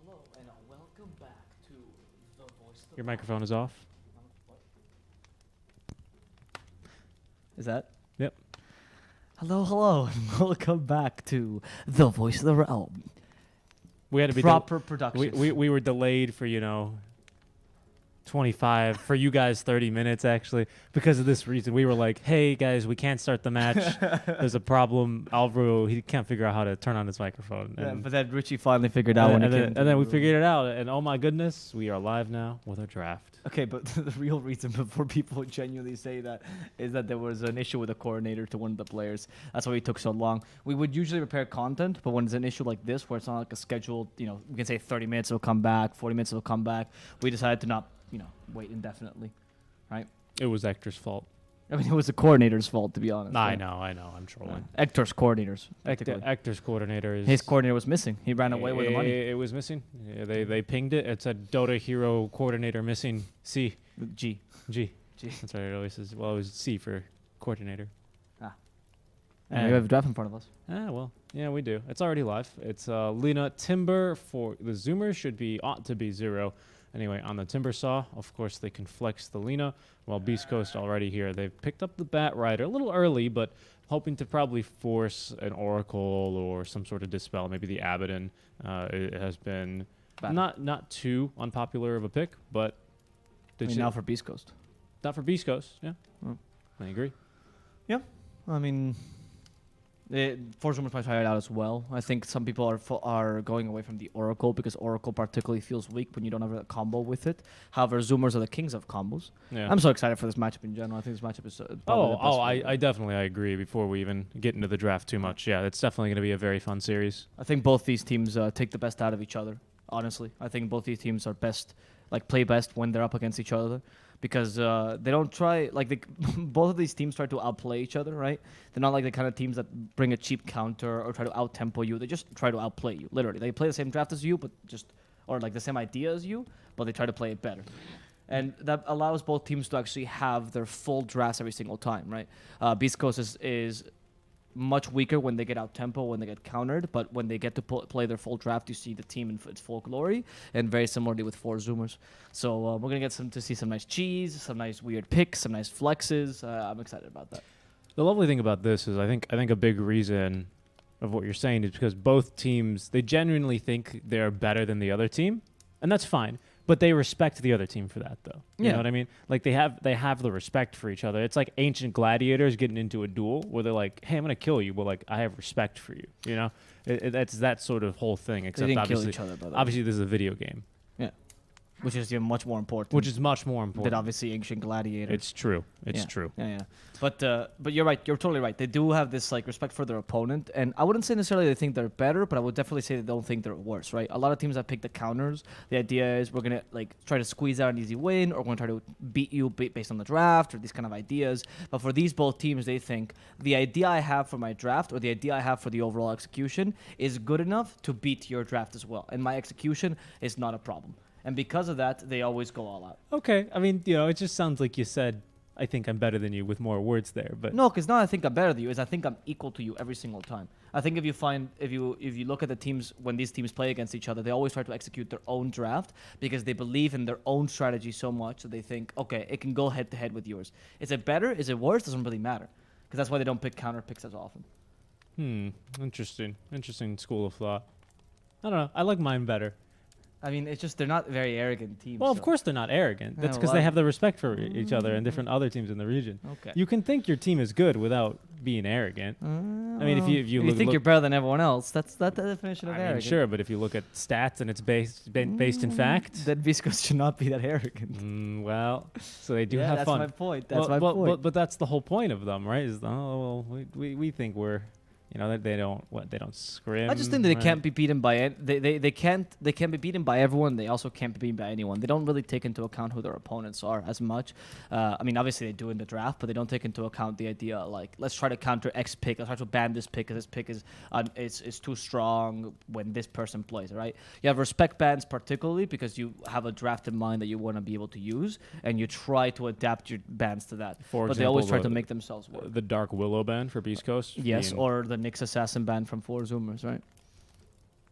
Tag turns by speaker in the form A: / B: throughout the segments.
A: Hello and welcome back to the voice.
B: Your microphone is off.
A: Is that?
B: Yep.
A: Hello, and welcome back to the voice of the realm.
B: We had to be
A: Proper production.
B: we were delayed for 25 for you guys 30 minutes actually because of this reason. We were like, hey guys, we can't start the match. There's a problem. Alvaro, he can't figure out how to turn on his microphone.
A: Yeah,
B: And,
A: but then Richie finally figured out when
B: and,
A: it
B: then,
A: came.
B: and then we figured it out, and oh my goodness, we are live now with our draft.
A: Okay, but the real reason before people genuinely say that is that there was an issue with a coordinator to one of the players. That's why it took so long. We would usually prepare content, but when it's an issue like this, where it's not like a scheduled, we can say 30 minutes it'll come back, 40 minutes it'll come back, we decided to not, wait indefinitely, right?
B: It was Hector's fault.
A: I mean, it was the coordinator's fault, to be honest.
B: I
A: right?
B: know, I'm trolling.
A: Hector's coordinators.
B: Hector's coordinator is...
A: His coordinator was missing. He ran away with the money.
B: It was missing. Yeah, they pinged it. It said Dota hero coordinator missing. C.
A: G.
B: That's right. It always says. Well, it was C for coordinator.
A: And we have a draft in front of us.
B: Well, yeah, we do. It's already live. It's Lena Timber for the Zoomers ought to be 0. Anyway, on the Timber Saw, of course, they can flex the Lena. While Beast Coast already here, they've picked up the Bat Rider a little early, but hoping to probably force an Oracle or some sort of Dispel. Maybe the Abaddon. It has been not too unpopular of a pick, but
A: now for Beast Coast.
B: Not for Beast Coast, yeah.
A: Oh.
B: I agree.
A: Yeah, I mean, Force Rumors might try it out as well. I think some people are going away from the Oracle because Oracle particularly feels weak when you don't have a combo with it. However, Zoomers are the kings of combos. Yeah. I'm so excited for this matchup in general. I think this matchup is
B: I definitely agree. Before we even get into the draft too much, yeah, it's definitely going to be a very fun series.
A: I think both these teams take the best out of each other. Honestly, I think both these teams are play best when they're up against each other. Because they don't try, both of these teams try to outplay each other, right? They're not like the kind of teams that bring a cheap counter or try to out-tempo you. They just try to outplay you, literally. They play the same draft as you, or the same idea as you, but they try to play it better. And that allows both teams to actually have their full drafts every single time, right? Beast Coast is much weaker when they get out tempo, when they get countered, but when they get to play their full draft, you see the team in its full glory, and very similarly with 4 Zoomers. So we're gonna get to see some nice cheese, some nice weird picks, some nice flexes. I'm excited about that.
B: The lovely thing about this is I think a big reason of what you're saying is because both teams, they genuinely think they're better than the other team, and that's fine. But they respect the other team for that, though. You know what I mean? Like they have the respect for each other. It's like ancient gladiators getting into a duel where they're like, "Hey, I'm gonna kill you," but like I have respect for you. You know, that's that sort of whole thing. Except
A: they didn't
B: obviously,
A: kill each other, by the way.
B: obviously, this is a video game.
A: Yeah, which is much more important.
B: Which is much more important
A: than obviously ancient gladiators.
B: It's true. It's true.
A: Yeah. But you're right. You're totally right. They do have this respect for their opponent, and I wouldn't say necessarily they think they're better, but I would definitely say they don't think they're worse. Right? A lot of teams that pick the counters, the idea is we're gonna try to squeeze out an easy win, or we're gonna try to beat you based on the draft, or these kind of ideas. But for these both teams, they think the idea I have for my draft, or the idea I have for the overall execution, is good enough to beat your draft as well, and my execution is not a problem. And because of that, they always go all out.
B: Okay. I mean, it just sounds like you said, I think I'm better than you with more words there. But
A: no, because not I think I'm better than you, is I think I'm equal to you every single time. I think if you look at the teams, when these teams play against each other, they always try to execute their own draft because they believe in their own strategy so much that they think, okay, it can go head to head with yours. Is it better? Is it worse? Doesn't really matter. Because that's why they don't pick counter picks as often.
B: Interesting school of thought. I don't know. I like mine better.
A: I mean, it's just they're not very arrogant teams.
B: Well, of course they're not arrogant. That's because they have the respect for each other and different other teams in the region.
A: Okay.
B: You can think your team is good without being arrogant. I mean, if you
A: think you're better than everyone else, that's the definition of arrogant.
B: Sure, but if you look at stats and it's based in fact,
A: then Viscos should not be that arrogant.
B: Well, so they do have fun.
A: That's my point. That's my point.
B: But that's the whole point of them, right? Is we think we're. That they don't scrim.
A: I just think that they can't be beaten by they can't be beaten by everyone. They also can't be beaten by anyone. They don't really take into account who their opponents are as much. I mean, obviously they do in the draft, but they don't take into account the idea let's try to counter X pick. Let's try to ban this pick because this pick is too strong when this person plays. Right? You have respect bans particularly because you have a draft in mind that you want to be able to use, and you try to adapt your bans to that.
B: For
A: but
B: example,
A: they always try to make themselves work.
B: The Dark Willow ban for Beast Coast.
A: Yes, or the Nyx Assassin ban from 4 Zoomers, right?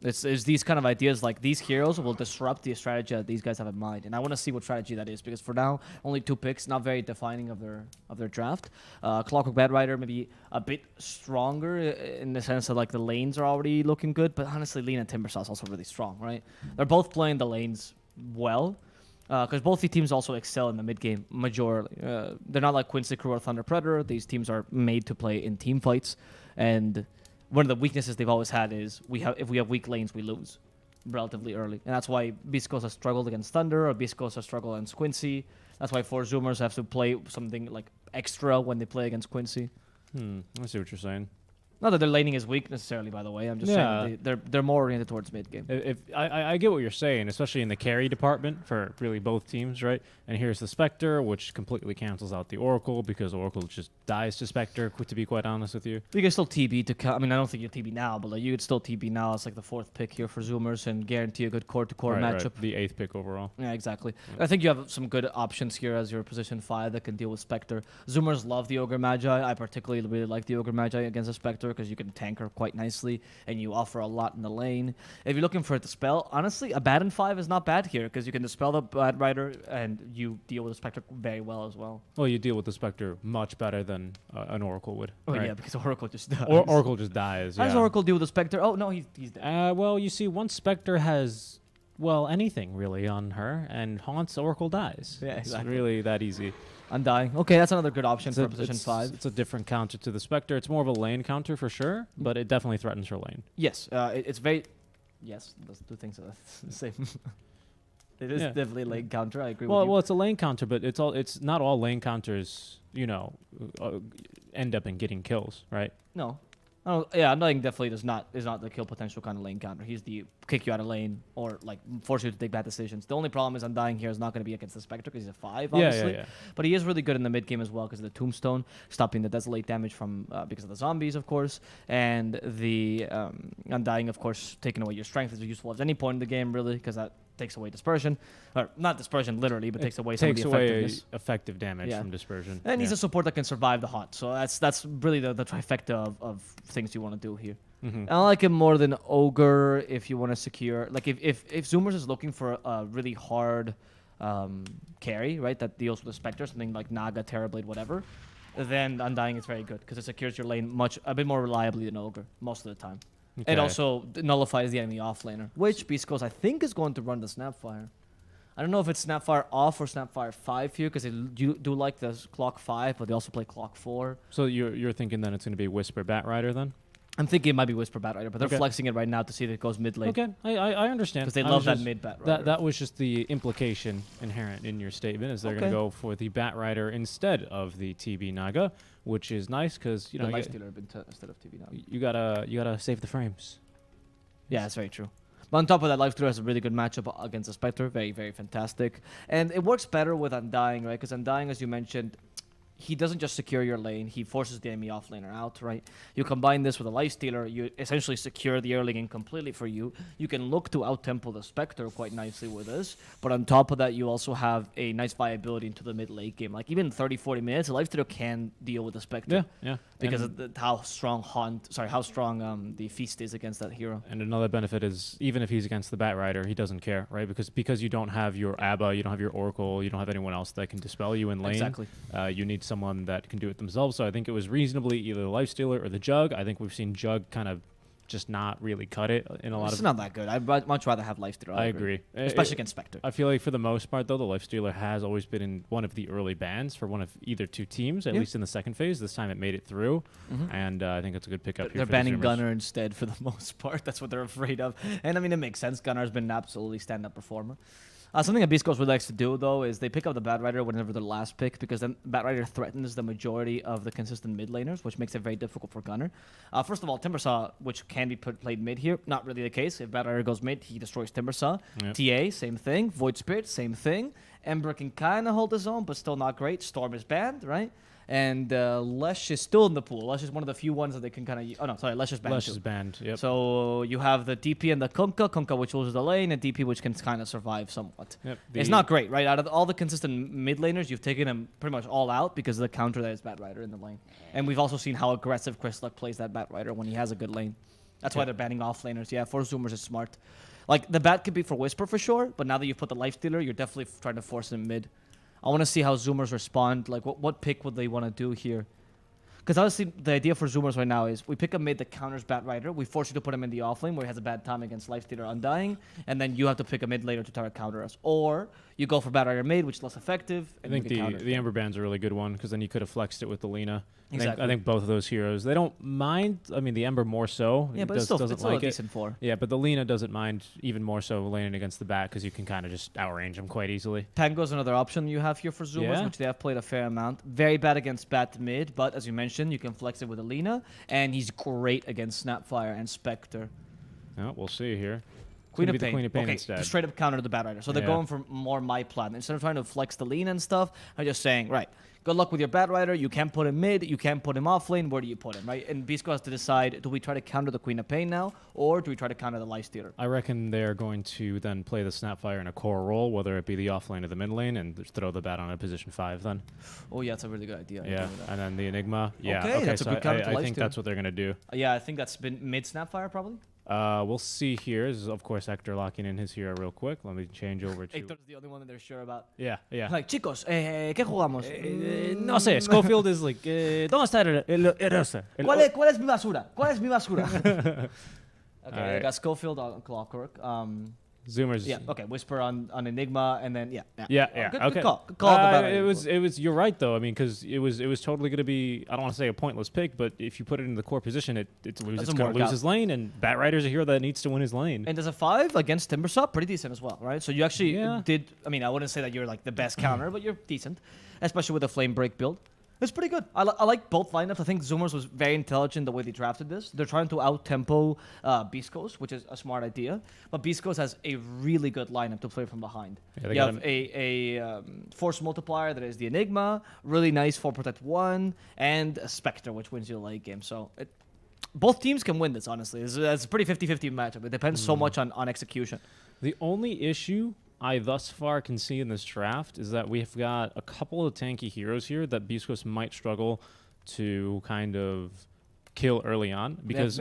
A: It's these kind of ideas, like these heroes will disrupt the strategy that these guys have in mind, and I want to see what strategy that is, because for now only 2 picks, not very defining of their draft. Clockwork Batrider maybe a bit stronger in the sense that like the lanes are already looking good, but honestly, Lina and Timbersaw is also really strong, right? They're both playing the lanes well. Because both the teams also excel in the mid game majorly. They're not like Quincy Crew or Thunder Predator. These teams are made to play in team fights, and one of the weaknesses they've always had is if we have weak lanes, we lose relatively early. And that's why Beast Coast has struggled against Thunder, or Beast Coast has struggled against Quincy. That's why 4 Zoomers have to play something like extra when they play against Quincy.
B: I see what you're saying.
A: Not that their laning is weak necessarily, by the way. I'm just saying they're more oriented towards mid game.
B: If I get what you're saying, especially in the carry department for really both teams, right? And here's the Spectre, which completely cancels out the Oracle because Oracle just dies to Spectre, to be quite honest with you.
A: You can still TB to... I mean, I don't think you TB now, but like you could still TB now. It's like the 4th pick here for Zoomers and guarantee a good core-to-core matchup.
B: Right. The 8th pick overall.
A: Yeah, exactly. Yeah. I think you have some good options here as your position 5 that can deal with Spectre. Zoomers love the Ogre Magi. I particularly really like the Ogre Magi against the Spectre because you can tank her quite nicely and you offer a lot in the lane. If you're looking for a dispel, honestly, a Baton 5 is not bad here because you can dispel the Batrider and you deal with the Spectre very well as well.
B: Well, you deal with the Spectre much better than an Oracle would.
A: Oh,
B: right?
A: Yeah, because Oracle just dies.
B: Oracle just dies.
A: How does Oracle deal with the Spectre? Oh, no, he's dead.
B: Well, you see, once Spectre has, well, anything really on her and haunts, Oracle dies.
A: Yeah, exactly.
B: It's really that easy.
A: Undying. Okay, that's another good option for position 5.
B: It's a different counter to the Spectre. It's more of a lane counter for sure, but it definitely threatens her lane.
A: Yes, it's very... Yes, those 2 things are the same. It is definitely a lane counter. I agree with you.
B: Well, it's a lane counter, but it's not all lane counters, end up in getting kills, right?
A: No. Oh, yeah, Undying definitely is not the kill potential kind of lane counter. He's the kick you out of lane or like force you to take bad decisions. The only problem is Undying here is not going to be against the Spectre because he's a 5, obviously.
B: Yeah.
A: But he is really good in the mid game as well because of the Tombstone, stopping the Desolate damage from because of the zombies, of course, and the Undying, of course, taking away your strength is useful at any point in the game, really, because that takes away dispersion, or not dispersion literally, but takes away some of the effectiveness.
B: Effective damage from dispersion.
A: And he's a support that can survive the hot, so that's really the trifecta of things you want to do here. I like him more than Ogre if you want to secure, like if Zoomers is looking for a really hard carry, right, that deals with the Spectre, something like Naga, Terrorblade, whatever, then Undying is very good because it secures your lane a bit more reliably than Ogre most of the time. Okay. It also nullifies the enemy offlaner, which Beast Coast I think is going to run the Snapfire. I don't know if it's Snapfire off or Snapfire 5 here because they do like the Clock 5, but they also play Clock 4.
B: So you're thinking then it's going to be Whisper Batrider then?
A: I'm thinking it might be Whisper Batrider, but they're flexing it right now to see if it goes mid lane.
B: Okay, I understand.
A: Because they love that mid Batrider.
B: That was just the implication inherent in your statement, is they're going to go for the Batrider instead of the TB Naga, which is nice because
A: the Lifestealer instead of TB Naga.
B: You gotta save the frames.
A: Yeah, that's very true. But on top of that, Lifestealer has a really good matchup against the Spectre. Very, very fantastic. And it works better with Undying, right? Because Undying, as you mentioned, he doesn't just secure your lane, he forces the enemy offlaner out, right? You combine this with a Lifestealer, you essentially secure the early game completely for you. You can look to out-tempo the Spectre quite nicely with this, but on top of that, you also have a nice viability into the mid-late game. Like, even 30-40 minutes, a Lifestealer can deal with the Spectre.
B: Yeah.
A: Because of how strong the Feast is against that hero.
B: And another benefit is, even if he's against the Batrider, he doesn't care, right? Because you don't have your Abba, you don't have your Oracle, you don't have anyone else that can dispel you in lane.
A: Exactly.
B: You need someone that can do it themselves. So I think it was reasonably either the Lifestealer or the Jug. I think we've seen Jug kind of just not really cut it in a lot of...
A: It's not that good. I'd much rather have Lifestealer.
B: I agree.
A: Especially against Spectre.
B: I feel like for the most part, though, the Lifestealer has always been in one of the early bans for one of either 2 teams, at least in the second phase. This time it made it through, and I think it's a good pickup here.
A: They're banning Gunnar instead for the most part. That's what they're afraid of. And I mean, it makes sense. Gunnar's been an absolutely stand-up performer. Something that Beast Coast really likes to do, though, is they pick up the Batrider whenever their last pick, because then Batrider threatens the majority of the consistent mid laners, which makes it very difficult for Gunnar. First of all, Timbersaw, which can be played mid here, not really the case. If Batrider goes mid, he destroys Timbersaw. Yep. TA, same thing. Void Spirit, same thing. Ember can kind of hold his own, but still not great. Storm is banned, right? And Lesh is still in the pool. Lesh is one of the few ones that they can kind of... Oh, no, sorry. Lesh is banned.
B: Lesh is banned, yep.
A: So you have the DP and the Kunkka, which loses the lane, and DP, which can kind of survive somewhat.
B: Yep.
A: It's not great, right? Out of all the consistent mid laners, you've taken them pretty much all out because of the counter that is Batrider in the lane. And we've also seen how aggressive Chris Luck plays that Batrider when he has a good lane. That's why they're banning offlaners. Yeah, for Zoomers is smart. Like, the bat could be for Whisper for sure, but now that you've put the Lifestealer, you're definitely trying to force him mid. I want to see how Zoomers respond. Like, what pick would they want to do here? Because honestly, the idea for Zoomers right now is we pick a mid that counters Bat Rider. We force you to put him in the offlane where he has a bad time against Lifestealer Undying, and then you have to pick a mid later to try to counter us. Or you go for Bat Rider mid, which is less effective.
B: I think the Ember Band's a really good one because then you could have flexed it with the Lina.
A: Exactly.
B: I think both of those heroes, they don't mind. I mean, the Ember more so.
A: Yeah, but it's still a decent four.
B: Yeah, but the Lina doesn't mind even more so laning against the Bat because you can kind of just outrange him quite easily.
A: Pango's another option you have here for Zoomers, which they have played a fair amount. Very bad against Bat mid, but as you mentioned, you can flex it with Alina, and he's great against Snapfire and Spectre.
B: Yeah, we'll see here.
A: Queen of Pain.
B: Queen of Pain
A: okay,
B: instead.
A: Straight up counter the Bat Rider. So they're going for more my plan. Instead of trying to flex the Lina and stuff, I'm just saying, right, good luck with your Bat Rider. You can't put him mid. You can't put him off lane. Where do you put him, right? And Beastco has to decide, do we try to counter the Queen of Pain now, or do we try to counter the Lifestealer?
B: I reckon they're going to then play the Snapfire in a core role, whether it be the off lane or the mid lane, and just throw the Bat on a position 5 then.
A: Oh, yeah, that's a really good idea.
B: Yeah, and then the Enigma. Yeah,
A: okay that's
B: so
A: a good counter to
B: I think that's what they're going to do.
A: Yeah, I think that's been mid Snapfire, probably.
B: We'll see here. This is, of course, Hector locking in his hero real quick. Let me change over to...
A: Hector's the only one that they're sure about.
B: Yeah.
A: Like, chicos, ¿qué jugamos?
B: No sé, Schofield is like, ¿dónde está el roster?
A: ¿Cuál es mi basura? ¿Cuál es mi basura? Okay,
B: right.
A: I got Schofield on Clockwork.
B: Zoomers.
A: Yeah. Okay. Whisper on Enigma, and then
B: Yeah.
A: Good,
B: Okay.
A: Good call. Good call.
B: It was. You're right though. I mean, because it was totally going to be. I don't want to say a pointless pick, but if you put it in the core position, it's going to lose his lane, and Bat Rider's a hero that needs to win his lane.
A: And there's a 5 against Timbersaw, pretty decent as well, right? So you actually did. I mean, I wouldn't say that you're like the best counter, but you're decent, especially with the Flame Break build. It's pretty good. I like both lineups. I think Zoomers was very intelligent the way they drafted this. They're trying to out-tempo Beast Coast, which is a smart idea. But Beast Coast has a really good lineup to play from behind. Yeah, you have a Force Multiplier that is the Enigma, really nice for Protect 1, and a Spectre, which wins you the late game. So both teams can win this, honestly. It's a pretty 50-50 matchup. It depends so much on execution.
B: The only issue I thus far can see in this draft is that we've got a couple of tanky heroes here that Beast Coast might struggle to kind of kill early on because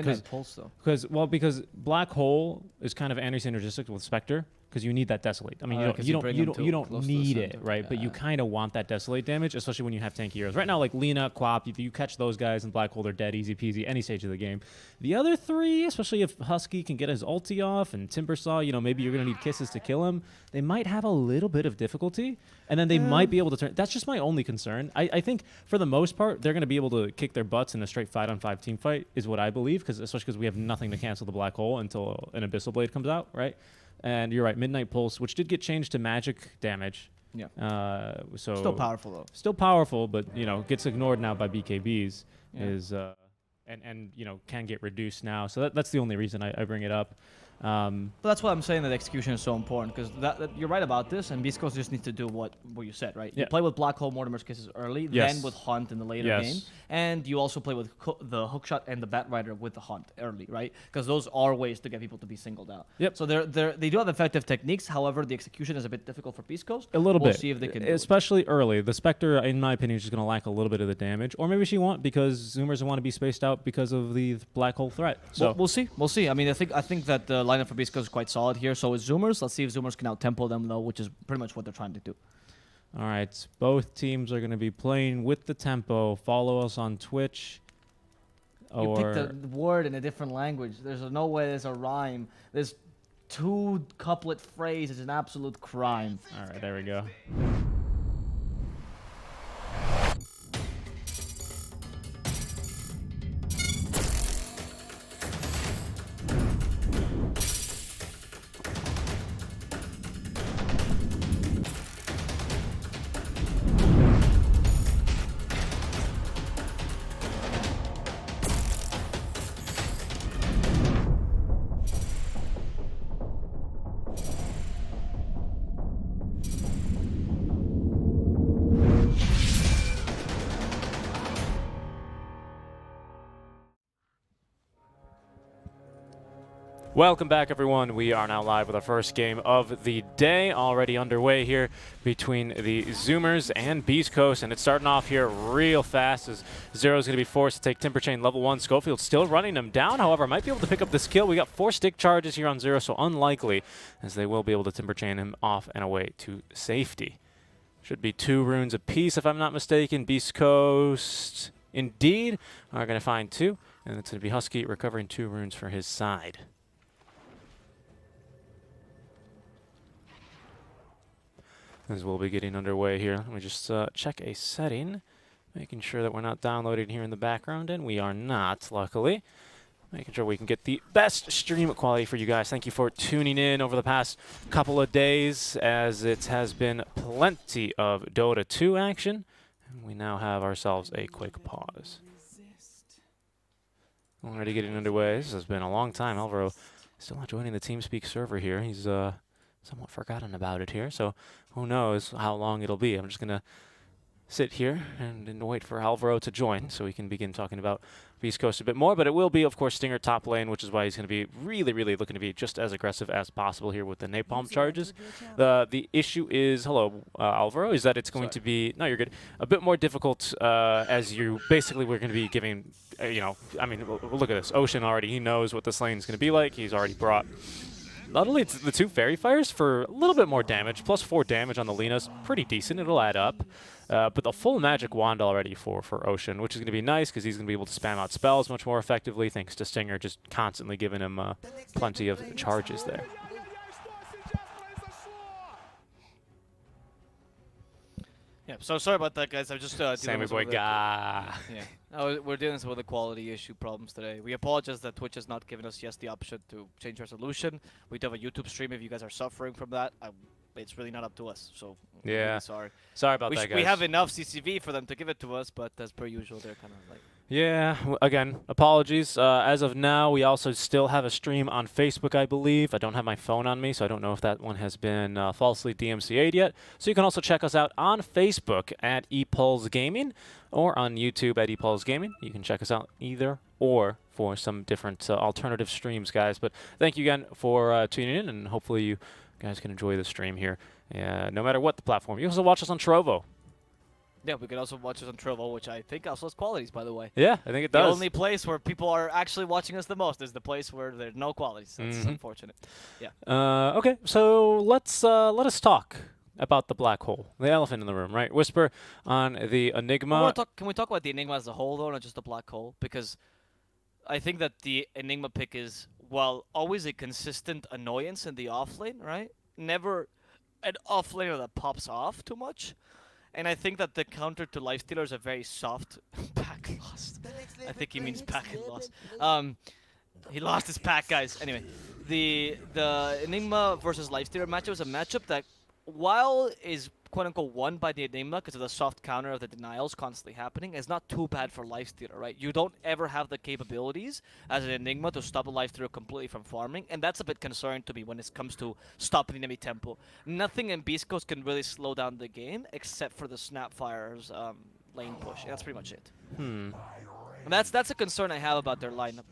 B: Black Hole is kind of anti-synergistic with Spectre because you need that Desolate. I mean, you don't need it, right? Yeah. But you kind of want that Desolate damage, especially when you have tanky heroes. Right now, like Lina, Quap, if you catch those guys in Black Hole, they're dead, easy peasy, any stage of the game. The other 3, especially if Husky can get his ulti off and Timbersaw, maybe you're going to need kisses to kill him, they might have a little bit of difficulty, and then they might be able to turn... That's just my only concern. I think, for the most part, they're going to be able to kick their butts in a straight 5-on-5 team fight, is what I believe, especially because we have nothing to cancel the Black Hole until an Abyssal Blade comes out, right? And you're right, Midnight Pulse, which did get changed to magic damage.
A: Yeah.
B: So
A: still powerful though.
B: Still powerful, but gets ignored now by BKBs. Yeah. And can get reduced now. So that's the only reason I bring it up.
A: But that's why I'm saying that execution is so important, because you're right about this, and Beast Coast just needs to do what you said, right? You play with Black Hole Mortimer's Kisses early, then with Hunt in the later game, and you also play with the Hookshot and the Bat Rider with the Hunt early, right? Because those are ways to get people to be singled out. Yep. So they do have effective techniques, however, the execution is a bit difficult for Beast Coast.
B: A little bit.
A: We'll see if they can
B: especially early. The Spectre, in my opinion, is just going to lack a little bit of the damage, or maybe she won't because Zoomers want to be spaced out because of the Black Hole threat. So
A: we'll see. We'll see. I mean, I think that the lineup for Beast Coast is quite solid here. So is Zoomers. Let's see if Zoomers can out-tempo them, though, which is pretty much what they're trying to do.
B: All right. Both teams are going to be playing with the tempo. Follow us on Twitch.
A: You picked a word in a different language. There's no way there's a rhyme. There's 2 couplet phrase. It's an absolute crime.
B: All right. There we go. Welcome back, everyone. We are now live with our first game of the day, already underway here between the Zoomers and Beast Coast, and it's starting off here real fast as Zero's going to be forced to take Timber Chain level 1. Schofield still running him down, however, might be able to pick up this kill. We got 4 stick charges here on Zero, so unlikely, as they will be able to Timber Chain him off and away to safety. Should be 2 runes apiece, if I'm not mistaken. Beast Coast, indeed, are going to find 2, and it's going to be Husky recovering 2 runes for his side. As we'll be getting underway here, let me just check a setting, making sure that we're not downloading here in the background, and we are not, luckily. Making sure we can get the best stream quality for you guys. Thank you for tuning in over the past couple of days, as it has been plenty of Dota 2 action. And we now have ourselves a quick pause. Already getting underway. This has been a long time. Alvaro still not joining the TeamSpeak server here. He's somewhat forgotten about it here, so who knows how long it'll be. I'm just going to sit here and wait for Alvaro to join so we can begin talking about Beast Coast a bit more, but it will be, of course, Stinger top lane, which is why he's going to be really looking to be just as aggressive as possible here with the napalm charges. The issue is, hello, Alvaro, is that it's going to be, no, you're good, a bit more difficult as you, basically we're going to be giving, you know, I mean, look at this, Ocean already, he knows what this lane is going to be like. He's already brought not only the 2 Fairy Fires for a little bit more damage, plus 4 damage on the Lena's pretty decent, it'll add up. But the full magic wand already for Ocean, which is going to be nice because he's going to be able to spam out spells much more effectively thanks to Stinger just constantly giving him plenty of charges there.
A: Yeah, so sorry about that, guys. I'm just
B: Sammy boy, gah.
A: Yeah, we're dealing with the quality issue problems today. We apologize that Twitch has not given us yet the option to change our solution. We do have a YouTube stream if you guys are suffering from that. It's really not up to us, so
B: yeah,
A: really sorry.
B: Sorry about that, guys.
A: We have enough CCV for them to give it to us, but as per usual, they're kind of like...
B: Yeah, again, apologies. As of now, we also still have a stream on Facebook, I believe. I don't have my phone on me, so I don't know if that one has been falsely DMCA'd yet. So you can also check us out on Facebook at ePulse Gaming or on YouTube at ePulse Gaming. You can check us out either or for some different alternative streams, guys. But thank you again for tuning in, and hopefully you guys can enjoy the stream here, no matter what the platform. You can also watch us on Trovo.
A: Yeah, we can also watch us on Trovo, which I think also has qualities, by the way.
B: Yeah, I think it does.
A: The only place where people are actually watching us the most is the place where there's no qualities. That's unfortunate. Yeah.
B: Okay, so let us talk about the black hole, the elephant in the room, right? Whisper on the Enigma.
A: Can we talk about the Enigma as a whole, though, not just the black hole? Because I think that the Enigma pick is, well, always a consistent annoyance in the offlane, right? Never an offlaner that pops off too much. And I think that the counter to Lifestealer is a very soft pack lost. I think he means pack and lost. He lost his pack, guys. Anyway, the Enigma versus Lifestealer matchup is a matchup that, while is quote-unquote won by the Enigma because of the soft counter of the denials constantly happening, is not too bad for Lifestealer, right? You don't ever have the capabilities as an Enigma to stop a Lifestealer completely from farming, and that's a bit concerning to me when it comes to stopping the enemy tempo. Nothing in Beast Coast can really slow down the game except for the Snapfire's lane push, and that's pretty much it. And that's a concern I have about their lineup.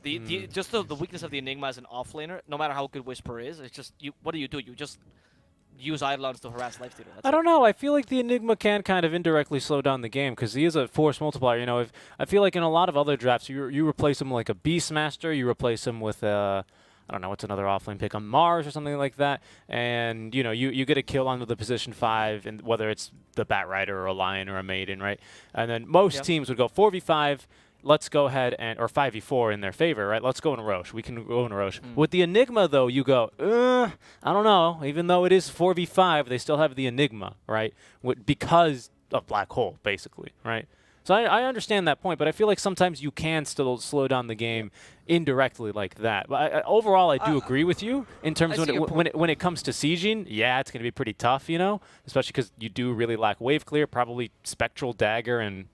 A: Just the weakness of the Enigma as an offlaner, no matter how good Whisper is, it's just, what do? You just use Eidolons to harass Lifestealer.
B: I don't know. I feel like the Enigma can kind of indirectly slow down the game because he is a force multiplier. You know, I feel like in a lot of other drafts, you replace him like a Beastmaster, you replace him with I don't know, what's another offlane pick, on Mars or something like that, and you know, you get a kill onto the position 5, and whether it's the Bat Rider or a Lion or a Maiden, right? And then most teams would go 4v5. Let's go ahead and, or 5v4 in their favor, right? Let's go in Roche. We can go in Roche. With the Enigma, though, you go, I don't know. Even though it is 4v5, they still have the Enigma, right? Because of Black Hole, basically, right? So I understand that point, but I feel like sometimes you can still slow down the game indirectly like that. But overall, I do agree with you in terms of when it comes to sieging. Yeah, it's going to be pretty tough, you know, especially because you do really lack wave clear. Probably Spectral Dagger and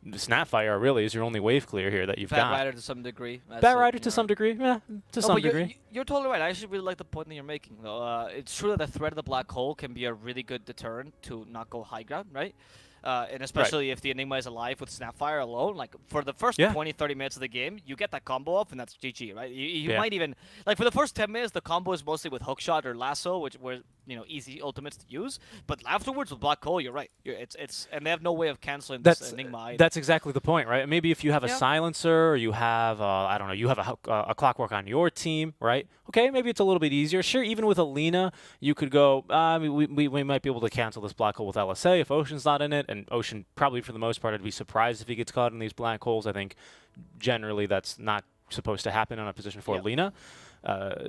B: Snapfire really is your only wave clear here that you've got.
A: Bat Rider to some degree.
B: Bat Rider to some degree, yeah, to some degree.
A: You're totally right. I actually really like the point that you're making, though. It's true that the threat of the black hole can be a really good deterrent to not go high ground, right?
C: And especially if the Enigma is alive with Snapfire alone, like for the first 20, 30 minutes of the game, you get that combo off, and that's GG, right? You might even, like for the first 10 minutes, the combo is mostly with hookshot or lasso, which were, you know, easy ultimates to use. But afterwards with Black Hole, you're right. And they have no way of canceling this Enigma either.
D: That's exactly the point, right? Maybe if you have a silencer, or you have, I don't know, you have a Clockwork on your team, right? Okay, maybe it's a little bit easier. Sure, even with Alina, you could go, we might be able to cancel this Black Hole with LSA if Ocean's not in it, and Ocean probably for the most part, I'd be surprised if he gets caught in these black holes. I think generally that's not supposed to happen on a position for Alina.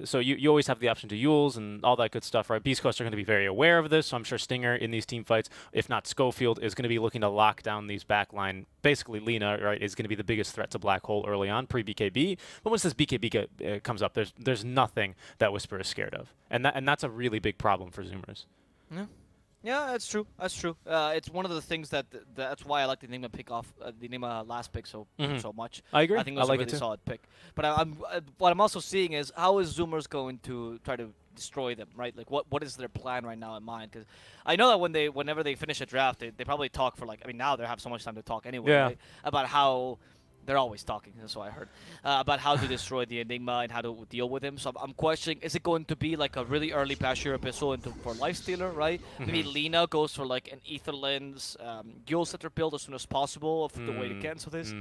D: So you always have the option to Yules and all that good stuff, right? Beast Coast are going to be very aware of this, so I'm sure Stinger in these team fights, if not Schofield, is going to be looking to lock down these backline. Basically, Lina, right, is going to be the biggest threat to Black Hole early on, pre-BKB. But once this BKB comes up, there's nothing that Whisper is scared of. And that's a really big problem for Zoomers.
C: Yeah. Yeah, that's true. That's true. It's one of the things that's why I like the Enigma pick off the Enigma last pick so much.
D: I agree.
C: I think it was a really solid pick. But what I'm also seeing is how is Zoomers going to try to destroy them, right? Like what is their plan right now in mind? Because I know that whenever they finish a draft, they probably talk for now they have so much time to talk anyway, right? About how. They're always talking, that's what I heard, about how to destroy the Enigma and how to deal with him. So I'm questioning, is it going to be like a really early Bashir Abyssal for Lifestealer, right? Maybe Lina goes for like an Ether Lens, Gule Setter build as soon as possible of the way to cancel this.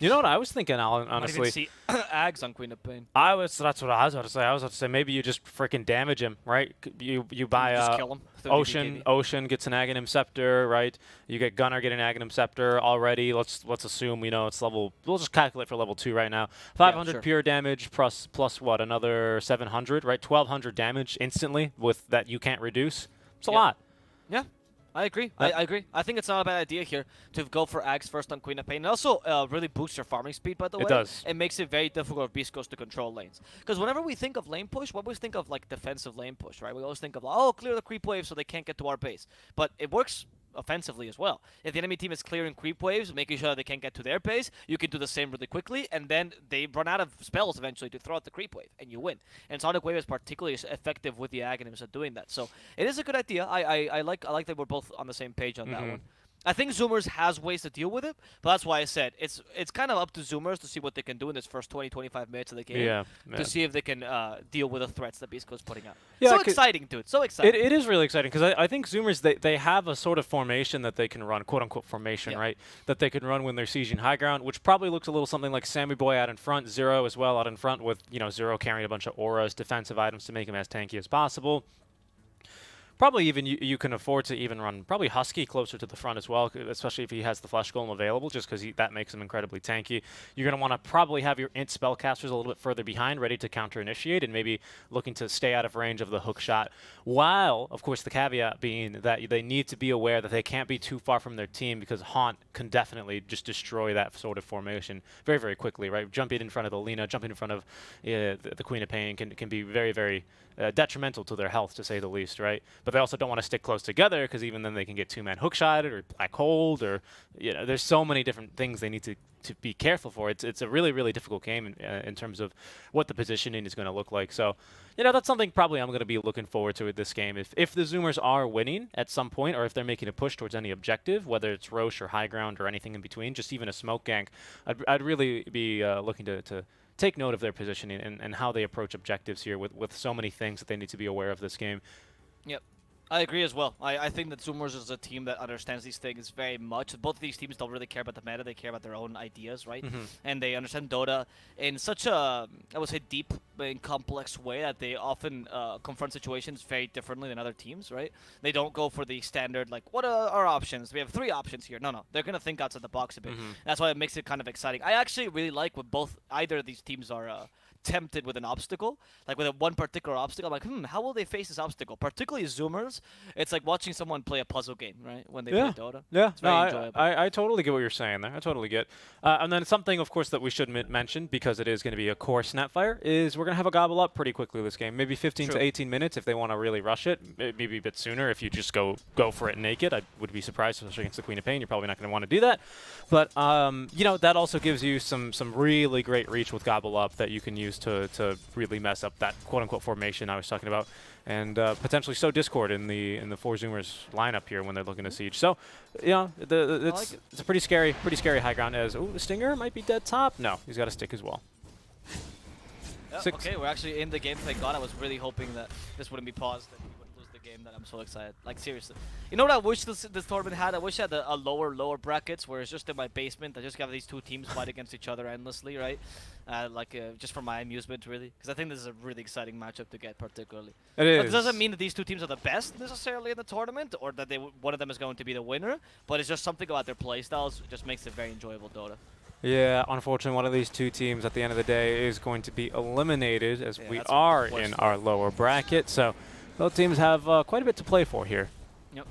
D: You know what I was thinking, Alan, honestly?
C: Might even see Ags on Queen of Pain.
D: That's what I was about to say. I was about to say maybe you just freaking damage him, right? You buy
C: just kill him.
D: Ocean gets an Aghanim Scepter, right? You get Gunnar getting an Aghanim Scepter already. Let's assume it's level. We'll just calculate for level 2 right now. 500 pure damage plus what? Another 700, right? 1200 damage instantly with that you can't reduce. It's a lot.
C: Yeah. I agree. I agree. I think it's not a bad idea here to go for Ags first on Queen of Pain. It also really boosts your farming speed, by the way.
D: It does.
C: It makes it very difficult for Beast Coast to control lanes. Because whenever we think of lane push, we always think of like defensive lane push, right? We always think of, clear the creep wave so they can't get to our base. But it works offensively as well. If the enemy team is clearing creep waves, making sure that they can't get to their base, you can do the same really quickly, and then they run out of spells eventually to throw out the creep wave, and you win. And Sonic Wave is particularly effective with the Aghanims at doing that. So it is a good idea. I like that we're both on the same page on that one. I think Zoomers has ways to deal with it, but that's why I said it's kind of up to Zoomers to see what they can do in this first 20-25 minutes of the game to see if they can deal with the threats that Beast Coast is putting out. So exciting, dude. So exciting.
D: It is really exciting because I think Zoomers, they have a sort of formation that they can run, quote-unquote formation, right, that they can run when they're sieging high ground, which probably looks a little something like Sammy Boy out in front, Zero as well out in front with, Zero carrying a bunch of auras, defensive items to make him as tanky as possible. Probably even you can afford to even run probably Husky closer to the front as well, especially if he has the Flesh Golem available, just because that makes him incredibly tanky. You're going to want to probably have your int spellcasters a little bit further behind, ready to counter-initiate, and maybe looking to stay out of range of the hook shot. While, of course, the caveat being that they need to be aware that they can't be too far from their team, because Haunt can definitely just destroy that sort of formation very, very quickly, right? Jumping in front of the Lina, jumping in front of the Queen of Pain can be very, very detrimental to their health, to say the least, right? But they also don't want to stick close together, because even then they can get two-man hookshotted or black holed, or there's so many different things they need to be careful for. It's a really, really difficult game in terms of what the positioning is going to look like. So, that's something probably I'm going to be looking forward to with this game. If the Zoomers are winning at some point, or if they're making a push towards any objective, whether it's Roche or high ground or anything in between, just even a smoke gank, I'd really be looking to take note of their positioning and how they approach objectives here with so many things that they need to be aware of this game.
C: Yep. I agree as well. I think that Zoomers is a team that understands these things very much. Both of these teams don't really care about the meta. They care about their own ideas, right? And they understand Dota in such a, I would say, deep and complex way that they often confront situations very differently than other teams, right? They don't go for the standard, like, what are our options? We have 3 options here. No. They're going to think outside the box a bit. That's why it makes it kind of exciting. I actually really like when either of these teams are tempted with an obstacle, like with one particular obstacle. I'm like, how will they face this obstacle? Particularly Zoomers, it's like watching someone play a puzzle game, right? When they play Dota.
D: Yeah,
C: it's very enjoyable.
D: I totally get what you're saying there. I totally get. And then something, of course, that we should mention, because it is going to be a core Snapfire, is we're going to have a gobble up pretty quickly this game. Maybe 15 to 18 minutes if they want to really rush it. Maybe a bit sooner if you just go for it naked. I would be surprised, especially against the Queen of Pain. You're probably not going to want to do that. But, that also gives you some really great reach with gobble up that you can use use to really mess up that quote-unquote formation I was talking about, and potentially sow discord in the 4 Zoomers lineup here when they're looking to siege. So, yeah, it's a pretty scary high ground. As the Stinger might be dead top. No, he's got a stick as well.
C: Okay, we're actually in the game. Thank God. I was really hoping that this wouldn't be paused and we wouldn't lose the game. That I'm so excited. Like seriously, you know what I wish this tournament had? I wish I had a lower brackets where it's just in my basement. I just have these 2 teams fight against each other endlessly, right? Just for my amusement, really. Because I think this is a really exciting matchup to get, particularly.
D: It is.
C: But it doesn't mean that these 2 teams are the best necessarily in the tournament, or that one of them is going to be the winner. But it's just something about their playstyles just makes it very enjoyable Dota.
D: Yeah, unfortunately, one of these 2 teams at the end of the day is going to be eliminated, as we
C: that's
D: are
C: worse
D: in
C: for
D: our lower bracket. So both teams have quite a bit to play for here.
C: Yep.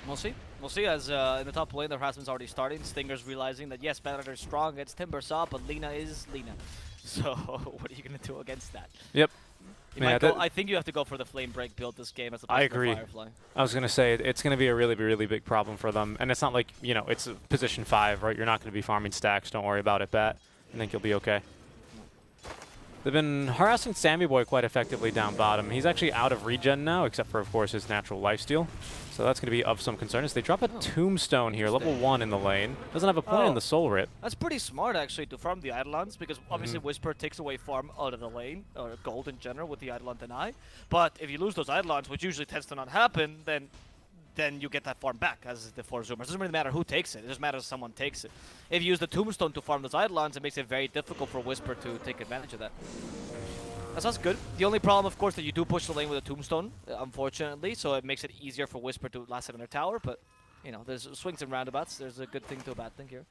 C: We'll see. We'll see as in the top lane, the harassment's already starting. Stinger's realizing that, yes, Banner is strong against Timbersaw, but Lina is Lina. So what are you going to do against that?
D: Yep.
C: I think you have to go for the Flame Break build this game as opposed
D: I
C: to the
D: agree.
C: Firefly.
D: I was going to say, it's going to be a really big problem for them. And it's not like, you know, it's a position 5, right? You're not going to be farming stacks. Don't worry about it, Bat. I think you'll be okay. They've been harassing Sammy Boy quite effectively down bottom. He's actually out of regen now, except for, of course, his natural lifesteal. So that's going to be of some concern. As they drop a Tombstone here, level 1 in the lane. Doesn't have a point in the Soul Rip.
C: That's pretty smart, actually, to farm the Eidolons, because obviously Whisper takes away farm out of the lane, or gold in general, with the Eidolon deny. But if you lose those Eidolons, which usually tends to not happen, then you get that farm back as the 4 Zoomers. It doesn't really matter who takes it. It just matters if someone takes it. If you use the Tombstone to farm those Eidolons, it makes it very difficult for Whisper to take advantage of that. That sounds good. The only problem, of course, that you do push the lane with a Tombstone, unfortunately, so it makes it easier for Whisper to last it in their tower, but, you know, there's swings and roundabouts. There's a good thing to a bad thing here.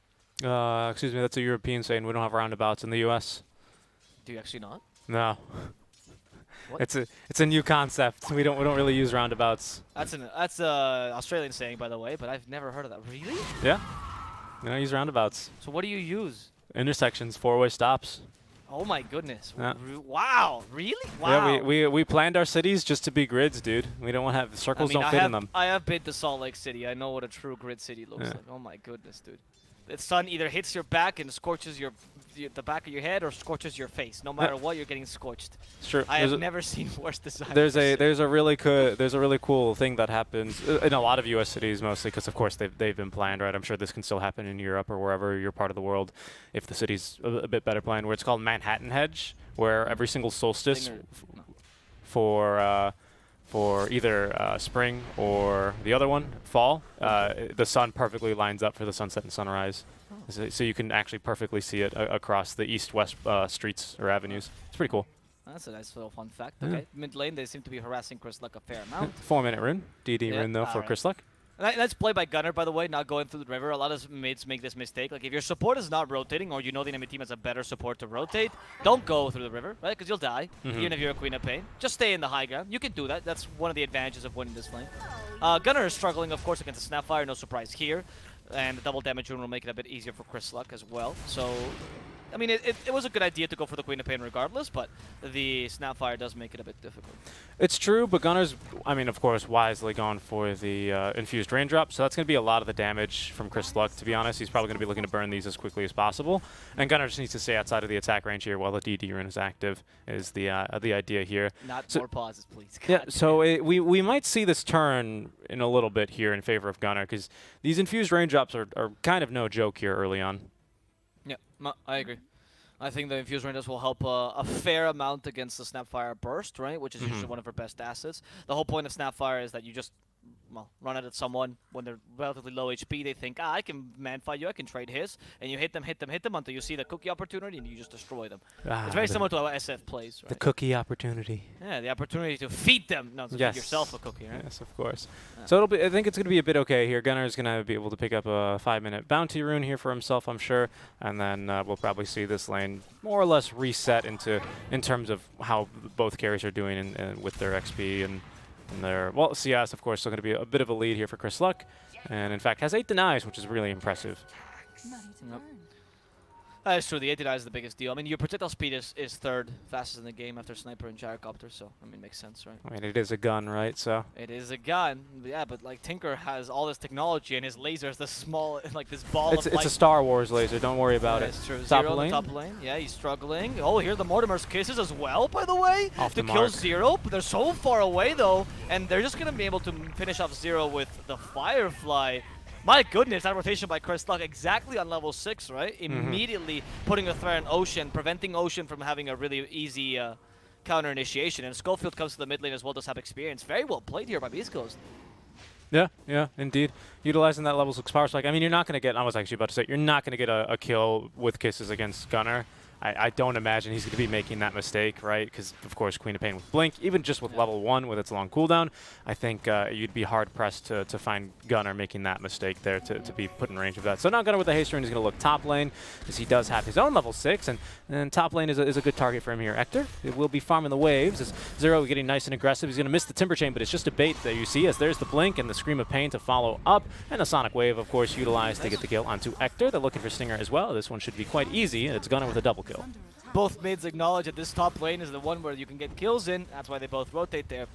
D: Excuse me, that's a European saying we don't have roundabouts in the US.
C: Do you actually not?
D: No.
C: What?
D: It's a new concept. We don't really use roundabouts.
C: That's an Australian saying, by the way, but I've never heard of that. Really?
D: Yeah. We don't use roundabouts.
C: So what do you use?
D: Intersections, 4-way stops.
C: Oh my goodness!
D: Yeah.
C: Wow, really? Wow.
D: Yeah, we planned our cities just to be grids, dude. We don't want to have circles. Don't fit in them.
C: I have been to Salt Lake City. I know what a true grid city looks like. Oh my goodness, dude. The sun either hits your back and scorches the back of your head, or scorches your face. No matter what, you're getting scorched.
D: Sure.
C: I have never seen worse design.
D: There's a really cool thing that happens in a lot of U.S. cities, mostly because of course they've been planned, right? I'm sure this can still happen in Europe or wherever you're part of the world, if the city's a bit better planned. Where it's called Manhattan Hedge, where every single solstice for either spring or the other one, fall, the sun perfectly lines up for the sunset and sunrise. So you can actually perfectly see it across the east-west streets or avenues. It's pretty cool.
C: That's a nice little fun fact. Okay, mid lane they seem to be harassing Chris Luck a fair amount.
D: 4-minute rune, DD rune though for Chris Luck.
C: And that's played by Gunner, by the way, not going through the river. A lot of mids make this mistake. Like, if your support is not rotating, or you know the enemy team has a better support to rotate, don't go through the river, right? Because you'll die, even if you're a Queen of Pain. Just stay in the high ground. You can do that. That's one of the advantages of winning this lane. Gunner is struggling, of course, against the Snapfire. No surprise here. And the double damage rune will make it a bit easier for Chris Luck as well. So, I mean, it was a good idea to go for the Queen of Pain regardless, but the Snapfire does make it a bit difficult.
D: It's true, but Gunner's, I mean, of course, wisely gone for the infused raindrop, so that's going to be a lot of the damage from Chris Luck, to be honest. He's probably going to be looking to burn these as quickly as possible. And Gunner just needs to stay outside of the attack range here while the DD rune is active, is the idea here.
C: Not more pauses, please. God
D: yeah, so we might see this turn in a little bit here in favor of Gunner, because these infused raindrops are kind of no joke here early on.
C: Yeah, I agree. I think the Infused Raindrops will help a fair amount against the Snapfire Burst, right? Which is usually one of her best assets. The whole point of Snapfire is that you just, well, run it at someone when they're relatively low HP. They think, I can man-fight you, I can trade his. And you hit them until you see the cookie opportunity and you just destroy them. It's very similar to how SF plays, right?
D: The cookie opportunity.
C: Yeah, the opportunity to feed them. No, to feed yourself a cookie, right?
D: Yes, of course. So I think it's going to be a bit okay here. Gunner's going to be able to pick up a 5-minute bounty rune here for himself, I'm sure. And then we'll probably see this lane more or less reset in terms of how both carries are doing with their XP and well, CS, of course, still going to be a bit of a lead here for Chris Luck. And, in fact, has 8 denies, which is really impressive.
C: Yep. That's true. The 89 is the biggest deal. I mean, your projectile speed is third fastest in the game after sniper and gyrocopter, so I mean, makes sense, right?
D: I mean, it is a gun, right? So
C: It is a gun, yeah, but like Tinker has all this technology and his laser is the small, like this ball
D: it's
C: of
D: a
C: light.
D: Star Wars laser. Don't worry about it.
C: That's true.
D: Top
C: Zero on
D: lane.
C: the top lane. Yeah, he's struggling. Oh, here the Mortimer's kisses as well, by the way,
D: Off
C: to
D: the
C: kill
D: mark.
C: Zero. But they're so far away though, and they're just gonna be able to finish off Zero with the Firefly. My goodness, that rotation by Chris Luck exactly on level 6, right? Immediately putting a threat on Ocean, preventing Ocean from having a really easy counter initiation. And Schofield comes to the mid lane as well, does have experience. Very well played here by Beast Coast.
D: Yeah, indeed. Utilizing that level 6 power spike. I mean, you're not going to get, I was actually about to say, you're not going to get a kill with kisses against Gunnar. I don't imagine he's going to be making that mistake, right? Because, of course, Queen of Pain with Blink, even just with level 1 with its long cooldown, I think you'd be hard-pressed to find Gunnar making that mistake there to be put in range of that. So now Gunnar with the haste rune is going to look top lane, as he does have his own level 6, and top lane is a good target for him here. Ector will be farming the waves as Zero getting nice and aggressive. He's going to miss the Timber Chain, but it's just a bait that you see as there's the Blink and the Scream of Pain to follow up, and the Sonic Wave, of course, utilized to get the kill onto Ector. They're looking for Stinger as well. This one should be quite easy. It's Gunnar with a double kill.
C: Both mids acknowledge that this top lane is the one where you can get kills in. That's why they both rotate there.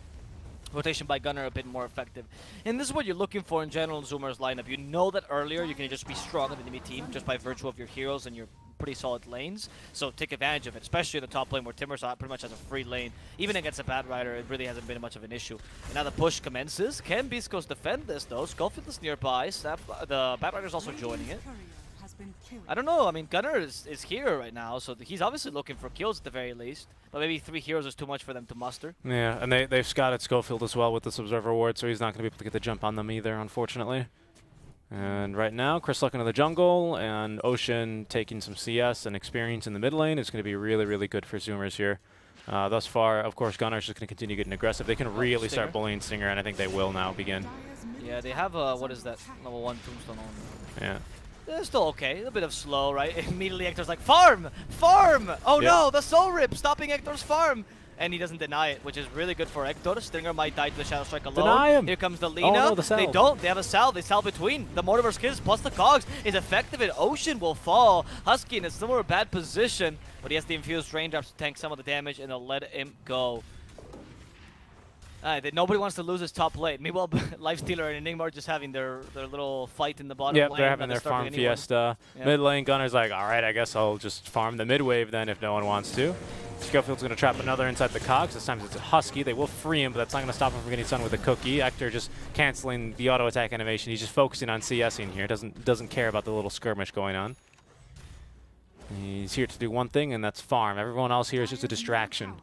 C: Rotation by Gunnar a bit more effective. And this is what you're looking for in general in Zoomer's lineup. You know that earlier you can just be strong in the enemy team just by virtue of your heroes and your pretty solid lanes. So take advantage of it, especially in the top lane where Timber's pretty much has a free lane. Even against a Bat Rider, it really hasn't been much of an issue. And now the push commences. Can Beast Coast defend this though? Schofield is nearby. The Bat Rider's also joining it. I don't know. I mean, Gunnar is here right now, so he's obviously looking for kills at the very least. But maybe 3 heroes is too much for them to muster.
D: Yeah, and they've scouted Schofield as well with this Observer Ward, so he's not going to be able to get the jump on them either, unfortunately. And right now, Chris Luck into the jungle, and Ocean taking some CS and experience in the mid lane is going to be really, really good for Zoomers here. Thus far, of course, Gunnar's just going to continue getting aggressive. They can really start bullying Stinger, and I think they will now begin.
C: Yeah, they have a, what is that, level 1 tombstone on.
D: Yeah.
C: They're still okay. A bit of slow, right? Immediately Hector's like, farm! Farm! Oh no, the Soul Rip stopping Hector's farm! And he doesn't deny it, which is really good for Hector. Stinger might die to the Shadow Strike alone.
D: Deny him!
C: Here comes the Lina.
D: Oh no, the salve.
C: They don't. They have a salve. They salve between. The Mortimer's Kiss plus the Cogs is effective and Ocean will fall. Husky in a similar bad position, but he has the infused raindrops to tank some of the damage and they'll let him go. Nobody wants to lose his top lane. Meanwhile, Lifestealer and Enigma are just having their little fight in the bottom lane.
D: Yep, they're having their farm fiesta.
C: Yeah.
D: Mid lane, Gunner's like, all right, I guess I'll just farm the mid wave then if no one wants to. Schofield's going to trap another inside the cogs. This time it's a Husky. They will free him, but that's not going to stop him from getting stunned with a cookie. Ector just canceling the auto attack animation. He's just focusing on CSing here. Doesn't care about the little skirmish going on. He's here to do one thing, and that's farm. Everyone else here is just a distraction.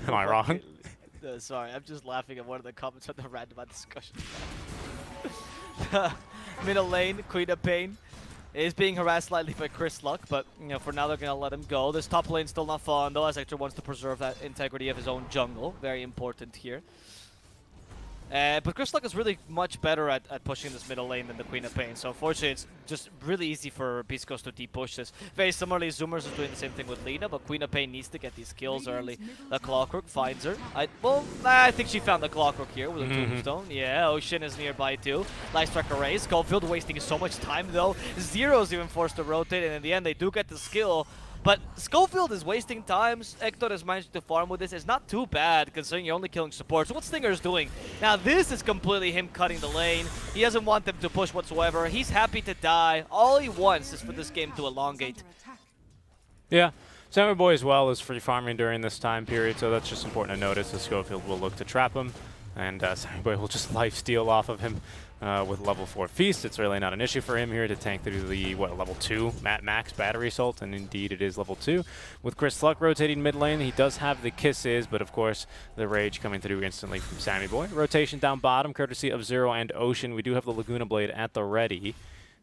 D: Am I wrong?
C: Sorry, I'm just laughing at one of the comments on the random discussion. Middle lane, Queen of Pain is being harassed slightly by Chris Luck, but you know, for now they're gonna let him go. This top lane still not falling though, as Hector wants to preserve that integrity of his own jungle. Very important here. But Chris Luck is really much better at pushing this middle lane than the Queen of Pain. So unfortunately, it's just really easy for Beast Coast to deep push this. Very similarly, Zoomers is doing the same thing with Lina, but Queen of Pain needs to get these kills early. The Clockwork finds her. I think she found the Clockwork here with a Tombstone. Yeah, Ocean is nearby too. Lightstrike Array. Schofield wasting so much time though. Zero's even forced to rotate, and in the end, they do get the skill. But Schofield is wasting time. Hector has managed to farm with this. It's not too bad considering you're only killing support. So what Stinger is doing now, this is completely him cutting the lane. He doesn't want them to push whatsoever. He's happy to die. All he wants is for this game to elongate.
D: Yeah. Samurai Boy as well is free farming during this time period, so that's just important to notice. The Schofield will look to trap him, and Samurai Boy will just lifesteal off of him. With level 4 Feast, it's really not an issue for him here to tank through the, level 2 max battery assault, and indeed it is level 2. With Chris Luck rotating mid lane, he does have the kisses, but of course the rage coming through instantly from Sammy Boy. Rotation down bottom, courtesy of Zero and Ocean. We do have the Laguna Blade at the ready.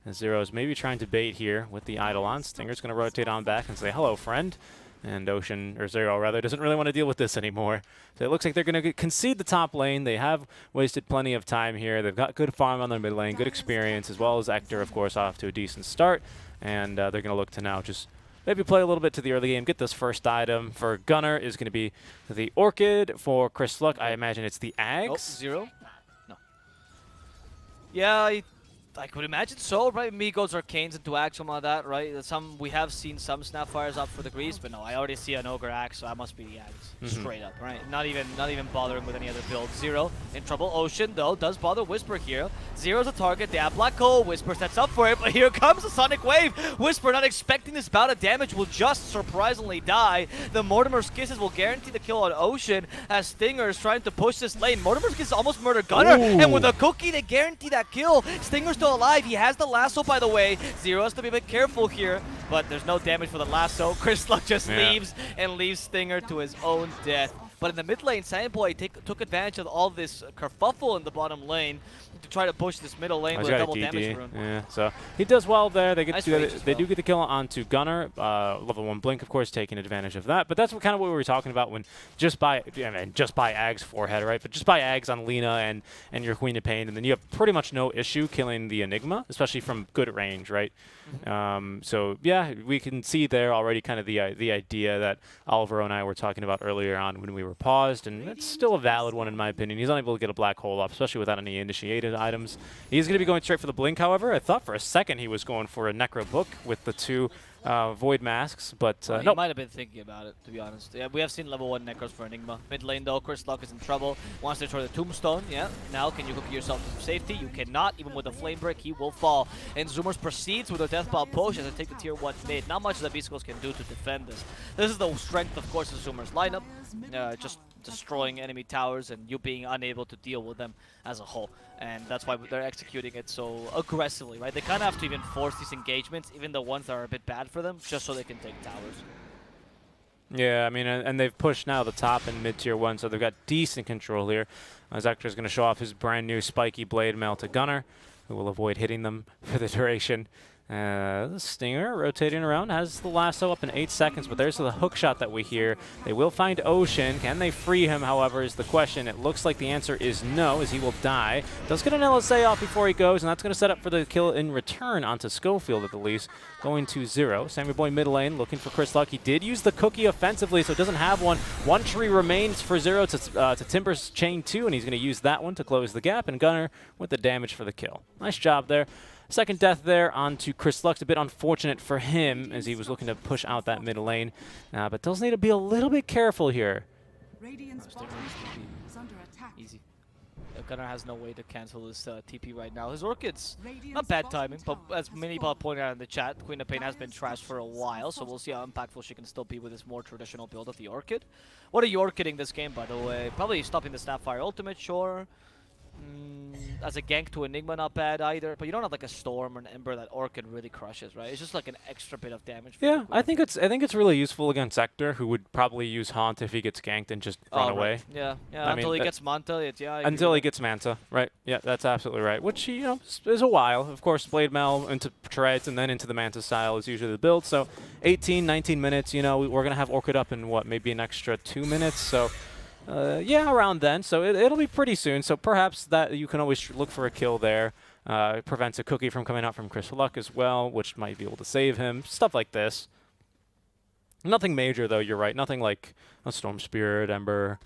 D: And Zero is maybe trying to bait here with the idol on. Stinger's going to rotate on back and say, hello, friend. And Ocean, or Zero rather, doesn't really want to deal with this anymore. So it looks like they're going to concede the top lane. They have wasted plenty of time here. They've got good farm on their mid lane, good experience, as well as Ector, of course, off to a decent start. And they're going to look to now just maybe play a little bit to the early game, get this first item. For Gunnar is going to be the Orchid. For Chris Luck, I imagine it's the Ags.
C: Oh, Zero? No. Yeah, I could imagine so, right? Migos, Arcanes into Axe, something like that, right? We have seen some Snapfires up for the Grease, but no, I already see an Ogre Axe, so I must be the Axe. Straight up, right? Not even bothering with any other build. Zero in trouble. Ocean, though, does bother Whisper here. Zero's a target. They have Black Hole. Whisper sets up for it, but here comes the Sonic Wave. Whisper, not expecting this bout of damage, will just surprisingly die. The Mortimer's Kisses will guarantee the kill on Ocean as Stinger is trying to push this lane. Mortimer's Kisses almost murder Gunner, and with a cookie, they guarantee that kill. Stinger's still alive. He has the lasso, by the way. Zero has to be a bit careful here, but there's no damage for the lasso. Chris Luck just leaves Stinger to his own death. But in the mid lane, Sandboy took advantage of all this kerfuffle in the bottom lane to try to push this middle lane with a double damage rune.
B: Yeah, so he does well there. They
C: Nice
B: they do get the kill onto Gunner. Level 1 Blink, of course, taking advantage of that. But that's kind of what we were talking about when just buy Ag's forehead, right? But just buy Ags on Lina and your Queen of Pain, and then you have pretty much no issue killing the Enigma, especially from good range, right? So yeah, we can see there already kind of the idea that Oliver and I were talking about earlier on when we were paused, and it's still a valid one in my opinion. He's unable to get a black hole up, especially without any initiated items. He's going to be going straight for the Blink, however. I thought for a second he was going for a Necro Book with the 2 Void Masks, but
C: He
B: nope.
C: might have been thinking about it, to be honest. Yeah, we have seen level 1 Necros for Enigma. Mid lane though, Chris Luck is in trouble. Wants to destroy the Tombstone, yeah. Now can you hook yourself to safety? You cannot. Even with a Flame Break, he will fall. And Zoomers proceeds with a Death Ball push as they take the tier 1 mid. Not much that beastcoast can do to defend this. This is the strength, of course, of Zoomers lineup. Just destroying enemy towers and you being unable to deal with them as a whole. And that's why they're executing it so aggressively, right? They kind of have to even force these engagements, even the ones that are a bit bad for them, just so they can take towers.
B: Yeah, I mean, and they've pushed now the top and mid tier 1, so they've got decent control here. Zector's going to show off his brand new spiky blade mail to Gunner, who will avoid hitting them for the duration. The Stinger rotating around has the lasso up in 8 seconds, but there's the hook shot that we hear. They will find Ocean. Can they free him, however, is the question. It looks like the answer is no, as he will die. Does get an LSA off before he goes, and that's going to set up for the kill in return onto Schofield at the least, going to 0. Sammy Boy mid lane looking for Chris Luck. He did use the cookie offensively, so it doesn't have one. One tree remains for 0 to Timber's chain 2, and he's going to use that one to close the gap, and Gunner with the damage for the kill. Nice job there. Second death there onto Chris Luck. A bit unfortunate for him as he was looking to push out that mid lane, but does need to be a little bit careful here.
C: Easy. Gunner has no way to cancel this TP right now. His Orchid's not bad timing, but as many people pointed out in the chat, Queen of Pain has been trashed for a while, so we'll see how impactful she can still be with this more traditional build of the Orchid. What are you Orchiding this game, by the way? Probably stopping the Snapfire ultimate, sure. As a gank to Enigma, not bad either. But you don't have like a Storm or an Ember that Orchid really crushes, right? It's just like an extra bit of damage.
B: Yeah, I think it's really useful against Sector, who would probably use Haunt if he gets ganked and just run away.
C: Right. Yeah,
B: I
C: until
B: mean,
C: he gets Manta,
B: until he gets Manta, right? Yeah, that's absolutely right. Which, you know, is a while. Of course, Blade Mail into Treads and then into the Manta style is usually the build. So 18, 19 minutes, you know, we're going to have Orchid up in, what, maybe an extra 2 minutes. So yeah, around then. So it'll be pretty soon. So perhaps that you can always look for a kill there. It prevents a cookie from coming out from Chris Luck as well, which might be able to save him. Stuff like this. Nothing major, though, you're right. Nothing like a Storm Spirit, Ember.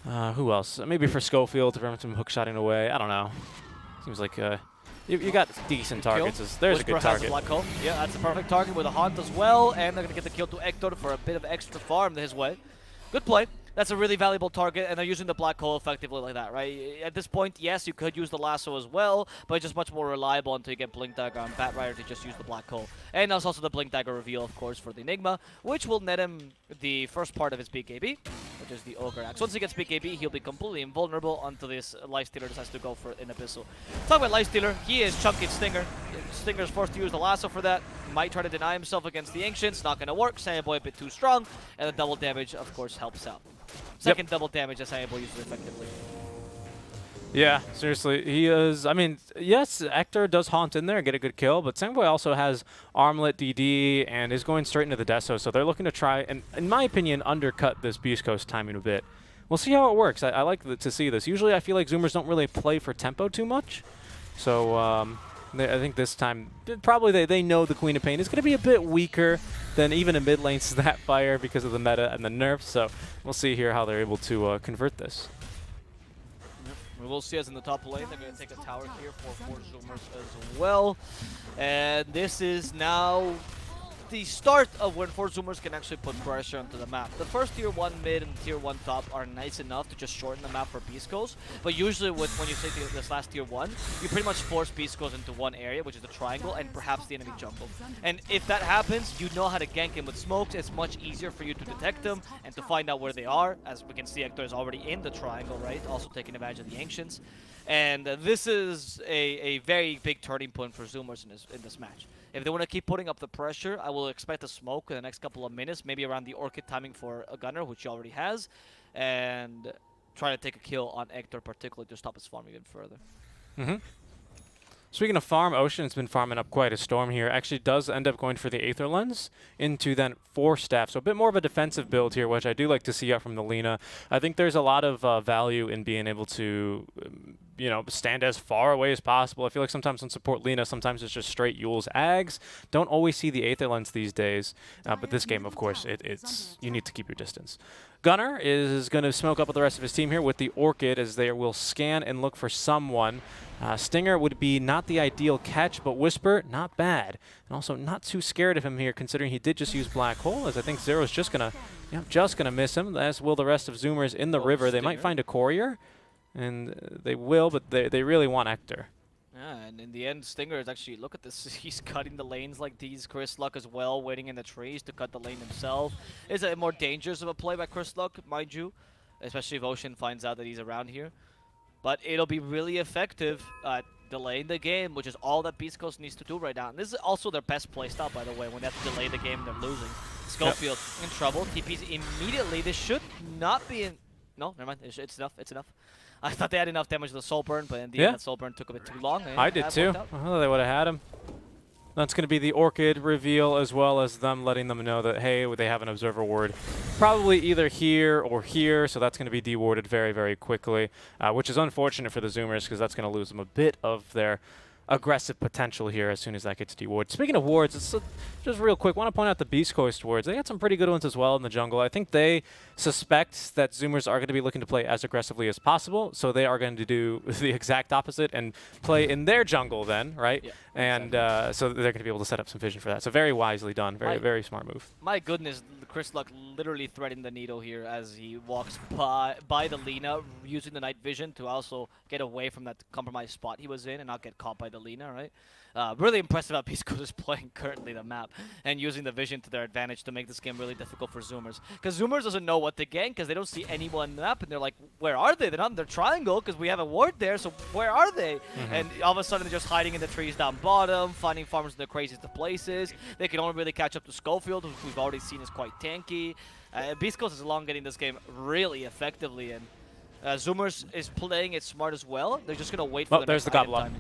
B: Who else? Maybe for Schofield to prevent him hookshotting away. I don't know. Seems like you got decent targets. There's a good target.
C: Black hole. Yeah, that's a perfect target with a Haunt as well. And they're going to get the kill to Hector for a bit of extra farm his way. Good play. That's a really valuable target, and they're using the black hole effectively like that, right? At this point, yes, you could use the lasso as well, but it's just much more reliable until you get Blink Dagger on Bat Rider to just use the black hole. And there's also the Blink Dagger reveal, of course, for the Enigma, which will net him the first part of his BKB, which is the Ogre Axe. Once he gets BKB, he'll be completely invulnerable until this Lifestealer decides to go for an Abyssal. Talk about Lifestealer, he is chunking Stinger. Stinger's forced to use the lasso for that. Might try to deny himself against the Ancients, not going to work. Sandboy a bit too strong, and the double damage, of course, helps out. Second double damage that Sandboy uses effectively.
B: Yeah, seriously, he is. I mean, yes, Hector does Haunt in there and get a good kill, but Sandboy also has Armlet DD and is going straight into the Deso, so they're looking to try and, in my opinion, undercut this Beast Coast timing a bit. We'll see how it works. I like to see this. Usually I feel like Zoomers don't really play for tempo too much, so I think this time probably they know the Queen of Pain is going to be a bit weaker than even a mid lane Snapfire because of the meta and the nerfs, so we'll see here how they're able to convert this.
C: We will see us in the top lane. They're going to take a tower here for Zoomers as well. And this is now the start of when four Zoomers can actually put pressure onto the map. The first tier 1 mid and tier 1 top are nice enough to just shorten the map for Beast Coast, but usually when you take this last tier 1, you pretty much force Beast Coast into one area, which is the triangle, and perhaps the enemy jungle. And if that happens, you know how to gank him with smokes. It's much easier for you to detect them and to find out where they are. As we can see, Hector is already in the triangle, right? Also taking advantage of the Ancients. And this is a very big turning point for Zoomers in this match. If they want to keep putting up the pressure, I will expect a smoke in the next couple of minutes, maybe around the Orchid timing for a Gunner, which he already has, and try to take a kill on Hector particularly to stop his farm even further.
D: Speaking of farm, Ocean's been farming up quite a storm here. Actually does end up going for the Aether Lens into then 4 staff. So a bit more of a defensive build here, which I do like to see out from the Lina. I think there's a lot of value in being able to, you know, stand as far away as possible. I feel like sometimes on support Lina, sometimes it's just straight Yule's Ags. Don't always see the Aether Lens these days. But this game, of course, it's you need to keep your distance. Gunner is going to smoke up with the rest of his team here with the Orchid as they will scan and look for someone. Stinger would be not the ideal catch, but Whisper, not bad. And also not too scared of him here, considering he did just use Black Hole, as I think Zero's just going to miss him, as will the rest of Zoomers in the river. They might find a courier, and they will, but they really want Hector.
C: Yeah, and in the end, Stinger is actually, look at this, he's cutting the lanes like these. Chris Luck as well, waiting in the trees to cut the lane himself. Is it more dangerous of a play by Chris Luck, mind you, especially if Ocean finds out that he's around here. But it'll be really effective at delaying the game, which is all that Beast Coast needs to do right now. And this is also their best playstyle, by the way, when they have to delay the game and they're losing. Schofield in trouble, TPs immediately. This should not be in... No, never mind, it's enough, it's enough. I thought they had enough damage with the Soul Burn, but in the end, that Soul Burn took a bit too long.
D: I did too. Oh, they would have had him. That's going to be the Orchid reveal, as well as them letting them know that, hey, they have an Observer Ward. Probably either here or here, so that's going to be dewarded very, very quickly, which is unfortunate for the Zoomers because that's going to lose them a bit of their aggressive potential here as soon as that gets dewarded. Speaking of wards, just real quick, want to point out the Beast Coast wards. They got some pretty good ones as well in the jungle. I think they suspect that Zoomers are going to be looking to play as aggressively as possible, so they are going to do the exact opposite and play in their jungle then, right?
C: Yeah,
D: and so they're going to be able to set up some vision for that. So very wisely done, very smart move.
C: My goodness, Chris Luck literally threading the needle here as he walks by the Lina, using the night vision to also get away from that compromised spot he was in and not get caught by the Lina, right? Really impressive how Beast Coast is playing currently the map and using the vision to their advantage to make this game really difficult for Zoomers. Because Zoomers doesn't know what to gank because they don't see anyone on the map and they're like, where are they? They're not in their triangle because we have a ward there, so where are they? And all of a sudden they're just hiding in the trees down bottom, finding farmers in the craziest of places. They can only really catch up to Schofield, which we've already seen is quite tanky. Beast Coast is along getting this game really effectively, and Zoomers is playing it smart as well. They're just going to wait for the
D: there's the gobble up.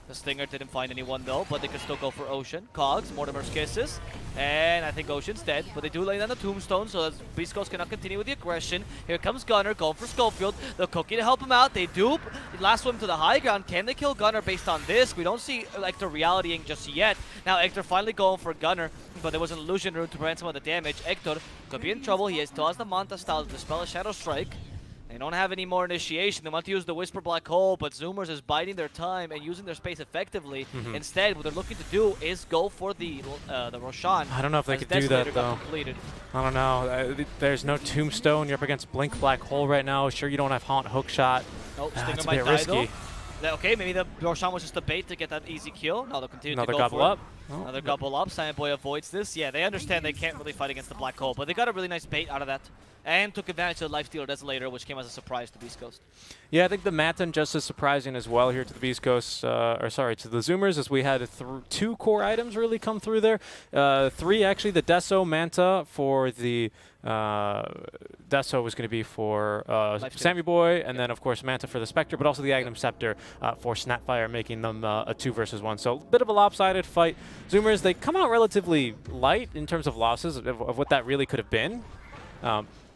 C: The Stinger didn't find anyone though, but they can still go for Ocean. Cogs, Mortimer's Kisses, and I think Ocean's dead, but they do lay down the Tombstone, so that Beast Coast cannot continue with the aggression. Here comes Gunner, going for Schofield. They'll cookie to help him out. They dupe. Last one to the high ground. Can they kill Gunner based on this? We don't see Hector realitying just yet. Now Hector finally going for Gunner, but there was an illusion rune to prevent some of the damage. Hector could be in trouble. He still has the Manta style to dispel a Shadow Strike. They don't have any more initiation. They want to use the Whisper Black Hole, but Zoomers is biding their time and using their space effectively. Instead, what they're looking to do is go for the Roshan.
D: I don't know if they could do that, though. I don't know. There's no Tombstone. You're up against Blink Black Hole right now. Sure, you don't have Haunt Hookshot.
C: Nope, Stinger
D: it's a
C: might
D: bit
C: die,
D: risky.
C: though. Okay, maybe the Roshan was just a bait to get that easy kill. No, they'll continue to go
D: gobble
C: for
D: up.
C: it. Another gobble up. Silent Boy avoids this. Yeah, they understand they can't really fight against the Black Hole, but they got a really nice bait out of that. And took advantage of the Lifestealer Desolator, which came as a surprise to Beast Coast.
D: Yeah, I think the Matan just as surprising as well here to the Beast Coast, to the Zoomers, as we had 2 core items really come through there. 3 actually, the Deso Manta for the Deso was going to be for Sammy Boy, and then of course Manta for the Spectre, but also the Agnum Scepter for Snapfire, making them a 2 versus 1. So a bit of a lopsided fight. Zoomers, they come out relatively light in terms of losses of what that really could have been.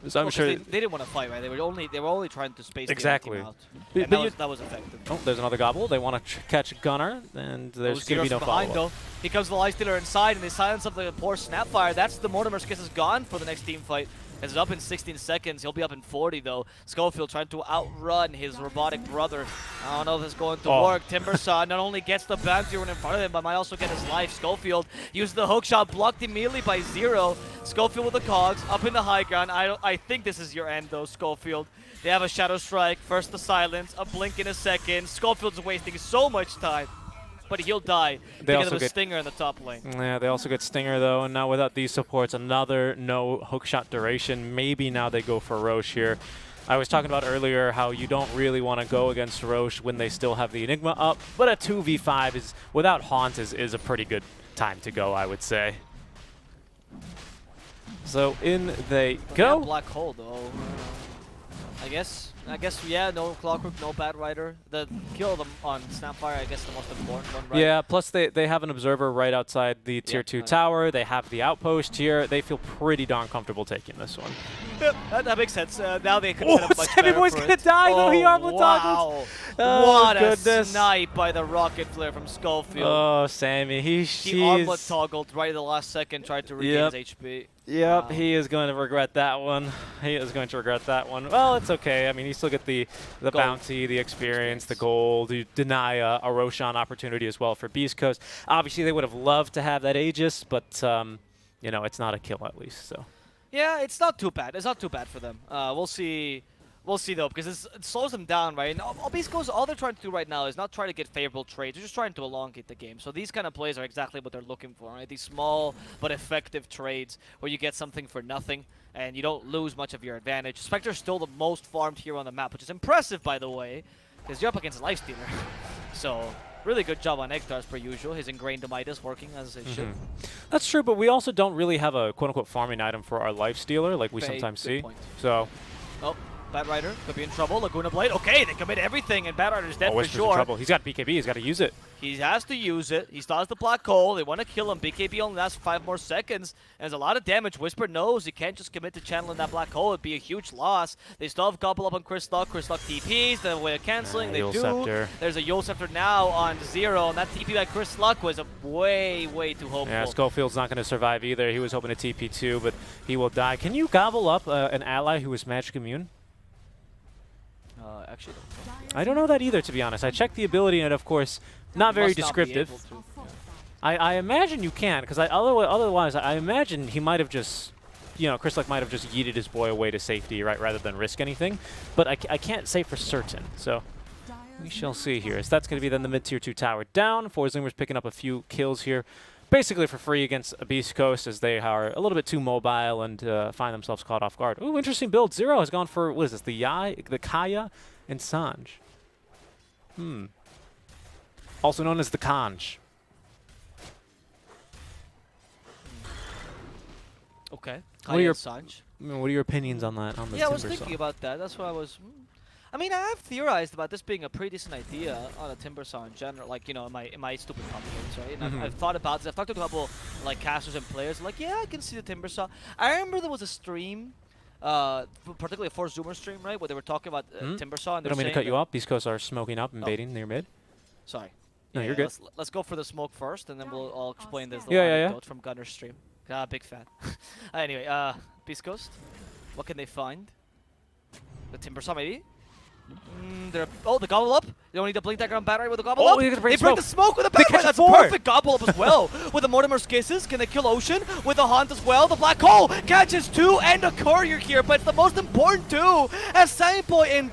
D: So I'm sure
C: they didn't want to fight, right? They were only trying to space
D: exactly.
C: the other team out. And that was effective.
D: Oh, there's another gobble. They want to catch Gunner, and there's going to be no follow-up.
C: Here comes the Lifestealer inside, and they silence up the poor Snapfire. That's the Mortimer's Kiss is gone for the next team fight. It's up in 16 seconds. He'll be up in 40, though. Schofield trying to outrun his robotic brother. I don't know if it's going to work. Timbersaw not only gets the bounty run in front of him, but might also get his life. Schofield used the hook shot, blocked immediately by Zero. Schofield with the cogs, up in the high ground. I think this is your end, though, Schofield. They have a Shadow Strike, first the silence, a blink in a second. Schofield's wasting so much time. But he'll die because of a Stinger in the top lane.
D: Yeah, they also get Stinger, though, and now without these supports, another no hookshot duration. Maybe now they go for Roche here. I was talking about earlier how you don't really want to go against Roche when they still have the Enigma up, but a 2v5 is without Haunt is a pretty good time to go, I would say. So in they go.
C: Black Hole, though. I guess, yeah, no Clockwork, no Bad Rider. The kill them on Snapfire, I guess, the most important one, right?
D: Yeah, plus they have an observer right outside the tier 2 tower. They have the outpost here. They feel pretty darn comfortable taking this one.
C: Yeah, that makes sense. Now they can set up much
D: Sammy
C: better
D: Boy's
C: for
D: gonna
C: it.
D: die. No, he armor
C: Wow.
D: Oh,
C: What
D: goodness.
C: a snipe by the Rocket Flare from Schofield.
D: Oh, Sammy,
C: He armlet toggled right at the last second, tried to regain his HP.
D: Yep,
C: Wow.
D: he is going to regret that one. He is going to regret that one. Well, it's okay. I mean, you still get the bounty, the experience, the gold. You deny a Roshan opportunity as well for Beast Coast. Obviously, they would have loved to have that Aegis, but, you know, it's not a kill at least, so.
C: Yeah, it's not too bad. It's not too bad for them. We'll see. We'll see, though, because it slows them down, right? And Beast Coast, all they're trying to do right now is not try to get favorable trades. They're just trying to elongate the game. So these kind of plays are exactly what they're looking for, right? These small but effective trades where you get something for nothing and you don't lose much of your advantage. Spectre's still the most farmed hero on the map, which is impressive, by the way, because you're up against a Lifestealer. So really good job on Ektar, as per usual. His Ingrained Midas working as it should.
D: That's true, but we also don't really have a quote-unquote farming item for our Lifestealer like we sometimes see.
C: Point.
D: So.
C: Oh. Bad Rider could be in trouble. Laguna Blade. Okay, they commit everything, and Bad Rider's dead for
D: Whisper's in
C: sure.
D: trouble. He's got BKB. He's got to use it.
C: He has to use it. He still has the black hole. They want to kill him. BKB only lasts 5 more seconds. And there's a lot of damage. Whisper knows he can't just commit to channeling that black hole. It'd be a huge loss. They still have Gobble up on Chris Luck. Chris Luck TPs. The way of canceling. They
D: Yule
C: do.
D: Scepter.
C: There's a Yule Scepter now on Zero. And that TP by Chris Luck was way too hopeful.
D: Yeah, Schofield's not going to survive either. He was hoping to TP too, but he will die. Can you gobble up an ally who is magic immune?
C: Actually,
D: I don't know that either, to be honest. I checked the ability, and of course, not very descriptive. I imagine you can, because otherwise, I imagine he might have just, you know, Chris Luck might have just yeeted his boy away to safety, right, rather than risk anything. But I can't say for certain, so we shall see here. So that's going to be then the mid-tier 2 tower down. 4 Zoomers picking up a few kills here, basically for free against a Beast Coast, as they are a little bit too mobile and find themselves caught off guard. Ooh, interesting build. Zero has gone for, what is this, the Kaya and Sanj. Also known as the Kanj.
C: Okay.
D: What are your
C: Sanj.
D: What are your opinions on that? On the
C: Yeah, I was
D: Timber
C: thinking
D: Saw?
C: about that. That's what I was. I mean, I have theorized about this being a pretty decent idea on a Timber Saw in general, like, you know, in my stupid commentaries, right? And I've thought about this. I've talked to a couple, like, casters and players, like, yeah, I can see the Timber Saw. I remember there was a stream, particularly a 4Zoomer stream, right, where they were talking about Timber Saw. And
D: I don't mean to cut you off. Beast Coast are smoking up and baiting near mid.
C: Sorry.
D: No, you're good.
C: Let's go for the smoke first, and then I'll explain this
D: Yeah,
C: little
D: yeah,
C: anecdote from Gunner's stream. Big fan. Anyway, Beast Coast, what can they find? The Timber Saw, maybe? The gobble up. They don't need to blink dagger on battery with the gobble up.
D: They
C: They break
D: smoke.
C: the smoke with a battery.
D: catch
C: That's
D: four.
C: perfect gobble up as well. With the Mortimer's Kisses, can they kill Ocean? With the Haunt as well. The Black Hole catches 2 and a Courier here, but it's the most important 2 as Sammy Boy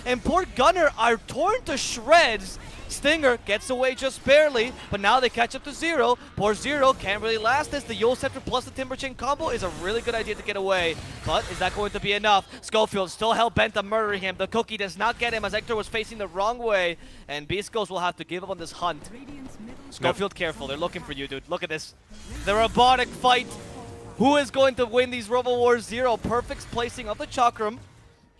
C: and poor Gunner are torn to shreds. Stinger gets away just barely, but now they catch up to Zero. Poor Zero can't really last this. The Yule Scepter plus the Timber Chain combo is a really good idea to get away, but is that going to be enough? Schofield still hell-bent on murdering him. The cookie does not get him as Ektar was facing the wrong way, and Beast Ghost will have to give up on this hunt. Schofield, careful. They're looking for you, dude. Look at this. The robotic fight. Who is going to win these Robo Wars? Zero. Perfect placing of the Chakram.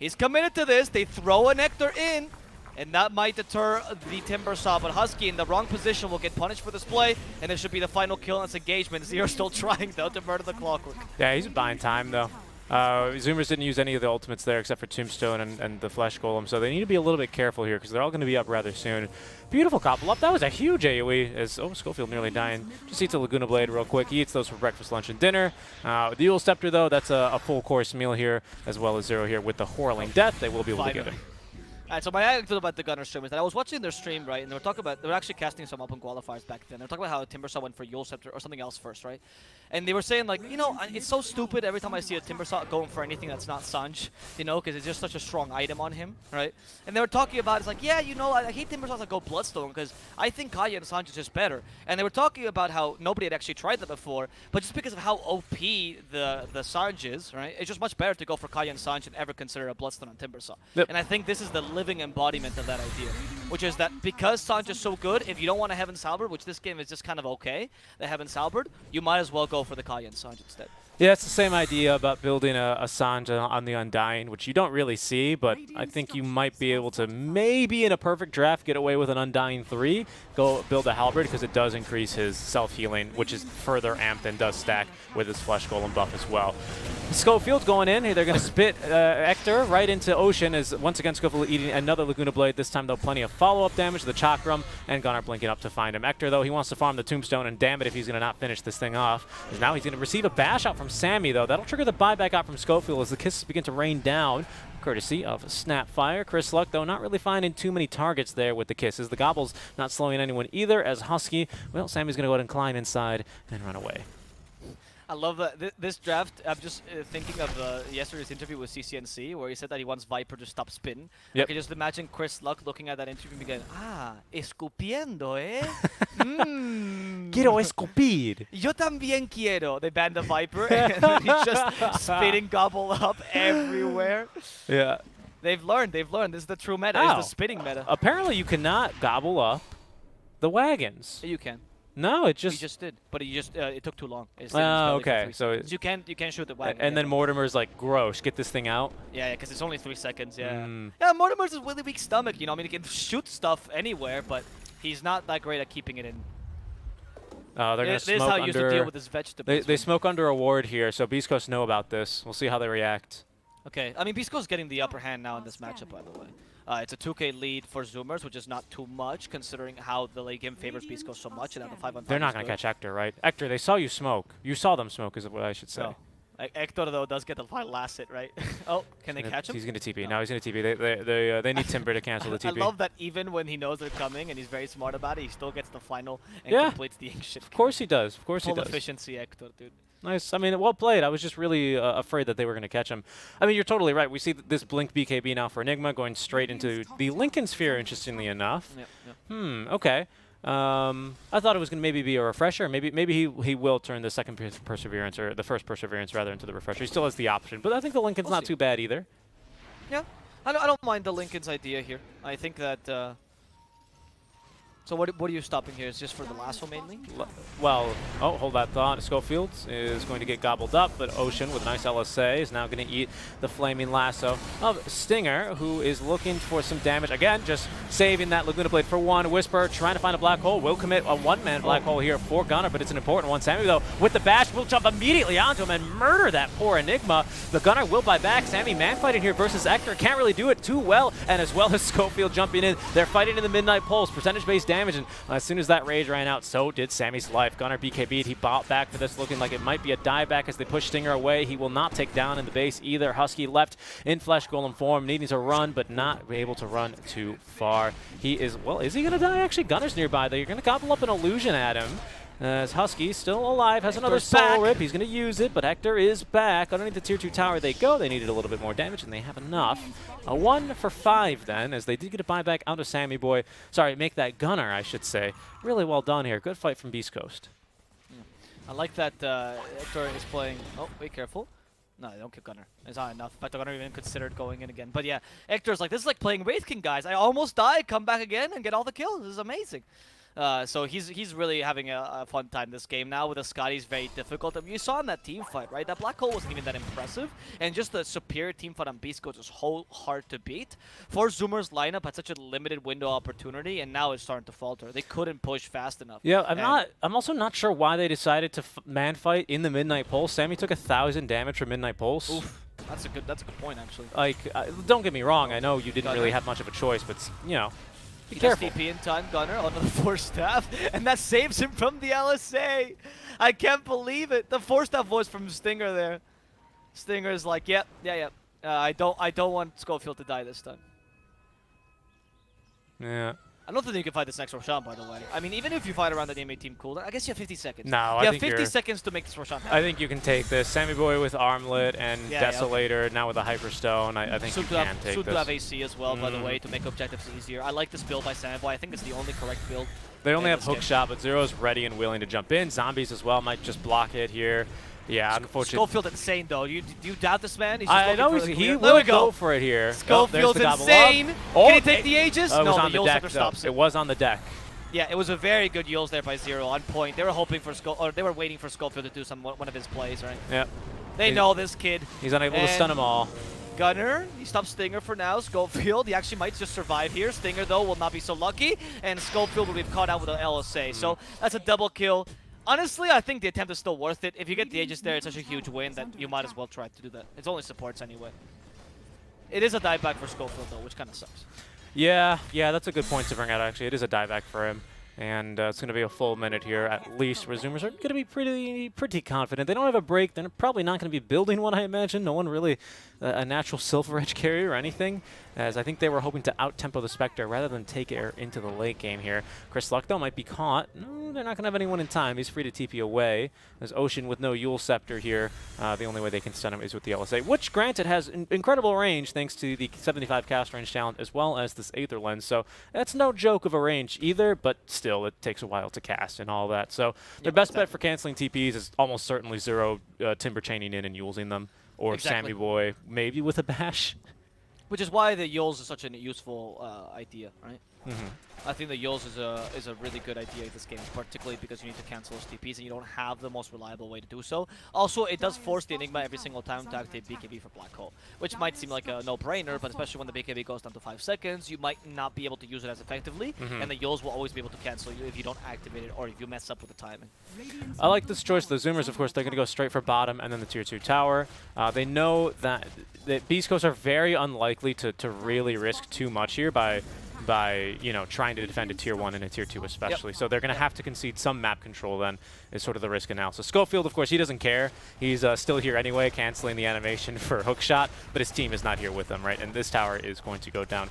C: He's committed to this. They throw an Ektar in, and that might deter the Timber Saw, but Husky in the wrong position will get punished for this play, and this should be the final kill in this engagement. Zero still trying, though, to murder the Clockwork.
D: Yeah, he's buying time, though. Zoomers didn't use any of the ultimates there except for Tombstone and the Flesh Golem, so they need to be a little bit careful here because they're all going to be up rather soon. Beautiful couple up. That was a huge AoE as, Schofield nearly dying. Just eats a Laguna Blade real quick. He eats those for breakfast, lunch, and dinner. The Eul Scepter, though, that's a full course meal here, as well as Zero here with the Whirling Death. They will be able to get him.
C: Alright, so my anecdote about the Gunner stream is that I was watching their stream, right, and they were talking about, they were actually casting some open qualifiers back then. They were talking about how Timbersaw went for Eul Scepter or something else first, right? And they were saying, like, you know, it's so stupid every time I see a Timbersaw going for anything that's not Sanj, you know, because it's just such a strong item on him, right? And they were talking about, it's like, yeah, you know, I hate Timbersaws that go Bloodstone because I think Kaya and Sanj is just better. And they were talking about how nobody had actually tried that before, but just because of how OP the Sanj is, right, it's just much better to go for Kaya and Sanj than ever consider a Bloodstone on Timbersaw.
D: Yep.
C: And I think this is the living embodiment of that idea, which is that because Sanj is so good, if you don't want a Heaven's Halberd, which this game is just kind of okay, the Heaven's Halberd, you might as well go for the Kaya and Sanj instead.
D: Yeah, it's the same idea about building a Sanj on the Undying, which you don't really see, but I think you might be able to maybe in a perfect draft get away with an Undying 3, go build a Halberd because it does increase his self-healing, which is further amped and does stack with his Flesh Golem buff as well. Schofield's going in. They're going to spit Ector right into Ocean as once again Schofield eating another Laguna Blade. This time though plenty of follow-up damage, the Chakram, and Gunnar blinking up to find him. Ector though, he wants to farm the Tombstone, and damn it if he's going to not finish this thing off. Because now he's going to receive a bash out from Sammy though. That'll trigger the buyback out from Schofield as the kisses begin to rain down, courtesy of Snapfire. Chris Luck, though, not really finding too many targets there with the kisses. The Gobbles not slowing anyone either as Husky, well, Sammy's going to go ahead and climb inside and run away.
C: I love that this draft. I'm just thinking of yesterday's interview with CCNC where he said that he wants Viper to stop spin.
D: Yep.
C: I can just imagine Chris Luck looking at that interview and going, escupiendo, eh?
D: Quiero escupir.
C: Yo también quiero. They banned the Viper and then he's just spitting Gobble up everywhere.
D: Yeah.
C: They've learned. This is the true meta.
D: Ow.
C: It's the spitting meta.
D: Apparently you cannot gobble up the wagons.
C: You can.
D: No, it
C: He
D: just...
C: just did, but it took too long.
D: Oh, okay. So
C: you can't shoot the wagon.
D: and then Mortimer's like, gross, get this thing out.
C: Yeah, because it's only 3 seconds. Yeah.
D: Mm.
C: Yeah, Mortimer's a really weak stomach. You know, I mean, he can shoot stuff anywhere, but he's not that great at keeping it in.
D: They're going to
C: This is
D: smoke
C: how he used to
D: under...
C: deal with his vegetables.
D: They smoke under a ward here, so Beast Coast know about this. We'll see how they react.
C: Okay, I mean, Beastco's getting the upper hand now in this matchup, by the way. It's a 2K lead for Zoomers, which is not too much, considering how the late game favors Beastco so much. And now the 5-on-5
D: They're not going to catch Ector, right? Ector, they saw you smoke. You saw them smoke, is what I should say.
C: No. Ector, though, does get the final last hit, right? Oh, can they catch him?
D: He's going to TP.
C: No.
D: No, he's going to TP. They need Timber to cancel the TP.
C: I love that even when he knows they're coming and he's very smart about it, he still gets the final and
D: Yeah.
C: completes the ancient.
D: Of course he does. Of course he
C: Full
D: does.
C: efficiency, Ector, dude.
D: Nice. I mean, well played. I was just really afraid that they were going to catch him. I mean, you're totally right. We see this Blink BKB now for Enigma going straight into the Lincoln Sphere, interestingly enough.
C: Yeah.
D: Okay. I thought it was going to maybe be a refresher. Maybe he will turn the second Perseverance, or the first Perseverance, rather, into the refresher. He still has the option. But I think the Lincoln's
C: We'll
D: not
C: see.
D: too bad either.
C: Yeah, I don't mind the Lincoln's idea here. I think that... So what are you stopping here? Is just for the lasso mainly?
D: Well, hold that thought. Schofield is going to get gobbled up, but Ocean with nice LSA is now going to eat the flaming lasso of Stinger, who is looking for some damage. Again, just saving that Laguna Blade for one. Whisper trying to find a black hole. Will commit a one-man black hole here for Gunnar, but it's an important one. Sammy, though, with the bash, will jump immediately onto him and murder that poor Enigma. The Gunnar will buy back. Sammy man-fighting here versus Ector. Can't really do it too well, and as well as Schofield jumping in. They're fighting in the Midnight Pulse. Percentage-based damage, and as soon as that rage ran out, so did Sammy's life. Gunnar BKB'd. He bought back for this, looking like it might be a dieback as they push Stinger away. He will not take down in the base either. Husky left in Flesh Golem form, needing to run, but not able to run too far. He is, well, is he going to die? Actually, Gunnar's nearby, though. You're going to gobble up an illusion at him. As Husky still alive, has another soul rip. He's going to use it, but Hector is back. Underneath the tier 2 tower they go. They needed a little bit more damage, and they have enough. A 1 for 5 then, as they did get a buyback out of Sammy Boy. Sorry, make that Gunnar, I should say. Really well done here. Good fight from Beast Coast.
C: I like that Hector is playing... Oh, be careful. No, don't kill Gunnar. It's not enough. But Gunnar even considered going in again. But yeah, Hector's like, this is like playing Wraith King, guys. I almost died, come back again, and get all the kills. This is amazing. So he's really having a fun time this game. Now with the Scotty's very difficult. I mean, you saw in that team fight, right? That Black Hole wasn't even that impressive. And just the superior team fight on Beast Coast is hard to beat. For Zoomer's lineup had such a limited window opportunity, and now it's starting to falter. They couldn't push fast enough.
D: Yeah, I'm also not sure why they decided to man fight in the Midnight Pulse. Sammy took 1,000 damage from Midnight Pulse.
C: Oof. That's a good point, actually.
D: Like, don't get me wrong. I know you didn't really have much of a choice, but you know, be careful.
C: TP in time, Gunner onto the Force Staff, and that saves him from the LSA. I can't believe it. The Force Staff voice from Stinger there. Stinger is like, yep, yeah. I don't want Schofield to die this time.
D: Yeah.
C: I don't think you can fight this next Roshan, by the way. I mean, even if you fight around the DMA team cooldown, I guess you have 50 seconds.
D: No,
C: you
D: I
C: have
D: think
C: 50 seconds to make this Roshan happen.
D: I think you can take this. Sammy Boy with Armlet and
C: Yeah,
D: Desolator, now with a Hyperstone. I think
C: Soon
D: you
C: to
D: can
C: have,
D: take
C: soon
D: this.
C: to have AC as well, by the way, to make objectives easier. I like this build by Sammy Boy. I think it's the only correct build.
D: They only
C: in
D: have
C: this game.
D: hook shot, but Zero's ready and willing to jump in. Zombies as well might just block it here. Yeah, unfortunately.
C: Schofield insane though. Do you doubt this man? He's
D: I
C: just
D: know
C: looking for the
D: he
C: clear.
D: will
C: There we
D: go for it here.
C: Schofield's
D: there's the gobble
C: insane.
D: up.
C: Can he take the Aegis?
D: It was
C: No,
D: on
C: the
D: the
C: Yule
D: deck,
C: Scepter
D: though.
C: stops it.
D: It was on the deck.
C: Yeah, it was a very good Yules there by Zero on point. They were hoping for or they were waiting for Schofield to do one of his plays, right?
D: Yep.
C: They know this kid.
D: He's unable to stun them all.
C: Gunner, he stops Stinger for now. Schofield, he actually might just survive here. Stinger, though, will not be so lucky. And Schofield will be caught out with an LSA. So that's a double kill. Honestly, I think the attempt is still worth it. If you get the Aegis there, it's such a huge win that you might as well try to do that. It's only supports anyway. It is a dieback for Schofield, though, which kind of sucks.
D: Yeah, that's a good point to bring out, actually. It is a dieback for him. And it's going to be a full minute here at least. Resumers are going to be pretty confident. They don't have a break. They're probably not going to be building one, I imagine. No one really a natural Silver Edge carrier or anything, as I think they were hoping to out-tempo the Spectre rather than take it into the late game here. Chris Luck, though, might be caught. No, they're not going to have anyone in time. He's free to TP away. There's Ocean with no Yule Scepter here. The only way they can stun him is with the LSA, which, granted, has incredible range thanks to the 75 cast range talent as well as this Aether Lens. So that's no joke of a range either, but still, it takes a while to cast and all that. So their best bet for canceling TPs is almost certainly Zero Timber chaining in and Yulesing them, or Sammy Boy maybe with a bash.
C: Which is why the Yules is such a useful idea, right?
D: Mm-hmm.
C: I think the Yules is a really good idea in this game, particularly because you need to cancel those TPs and you don't have the most reliable way to do so. Also, it does force the Enigma every single time to activate BKB for Black Hole, which might seem like a no-brainer, but especially when the BKB goes down to 5 seconds, you might not be able to use it as effectively, and the Yules will always be able to cancel you if you don't activate it or if you mess up with the timing.
D: I like this choice. The Zoomers, of course, they're going to go straight for bottom and then the Tier 2 tower. They know that Beast Coast are very unlikely to really risk too much here by trying to defend a Tier 1 and a Tier 2 especially. So they're going to have to concede some map control then, is sort of the risk analysis. Schofield, of course, he doesn't care. He's still here anyway, canceling the animation for hookshot, but his team is not here with him, right? And this tower is going to go down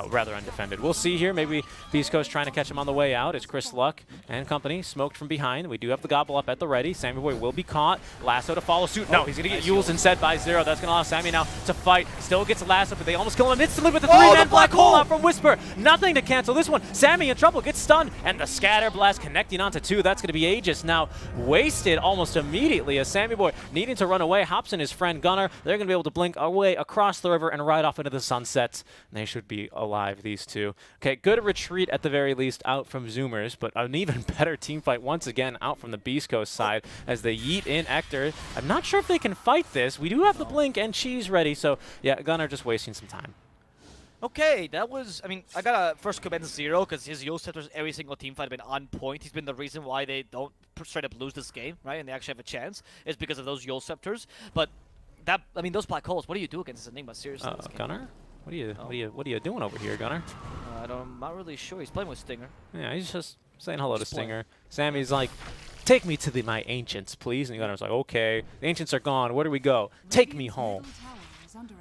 D: rather undefended. We'll see here. Maybe Beast Coast trying to catch him on the way out. It's Chris Luck and company smoked from behind. We do have the gobble up at the ready. Sammy Boy will be caught. Lasso to follow suit. No, he's going to get Yules instead by Zero. That's going to allow Sammy now to fight. Still gets Lasso, but they almost kill him instantly with the three-man Black Hole out from Whisper. Nothing to cancel this one. Sammy in trouble, gets stunned, and the Scatter Blast connecting onto 2. That's going to be Aegis now wasted almost immediately as Sammy Boy needing to run away. Hops in his friend Gunner. They're going to be able to blink away across the river and ride off into the sunsets. They should be alive, these two. Okay, good retreat at the very least out from Zoomers, but an even better team fight once again out from the Beast Coast side as they yeet in Ector. I'm not sure if they can fight this. We do have the blink and cheese ready, so yeah, Gunner just wasting some time.
C: Okay, that was, I mean, I gotta first commend Zero because his Yule Scepters every single team fight have been on point. He's been the reason why they don't straight up lose this game, right? And they actually have a chance. It's because of those Yule Scepters. But that, I mean, those Black Holes, what do you do against this Enigma? Seriously, this game?
D: Gunner? What are you doing over here, Gunner?
C: I'm not really sure. He's playing with Stinger.
D: Yeah, he's just saying hello to Stinger. Sammy's like, take me to my ancients, please. And Gunner's like, okay, the ancients are gone. Where do we go? Take me home.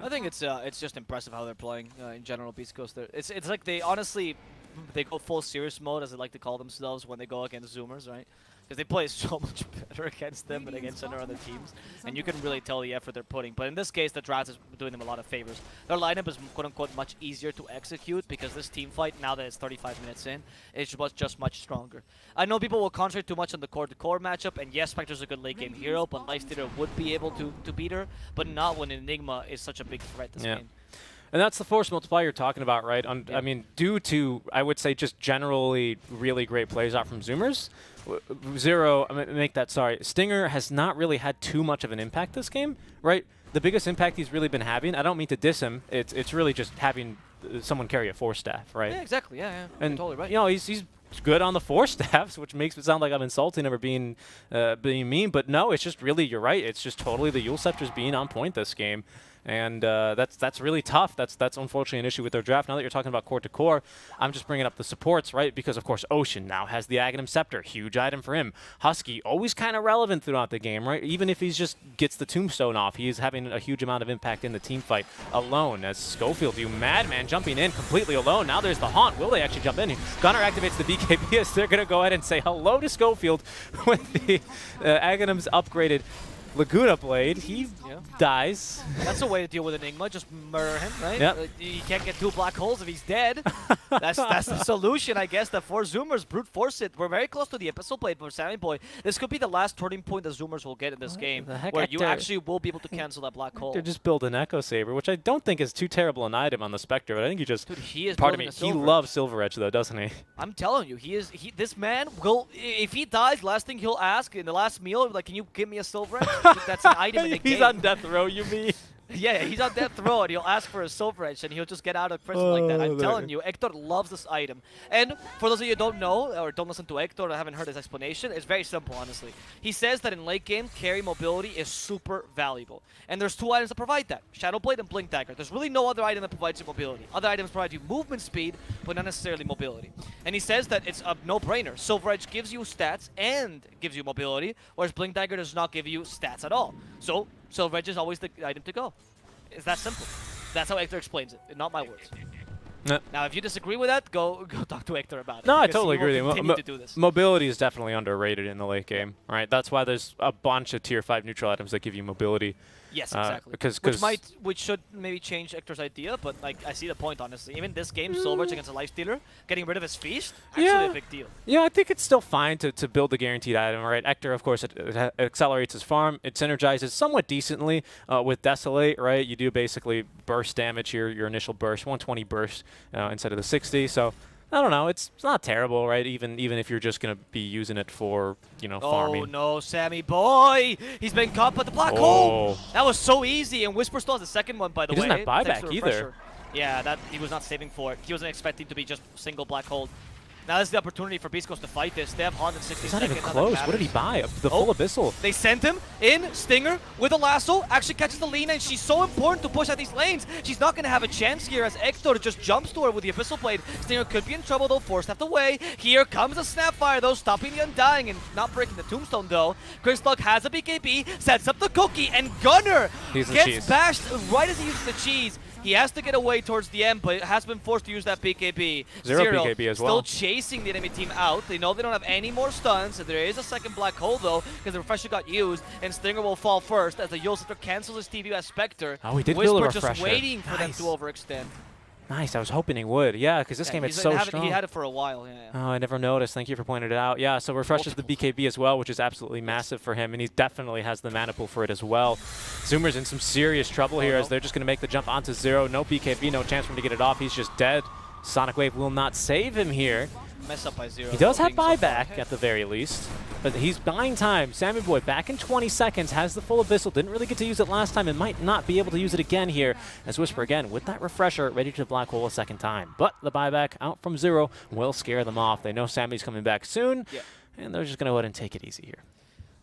C: I think it's just impressive how they're playing in general. Beast Coast. It's like they honestly they go full serious mode, as they like to call themselves, when they go against Zoomers, right? Because they play so much better against them than against their other teams, and you can really tell the effort they're putting. But in this case, the draft is doing them a lot of favors. Their lineup is quote-unquote much easier to execute because this team fight, now that it's 35 minutes in, is just much stronger. I know people will concentrate too much on the core-to-core matchup, and yes, Spectre's a good late-game hero, but Lifestealer would be able to beat her, but not when Enigma is such a big threat this game.
D: And that's the force multiplier you're talking about, right? I mean, due to, I would say, just generally really great plays out from Zoomers, Stinger has not really had too much of an impact this game, right? The biggest impact he's really been having, I don't mean to diss him, it's really just having someone carry a force staff, right?
C: Yeah, exactly. Yeah,
D: And
C: you're totally right.
D: you know, he's good on the force staffs, which makes it sound like I'm insulting him or being mean. But no, it's just really, you're right. It's just totally the Yule Scepters being on point this game. And that's really tough. That's unfortunately an issue with their draft. Now that you're talking about core to core, I'm just bringing up the supports, right? Because, of course, Ocean now has the Aghanim Scepter. Huge item for him. Husky, always kind of relevant throughout the game, right? Even if he's just gets the Tombstone off, he is having a huge amount of impact in the team fight alone. As Schofield, you madman, jumping in completely alone. Now there's the Haunt. Will they actually jump in? Gunnar activates the BKB as they're going to go ahead and say hello to Schofield with the Aghanim's upgraded Laguna Blade. He dies.
C: That's a way to deal with Enigma. Just murder him, right?
D: Yep.
C: You can't get 2 black holes if he's dead. That's the solution, I guess. The 4 Zoomers brute force it. We're very close to the Epistle Blade for Sammy Boy. This could be the last turning point the Zoomers will get in this game, where you actually will be able to cancel that black hole.
D: They just build an Echo Saber, which I don't think is too terrible an item on the Spectre, but I think he just...
C: Dude, he is
D: pardon me,
C: building a
D: he
C: Silver
D: loves Silver Edge, though, doesn't he?
C: I'm telling you, this man will, if he dies, last thing he'll ask in the last meal, like, can you give me a Silver Edge? That's an item in the game.
D: He's on death row, you mean?
C: Yeah, he's on death row, and he'll ask for a Silver Edge, and he'll just get out of prison like that. I'm telling you, Hector loves this item. And for those of you who don't know, or don't listen to Hector, or haven't heard his explanation, it's very simple, honestly. He says that in late game, carry mobility is super valuable. And there's 2 items that provide that, Shadow Blade and Blink Dagger. There's really no other item that provides you mobility. Other items provide you movement speed, but not necessarily mobility. And he says that it's a no-brainer. Silver Edge gives you stats and gives you mobility, whereas Blink Dagger does not give you stats at all. So Silver Edge is always the item to go. It's that simple. That's how Hector explains it, not my words. Now, if you disagree with that, go talk to Hector about it.
D: No, I totally agree with you.
C: To do this.
D: Mobility is definitely underrated in the late game, right? That's why there's a bunch of tier 5 neutral items that give you mobility.
C: Yes, exactly. Which should maybe change Hector's idea, but like I see the point, honestly. Even this game, Silver Edge against a Lifestealer, getting rid of his feast, actually a big deal.
D: Yeah, I think it's still fine to build the guaranteed item, right? Hector, of course, it accelerates his farm. It synergizes somewhat decently with Desolate, right? You do basically burst damage here, your initial burst, 120 burst instead of the 60. So I don't know. It's not terrible, right? Even if you're just gonna be using it for farming.
C: Oh no, Sammy boy! He's been caught by the black hole. That was so easy, and Whisper still has the second one, by the way.
D: He doesn't have buyback either.
C: Yeah, that he was not saving for it. He wasn't expecting to be just single black hole. Now this is the opportunity for beastcoast to fight this. They have Haunt in 60
D: He's
C: seconds.
D: not even close. What did he buy? The full Abyssal.
C: They sent him in. Stinger with a lasso actually catches the Lina, and she's so important to push out these lanes. She's not going to have a chance here as Hector just jumps to her with the Abyssal Blade. Stinger could be in trouble though, forced out the way. Here comes the Snapfire though, stopping the Undying and not breaking the Tombstone though. Chris-Lug has a BKB, sets up the cookie, and Gunnar gets bashed right as he uses the cheese. He has to get away towards the end, but has been forced to use that BKB.
D: Zero BKB as well.
C: Still chasing the enemy team out. They know they don't have any more stuns. So there is a second black hole though, because the refresher got used, and Stinger will fall first as the Yule Scepter cancels his TV as Spectre.
D: Oh, he did build a
C: Whisper
D: refresher.
C: just waiting for them to overextend.
D: Nice. I was hoping he would. Yeah, because this game is so strong.
C: He had it for a while. Yeah.
D: Oh, I never noticed. Thank you for pointing it out. Yeah, so refreshes the BKB as well, which is absolutely massive for him, and he definitely has the mana pool for it as well. Zoomer's in some serious trouble here as they're just going to make the jump onto 0. No BKB, no chance for him to get it off. He's just dead. Sonic Wave will not save him here.
C: Mess up by 0.
D: He does have buyback at the very least, but he's buying time. Sammy Boy back in 20 seconds, has the full Abyssal, didn't really get to use it last time and might not be able to use it again here as Whisper again with that refresher ready to black hole a second time. But the buyback out from 0 will scare them off. They know Sammy's coming back soon, and they're just going to go ahead and take it easy here.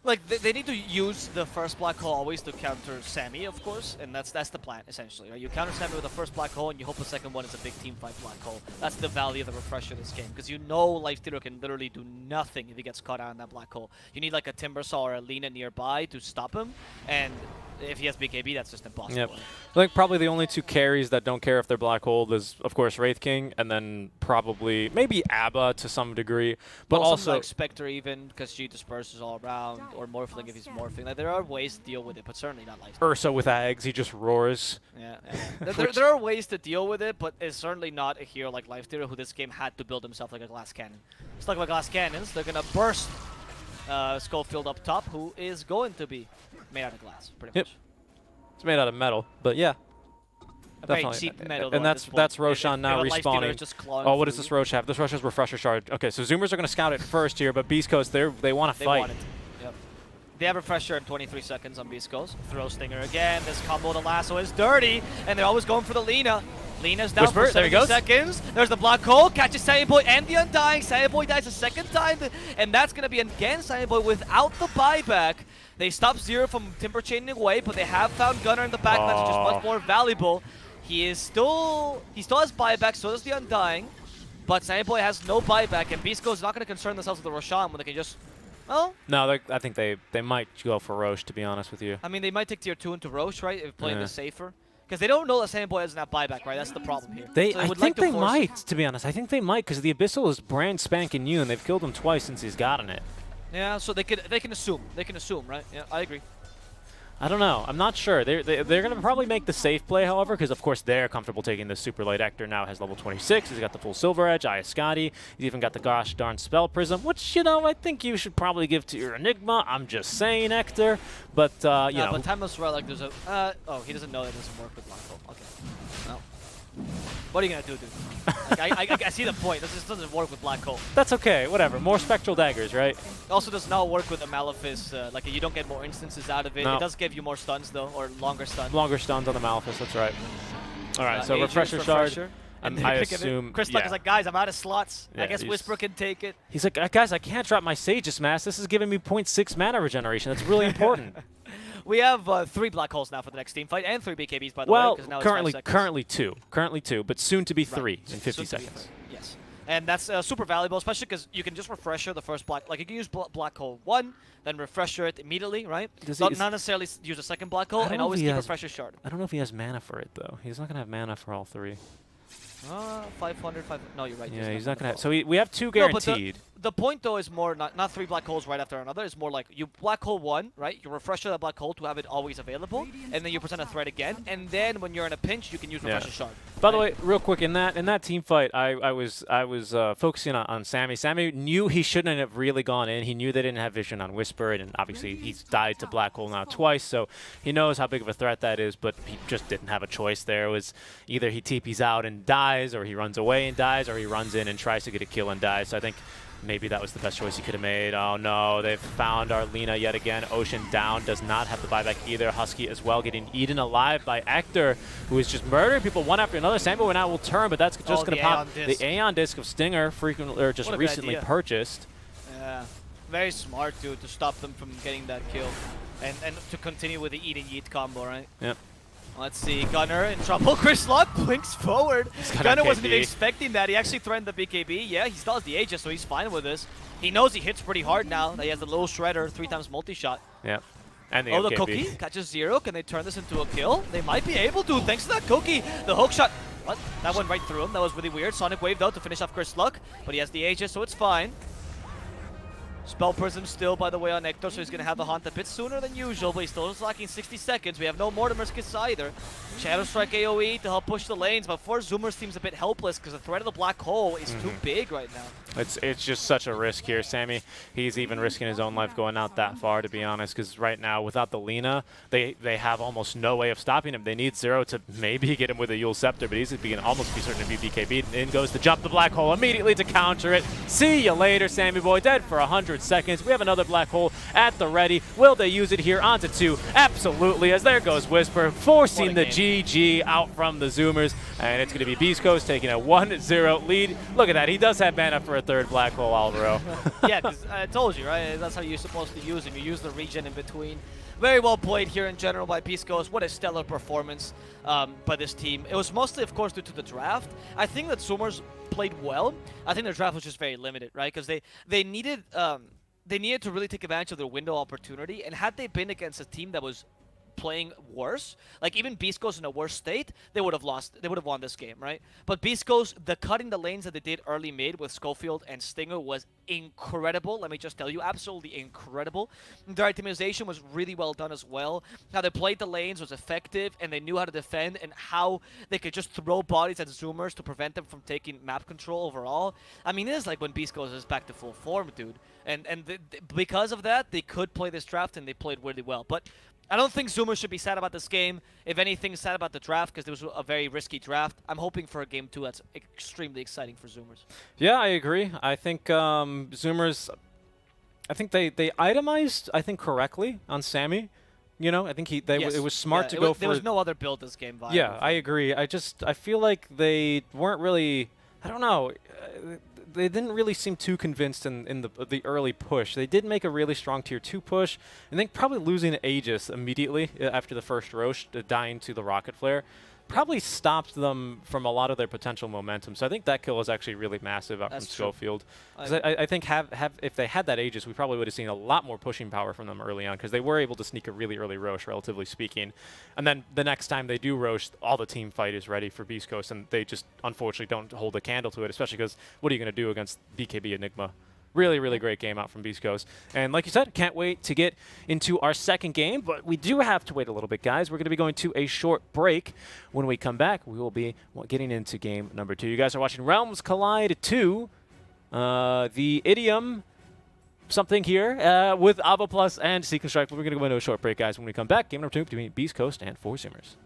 C: Like, they need to use the first black hole always to counter Sammy, of course, and that's the plan, essentially. Right? You counter Sammy with the first black hole, and you hope the second one is a big team fight black hole. That's the value of the refresher in this game, because you know Lifestealer can literally do nothing if he gets caught out in that black hole. You need like a Timbersaw or a Lina nearby to stop him, and if he has BKB, that's just impossible.
D: Yep. I think probably the only 2 carries that don't care if they're black hole is, of course, Wraith King, and then probably maybe Abba to some degree, but also
C: like Spectre even, because she disperses all around, or Morphling if he's morphing. Like, there are ways to deal with it, but certainly not Lifestealer.
D: Ursa with Eggs, he just roars.
C: Yeah. there are ways to deal with it, but it's certainly not a hero like Lifestealer, who this game had to build himself like a glass cannon. It's like glass cannons, they're going to burst Schofield up top, who is going to be made out of glass, pretty much.
D: It's made out of metal, but yeah.
C: A very
D: Definitely.
C: cheap metal, though,
D: And
C: at
D: that's
C: this point.
D: Roshon now
C: if a Lifestealer is
D: respawning.
C: just clawing
D: Oh, what does
C: through.
D: this Rosh have? This Rosh has Refresher Shard. Okay, so Zoomers are going to scout it first here, but Beast Coast, they want to
C: They
D: fight.
C: want it. Yep. They have Refresher in 23 seconds on Beast Coast. Throw Stinger again. This combo, the lasso is dirty, and they're always going for the Lina. Lina's down
D: Whisper,
C: for
D: there he
C: 70
D: goes.
C: seconds. There's the black hole. Catches Saiyan Boy and the Undying. Saiyan Boy dies a second time, and that's going to be again Saiyan Boy without the buyback. They stop Zero from Timber chaining away, but they have found Gunner in the back. That's just much more valuable. He has buyback, so does the Undying, but Saiyan Boy has no buyback, and Beast Coast is not going to concern themselves with the Roshan when they can just, well,
D: No, I think they might go for Roche, to be honest with you.
C: I mean, they might take tier 2 into Roche, right, if playing this safer. Because they don't know that Saiyan Boy doesn't have buyback, right? That's the problem here. So
D: I
C: would
D: think
C: like to
D: they
C: force
D: might, to be honest. I think they might, because the Abyssal is brand spanking new, and they've killed him twice since he's gotten it.
C: Yeah, so they can assume. They can assume, right? Yeah, I agree.
D: I don't know. I'm not sure. They're going to probably make the safe play, however, because of course they're comfortable taking the super light. Hector now has level 26. He's got the full Silver Edge, Ayascati. He's even got the gosh darn Spell Prism, which, you know, I think you should probably give to your Enigma. I'm just saying, Hector. But, you know.
C: But Timeless Relic, there's a... oh, he doesn't know that it doesn't work with Black Hole. Okay. Well. What are you going to do, dude? Like, I see the point. This just doesn't work with Black Hole.
D: That's okay. Whatever. More Spectral Daggers, right?
C: It also does not work with the Malefice. Like, you don't get more instances out of it.
D: No.
C: It does give you more stuns, though, or longer stuns.
D: Longer stuns on the Malefice. That's right. All right, so
C: Aegis,
D: Refresher Shard.
C: And
D: I
C: they're picking it.
D: assume...
C: Chris Luck is like, guys, I'm out of slots.
D: Yeah,
C: I guess
D: he's-
C: Whisper can take it.
D: He's like, guys, I can't drop my Sage's Mask. This is giving me 0.6 mana regeneration. That's really important.
C: We have 3 Black Holes now for the next team fight, and 3 BKBs, by the way.
D: Well,
C: 'Cause now it's 5 seconds.
D: currently two, but soon to be
C: Right.
D: 3 in
C: Soon
D: 50
C: to be
D: seconds.
C: 3, yes. And that's super valuable, especially because you can just Refresher the first Black... Like, you can use Black Hole 1, then Refresher it immediately, right? Not necessarily use a second Black Hole,
D: I don't
C: and
D: know if
C: always
D: he
C: keep
D: has-
C: Refresher Shard.
D: I don't know if he has mana for it, though. He's not going to have mana for all 3.
C: 500, No, you're right.
D: Yeah,
C: there's
D: he's
C: no
D: not going to have...
C: Black
D: So we have 2
C: No, but
D: guaranteed.
C: the point, though, is more not 3 Black Holes right after another. It's more like you Black Hole 1, right? You Refresher that Black Hole to have it always available, and then you present a threat again, and then when you're in a pinch, you can use Refresher Shard.
D: By the way, real quick, in that team fight, I was focusing on Sammy. Sammy knew he shouldn't have really gone in. He knew they didn't have vision on Whisper, and obviously he's died to Black Hole now twice, so he knows how big of a threat that is, but he just didn't have a choice there. It was either he TPs out and dies, or he runs away and dies, or he runs in and tries to get a kill and dies. So I think maybe that was the best choice he could have made. Oh no, they've found our Lina yet again. Ocean down, does not have the buyback either. Husky as well, getting eaten alive by Hector, who is just murdering people one after another. Samuel now will turn, but that's just going to pop the Aeon Disc of Stinger, just recently purchased.
C: Yeah, very smart, dude, to stop them from getting that kill. And to continue with the eat and yeet combo, right?
D: Yep.
C: Let's see, Gunner in trouble. Chris Luck blinks forward. Gunner wasn't even expecting that. He actually threatened the BKB. Yeah, he still has the Aegis, so he's fine with this. He knows he hits pretty hard now that he has the little shredder, 3 times multi-shot.
D: Yep. And the
C: the
D: OKB.
C: cookie catches Zero. Can they turn this into a kill? They might be able to, thanks to that cookie. The hook shot. What? That went right through him. That was really weird. Sonic Wave, though, to finish off Chris Luck. But he has the Aegis, so it's fine. Spell Prism still, by the way, on Hector, so he's going to have the Haunt a bit sooner than usual, but he's still just lacking 60 seconds. We have no Mortimer's Kiss either. Shadow Strike AoE to help push the lanes, but 4 Zoomers seems a bit helpless because the threat of the Black Hole is too big right now.
D: It's just such a risk here. Sammy, he's even risking his own life going out that far, to be honest, because right now, without the Lina, they have almost no way of stopping him. They need Zero to maybe get him with a Yule Scepter, but he's going to almost be certain to be BKB'd. In goes the jump, the Black Hole immediately to counter it. See you later, Sammy boy. Dead for 100 seconds. We have another Black Hole at the ready. Will they use it here onto 2? Absolutely, as there goes Whisper, forcing the GG out from the Zoomers, and it's going to be Beast Coast taking a 1-0 lead. Look at that. He does have mana for a 3rd Black Hole, Alvaro.
C: Yeah, because I told you, right? That's how you're supposed to use him. You use the regen in between. Very well played here in general by Beast Coast. What a stellar performance by this team. It was mostly, of course, due to the draft. I think that Zoomers played well. I think their draft was just very limited, right? Because they needed to really take advantage of their window opportunity. And had they been against a team that was playing worse, like even Beast Coast in a worse state, they would have lost. They would have won this game, right? But Beast Coast, the cutting the lanes that they did early mid with Schofield and Stinger was incredible. Let me just tell you, absolutely incredible. Their itemization was really well done as well. How they played the lanes was effective, and they knew how to defend and how they could just throw bodies at Zoomers to prevent them from taking map control overall. I mean, it is like when Beast Coast is back to full form, dude. And because of that, they could play this draft, and they played really well. But I don't think Zoomer should be sad about this game. If anything, sad about the draft because it was a very risky draft. I'm hoping for a game 2 that's extremely exciting for Zoomers.
D: Yeah, I agree. I think Zoomers, I think they itemized, I think, correctly on Sammy. You know, I think
C: Yes.
D: it was smart
C: Yeah,
D: to go for.
C: There was no other build this game viable.
D: Yeah, I agree. I feel like they weren't really. I don't know. They didn't really seem too convinced in the early push. They did make a really strong tier 2 push, and then probably losing Aegis immediately after the first Roche, dying to the Rocket Flare, probably stopped them from a lot of their potential momentum. So I think that kill was actually really massive out
C: That's
D: from
C: true.
D: Schofield. 'Cause I think if they had that Aegis, we probably would have seen a lot more pushing power from them early on because they were able to sneak a really early Roche, relatively speaking. And then the next time they do Roche, all the team fight is ready for Beast Coast, and they just unfortunately don't hold a candle to it, especially because what are you going to do against BKB Enigma? Really, really great game out from Beast Coast. And like you said, can't wait to get into our second game, but we do have to wait a little bit, guys. We're going to be going to a short break. When we come back, we will be getting into game number 2. You guys are watching Realms Collide 2. The idiom something here with Ava Plus and Seek and Strike, but we're going to go into a short break, guys. When we come back, game number 2 between Beast Coast and 4 Zoomers.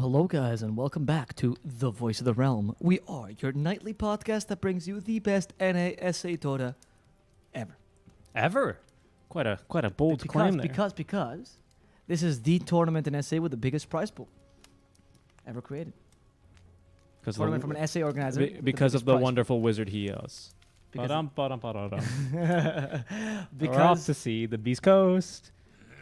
A: hello, guys, and welcome back to The Voice of the Realm. We are your nightly podcast that brings you the best NASA Dota ever.
B: Ever? Quite a bold claim there.
A: Because this is the tournament in SA with the biggest prize pool ever created. Tournament from an SA organizer.
B: Because of the
A: biggest prize
B: wonderful wizard he is.
A: Because-
B: Ba-dum. We're off
A: Because
B: to see the Beast Coast.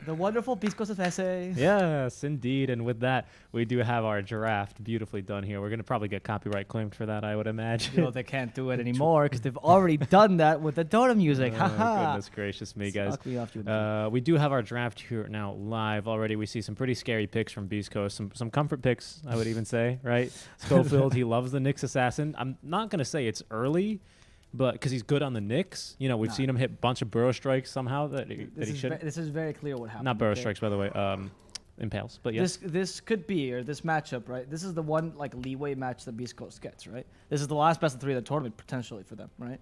A: the wonderful Beastcoast of SA.
B: Yes, indeed. And with that, we do have our draft beautifully done here. We're going to probably get copyright claimed for that, I would imagine.
A: They can't do it anymore because they've already done that with the Dota music. Haha.
B: Goodness gracious me, guys.
A: Suck me off, you
B: We do have our draft here now live already. We see some pretty scary picks from Beast Coast. Some comfort picks, I would even say, right? Schofield, he loves the Nyx Assassin. I'm not going to say it's early, but because he's good on the Nyx. You know, we've seen him hit a bunch of burrow strikes somehow that he should.
A: This is very clear what happened.
B: Not burrow
A: okay?
B: strikes, by the way. Impales, but yes.
A: This could be, or this matchup, right? This is the one like leeway match that Beast Coast gets, right? This is the last best of 3 of the tournament potentially for them, right?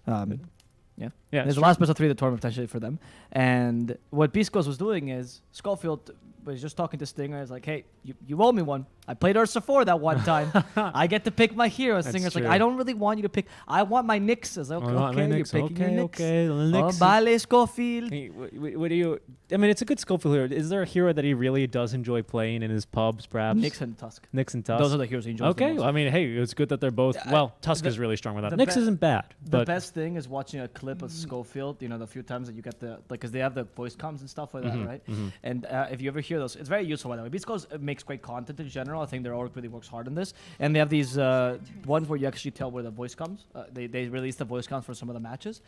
A: Yeah.
B: Yeah,
A: This is the last best of 3 of the tournament potentially for them. And what Beast Coast was doing is Schofield was just talking to Stinger. He's like, hey, you owe me one. I played Ursa 4 that one time. I get to pick my hero. Stinger's like,
B: true.
A: I don't really want you to pick. I want my Nyxes. Okay, you're picking your Nyx.
B: Okay, the
A: Oh,
B: Nyx.
A: vale, Schofield.
B: Hey, what do you? I mean, it's a good Schofield hero. Is there a hero that he really does enjoy playing in his pubs, perhaps?
A: Nyx and Tusk.
B: Nyx and Tusk.
A: Those are the heroes he enjoys the
B: Okay,
A: most.
B: well, I mean, hey, it's good that they're both.
A: Yeah,
B: Well, Tusk
A: the-
B: is really strong with that.
A: the
B: Nyx
A: be-
B: isn't bad,
A: The
B: but
A: best thing is watching a clip of Schofield, you know, the few times that you get the, like, because they have the voice comms and stuff like that, right? And if you ever hear those, it's very useful, by the way. Beast Coast makes great content in general. I think their org really works hard on this. And they have these ones where you actually tell where the voice comes. They release the voice comms for some of the matches.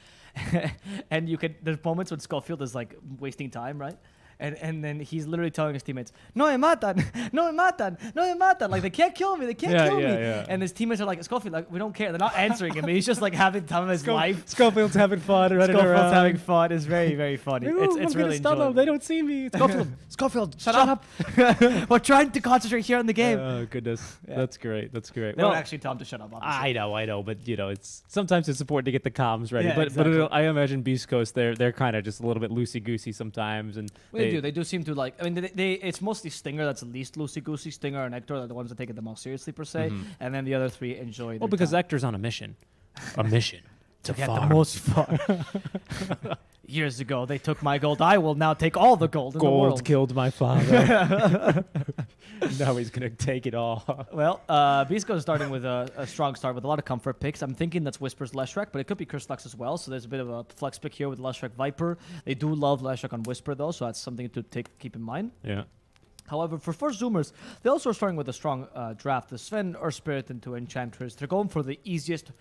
A: And you can, there's moments when Schofield is, like, wasting time, right? And then he's literally telling his teammates, no me matan, no me matan, no me matan. Like, they can't kill me, they can't kill me.
B: Yeah.
A: And his teammates are like, Schofield, like, we don't care. They're not answering him. He's just, like, having time of his life.
B: Scofield's having fun, running
A: Schofield's
B: around.
A: having fun. It's very, very funny. It's really enjoyable.
B: They don't see me.
A: Schofield, shut up. We're trying to concentrate here on the game.
B: Oh goodness,
A: Yeah.
B: that's great. That's great.
A: They don't actually tell him to shut up, obviously.
B: I know, but you know, it's sometimes it's important to get the comms ready.
A: Yeah,
B: but
A: exactly.
B: I imagine Beast Coast, they're kind of just a little bit loosey goosey sometimes, and
A: They do seem to like. I mean, it's mostly Stinger that's the least loosey goosey. Stinger and Hector are the ones that take it the most seriously per se, and then the other 3 enjoy.
B: Well,
A: their
B: because
A: time.
B: Hector's on a mission to
A: get
B: farm.
A: the most fun. Years ago, they took my gold. I will now take all the gold in the
B: Gold
A: world.
B: killed my father. Now he's gonna take it all.
A: Well, Beast Coast is starting with a strong start with a lot of comfort picks. I'm thinking that's Whisper's Leshrac, but it could be Curslux as well. So there's a bit of a flex pick here with Leshrac Viper. They do love Leshrac on Whisper though, so that's something to keep in mind.
B: Yeah.
A: However, for first Zoomers, they also are starting with a strong draft. The Sven or Spirit into Enchantress. They're going for the easiest,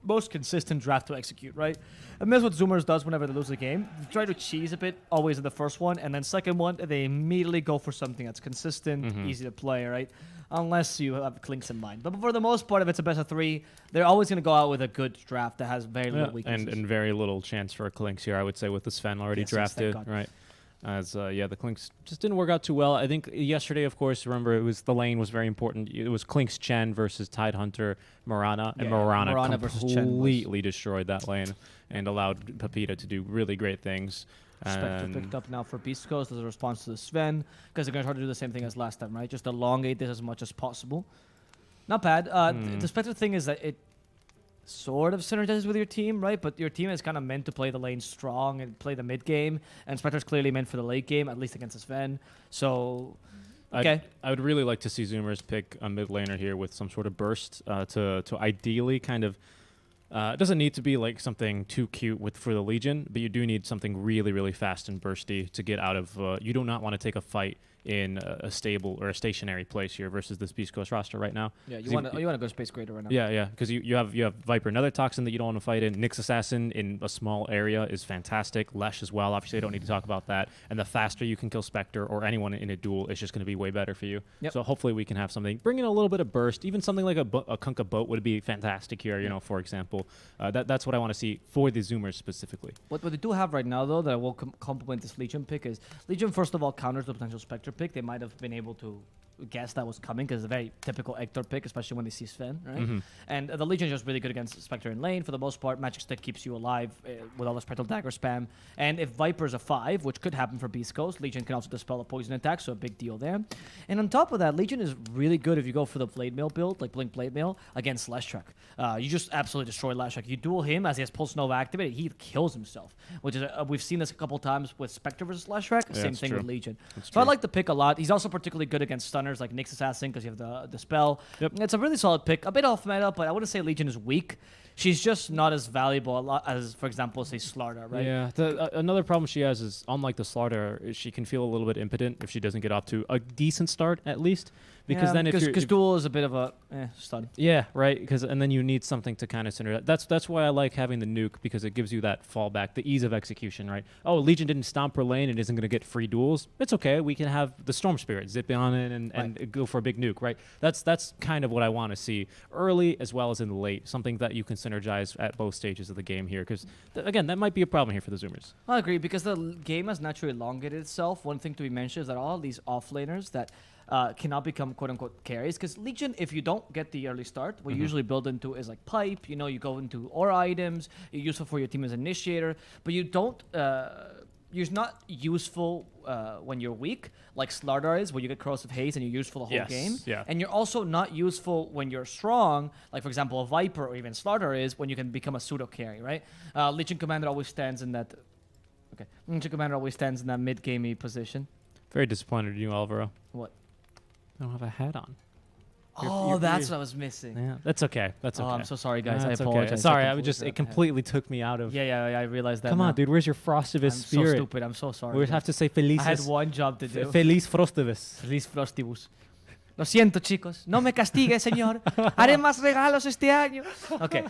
A: most consistent draft to execute, right? And that's what Zoomers does whenever they lose a game. They try to cheese a bit, always in the first one, and then second one, they immediately go for something that's consistent, easy to play, right? Unless you have Clinks in mind. But for the most part, if it's a best of 3, they're always going to go out with a good draft that has very little weaknesses.
B: and very little chance for a Clinks here, I would say, with the Sven already
A: Yes, yes, thank
B: drafted,
A: God.
B: right? As the Clinks just didn't work out too well. I think yesterday, of course, remember it was the lane was very important. It was Clinks Chen versus Tidehunter Marana, and
A: Yeah,
B: Marana
A: Marana versus Chen was-
B: completely destroyed that lane and allowed Pepita to do really great things.
A: Spectre
B: And
A: picked up now for Beast Coast as a response to the Sven, because they're going to try to do the same thing as last time, right? Just elongate this as much as possible. Not bad. The Spectre thing is that it sort of synergizes with your team, right? But your team is kind of meant to play the lane strong and play the mid game, and Spectre's clearly meant for the late game, at least against the Sven. So, okay.
B: I would really like to see Zoomers pick a mid laner here with some sort of burst to ideally kind of. It doesn't need to be like something too cute for the Legion, but you do need something really, really fast and bursty to get out of. You do not want to take a fight in a stable or a stationary place here versus this Beast Coast roster right now.
A: Yeah,
B: 'Cause
A: you want to go Space Greater right now.
B: Yeah, because you have Viper, another toxin that you don't want to fight in. Nyx Assassin in a small area is fantastic. Lesh as well. Obviously, I don't need to talk about that. And the faster you can kill Spectre or anyone in a duel, it's just going to be way better for you.
A: Yep.
B: So hopefully we can have something. Bring in a little bit of burst. Even something like a Kunkka boat would be fantastic here. You know, for example, that's what I want to see for the Zoomers specifically.
A: What they do have right now, though, that will complement this Legion pick is Legion, first of all, counters the potential Spectre pick. They might have been able to guessed that was coming because it's a very typical Hector pick, especially when they see Sven, right?
B: Mm-hmm.
A: And the Legion is just really good against Spectre in lane for the most part. Magic Stick keeps you alive with all the Spectral Dagger spam. And if Viper's a 5, which could happen for Beast Coast, Legion can also dispel a poison attack, so a big deal there. And on top of that, Legion is really good if you go for the Blade Mail build, like Blink Blade Mail, against Leshrac. You just absolutely destroy Leshrac. You duel him as he has Pulse Nova activated, he kills himself, which is we've seen this a couple times with Spectre versus Leshrac. Same thing with Legion. So I like the pick a lot. He's also particularly good against stunners like Nyx Assassin because you have the spell.
B: Yep.
A: It's a really solid pick. A bit off meta, but I wouldn't say Legion is weak. She's just not as valuable as, for example, say Slardar, right?
B: Yeah. Another problem she has is, unlike the Slardar, she can feel a little bit impotent if she doesn't get off to a decent start at least. Because then
A: because duel is a bit of a stun.
B: Yeah, right. And then you need something to kind of center that. That's why I like having the nuke, because it gives you that fallback, the ease of execution, right? Oh, Legion didn't stomp her lane and isn't going to get free duels. It's okay. We can have the Storm Spirit zip on it and go for a big nuke, right? That's kind of what I want to see early as well as in the late. Something that you can synergize at both stages of the game here, because again, that might be a problem here for the Zoomers.
A: I agree, because the game has naturally elongated itself. One thing to be mentioned is that all these offlaners that cannot become quote-unquote carries, because Legion, if you don't get the early start, what you usually build into is like pipe, you go into aura items, you're useful for your team as initiator, but you don't, you're not useful when you're weak, like Slardar is, where you get Corrosive Haze and you're useful the whole game.
B: Yeah.
A: And you're also not useful when you're strong, like for example a Viper or even Slardar is, when you can become a pseudo carry, right? Legion Commander always stands in that. Legion Commander always stands in that mid-gamey position.
B: Very disappointed in you, Alvaro.
A: What?
B: I don't have a hat on.
A: That's what I was missing.
B: Yeah, that's okay. That's okay.
A: Oh, I'm so sorry, guys. I
B: That's
A: apologize.
B: Okay. Sorry,
A: completely
B: it completely took me out of.
A: Yeah, I realized that.
B: Come on, dude. Where's your Frostivus
A: I'm
B: spirit?
A: so stupid. I'm so sorry.
B: We
A: dude.
B: have to say Feliz.
A: I had one job to do.
B: Feliz Frostivus.
A: Feliz Frostibus. Lo siento, chicos. No me castigue, señor. Haré más regalos este año. Okay.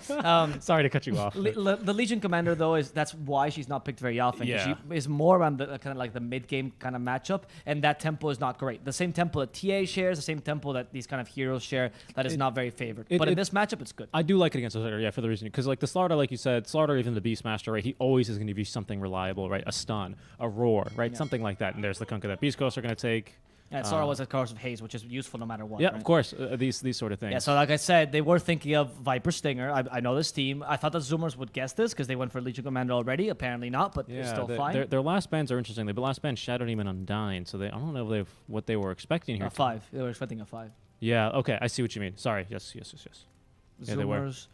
B: Sorry to cut you off.
A: The Legion Commander, though, that's why she's not picked very often.
B: Yeah.
A: She is more around the kind of like the mid-game kind of matchup, and that tempo is not great. The same tempo that TA shares, the same tempo that these kind of heroes share, that is not very favored. But in this matchup, it's good.
B: I do like it against Slardar, yeah, for the reason, because like the Slardar, like you said, Slardar, even the Beastmaster, right? He always is going to be something reliable, right? A stun, a roar, right?
A: Yeah.
B: Something like that. And there's the Kunkka that Beast Coast are going to take.
A: Yeah, Sora was a Corrosive Haze, which is useful no matter what.
B: Yeah,
A: right?
B: of course. These sort of things.
A: Yeah, so like I said, they were thinking of Viper Stinger. I know this team. I thought the Zoomers would guess this because they went for Legion Commander already. Apparently not, but it's still fine.
B: Their last bans are interesting. The last ban Shadow Demon Undying, so I don't know if what they were expecting here.
A: A 5. They were expecting a 5.
B: Yeah, okay. I see what you mean. Sorry. Yes. Yeah, they were.
A: Zoomers.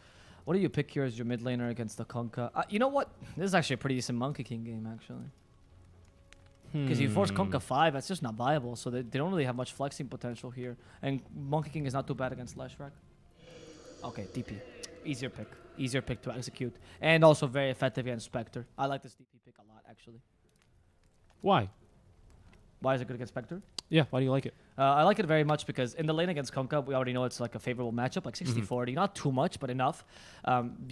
A: What do you pick here as your mid laner against the Kunkka? You know what? This is actually a pretty decent Monkey King game, actually. Because you force Kunkka 5, that's just not viable. So they don't really have much flexing potential here. And Monkey King is not too bad against Leshrac. Okay, DP. Easier pick. Easier pick to execute. And also very effective against Spectre. I like this DP pick a lot, actually.
B: Why?
A: Why is it good against Spectre?
B: Yeah, why do you like it?
A: I like it very much because in the lane against Kunkka, we already know it's like a favorable matchup, like 60-40. Not too much, but enough.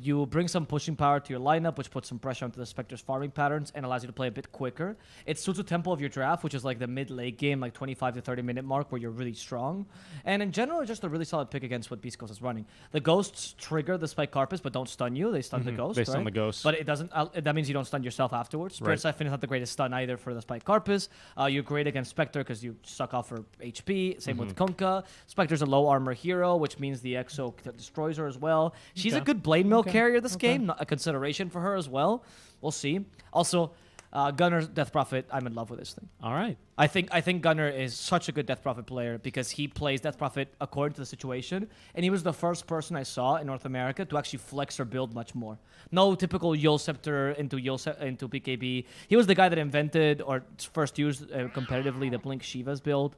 A: You bring some pushing power to your lineup, which puts some pressure onto the Spectre's farming patterns and allows you to play a bit quicker. It suits the tempo of your draft, which is like the mid-late game, like 25 to 30 minute mark where you're really strong. And in general, it's just a really solid pick against what Beast Coast is running. The Ghosts trigger the Spike Carpus, but don't stun you. They stun the Ghost,
B: They stun the Ghost.
A: But it doesn't. That means you don't stun yourself afterwards. Spirit Siphon is not the greatest stun either for the Spike Carpus. You're great against Spectre because you suck off her HP. Same with Kunkka. Spectre's a low armor hero, which means the Exo destroys her as well. She's a good Blade Mill carrier this game. Not a consideration for her as well. We'll see. Also, Gunner Death Prophet, I'm in love with this thing.
B: All right.
A: I think Gunner is such a good Death Prophet player because he plays Death Prophet according to the situation, and he was the first person I saw in North America to actually flex her build much more. No typical Yul Scepter into BKB. He was the guy that invented or first used competitively the Blink Shiva's build.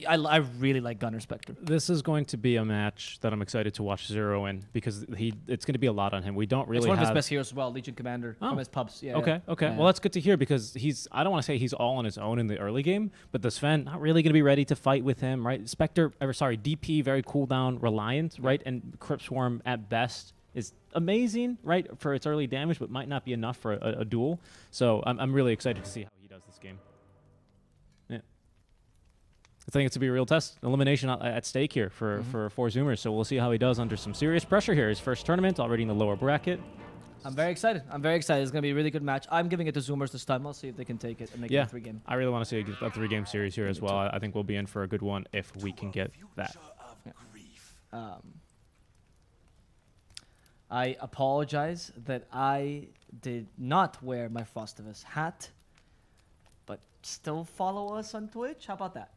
A: I really like Gunner Spectre.
B: This is going to be a match that I'm excited to watch Zero in because it's going to be a lot on him. We don't really
A: It's one
B: have...
A: of his best heroes as well, Legion Commander from his pubs. Yeah.
B: Okay.
A: Yeah.
B: Well, that's good to hear because I don't want to say he's all on his own in the early game, but the Sven not really going to be ready to fight with him, right? DP, very cooldown reliant, right? And Crypt Swarm at best is amazing, right, for its early damage, but might not be enough for a duel. So I'm really excited to see how he does this game. I think it's to be a real test. Elimination at stake here for four Zoomers. So we'll see how he does under some serious pressure here. His first tournament, already in the lower bracket.
A: I'm very excited. I'm very excited. It's going to be a really good match. I'm giving it to Zoomers this time. I'll see if they can take it and make it a 3-game.
B: I really want to see a 3-game series here as well. I think we'll be in for a good one if we can get that.
A: Yeah. I apologize that I did not wear my Frostivus hat, but still follow us on Twitch. How about that?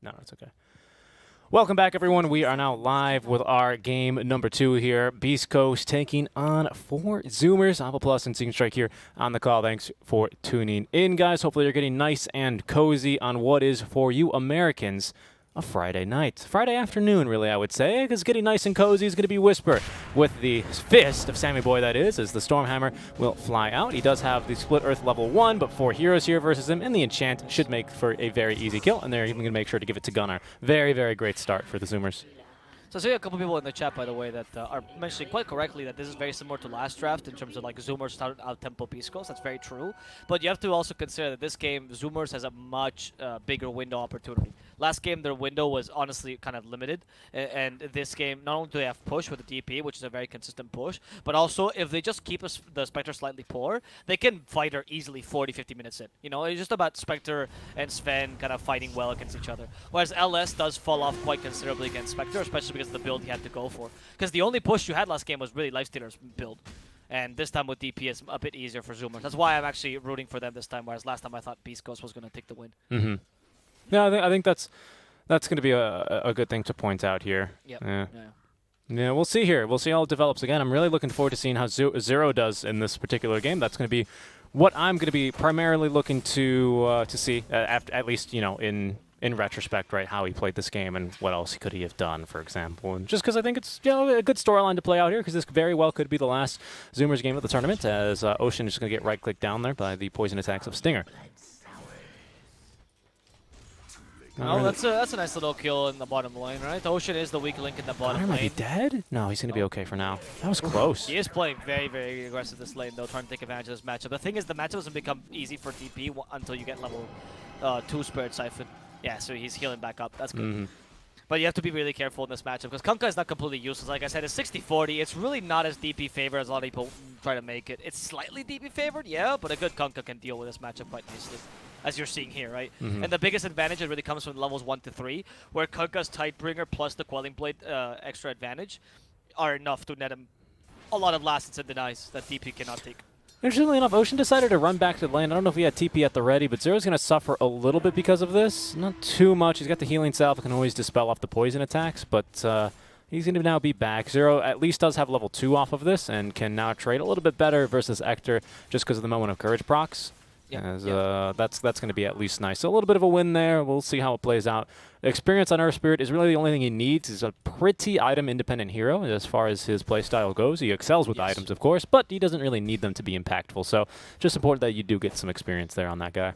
B: No, it's okay. Welcome back, everyone. We are now live with our game number 2 here. Beast Coast taking on 4 Zoomers. Alpha Plus and Seeking Strike here on the call. Thanks for tuning in, guys. Hopefully you're getting nice and cozy on what is, for you Americans, a Friday night. Friday afternoon, really, I would say, because getting nice and cozy is going to be Whisper with the fist of Sammy Boy, that is, as the Stormhammer will fly out. He does have the Split Earth level 1, but 4 heroes here versus him, and the enchant should make for a very easy kill, and they're even going to make sure to give it to Gunnar. Very, very great start for the Zoomers.
C: So I see a couple people in the chat, by the way, that are mentioning quite correctly that this is very similar to last draft in terms of like Zoomers started out tempo Beast Coast. That's very true. But you have to also consider that this game, Zoomers has a much bigger window opportunity. Last game, their window was honestly kind of limited. And this game, not only do they have push with the DP, which is a very consistent push, but also if they just keep the Spectre slightly poor, they can fight her easily 40-50 minutes in. You know, it's just about Spectre and Sven kind of fighting well against each other. Whereas LS does fall off quite considerably against Spectre, especially because of the build he had to go for. Because the only push you had last game was really Lifestealer's build. And this time with DP, it's a bit easier for Zoomers. That's why I'm actually rooting for them this time, whereas last time I thought Beast Coast was going to take the win.
B: Mm-hmm. Yeah, I think that's going to be a good thing to point out here.
C: Yep.
B: Yeah, we'll see here. We'll see how it develops. Again, I'm really looking forward to seeing how Zero does in this particular game. That's going to be what I'm going to be primarily looking to see, at least, you know, in retrospect, right, how he played this game and what else could he have done, for example. And just because I think it's, you know, a good storyline to play out here, because this very well could be the last Zoomers game of the tournament, as Ocean is just going to get right-clicked down there by the poison attacks of Stinger.
C: Oh, that's a nice little kill in the bottom lane, right? Ocean is the weak link in the bottom
B: Gunnar might
C: lane.
B: be dead? No, he's going to be okay for now. That was close.
C: He is playing very, very aggressive this lane, though, trying to take advantage of this matchup. The thing is, the matchup doesn't become easy for DP until you get level 2 Spirit Siphon. Yeah, so he's healing back up. That's good.
B: Mm-hmm.
C: But you have to be really careful in this matchup, because Kunkka is not completely useless. Like I said, it's 60-40. It's really not as DP favored as a lot of people try to make it. It's slightly DP favored, yeah, but a good Kunkka can deal with this matchup quite nicely, as you're seeing here, right?
B: Mm-hmm.
C: And the biggest advantage really comes from levels 1 to 3, where Kunkka's Tidebringer plus the Quelling Blade extra advantage are enough to net him a lot of lasts and denies that DP cannot take.
B: Interestingly enough, Ocean decided to run back to the lane. I don't know if he had TP at the ready, but Zero's going to suffer a little bit because of this. Not too much. He's got the healing salve, can always dispel off the poison attacks, but he's going to now be back. Zero at least does have level 2 off of this and can now trade a little bit better versus Ector just because of the Moment of Courage procs. That's going to be at least nice. So a little bit of a win there. We'll see how it plays out. The experience on Earth Spirit is really the only thing he needs. He's a pretty item-independent hero as far as his playstyle goes. He excels with items, of course, but he doesn't really need them to be impactful. So just important that you do get some experience there on that guy.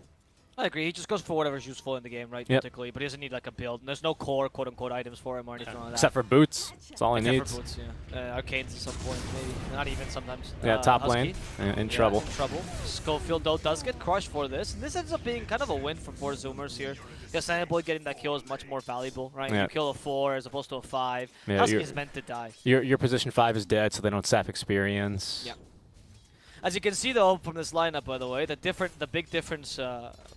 C: I agree. He just goes for whatever's useful in the game, right?
B: Yep.
C: Particularly, but he doesn't need like a build. And there's no core, quote-unquote, items for him or anything like that.
B: Except for boots. That's all he
C: Except
B: needs.
C: for boots, yeah. Arcanes at some point, maybe. Not even sometimes.
B: Yeah, top
C: Husky.
B: lane. In trouble.
C: In trouble. Schofield, though, does get crushed for this. And this ends up being kind of a win for 4 Zoomers here. Because Sandboy getting that kill is much more valuable, right?
B: Yeah.
C: You kill a 4 as opposed to a 5.
B: Yeah,
C: Husky is meant to die.
B: Your position 5 is dead, so they don't sap experience.
C: Yeah. As you can see, though, from this lineup, by the way, the big difference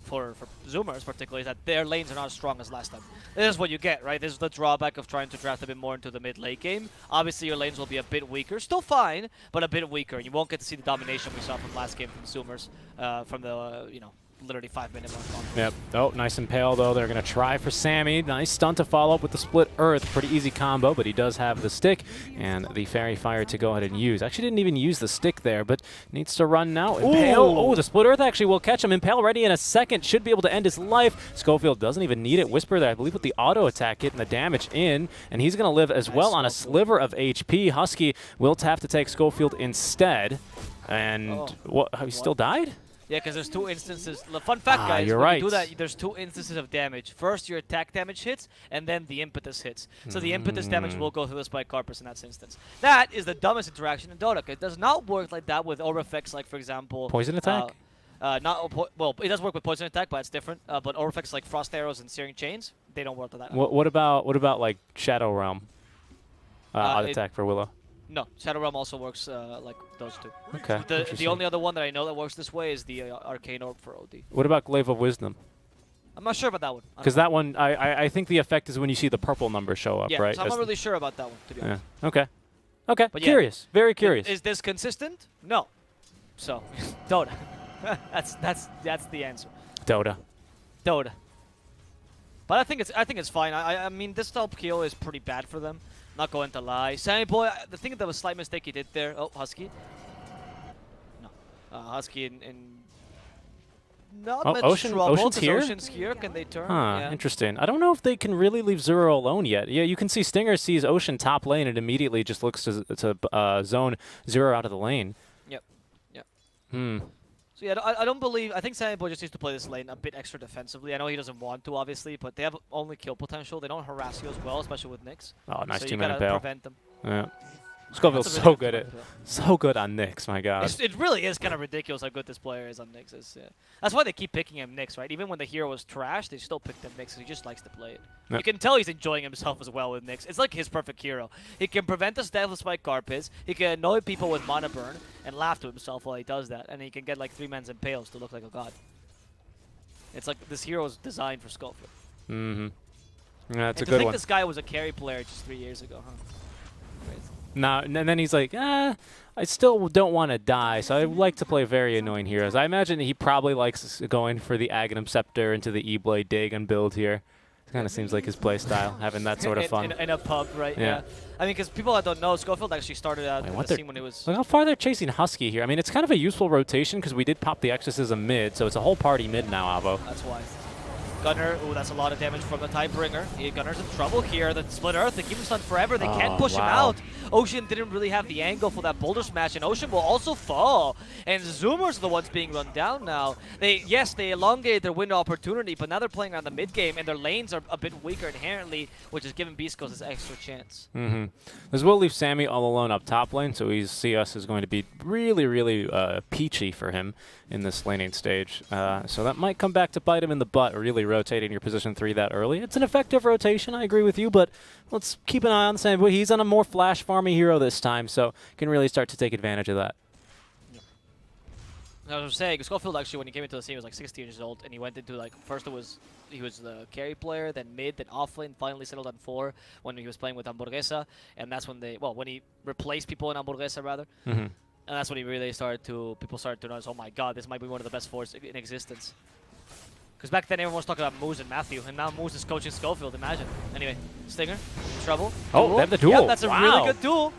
C: for Zoomers, particularly, is that their lanes are not as strong as last time. This is what you get, right? This is the drawback of trying to draft a bit more into the mid-late game. Obviously, your lanes will be a bit weaker. Still fine, but a bit weaker. You won't get to see the domination we saw from last game from Zoomers, from the, literally 5-minute mark on.
B: Yep. Oh, nice impale, though. They're going to try for Sammy. Nice stunt to follow up with the split earth. Pretty easy combo, but he does have the stick and the fairy fire to go ahead and use. Actually didn't even use the stick there, but needs to run now. Impale. Oh, the split earth actually will catch him. Impale ready in a second. Should be able to end his life. Schofield doesn't even need it. Whisper there, I believe, with the auto attack getting the damage in, and he's going to live as well on a sliver of HP. Husky will have to take Schofield instead. And what? He still died?
C: Yeah, because there's 2 instances. The fun fact, guys,
B: you're
C: when
B: right.
C: you do that, there's 2 instances of damage. First, your attack damage hits, and then the impetus hits. So the impetus damage will go through the Spike Carpus in that instance. That is the dumbest interaction in Dota. It does not work like that with aura effects, like, for example...
B: Poison attack?
C: Well, it does work with poison attack, but it's different. But aura effects like frost arrows and searing chains, they don't work like that.
B: What about like Shadow Realm? Attack for Willow.
C: No, Shadow Realm also works like those 2.
B: Okay.
C: The only other one that I know that works this way is the Arcane Orb for OD.
B: What about Glaive of Wisdom?
C: I'm not sure about that one.
B: Because that one, I think the effect is when you see the purple number show up,
C: yeah,
B: right?
C: so I'm not really sure about that one, to be honest.
B: Okay. Okay.
C: But
B: Curious. Very curious.
C: Is this consistent? No. So, Dota. that's the answer.
B: Dota.
C: Dota. But I think it's fine. I mean, this top kill is pretty bad for them. Not going to lie. Sammy Boy, the thing that was a slight mistake he did there. Oh, Husky. No. Husky in not much trouble.
B: Ocean's here?
C: Ocean's here. Can they turn?
B: Huh,
C: Yeah.
B: interesting. I don't know if they can really leave Zero alone yet. Yeah, you can see Stinger sees Ocean top lane and immediately just looks to zone Zero out of the lane.
C: Yep. Yep.
B: So
C: yeah, I don't believe... I think Sammy Boy just needs to play this lane a bit extra defensively. I know he doesn't want to, obviously, but they have only kill potential. They don't harass you as well, especially with Nyx.
B: Oh, nice
C: so
B: 2-minute
C: you
B: bail.
C: gotta prevent them.
B: Yeah. Scoville's
C: That's a
B: so
C: really
B: good so good on Nyx, my god.
C: It really is kind of ridiculous how good this player is on Nyx. Yeah. That's why they keep picking him Nyx, right? Even when the hero was trash, they still picked him Nyx because he just likes to play it.
B: Yep.
C: You can tell he's enjoying himself as well with Nyx. It's like his perfect hero. He can prevent the Death of Spike Carpus, he can annoy people with Mana Burn, and laugh to himself while he does that, and he can get like 3-man's impales to look like a god. It's like this hero is designed for Schofield.
B: Mm-hmm. Yeah, that's
C: and
B: a good
C: to think
B: one.
C: this guy was a carry player just 3 years ago, huh? Crazy.
B: Now, and then he's like, I still don't want to die, so I like to play very annoying heroes. I imagine he probably likes going for the Aghanim Scepter into the E-Blade Dagon build here. It kind of seems like his play style, having that sort of fun.
C: In a pub, right?
B: Yeah.
C: I mean, because people that don't know, Schofield actually started out in the scene when he was...
B: Look how far they're chasing Husky here. I mean, it's kind of a useful rotation because we did pop the Exorcism mid, so it's a whole party mid now, Avo.
C: That's why. Gunner, ooh, that's a lot of damage from the Tidebringer. Gunner's in trouble here. The Split Earth, they keep him stunned forever. They can't push him out. Ocean didn't really have the angle for that boulder smash, and Ocean will also fall. And Zoomers are the ones being run down now. Yes, they elongated their window opportunity, but now they're playing on the mid game, and their lanes are a bit weaker inherently, which is giving Beast Coast this extra chance.
B: Mm-hmm. This will leave Sammy all alone up top lane, so CS is going to be really, really peachy for him in this laning stage. So that might come back to bite him in the butt, really rotating your position 3 that early. It's an effective rotation, I agree with you, but let's keep an eye on Sammy. He's on a more flash farming hero this time, so can really start to take advantage of that.
C: I was saying, Schofield actually, when he came into the scene, was like 16 years old, and he went into like, first he was the carry player, then mid, then offlane, finally settled on 4 when he was playing with Hamburguesa, and that's when when he replaced people in Hamburguesa, rather.
B: Mm-hmm.
C: And that's when he really people started to notice, oh my god, this might be one of the best 4s in existence. Because back then everyone was talking about Moose and Matthew, and now Moose is coaching Schofield, imagine. Anyway, Stinger, trouble.
B: Oh, they have the duel.
C: Yep, that's a really good duel.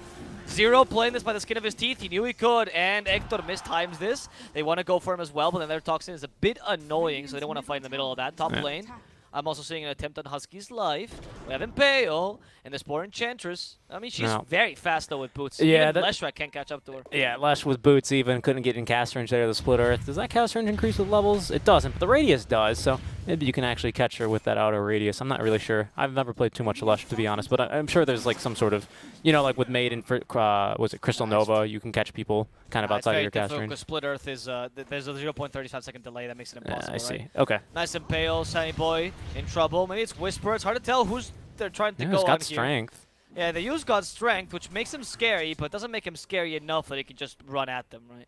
C: Zero playing this by the skin of his teeth. He knew he could, and Hector mistimes this. They want to go for him as well, but then their Toxin is a bit annoying, so they don't want to fight in the middle of that top lane. I'm also seeing an attempt on Husky's life. We have Impale and the Spore Enchantress. I mean, she's very fast, though, with boots.
B: Yeah,
C: even Leshrac can't catch up to her.
B: Yeah, Lesh with boots even. Couldn't get in cast range there, the Split Earth. Does that cast range increase with levels? It doesn't, but the radius does, so maybe you can actually catch her with that auto radius. I'm not really sure. I've never played too much Lush, to be honest, but I'm sure there's like some sort of, like with Maiden, was it Crystal Nova, you can catch people kind of outside of your cast range.
C: Split Earth is, there's a 0.35 second delay that makes it impossible,
B: I see.
C: Right?
B: Okay.
C: Nice Impale, Sammy Boy in trouble. Maybe it's Whisper. It's hard to tell who's they're trying to go on
B: he's got
C: here.
B: strength.
C: Yeah, they use God's Strength, which makes him scary, but doesn't make him scary enough that he can just run at them, right?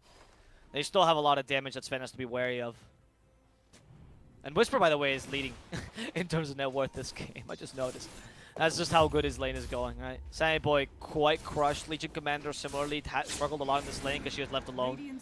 C: They still have a lot of damage that Sven has to be wary of. And Whisper, by the way, is leading in terms of net worth this game. I just noticed. That's just how good his lane is going, right? Sammy Boy quite crushed. Legion Commander similarly struggled along this lane because she was left alone.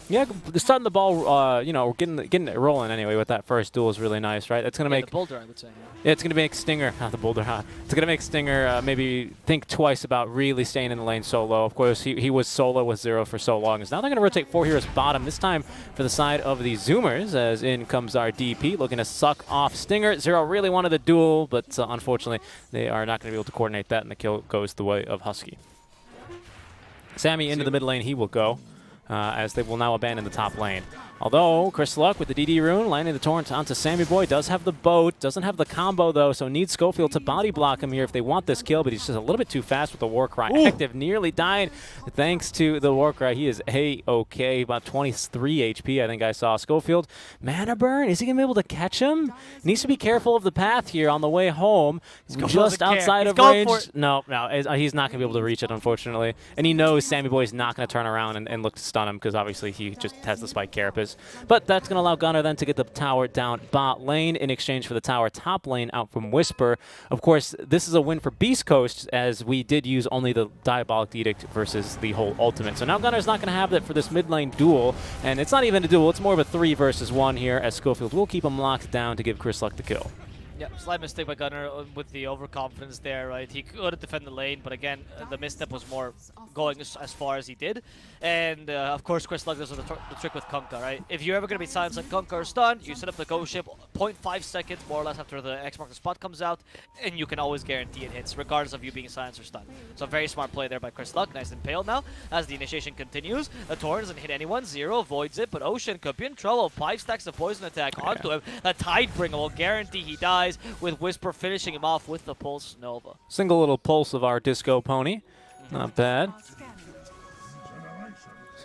D: Yeah, starting the ball, you know, getting it rolling anyway with that first duel is really nice, right? It's gonna make
C: the Boulder, I would say.
D: yeah, it's gonna make Stinger, not the Boulder, huh? It's gonna make Stinger maybe think twice about really staying in the lane solo. Of course, he was solo with Zero for so long. Now they're gonna rotate 4 heroes bottom. This time for the side of the Zoomers, as in comes our DP, looking to suck off Stinger. Zero really wanted the duel, but unfortunately, they are not gonna be able to coordinate that, and the kill goes the way of Husky. Sammy into the mid lane, he will go. As they will now abandon the top lane. Although, Chris Luck with the DD rune, landing the torrent onto Sammy Boy, does have the boat, doesn't have the combo though, so needs Schofield to body block him here if they want this kill, but he's just a little bit too fast with the Warcry. Active nearly died thanks to the Warcry. He is A-okay, about 23 HP I think I saw. Schofield, mana burn, is he going to be able to catch him? Needs to be careful of the path here on the way home. Just outside of range. No, he's not going to be able to reach it, unfortunately. And he knows Sammy Boy is not going to turn around and look to stun him, because obviously he just has the spike carapace. But that's going to allow Gunnar then to get the tower down bot lane in exchange for the tower top lane out from Whisper. Of course, this is a win for Beast Coast, as we did use only the Diabolic Edict versus the whole ultimate. So now Gunnar's not going to have that for this mid lane duel, and it's not even a duel, it's more of a 3 versus 1 here, as Schofield will keep him locked down to give Chris Luck the kill.
C: Yeah, slight mistake by Gunnar with the overconfidence there, right? He could have defended the lane, but again, the misstep was more going as far as he did. And of course, Chris Luck does the trick with Kunkka, right? If you're ever going to be silenced like Kunkka or stunned, you set up the ghost ship 0.5 seconds, more or less, after the X mark the spot comes out, and you can always guarantee it hits, regardless of you being silenced or stunned. So very smart play there by Chris Luck, nice and pale now. As the initiation continues, the Torrent doesn't hit anyone, Zero avoids it, but Ocean could be in trouble. 5 stacks of poison attack onto him. The Tidebringer will guarantee he dies, with Whisper finishing him off with the Pulse Nova.
D: Single little pulse of our Disco Pony. Not bad.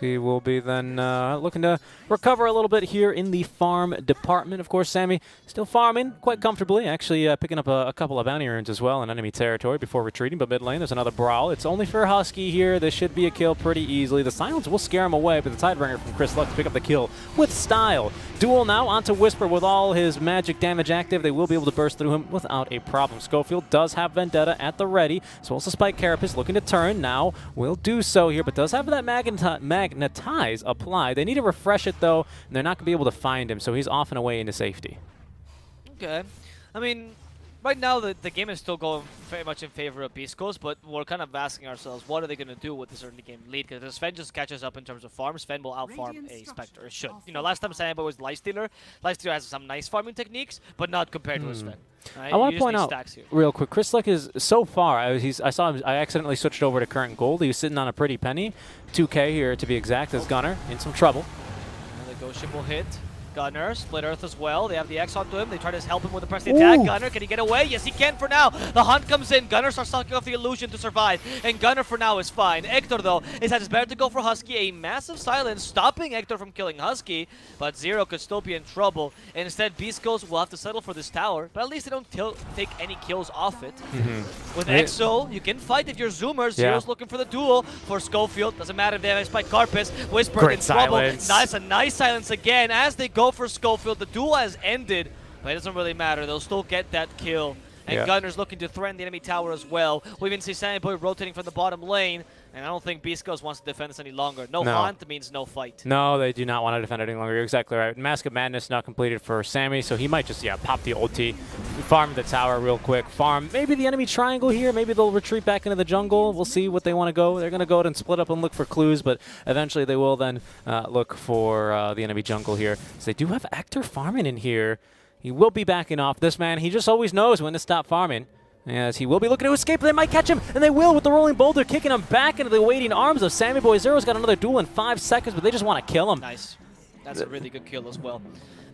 D: He will be then looking to recover a little bit here in the farm department. Of course, Sammy still farming quite comfortably, actually picking up a couple of bounty runes as well in enemy territory before retreating. But mid lane, there's another brawl. It's only for Husky here. This should be a kill pretty easily. The silence will scare him away, but the Tidebringer from Chris Luck to pick up the kill with style. Duel now onto Whisper with all his magic damage active. They will be able to burst through him without a problem. Schofield does have Vendetta at the ready, as well as the Spike Carapace looking to turn. Now will do so here, but does have that Magnetize applied. They need to refresh it though, and they're not going to be able to find him, so he's off and away into safety.
C: Okay. I mean, right now the game is still going very much in favor of Beast Coast, but we're kind of asking ourselves, what are they going to do with this early game lead? Because if Sven just catches up in terms of farm, Sven will outfarm a Spectre. It should. You know, last time Samba was Lifestealer. Lifestealer has some nice farming techniques, but not compared to a Sven. Right?
D: I want to point out real quick, Chris Luck is so far. I saw him. I accidentally switched over to current gold. He was sitting on a pretty penny, 2K here to be exact. As Gunnar in some trouble.
C: And the ghost ship will hit. Gunnar, Split Earth as well. They have the X onto him. They try to help him with the press attack. Gunnar, can he get away? Yes, he can for now. The hunt comes in. Gunnar starts sucking off the illusion to survive. And Gunnar for now is fine. Hector, though, is at his better to go for Husky. A massive silence stopping Hector from killing Husky. But Zero could still be in trouble. Instead, Beast Coast will have to settle for this tower. But at least they don't take any kills off it. With Exo, you can fight if you're Zoomers. Zero's looking for the duel for Schofield. Doesn't matter if they have Spike Carpus. Whisper in trouble. Nice, a nice silence again as they go for Schofield. The duel has ended, but it doesn't really matter. They'll still get that kill. And Gunnar's looking to threaten the enemy tower as well. We even see Sammy Boy rotating from the bottom lane, and I don't think Beast Coast wants to defend this any longer. No haunt means no fight.
D: No, they do not want to defend it any longer. You're exactly right. Mask of Madness now completed for Sammy, so he might just, pop the ulti, farm the tower real quick, farm maybe the enemy triangle here. Maybe they'll retreat back into the jungle. We'll see what they want to go. They're going to go ahead and split up and look for clues, but eventually they will then look for the enemy jungle here. So they do have Hector farming in here. He will be backing off. This man, he just always knows when to stop farming. As he will be looking to escape. They might catch him, and they will with the rolling boulder, kicking him back into the waiting arms of Sammy Boy. Zero's got another duel in 5 seconds, but they just want to kill him.
C: Nice. That's a really good kill as well.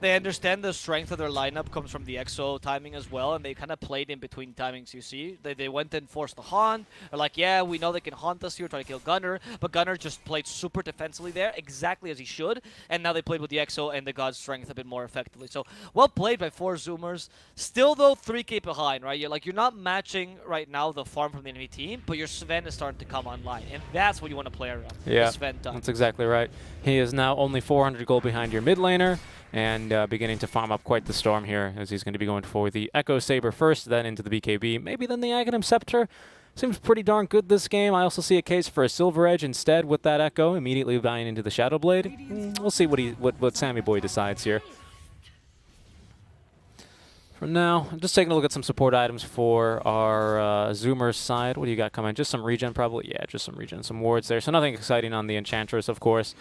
C: They understand the strength of their lineup comes from the EXO timing as well, and they kind of played in between timings, you see. They went and forced the haunt. They're like, yeah, we know they can haunt us here, try to kill Gunnar, but Gunnar just played super defensively there, exactly as he should, and now they played with the EXO and the God's strength a bit more effectively. So, well played by 4 Zoomers. Still, though, 3K behind, right? You're not matching right now the farm from the enemy team, but your Sven is starting to come online, and that's what you want to play around.
D: Yeah,
C: Sven time.
D: That's exactly right. He is now only 400 gold behind your mid laner. and beginning to farm up quite the storm here, as he's going to be going for the Echo Saber first, then into the BKB, maybe then the Aghanim Scepter. Seems pretty darn good this game. I also see a case for a Silver Edge instead with that Echo, immediately buying into the Shadow Blade. We'll see what Sammy Boy decides here. For now, I'm just taking a look at some support items for our Zoomers side. What do you got coming? Just some regen, probably? Yeah, just some regen, some wards there. So nothing exciting on the Enchantress, of course.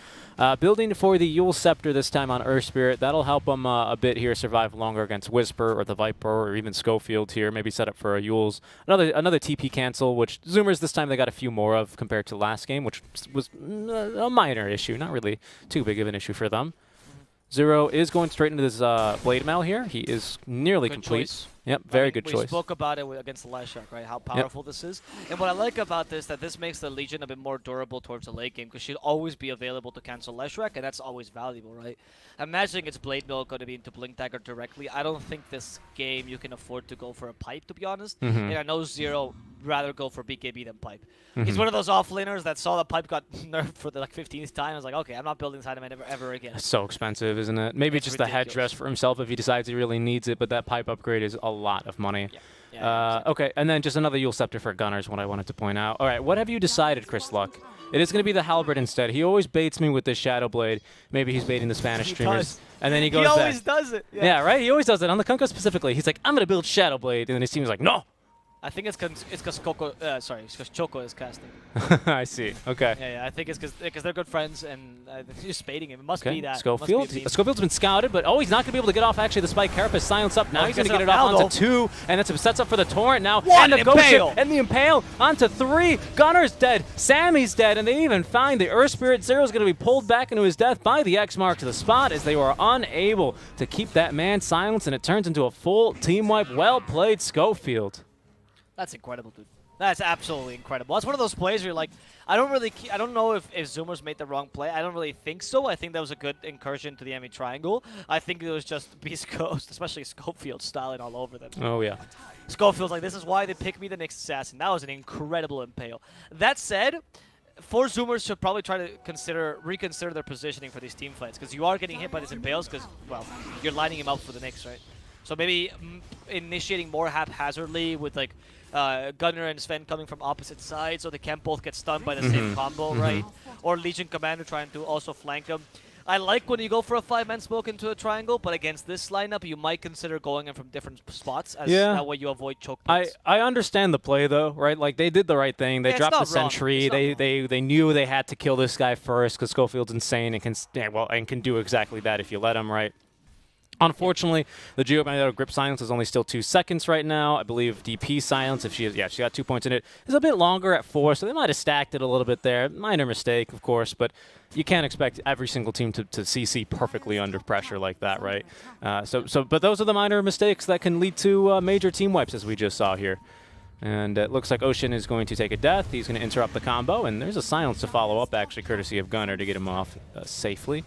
D: Building for the Yule Scepter this time on Earth Spirit. That'll help them a bit here survive longer against Whisper or the Viper or even Schofield here. Maybe set up for a Yule's. Another TP cancel, which Zoomers this time they got a few more of compared to last game, which was a minor issue. Not really too big of an issue for them. Zero is going straight into this Blade Mail here. He is nearly complete.
C: Choice.
D: Yep, very good
C: We
D: choice.
C: spoke about it against the last Shark, right? How powerful this is. And what I like about this, that this makes the Legion a bit more durable towards the late game, because she'll always be available to cancel Leshrac, and that's always valuable, right? Imagining it's Blade Mill going to be into Blink Dagger directly. I don't think this game you can afford to go for a pipe, to be honest. And I know Zero rather go for BKB than pipe. He's one of those offlaners that saw the pipe got nerfed for the 15th time. I was like, okay, I'm not building this item ever again.
D: It's so expensive, isn't it? Maybe
C: It's
D: just
C: ridiculous.
D: a headdress for himself if he decides he really needs it, but that pipe upgrade is a lot of money.
C: Yeah,
D: Okay, and then just another Yule Scepter for Gunners, what I wanted to point out. All right, what have you decided, Chris Luck? It is going to be the Halberd instead. He always baits me with this Shadow Blade. Maybe he's baiting the Spanish
C: He
D: streamers.
C: does.
D: And then he goes
C: He always
D: back.
C: does it.
D: Yeah, right? He always does it. On the Kunko specifically, he's like, I'm going to build Shadow Blade. And then his team's like, no.
C: I think it's because Choco is casting.
D: I see. Okay.
C: Yeah, I think it's because they're good friends and they're just baiting him. It must
D: Okay,
C: be that.
D: Schofield.
C: Must be a meme.
D: Schofield's been scouted, but he's not going to be able to get off actually the Spike Carapace silence up. Now
C: Oh,
D: he's
C: he
D: going to
C: gets
D: get
C: it
D: it
C: off
D: off
C: now,
D: onto 2, and it sets up for the Torrent now.
C: What?
D: And the
C: An
D: Ghost
C: Impale!
D: Ship and the Impale onto 3. Gunner's dead. Sammy's dead, and they even find the Earth Spirit. Zero's going to be pulled back into his death by the X mark to the spot as they were unable to keep that man silenced, and it turns into a full team wipe. Well played, Schofield.
C: That's incredible, dude. That's absolutely incredible. That's one of those plays where you're like, I don't know if Zoomers made the wrong play. I don't really think so. I think that was a good incursion to the enemy triangle. I think it was just Beast Coast, especially Schofield, styling all over them.
D: Oh, yeah.
C: Schofield's like, this is why they pick me the next assassin. That was an incredible impale. That said, 4 Zoomers should probably try to reconsider their positioning for these team fights, because you are getting hit by these impales because, well, you're lining him up for the next, right? So maybe initiating more haphazardly with like Gunner and Sven coming from opposite sides so they can't both get stunned by the same combo, right? Or Legion Commander trying to also flank them. I like when you go for a 5-man smoke into a triangle, but against this lineup, you might consider going in from different spots, as that way you avoid choke points.
D: I understand the play though, right? Like they did the right thing. They
C: Yeah,
D: dropped the
C: it's not wrong.
D: sentry.
C: It's not
D: They knew they had to kill this guy first because Schofield's insane and can do exactly that if you let him, right? Unfortunately, the Geomagnetic Grip silence is only still 2 seconds right now. I believe DP silence, if she got 2 points in it, is a bit longer at 4, so they might have stacked it a little bit there. Minor mistake, of course, but you can't expect every single team to CC perfectly under pressure like that, right? But those are the minor mistakes that can lead to major team wipes, as we just saw here. And it looks like Ocean is going to take a death. He's going to interrupt the combo, and there's a silence to follow up, actually, courtesy of Gunner to get him off safely.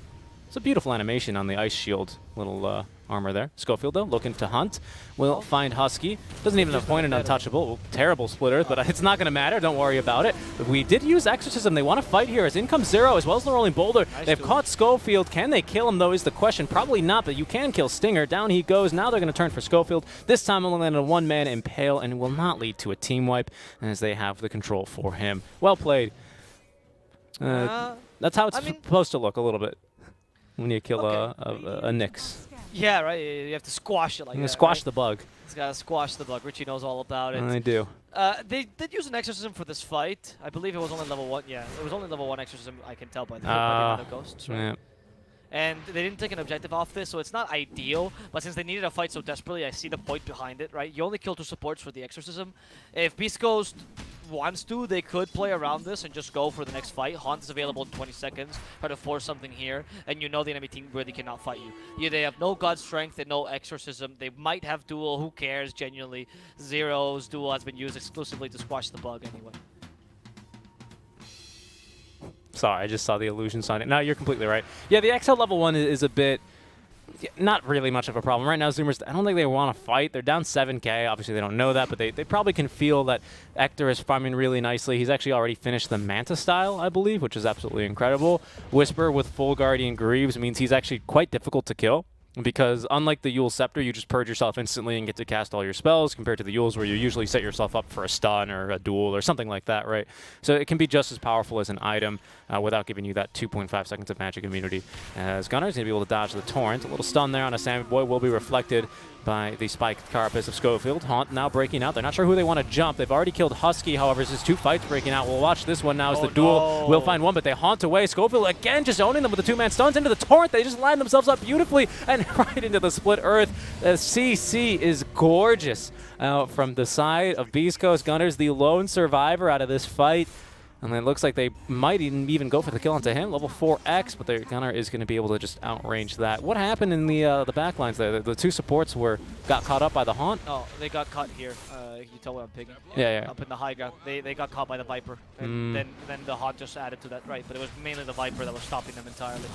D: It's a beautiful animation on the Ice Shield little armor there. Schofield, though, looking to hunt. Will find Husky. Doesn't even appoint an untouchable. Terrible splitter, but it's not going to matter. Don't worry about it. But we did use Exorcism. They want to fight here as in comes Zero, as well as the Rolling Boulder. They've caught Schofield. Can they kill him, though, is the question. Probably not, but you can kill Stinger. Down he goes. Now they're going to turn for Schofield. This time only landed a 1-man impale and will not lead to a team wipe as they have the control for him. Well played. That's how it's supposed to look a little bit. When you kill a Nyx.
C: Yeah, right. You have to squash it like that.
D: Squash
C: right?
D: the bug.
C: He's got to squash the bug. Richie knows all about it.
D: I do.
C: They did use an exorcism for this fight. I believe it was only level 1. Yeah, it was only level 1 exorcism, I can tell by the other ghosts. Right?
D: Yeah.
C: And they didn't take an objective off this, so it's not ideal. But since they needed a fight so desperately, I see the point behind it, right? You only kill 2 supports for the exorcism. If Beast Coast wants to, they could play around this and just go for the next fight. Haunt is available in 20 seconds. Try to force something here, and you know the enemy team really cannot fight you. They have no God Strength and no Exorcism. They might have Duel. Who cares, genuinely? Zero's Duel has been used exclusively to squash the bug anyway.
D: Sorry, I just saw the illusion sign. No, you're completely right. Yeah, the XL level 1 is a bit... not really much of a problem. Right now, Zoomers, I don't think they want to fight. They're down 7k. Obviously, they don't know that, but they probably can feel that Ector is farming really nicely. He's actually already finished the Manta style, I believe, which is absolutely incredible. Whisper with full Guardian Greaves means he's actually quite difficult to kill. because unlike the Yule Scepter, you just purge yourself instantly and get to cast all your spells, compared to the Yules where you usually set yourself up for a stun or a duel or something like that, right? So it can be just as powerful as an item without giving you that 2.5 seconds of magic immunity. As Gunner's going to be able to dodge the Torrent. A little stun there on a Sammy Boy will be reflected by the spiked Carapace of Schofield. Haunt now breaking out. They're not sure who they want to jump. They've already killed Husky, however, there's 2 fights breaking out. We'll watch this one now as the duel will find one, but they haunt away. Schofield again just owning them with the 2-man stuns into the Torrent. They just line themselves up beautifully and right into the split earth. CC is gorgeous from the side of Beast Coast. Gunner's the lone survivor out of this fight. And it looks like they might even go for the kill onto him. Level 4X, but their Gunner is going to be able to just outrange that. What happened in the back lines there? The 2 supports got caught up by the Haunt?
C: Oh, they got caught here. You tell where I'm picking.
D: Yeah.
C: Up in the high ground. They got caught by the Viper. And then the Haunt just added to that, right? But it was mainly the Viper that was stopping them entirely.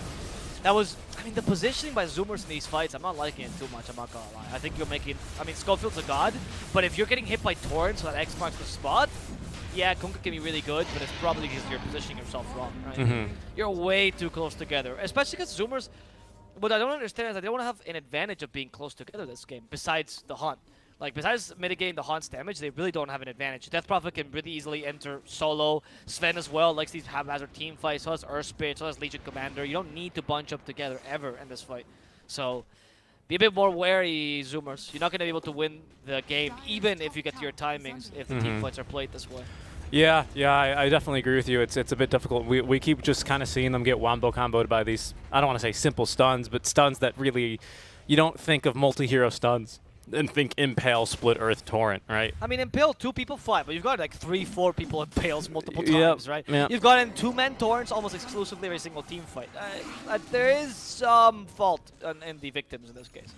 C: That was, I mean, the positioning by Zoomers in these fights, I'm not liking it too much, I'm not gonna lie. I think you're making, I mean, Schofield's a god, but if you're getting hit by Torrent, so that X marks the spot, yeah, Kunkka can be really good, but it's probably because you're positioning yourself wrong, right? You're way too close together, especially because Zoomers, what I don't understand is that they don't have an advantage of being close together this game, besides the Hunt. Like, besides mitigating the Haunt's damage, they really don't have an advantage. Death Prophet can really easily enter solo. Sven as well likes these haphazard team fights. So does Earth Spirit, so does Legion Commander. You don't need to bunch up together ever in this fight. So, be a bit more wary, Zoomers. You're not going to be able to win the game, even if you get to your timings, if the team fights are played this way.
D: Yeah, I definitely agree with you. It's a bit difficult. We keep just kind of seeing them get wombo comboed by these, I don't want to say simple stuns, but stuns that really, you don't think of multi-hero stuns and think Impale, Split Earth, Torrent, right?
C: I mean, Impale, 2 people fight, but you've got like 3-4 people Impales multiple times, right?
D: Yep.
C: You've gotten 2-man Torrents almost exclusively every single team fight. There is some fault in the victims in this case.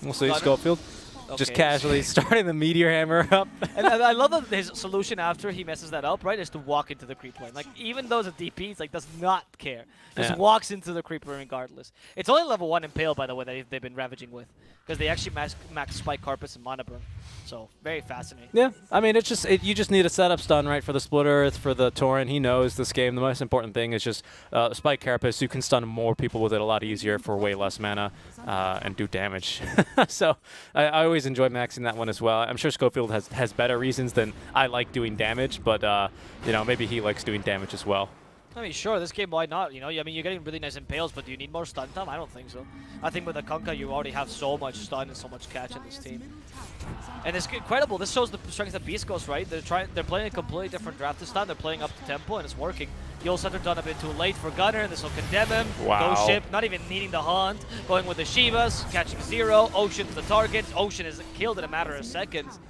D: We'll see, Schofield. Just casually starting the Meteor Hammer up.
C: And I love that his solution after he messes that up, right, is to walk into the creep lane. Like, even though it's a DP, he's like, does not care. Just walks into the creep lane regardless. It's only level 1 Impale, by the way, that they've been ravaging with. Because they actually max Spike Carpus and Mana Burn. So, very fascinating.
D: Yeah, I mean, it's just, you just need a setup stun, right, for the Split Earth, for the Torrent. He knows this game. The most important thing is just Spike Carapace. You can stun more people with it a lot easier for way less mana and do damage. So, I always enjoy maxing that one as well. I'm sure Schofield has better reasons than I like doing damage, but, you know, maybe he likes doing damage as well.
C: I mean, sure, this game, why not? You know, I mean, you're getting really nice Impales, but do you need more stun time? I don't think so. I think with the Kunkka, you already have so much stun and so much catch in this team. And it's incredible. This shows the strength of Beast Coast, right? They're playing a completely different draft this time. They're playing up the tempo, and it's working. Yule Scepter done a bit too late for Gunner, and this will condemn him.
D: Wow.
C: Ghost Ship, not even needing the Hunt. Going with the Shivas, catching 0. Ocean's the target. Ocean is killed in a matter of seconds.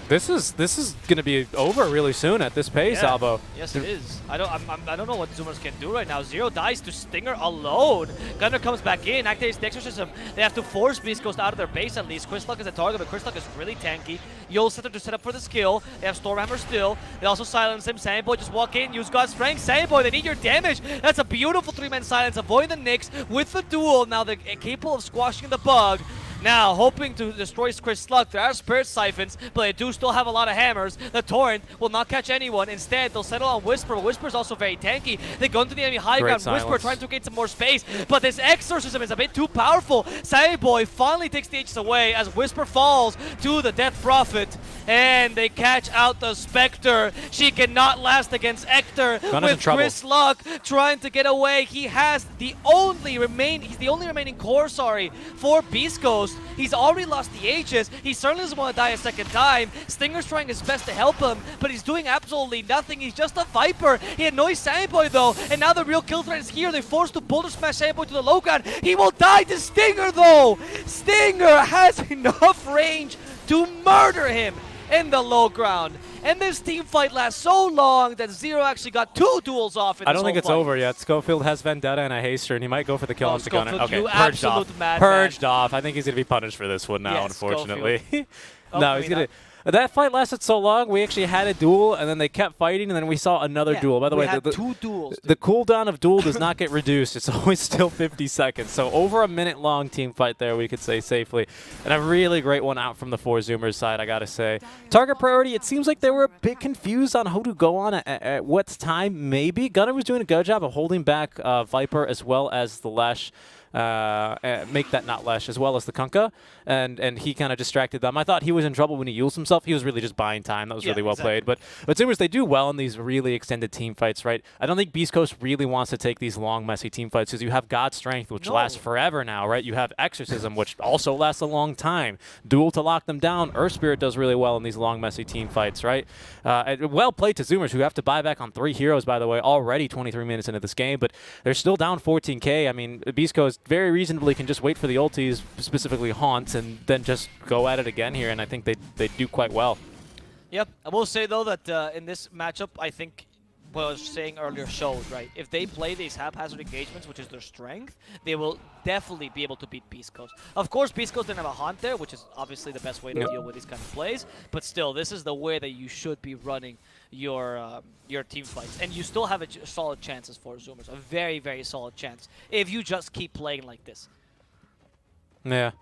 D: This is gonna be over really soon at this pace,
C: Yeah.
D: Albo.
C: Yes, it is. I don't know what Zoomers can do right now. 0 dies to Stinger alone. Gunner comes back in, activates the Exorcism. They have to force Beast Coast out of their base at least. Quistlock is a target, but Quistlock is really tanky. Yule Scepter to set up for the skill. They have Stormhammer still. They also silence him. Sandboy just walk in, use God's Strength. Sandboy, they need your damage. That's a beautiful 3-man silence, avoiding the Nyx with the duel. Now they're capable of squashing the bug. Now, hoping to destroy Quistlock. There are Spirit Siphons, but they do still have a lot of hammers. The Torrent will not catch anyone. Instead, they'll settle on Whisper, but Whisper's also very tanky. They go into the enemy high ground. Whisper trying to gain some more space, but this Exorcism is a bit too powerful. Sandboy finally takes the Aegis away as Whisper falls to the Death Prophet, and they catch out the Spectre. She cannot last against Ector with Quistlock trying to get away. He has the only remaining core, for Beast Coast. He's already lost the Aegis. He certainly doesn't want to die a second time. Stinger's trying his best to help him, but he's doing absolutely nothing. He's just a Viper. He annoys Sandboy though, and now the real kill threat is here. They're forced to boulder smash Sandboy to the low ground. He will die to Stinger though. Stinger has enough range to murder him in the low ground. And this team fight lasts so long that 0 actually got 2 duels off in this
D: I don't think it's
C: fight.
D: over yet. Schofield has Vendetta and a Haster, and he might go for the kill on the Gunner. Okay,
C: you
D: purged off.
C: absolute madman.
D: Purged off. I think he's going to be punished for this one now,
C: Yes,
D: unfortunately.
C: Oh,
D: no, he's going to... That fight lasted so long, we actually had a duel, and then they kept fighting, and then we saw another duel. By the
C: we
D: way,
C: had 2 duels.
D: the cooldown of duel does not get reduced. It's always still 50 seconds. So over a minute-long team fight there, we could say safely. And a really great one out from the 4 Zoomers side, I got to say. Target priority, it seems like they were a bit confused on who to go on at what time, maybe. Gunnar was doing a good job of holding back Viper as well as the Lesh. Make that not Lesh, as well as the Kunkka, and he kind of distracted them. I thought he was in trouble when he used himself. He was really just buying time. That was really well played. But Zoomers, they do well in these really extended team fights, right? I don't think Beast Coast really wants to take these long, messy team fights because you have God Strength, which lasts forever now, right? You have Exorcism, which also lasts a long time. Duel to lock them down. Earth Spirit does really well in these long, messy team fights, right? Well played to Zoomers, who have to buy back on 3 heroes, by the way, already 23 minutes into this game, but they're still down 14k. I mean, Beast Coast very reasonably can just wait for the ultis, specifically Haunt, and then just go at it again here, and I think they do quite well.
C: Yep. I will say, though, that in this matchup, I think what I was saying earlier showed, right? If they play these haphazard engagements, which is their strength, they will definitely be able to beat Beast Coast. Of course, Beast Coast didn't have a Haunt there, which is obviously the best way to deal with these kind of plays, but still, this is the way that you should be running your team fights. And you still have a solid chances for Zoomers, a very, very solid chance, if you just keep playing like this.
D: Yeah.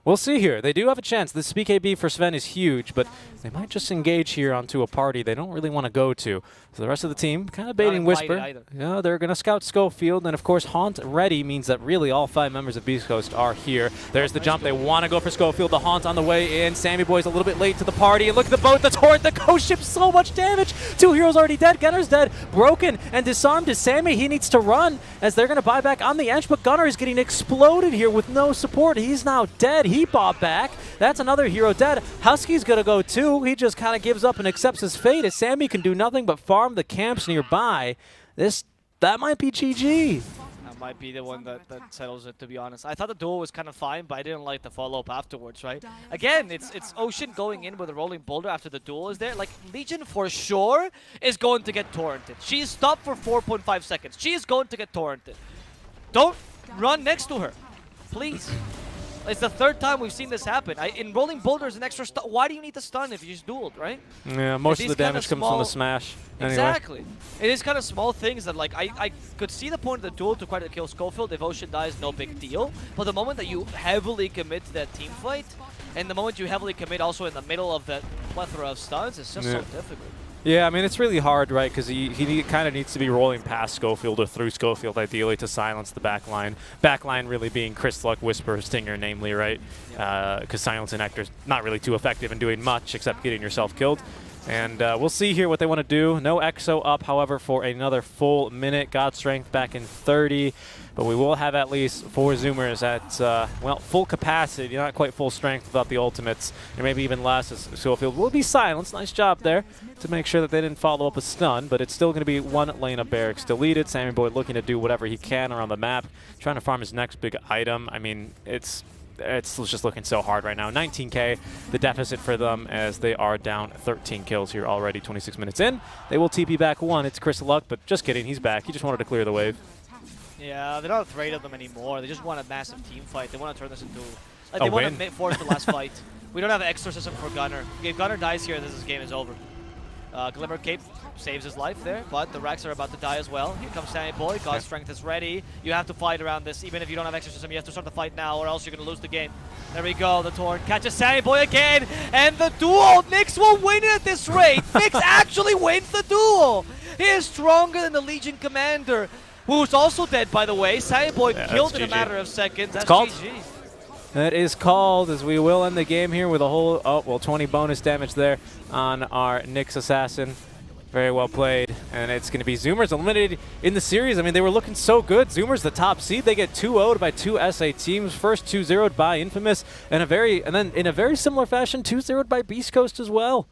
D: We'll see here. They do have a chance. This BKB for Sven is huge, but they might just engage here onto a party they don't really want to go to. So the rest of the team kind of baiting Whisper. Yeah, they're going to scout Schofield, and of course Haunt ready means that really all 5 members of Beast Coast are here. There's the jump. They want to go for Schofield. The Haunt on the way in. Sammy Boy's a little bit late to the party. And look at the boat, the turret, the ghost ship, so much damage. 2 heroes already dead. Gunnar's dead. Broken and disarmed is Sammy. He needs to run as they're going to buy back on the edge, but Gunnar is getting exploded here with no support. He's now dead. He bought back. That's another hero dead. Husky's going to go too. He just kind of gives up and accepts his fate as Sammy can do nothing but farm the camps nearby. That might be GG.
C: That might be the one that settles it, to be honest. I thought the duel was kind of fine, but I didn't like the follow-up afterwards, right? Again, it's Ocean going in with a rolling boulder after the duel is there. Like, Legion for sure is going to get torrented. She's stopped for 4.5 seconds. She is going to get torrented. Don't run next to her, please. It's the 3rd time we've seen this happen. In rolling boulders, an extra stun. Why do you need to stun if you just dueled, right?
D: Yeah, most of the damage comes from the smash.
C: Exactly.
D: Anyway.
C: It is kind of small things that, like, I could see the point of the duel to try to kill Schofield. If Ocean dies, no big deal. But the moment that you heavily commit to that team fight, and the moment you heavily commit also in the middle of that plethora of stuns, it's just so difficult.
D: Yeah, I mean, it's really hard, right, because he kind of needs to be rolling past Schofield or through Schofield, ideally, to silence the backline. Backline really being Chris Luck, Whisper, Stinger, namely, right? Because Silence and Hector's not really too effective in doing much except getting yourself killed. And we'll see here what they want to do. No Exo up, however, for another full minute. God Strength back in 30. But we will have at least 4 Zoomers at, well, full capacity. Not quite full strength without the ultimates. Or maybe even less, as Schofield will be silenced. Nice job there to make sure that they didn't follow up a stun. But it's still going to be 1 lane of barracks deleted. Sammy Boy looking to do whatever he can around the map. Trying to farm his next big item. I mean, it's just looking so hard right now. 19k, the deficit for them, as they are down 13 kills here already, 26 minutes in. They will TP back 1. It's Chris Luck, but just kidding. He's back. He just wanted to clear the wave.
C: Yeah, they're not afraid of them anymore. They just want a massive team fight. They want to turn this into... Like, they want to force the last fight. We don't have an Exorcism for Gunnar. If Gunnar dies here, this game is over. Glimmer Cape saves his life there, but the Racks are about to die as well. Here comes Sammy Boy. God Strength is ready. You have to fight around this. Even if you don't have Exorcism, you have to start the fight now, or else you're going to lose the game. There we go. The Torn catches Sammy Boy again, and the duel. Nyx will win it at this rate. Nyx actually wins the duel. He is stronger than the Legion Commander, who's also dead, by the way. Sammy Boy killed in a matter of seconds. That's GG.
D: That is called, as we will end the game here with a whole, 20 bonus damage there on our Nyx Assassin. Very well played. And it's going to be Zoomers eliminated in the series. I mean, they were looking so good. Zoomers the top seed. They get 2-0'd by 2 SA teams. First 2-0'd by Infamous, and then in a very similar fashion, 2-0'd by Beast Coast as well.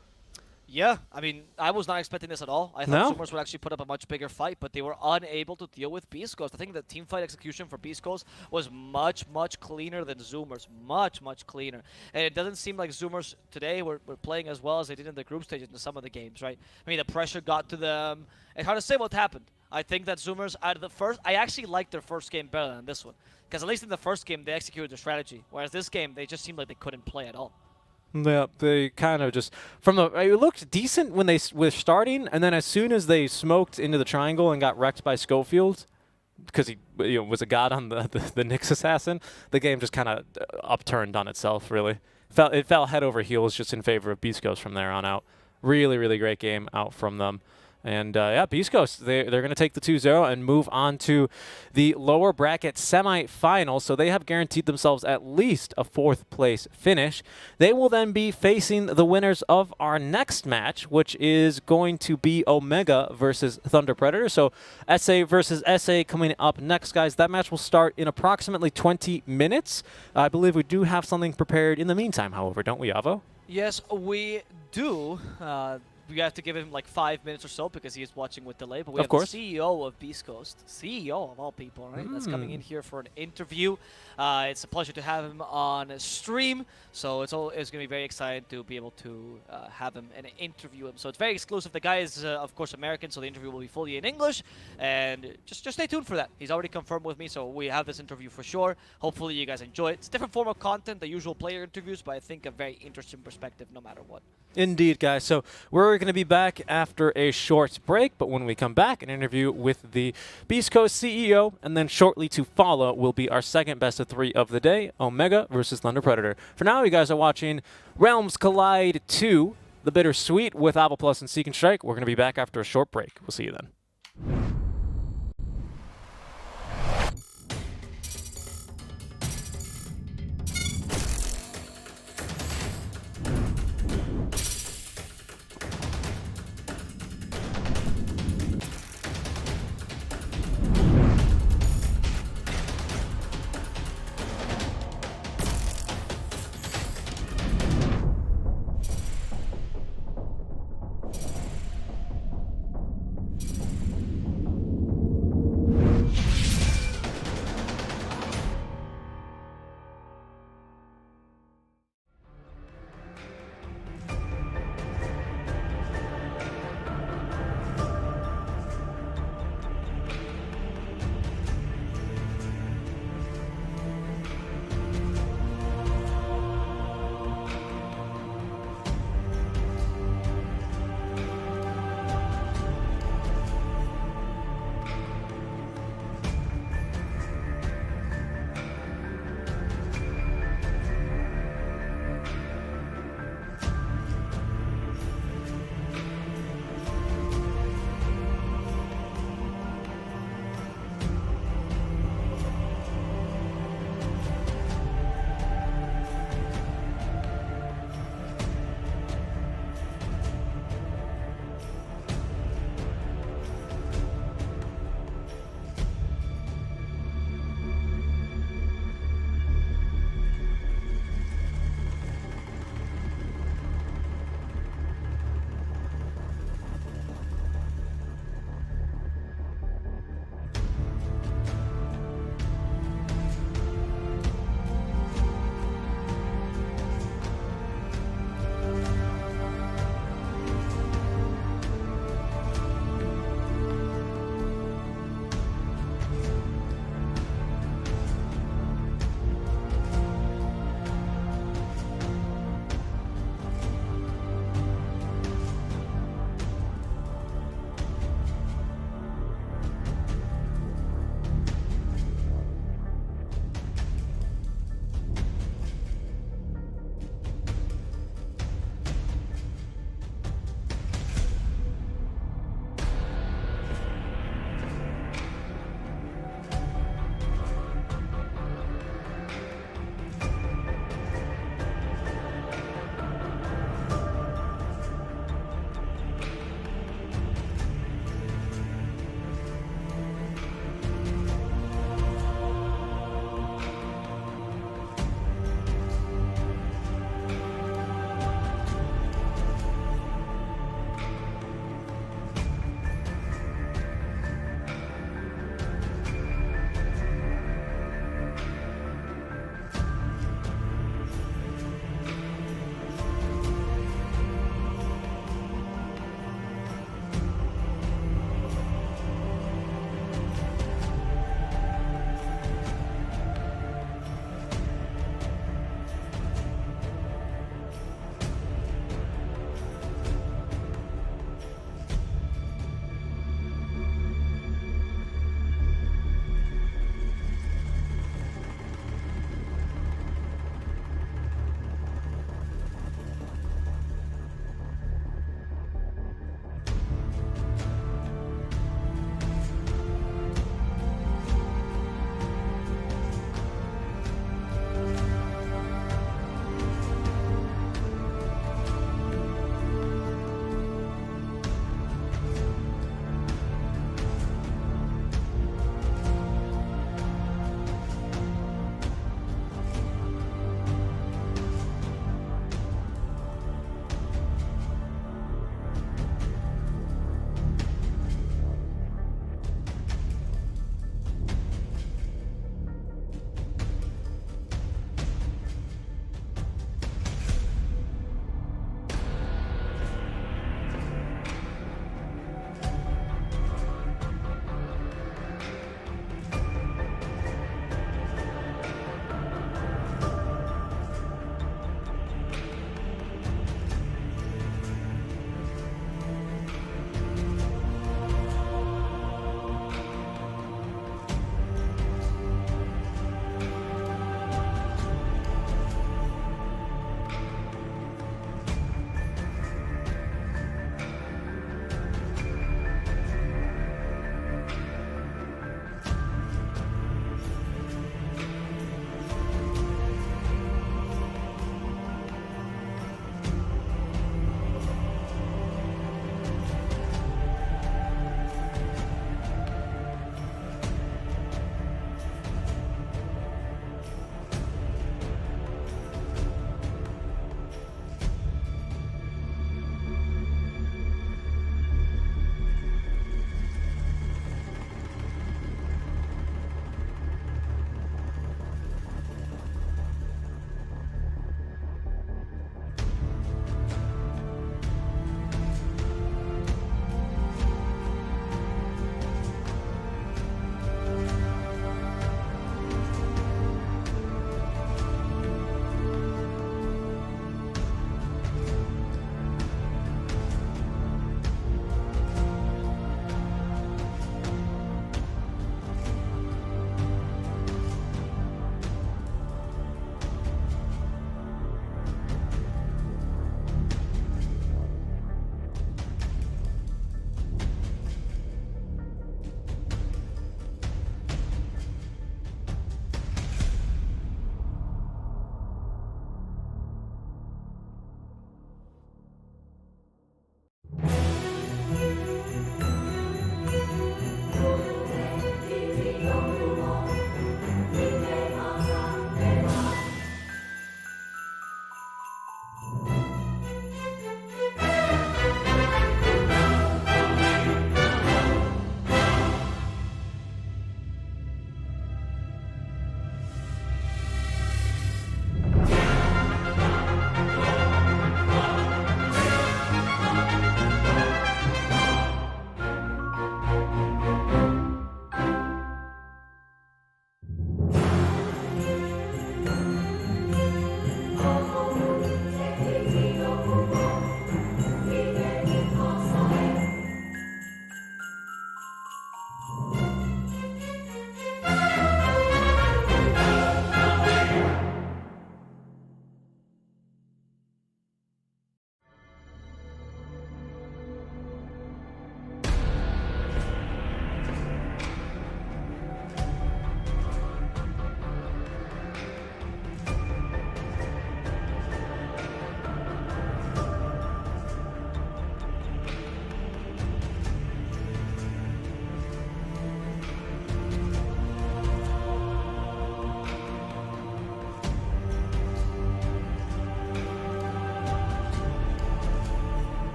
C: Yeah, I mean, I was not expecting this at all. I thought Zoomers would actually put up a much bigger fight, but they were unable to deal with Beast Coast. I think the team fight execution for Beast Coast was much, much cleaner than Zoomers. Much, much cleaner. And it doesn't seem like Zoomers today were playing as well as they did in the group stage in some of the games, right? I mean, the pressure got to them. It's hard to say what happened. I think that Zoomers, out of the first, I actually liked their first game better than this one. Because at least in the first game, they executed their strategy. Whereas this game, they just seemed like they couldn't play at all.
D: Yeah, they kind of just it looked decent when they were starting, and then as soon as they smoked into the triangle and got wrecked by Schofield, because he was a god on the Nyx assassin, the game just kind of upturned on itself. Really, it fell head over heels just in favor of Beast Coast from there on out. Really, really great game out from them. And yeah, Beast Coast, they're going to take the 2-0 and move on to the lower bracket semifinal. So they have guaranteed themselves at least a 4th place finish. They will then be facing the winners of our next match, which is going to be Omega versus Thunder Predator. So SA versus SA coming up next, guys. That match will start in approximately 20 minutes. I believe we do have something prepared in the meantime, however, don't we, Avo?
C: Yes, we do. We have to give him like 5 minutes or so because he is watching with delay. But we
D: Of
C: have
D: course.
C: the CEO of Beast Coast, CEO of all people, right? That's coming in here for an interview. It's a pleasure to have him on stream. So it's going to be very exciting to be able to have him and interview him. So it's very exclusive. The guy is, of course, American, so the interview will be fully in English. And just stay tuned for that. He's already confirmed with me, so we have this interview for sure. Hopefully you guys enjoy it. It's a different form of content, the usual player interviews, but I think a very interesting perspective no matter what.
D: Indeed, guys. So we're going to be back after a short break, but when we come back, an interview with the Beast Coast CEO, and then shortly to follow will be our second best of 3 of the day, Omega versus Thunder Predator. For now, you guys are watching Realms Collide 2, The Bittersweet with Avo Plus and Seek and Strike. We're going to be back after a short break. We'll see you then.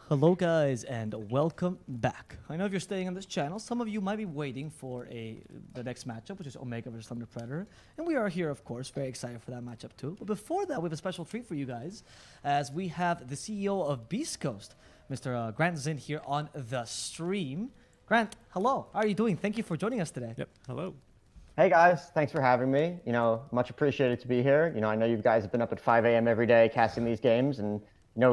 A: Hello guys and welcome back. I know if you're staying on this channel, some of you might be waiting for the next matchup, which is Omega versus Thunder Predator. And we are here, of course, very excited for that matchup too. But before that, we have a special treat for you guys, as we have the CEO of Beast Coast, Mr. Grant Zinn, here on the stream. Grant, hello. How are you doing? Thank you for joining us today.
B: Yep. Hello.
E: Hey guys, thanks for having me. Much appreciated to be here. I know you guys have been up at 5 a.m. every day casting these games, and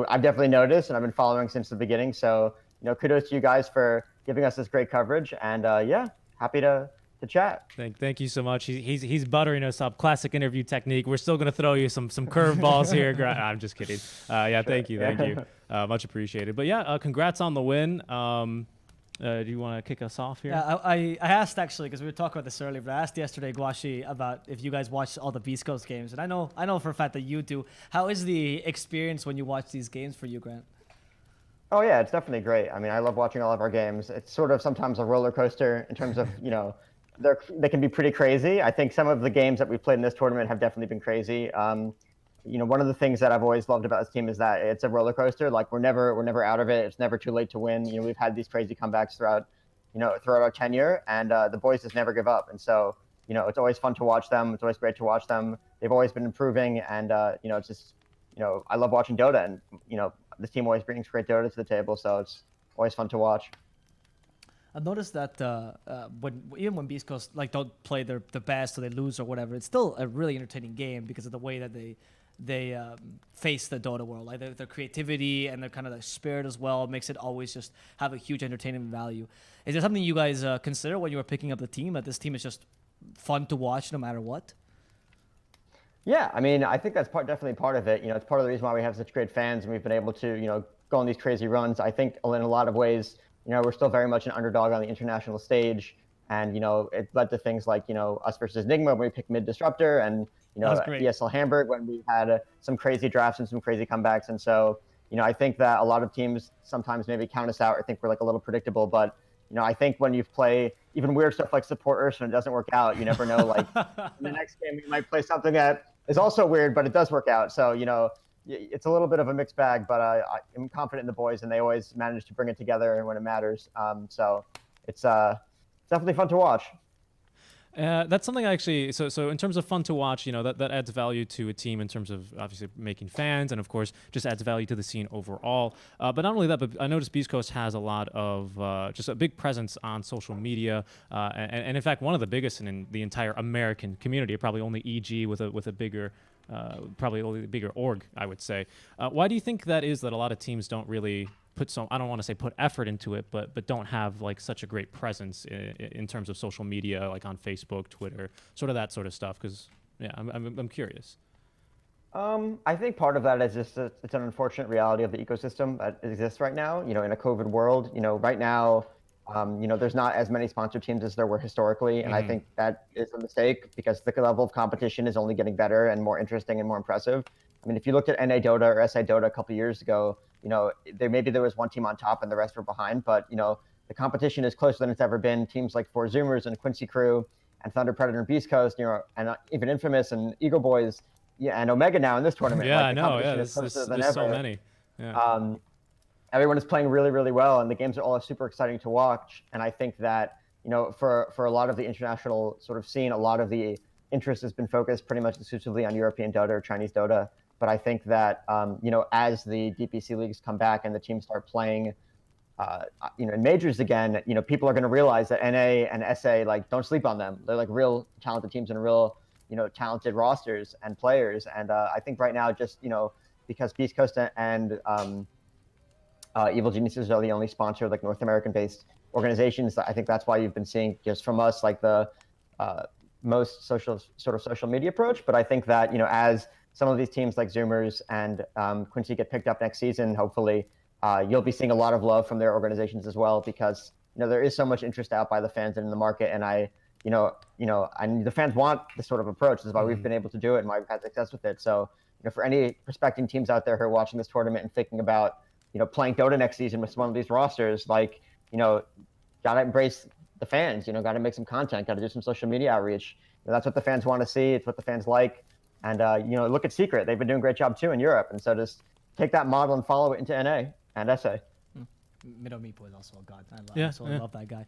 E: I've definitely noticed, and I've been following since the beginning. So, kudos to you guys for giving us this great coverage, and yeah, happy to chat.
B: Thank you so much. He's buttering us up. Classic interview technique. We're still gonna throw you some curveballs here. I'm just kidding. Yeah, sure. Thank you. Much appreciated. But yeah, congrats on the win. Do you want to kick us off here?
A: Yeah, I asked actually, because we were talking about this earlier, but I asked yesterday, Guashi, about if you guys watch all the Beast Coast games, and I know for a fact that you do. How is the experience when you watch these games for you, Grant?
E: Oh yeah, it's definitely great. I mean, I love watching all of our games. It's sort of sometimes a roller coaster in terms of they can be pretty crazy. I think some of the games that we've played in this tournament have definitely been crazy. One of the things that I've always loved about this team is that it's a roller coaster. Like we're never out of it. It's never too late to win. We've had these crazy comebacks throughout our tenure, and the boys just never give up. And so, it's always fun to watch them. It's always great to watch them. They've always been improving, and it's just, I love watching Dota, and this team always brings great Dota to the table. So it's always fun to watch.
A: I've noticed that even when Beast Coast don't play the best or they lose or whatever, it's still a really entertaining game because of the way that they face the Dota world. Like their creativity and their kind of the spirit as well makes it always just have a huge entertainment value. Is there something you guys consider when you were picking up the team, that this team is just fun to watch no matter what?
E: Yeah, I mean, I think that's definitely part of it. It's part of the reason why we have such great fans and we've been able to, go on these crazy runs. I think in a lot of ways, we're still very much an underdog on the international stage. And, it led to things like, us versus Enigma when we picked mid disruptor, and, ESL Hamburg when we had some crazy drafts and some crazy comebacks. And so, I think that a lot of teams sometimes maybe count us out or think we're a little predictable. But, I think when you play even weird stuff like support Ursa and it doesn't work out, you never know, in the next game, we might play something that is also weird, but it does work out. So, it's a little bit of a mixed bag, but I'm confident in the boys, and they always manage to bring it together when it matters. So it's definitely fun to watch.
B: That's something actually. So in terms of fun to watch, that adds value to a team in terms of obviously making fans, and of course just adds value to the scene overall. But not only that, but I noticed Beast Coast has a lot of just a big presence on social media, and in fact one of the biggest in the entire American community. Probably only EG with a bigger. Probably only the bigger org, I would say. Why do you think that is, that a lot of teams don't really I don't want to say put effort into it, but don't have such a great presence in terms of social media, like on Facebook, Twitter, sort of that sort of stuff? Because yeah, I'm curious.
E: I think part of that is just it's an unfortunate reality of the ecosystem that exists right now. In a COVID world, right now, there's not as many sponsor teams as there were historically, and I think that is a mistake because the level of competition is only getting better and more interesting and more impressive. I mean, if you looked at NA Dota or SA Dota a couple years ago, there was one team on top and the rest were behind, but the competition is closer than it's ever been. Teams like Four Zoomers and Quincy Crew and Thunder Predator and Beast Coast, and even Infamous and Eagle Boys, and Omega now in this tournament.
B: Yeah, I know. Yeah, there's so many. Yeah.
E: Everyone is playing really, really well, and the games are all super exciting to watch. And I think that, for a lot of the international sort of scene, a lot of the interest has been focused pretty much exclusively on European Dota or Chinese Dota. But I think that, as the DPC leagues come back and the teams start playing, in majors again, people are going to realize that NA and SA, don't sleep on them. They're real talented teams and real, talented rosters and players. And I think right now, just, because Beast Coast and Evil Geniuses are the only sponsor, North American-based organizations, I think that's why you've been seeing just from us, the most social media approach. But I think that, as some of these teams like Zoomers and Quincy get picked up next season, hopefully you'll be seeing a lot of love from their organizations as well, because there is so much interest out by the fans and in the market, and the fans want this sort of approach. This is why we've been able to do it and why we've had success with it. So for any prospecting teams out there who are watching this tournament and thinking about playing Dota next season with one of these rosters, gotta embrace the fans. Gotta make some content, gotta do some social media outreach. That's what the fans want to see. It's what the fans like. And, look at Secret. They've been doing a great job, too, in Europe. And so just take that model and follow it into NA and SA.
A: Mido Meepo is also a god. I
B: Yeah,
A: absolutely
B: yeah.
A: love that guy.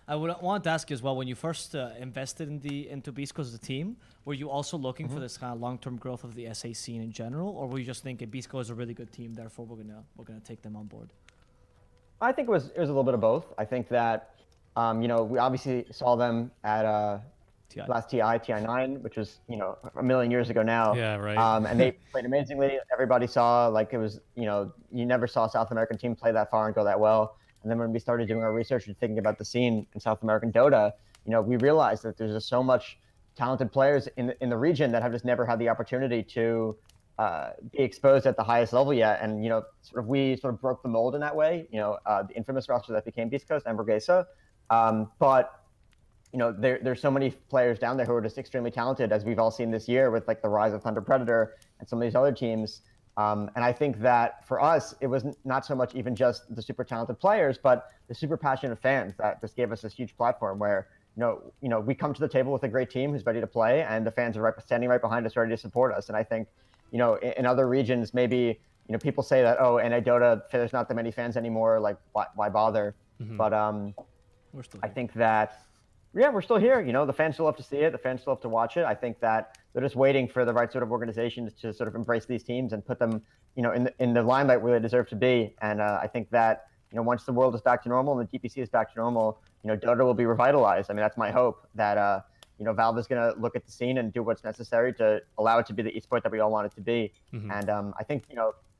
A: I would want to ask you as well, when you first invested into Beast Coast as a team, were you also looking for this kind of long-term growth of the SA scene in general, or were you just thinking Beast Coast is a really good team, therefore we're gonna take them on board?
E: I think it was a little bit of both. I think that, we obviously saw them at
A: TI.
E: last TI9, which was, a million years ago now.
B: Yeah, right.
E: And they played amazingly. Everybody saw, like, it was, you never saw a South American team play that far and go that well. And then when we started doing our research and thinking about the scene in South American Dota, we realized that there's just so much talented players in the region that have just never had the opportunity to be exposed at the highest level yet. And, we sort of broke the mold in that way, the infamous roster that became Beast Coast and Burguesa. But there's so many players down there who are just extremely talented, as we've all seen this year with like the rise of Thunder Predator and some of these other teams. And I think that for us, it was not so much even just the super talented players, but the super passionate fans that just gave us this huge platform where, we come to the table with a great team who's ready to play, and the fans are standing right behind us, ready to support us. And I think, in other regions, maybe, people say that, oh, NA Dota, there's not that many fans anymore, like why bother? But
A: We're still
E: I
A: here.
E: think that, yeah, we're still here. The fans still have to see it. The fans still have to watch it. I think that they're just waiting for the right sort of organizations to sort of embrace these teams and put them, in the limelight where they deserve to be. And I think that, once the world is back to normal and the DPC is back to normal, Dota will be revitalized. I mean, that's my hope that, Valve is going to look at the scene and do what's necessary to allow it to be the esport that we all want it to be. And I think,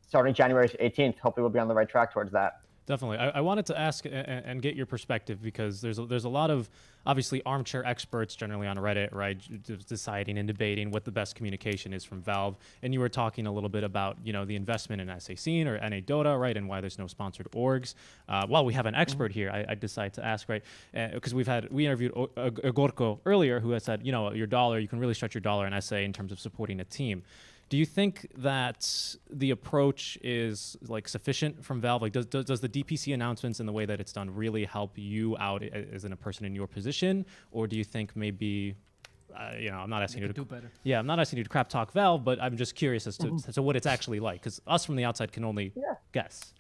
E: starting January 18th, hopefully we'll be on the right track towards that.
B: Definitely. I wanted to ask and get your perspective, because there's a lot of obviously armchair experts generally on Reddit, right, deciding and debating what the best communication is from Valve. And you were talking a little bit about, the investment in SA Scene or NA Dota, right, and why there's no sponsored orgs. While we have an expert here, I decided to ask, right, because we interviewed Gorko earlier, who has said, your dollar, you can really stretch your dollar in SA in terms of supporting a team. Do you think that the approach is like sufficient from Valve? Like, does the DPC announcements and the way that it's done really help you out as a person in your position, or do you think maybe, I'm not asking you to
A: do better?
B: Yeah, I'm not asking you to crap talk Valve, but I'm just curious as to what it's actually like, because us from the outside can only guess.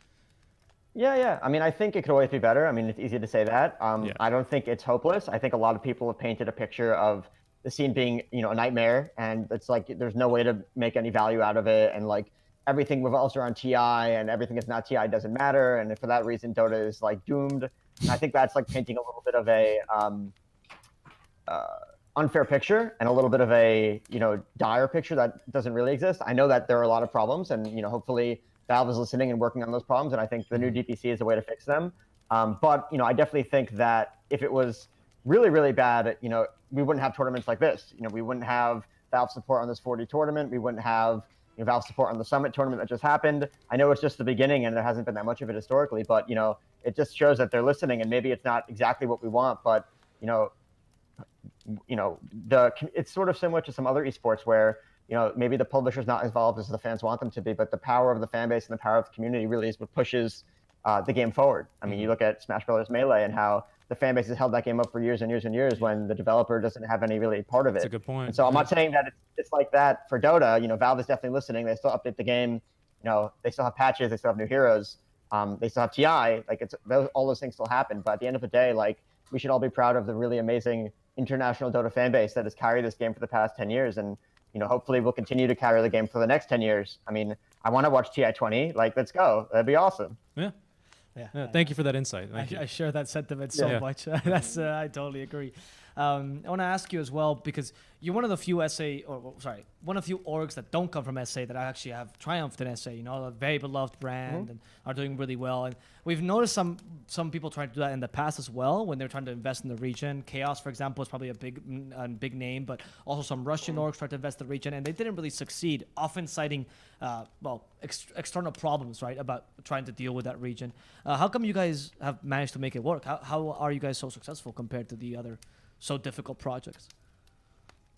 E: Yeah. I mean, I think it could always be better. I mean, it's easy to say that. I don't think it's hopeless. I think a lot of people have painted a picture of the scene being, a nightmare, and it's like there's no way to make any value out of it, and like everything revolves around TI, and everything that's not TI doesn't matter, and for that reason, Dota is like doomed. And I think that's like painting a little bit of a unfair picture and a little bit of a dire picture that doesn't really exist. I know that there are a lot of problems, and hopefully Valve is listening and working on those problems, and I think the new DPC is a way to fix them. But I definitely think that if it was really, really bad, we wouldn't have tournaments like this. We wouldn't have Valve support on this 40 tournament. We wouldn't have Valve support on the Summit tournament that just happened. I know it's just the beginning and there hasn't been that much of it historically, but it just shows that they're listening, and maybe it's not exactly what we want, but it's sort of similar to some other esports where maybe the publisher's not as involved as the fans want them to be, but the power of the fan base and the power of the community really is what pushes the game forward. I mean, you look at Smash Brothers Melee and how the fan base has held that game up for years and years and years when the developer doesn't have any really part of it.
B: That's a good point.
E: And so I'm not saying that it's like that for Dota. Valve is definitely listening. They still update the game. They still have patches. They still have new heroes. They still have TI. Like all those things still happen. But at the end of the day, like we should all be proud of the really amazing international Dota fan base that has carried this game for the past 10 years. And hopefully we'll continue to carry the game for the next 10 years. I mean, I want to watch TI20. Like, let's go. That'd be awesome.
B: Yeah, thank you for that insight.
A: I share that sentiment so much. That's I totally agree. I want to ask you as well, because you're one of the few one of the few orgs that don't come from SA that actually have triumphed in SA. A very beloved brand and are doing really well. And we've noticed some people trying to do that in the past as well when they're trying to invest in the region. Chaos, for example, is probably a big name, but also some Russian orgs tried to invest in the region, and they didn't really succeed, often citing external problems, right, about trying to deal with that region. How come you guys have managed to make it work? How are you guys so successful compared to the other so difficult projects?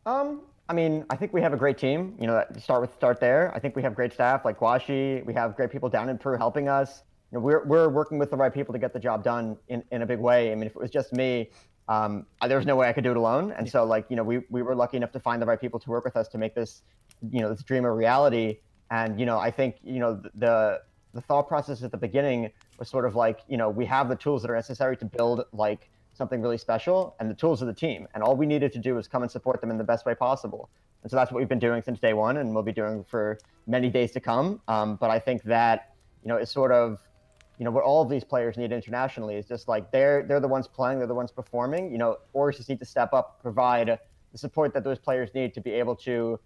E: I mean, I think we have a great team. Start there. I think we have great staff like Guashi. We have great people down in Peru helping us. We're working with the right people to get the job done in a big way. I mean, if it was just me, there was no way I could do it alone. And so, we were lucky enough to find the right people to work with us to make this, this dream a reality. And I think the thought process at the beginning was sort of like, we have the tools that are necessary to build like something really special, and the tools of the team. And all we needed to do was come and support them in the best way possible. And so that's what we've been doing since day one, and we'll be doing for many days to come. But I think that, is sort of, what all of these players need internationally is just like they're the ones playing, they're the ones performing. Orgs just need to step up, provide the support that those players need to be able to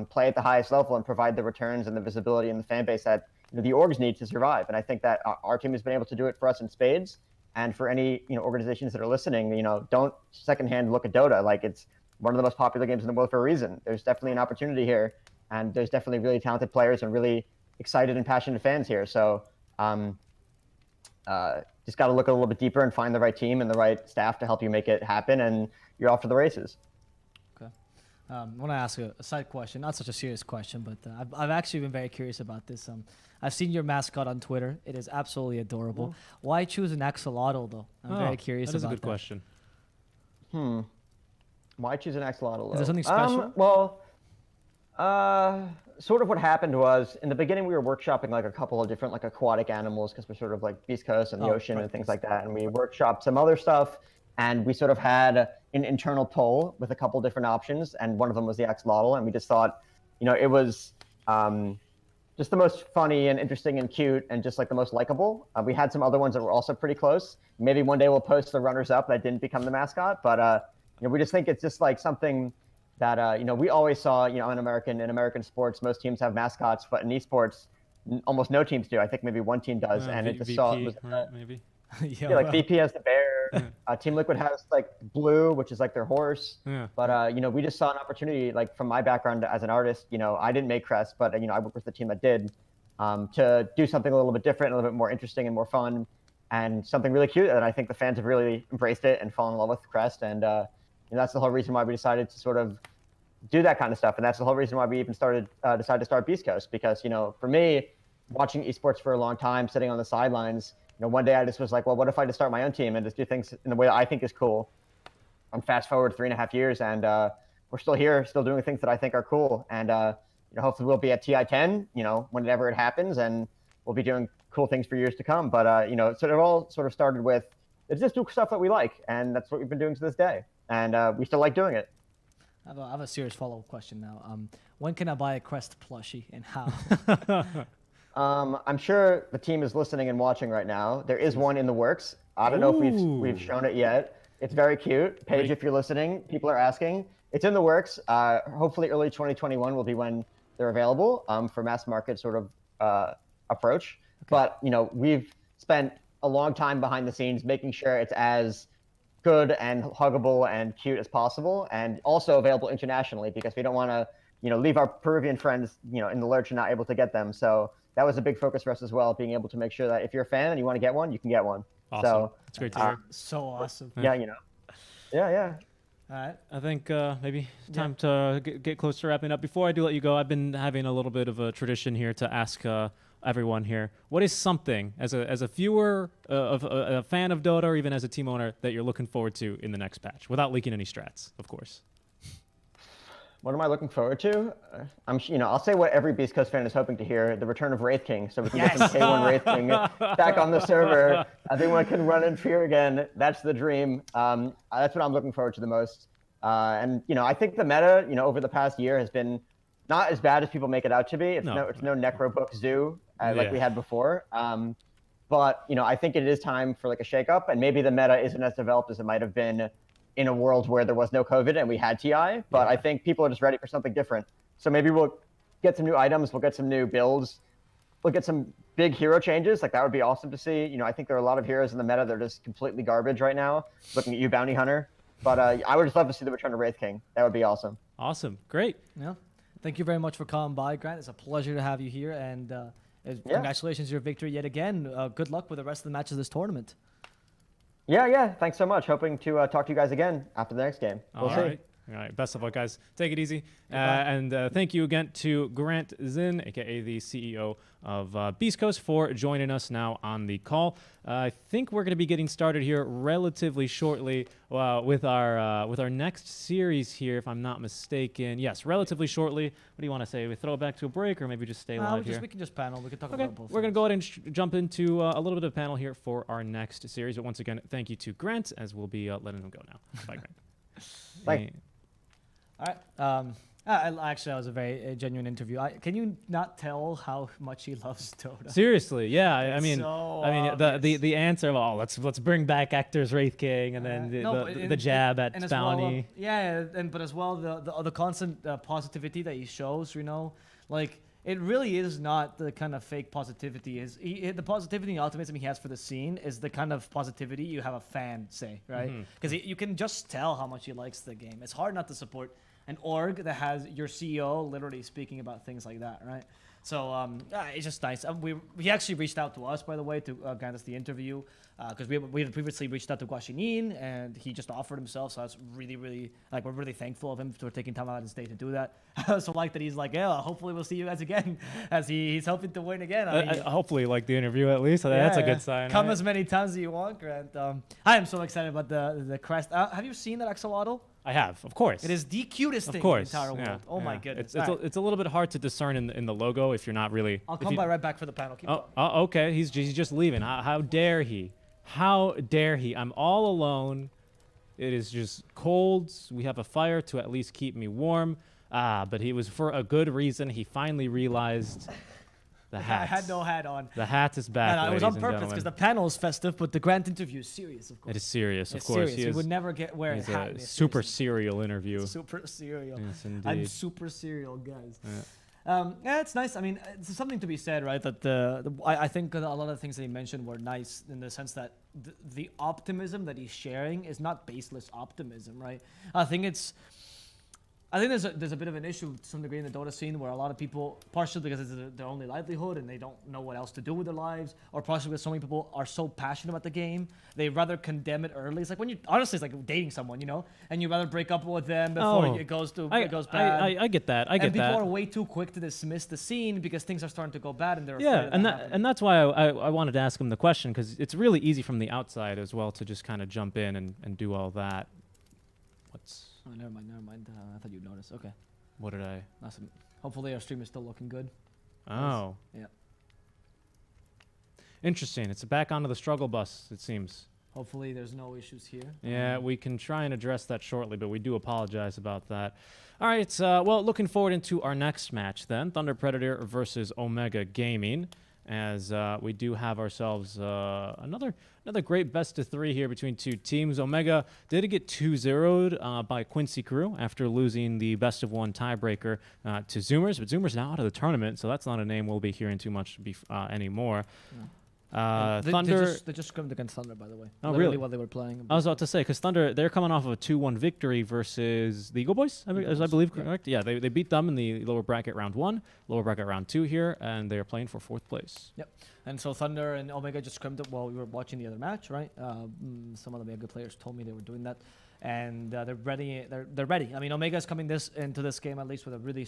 E: play at the highest level and provide the returns and the visibility and the fan base that the orgs need to survive. And I think that our team has been able to do it for us in spades. And for any organizations that are listening, don't secondhand look at Dota. Like, it's one of the most popular games in the world for a reason. There's definitely an opportunity here, and there's definitely really talented players and really excited and passionate fans here. So just got to look a little bit deeper and find the right team and the right staff to help you make it happen, and you're off to the races.
A: Okay. I want to ask a side question, not such a serious question, but I've actually been very curious about this. I've seen your mascot on Twitter. It is absolutely adorable. Why choose an axolotl, though? I'm very curious about that.
B: That is a good question.
E: Why choose an axolotl?
A: Is there something special?
E: Well, sort of what happened was, in the beginning we were workshopping like a couple of different like aquatic animals, because we're sort of like Beast Coast and the ocean and things like that. And we workshopped some other stuff, and we sort of had an internal poll with a couple different options, and one of them was the axolotl. And we just thought, it was just the most funny and interesting and cute and just like the most likable. We had some other ones that were also pretty close. Maybe one day we'll post the runners up that didn't become the mascot, but we just think it's just like something that we always saw, in American sports, most teams have mascots, but in esports, almost no teams do. I think maybe one team does, and it just
B: maybe.
E: Like VP has the bear. Team Liquid has like Blue, which is like their horse.
B: Yeah.
E: But we just saw an opportunity, like from my background as an artist. I didn't make Crest, but I worked with the team that did, to do something a little bit different, a little bit more interesting and more fun, and something really cute. And I think the fans have really embraced it and fallen in love with Crest. And that's the whole reason why we decided to sort of do that kind of stuff. And that's the whole reason why we even decided to start Beast Coast, because for me, watching esports for a long time, sitting on the sidelines. One day I just was like, well, what if I just start my own team and just do things in the way that I think is cool? I'm fast forward 3.5 years, and we're still here, still doing things that I think are cool. And hopefully we'll be at TI10, whenever it happens, and we'll be doing cool things for years to come. But so it all sort of started with, it's just do stuff that we like, and that's what we've been doing to this day. And we still like doing it.
A: I have a serious follow-up question now. When can I buy a Crest plushie, and how?
E: I'm sure the team is listening and watching right now. There is one in the works. I don't know if we've shown it yet. It's very cute. Paige, if you're listening, people are asking. It's in the works. Hopefully early 2021 will be when they're available for mass market sort of approach. Okay. But, we've spent a long time behind the scenes making sure it's as good and huggable and cute as possible, and also available internationally, because we don't want to, leave our Peruvian friends, in the lurch and not able to get them. So that was a big focus for us as well, being able to make sure that if you're a fan and you want to get one, you can get one.
B: Awesome.
E: So
B: it's great to hear.
A: So awesome.
E: Yeah, yeah.
B: All right. I think maybe time to get close to wrapping up. Before I do let you go, I've been having a little bit of a tradition here to ask everyone here, what is something as a viewer, of a fan of Dota, or even as a team owner, that you're looking forward to in the next patch, without leaking any strats, of course?
E: What am I looking forward to? I'll say what every Beast Coast fan is hoping to hear: the return of Wraith King, so we can get some K1 Wraith King back on the server. Everyone can run in fear again. That's the dream. That's what I'm looking forward to the most. And I think the meta, over the past year has been not as bad as people make it out to be. It's no Necrobook Zoo like we had before. But I think it is time for like a shakeup, and maybe the meta isn't as developed as it might have been in a world where there was no COVID and we had TI. But I think people are just ready for something different. So maybe we'll get some new items, we'll get some new builds, we'll get some big hero changes. Like, that would be awesome to see. I think there are a lot of heroes in the meta that are just completely garbage right now. Looking at you, Bounty Hunter. But I would just love to see the return of Wraith King. That would be awesome.
B: Awesome. Great.
A: Yeah. Thank you very much for coming by, Grant. It's a pleasure to have you here, and congratulations on your victory yet again. Good luck with the rest of the matches of this tournament.
E: Yeah. Thanks so much. Hoping to talk to you guys again after the next game.
B: We'll see. All right, best of luck, guys. Take it easy. And thank you again to Grant Zinn, a.k.a. the CEO of Beast Coast, for joining us now on the call. I think we're going to be getting started here relatively shortly with our next series here, if I'm not mistaken. Yes, relatively shortly. What do you want to say? We throw it back to a break, or maybe just stay live here?
A: We can just panel. We can talk
B: Okay,
A: about both.
B: we're going to go ahead and jump into a little bit of panel here for our next series. But once again, thank you to Grant, as we'll be letting him go now. Bye, Grant.
E: Bye.
A: All right. Actually, that was a very genuine interview. Can you not tell how much he loves Dota?
B: Seriously, yeah. I mean,
A: so
B: the answer of let's bring back Actor's Wraith King, and then the jab at Bounty.
A: But as well the constant positivity that he shows, like it really is not the kind of fake positivity. The positivity and optimism he has for the scene is the kind of positivity you have a fan say, right? Because you can just tell how much he likes the game. It's hard not to support an org that has your CEO literally speaking about things like that, right? So it's just nice. He actually reached out to us, by the way, to grant us the interview, because we had previously reached out to Guaxinim, and he just offered himself. So that's really, really, we're really thankful of him for taking time out of his day to do that. I also like that he's like, yeah, hopefully we'll see you guys again, as he's hoping to win again.
B: Hopefully, like the interview at least. That's a good sign.
A: Come as many times as you want, Grant. I am so excited about the crest. Have you seen that axolotl?
B: I have, of course.
A: It is the cutest thing in the entire world. Oh my goodness.
B: It's a little bit hard to discern in the logo if you're not really.
A: I'll come by right back for the panel. Keep going.
B: Okay. He's just leaving. How dare he? How dare he? I'm all alone. It is just cold. We have a fire to at least keep me warm. But he was for a good reason. He finally realized the hat.
A: I had no hat on.
B: The hat is back.
A: No, it was on purpose because the panel is festive, but the Grant interview is serious, of course.
B: It is serious, of
A: it's
B: course.
A: Serious. He would never wear a hat.
B: It's a super serial interview.
A: Super serial.
B: Yes, indeed.
A: I'm super serial, guys. Yeah, it's nice. I mean, it's something to be said, right? That I think a lot of the things that he mentioned were nice in the sense that the optimism that he's sharing is not baseless optimism, right? I think there's a bit of an issue to some degree in the Dota scene where a lot of people, partially because it's their only livelihood and they don't know what else to do with their lives, or partially because so many people are so passionate about the game, they rather condemn it early. It's like when it's like dating someone, and you rather break up with them before it goes bad.
B: I get that.
A: And people are way too quick to dismiss the scene because things are starting to go bad and they're afraid of that
B: and that's why I wanted to ask him the question, because it's really easy from the outside as well to just kind of jump in and do all that.
A: Oh, never mind. I thought you'd notice. Okay.
B: What did I?
A: Awesome. Hopefully our stream is still looking good.
B: Oh.
A: Yeah.
B: Interesting. It's back onto the struggle bus, it seems.
A: Hopefully there's no issues here.
B: Yeah, we can try and address that shortly, but we do apologize about that. All right, well, looking forward into our next match then, Thunder Predator versus Omega Gaming, as we do have ourselves another great best of three here between two teams. Omega did get 2-0'd by Quincy Crew after losing the best of one tiebreaker to Zoomers, but Zoomers now out of the tournament, so that's not a name we'll be hearing too much anymore. Thunder.
A: They just scrimmed against Thunder, by the way.
B: Oh,
A: Literally
B: really?
A: While they were playing.
B: I was about to say, because Thunder, they're coming off of a 2-1 victory versus the Eagle Boys, as I believe, correct? Yeah, they beat them in the lower bracket round 1, lower bracket round 2 here, and they are playing for 4th place.
A: Yep. And so Thunder and Omega just scrimmed it while we were watching the other match, right? Some of the Omega players told me they were doing that, and they're ready. They're ready. I mean, Omega's coming into this game at least with a really.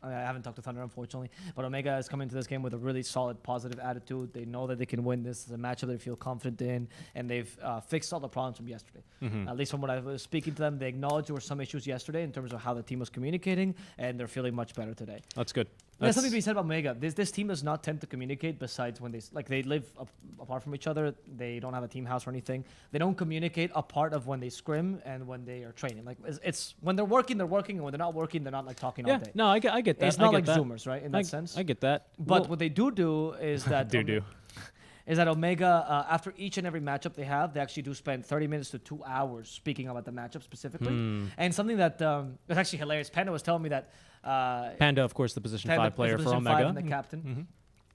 A: I haven't talked to Thunder, unfortunately, but Omega is coming to this game with a really solid, positive attitude. They know that they can win this. It's a matchup they feel confident in, and they've fixed all the problems from yesterday. At least from what I was speaking to them, they acknowledged there were some issues yesterday in terms of how the team was communicating, and they're feeling much better today.
B: That's good.
A: There's something to be said about Omega. This team does not tend to communicate besides when they live apart from each other. They don't have a team house or anything. They don't communicate apart of when they scrim and when they are training. Like it's when they're working, and when they're not working, they're not like talking all day.
B: No, I get that.
A: It's not like Zoomers, right? In that sense.
B: I get that.
A: But what they do is that is that Omega, after each and every matchup they have, they actually do spend 30 minutes to 2 hours speaking about the matchup specifically. And something that was actually hilarious. Panda was telling me that.
B: Panda, of course, the position 5 player for Omega.
A: And the captain.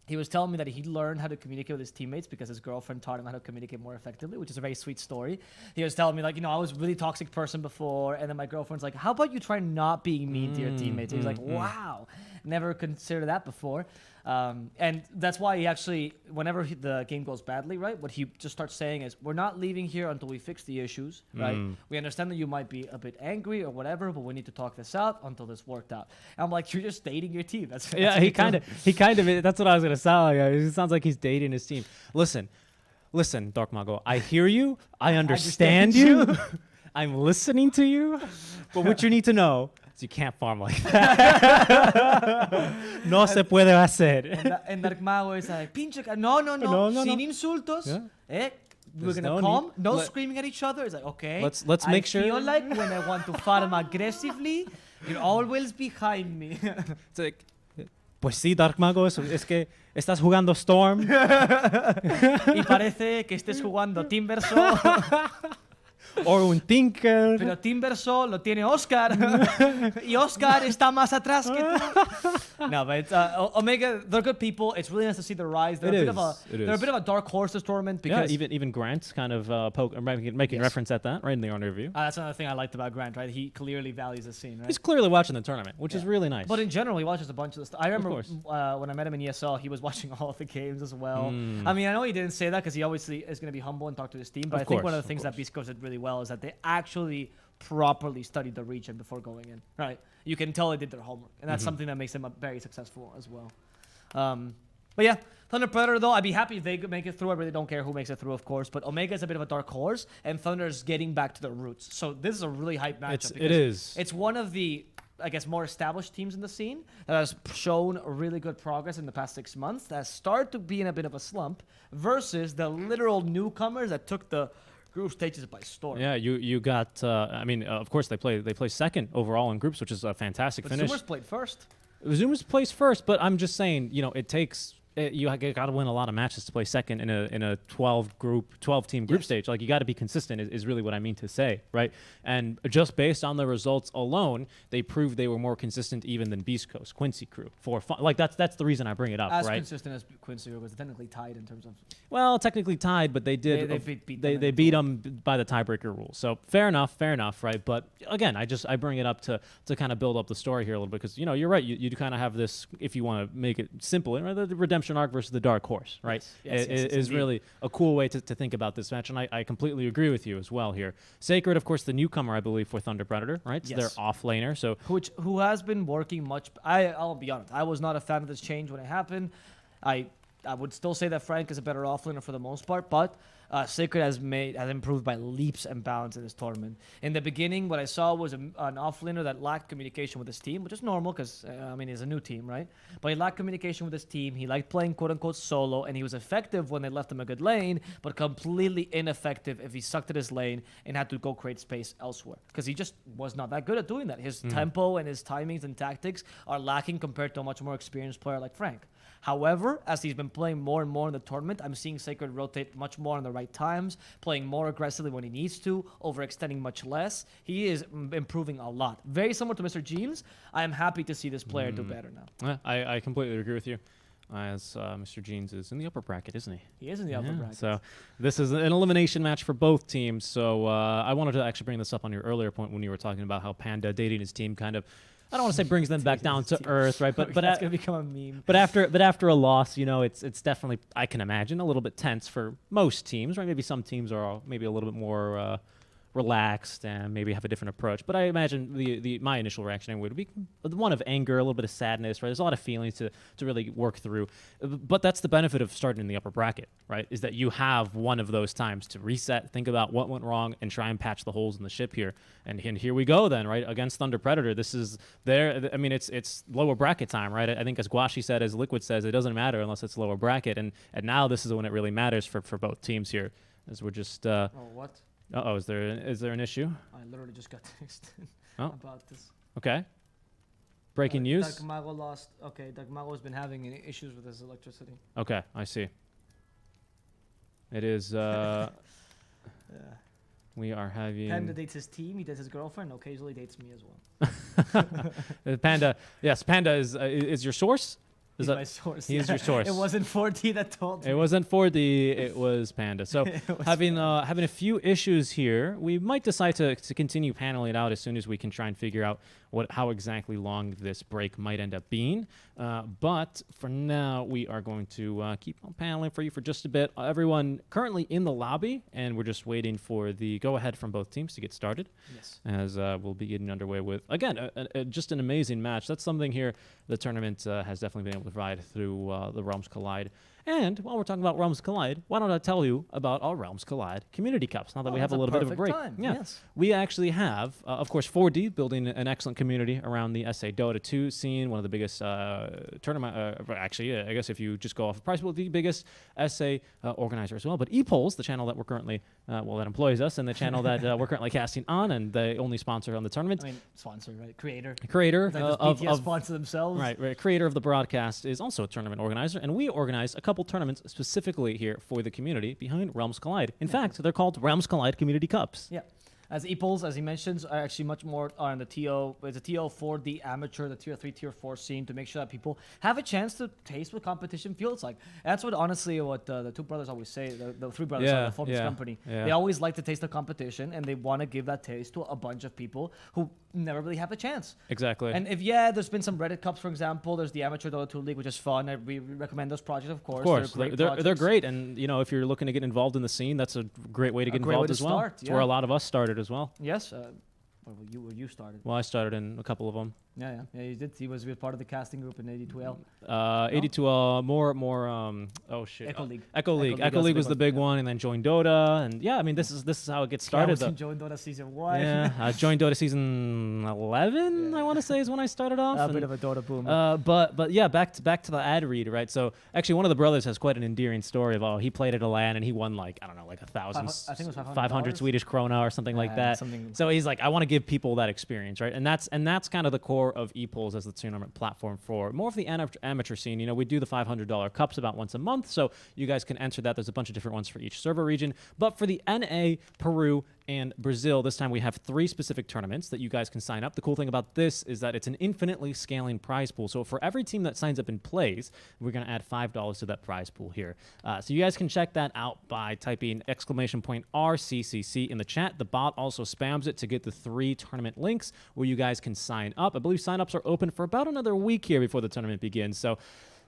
A: He was telling me that he learned how to communicate with his teammates because his girlfriend taught him how to communicate more effectively, which is a very sweet story. He was telling me, like, I was a really toxic person before, and then my girlfriend's like, how about you try not being mean to your teammates? And he's like, wow. Never considered that before. And that's why he actually, whenever the game goes badly, right, what he just starts saying is, we're not leaving here until we fix the issues, right? We understand that you might be a bit angry or whatever, but we need to talk this out until this worked out. And I'm like, you're just dating your team. That's
B: He kind of, that's what I was going to sound like. It sounds like he's dating his team. Listen, Dark Mago, I hear you. I understand you. I'm listening to you. But what you need to know is you can't farm like that. No se puede hacer.
A: And Dark Mago is like, pinche, no, sin insultos.
B: Yeah.
A: We're
B: There's
A: gonna
B: no
A: calm,
B: need.
A: no screaming at each other. It's like, okay.
B: Let's make sure.
A: I feel like when I want to farm aggressively, you're always behind me.
B: It's like, pues sí, Dark Mago, es que estás jugando Storm.
A: Y parece que estés jugando Timbersaw.
B: Or un Tinker.
A: Pero Timbersaw lo tiene Oscar. Y Oscar está más atrás que tú. No, but it's, Omega, they're good people. It's really nice to see the rise. They're a bit of a dark horse this tournament because
B: even Grant kind of making reference at that right in the interview.
A: That's another thing I liked about Grant, right? He clearly values the scene, right?
B: He's clearly watching the tournament, which is really nice.
A: But in general, he watches a bunch of the stuff. I remember when I met him in ESL, he was watching all of the games as well. I mean, I know he didn't say that because he obviously is going to be humble and talk to his team, but I think one of the things that beastcoast did really well is that they actually properly studied the region before going in, right? You can tell they did their homework, and that's something that makes them very successful as well. But yeah, Thunder Predator, though, I'd be happy if they could make it through. I really don't care who makes it through, of course, but Omega is a bit of a dark horse, and Thunder's getting back to their roots. So this is a really hype matchup.
B: It is.
A: It's one of the, I guess, more established teams in the scene that has shown really good progress in the past 6 months, that has started to be in a bit of a slump, versus the literal newcomers that took the group stages by storm.
B: Yeah, you got. I mean, of course they play second overall in groups, which is a fantastic finish.
A: Zoomers played first.
B: Zoomers plays first, but I'm just saying, it takes. You got to win a lot of matches to play second in a 12 team group stage. Like, you got to be consistent is really what I mean to say, right? And just based on the results alone, they proved they were more consistent even than Beast Coast, Quincy crew. That's the reason I bring it up,
A: as
B: right?
A: consistent as Quincy was technically tied in terms of.
B: Well, technically tied, but they did. They beat them by the tiebreaker rule. So fair enough, right? But again, I bring it up to kind of build up the story here a little bit because you're right. You kind of have this, if you want to make it simple, right? The redemption arc versus the dark horse, right?
A: Yes,
B: is really a cool way to think about this match, and I completely agree with you as well here. Sacred, of course, the newcomer, I believe, for Thunder Predator, right? So they're off laner, so
A: who has been working much. I'll be honest, I was not a fan of this change when it happened. I would still say that Frank is a better offlaner for the most part, but Sacred has improved by leaps and bounds in this tournament. In the beginning, what I saw was an offlaner that lacked communication with his team, which is normal because, he's a new team, right? But he lacked communication with his team. He liked playing quote-unquote solo, and he was effective when they left him a good lane, but completely ineffective if he sucked at his lane and had to go create space elsewhere because he just was not that good at doing that. His tempo and his timings and tactics are lacking compared to a much more experienced player like Frank. However, as he's been playing more and more in the tournament, I'm seeing Sacred rotate much more in the right times, playing more aggressively when he needs to, overextending much less. He is improving a lot. Very similar to Mr. Jeans. I am happy to see this player do better now.
B: I completely agree with you. As Mr. Jeans is in the upper bracket, isn't he?
A: He is in the upper bracket.
B: So this is an elimination match for both teams. So I wanted to actually bring this up on your earlier point when you were talking about how Panda dating his team kind of, I don't want to say brings them back down to earth, right? But
A: that's gonna become a meme.
B: But after a loss, it's definitely, I can imagine, a little bit tense for most teams, right? Maybe some teams are maybe a little bit more relaxed and maybe have a different approach. But I imagine my initial reaction would be one of anger, a little bit of sadness, right? There's a lot of feelings to really work through. But that's the benefit of starting in the upper bracket, right? Is that you have one of those times to reset, think about what went wrong, and try and patch the holes in the ship here. And here we go then, right? Against Thunder Predator. This is it's lower bracket time, right? I think as Guashi said, as Liquid says, it doesn't matter unless it's lower bracket. And now this is when it really matters for both teams here. As we're just
A: what?
B: Uh-oh, is there an issue?
A: I literally just got texted about this.
B: Okay. Breaking news?
A: Dark Mago lost. Okay, Dark Mago has been having issues with his electricity.
B: Okay, I see. It is, we are having...
A: Panda dates his team, he dates his girlfriend, occasionally dates me as well.
B: Panda, yes, Panda is your source?
A: He's
B: that
A: my source.
B: he is your source?
A: It wasn't 4D that told me.
B: It wasn't 4D, it was Panda. So having a few issues here, we might decide to continue paneling it out as soon as we can try and figure out how exactly long this break might end up being. But for now, we are going to keep on paneling for you for just a bit. Everyone currently in the lobby, and we're just waiting for the go-ahead from both teams to get started.
A: Yes.
B: As we'll be getting underway with, again, just an amazing match. That's something here the tournament has definitely been able to ride through the Realms Collide. And while we're talking about Realms Collide, why don't I tell you about our Realms Collide Community Cups, now that we have a little bit of a break.
A: Time.
B: Yeah.
A: Yes.
B: We actually have, of course, 4D building an excellent community around the SA Dota 2 scene, one of the biggest tournament, actually, I guess if you just go off of price pool, the biggest SA organizer as well. But ePolls, the channel that we're currently, that employs us, and the channel that we're currently casting on, and the only sponsor on the tournament.
A: I mean, sponsor, right? Creator.
B: Creator
A: Like
B: of
A: BTS sponsor themselves.
B: Right. Creator of the broadcast is also a tournament organizer, and we organize a couple tournaments specifically here for the community behind Realms Collide. In fact, they're called Realms Collide Community Cups.
A: Yeah. As ePolls, as he mentions, are actually much more on the TO. It's a TO for the amateur, the tier 3, tier 4 scene to make sure that people have a chance to taste what competition feels like. That's what, honestly, what the two brothers always say, the three brothers on the Focus company.
B: Yeah.
A: They always like to taste the competition, and they want to give that taste to a bunch of people who never really have a chance.
B: Exactly.
A: And if, there's been some Reddit Cups, for example. There's the Amateur Dota 2 League, which is fun. We recommend those projects, of course.
B: Of course,
A: They're great
B: they're
A: projects.
B: great, and if you're looking to get involved in the scene, that's a great way to get involved as well.
A: Start,
B: It's where a lot of us started as well.
A: Yes. Where you started.
B: Well, I started in a couple of them.
A: Yeah, you did. He was part of the casting group in 82L.
B: 82L, more. Oh shit.
A: Echo League.
B: Echo League was the big one, and then joined Dota, and I mean, this is how it gets started.
A: I was in Joined Dota season 1.
B: Yeah, I joined Dota season 11. I want to say is when I started off.
A: A bit of a Dota boom.
B: But yeah, back to the ad read, right? So actually, one of the brothers has quite an endearing story of he played at a LAN and he won like 1,000,
A: I think it was
B: $500 Swedish krona or something like that. So he's like, I want to give people that experience, right? And that's kind of the core of ePolls as the tournament platform for more of the amateur scene. We do the $500 cups about once a month, so you guys can enter that. There's a bunch of different ones for each server region. But for the NA, Peru, and Brazil, this time we have 3 specific tournaments that you guys can sign up. The cool thing about this is that it's an infinitely scaling prize pool. So for every team that signs up and plays, we're going to add $5 to that prize pool here. So you guys can check that out by typing !RCCC in the chat. The bot also spams it to get the 3 tournament links where you guys can sign up. I believe signups are open for about another week here before the tournament begins. So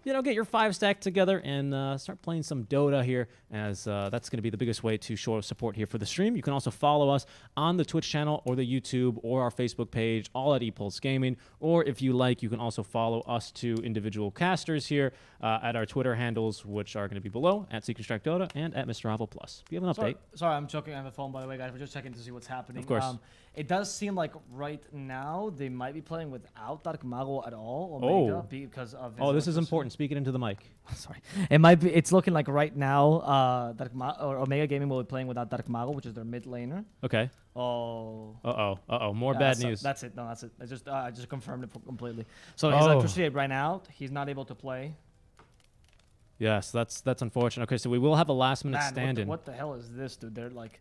B: get your 5 stack together and start playing some Dota here, as that's going to be the biggest way to show support here for the stream. You can also follow us on the Twitch channel or the YouTube or our Facebook page, all at ePulse Gaming. Or if you like, you can also follow us two individual casters here at our Twitter handles, which are going to be below, at Seek and Strike Dota and at Mr. Avo Plus. Do you have an update?
A: Sorry, I'm joking on the phone, by the way, guys. We're just checking to see what's happening.
B: Of course.
A: It does seem like right now they might be playing without Dark Mago at all. Omega, because of.
B: This is important. Speak it into the mic.
A: Sorry, it might be. It's looking like right now, Omega Gaming will be playing without Dark Mago, which is their mid laner.
B: Okay.
A: Oh.
B: More bad news.
A: That's it. No, that's it. I just confirmed it completely. So his electricity right now, he's not able to play.
B: Yes, that's unfortunate. Okay, so we will have a last minute stand-in.
A: What the hell is this, dude? They're like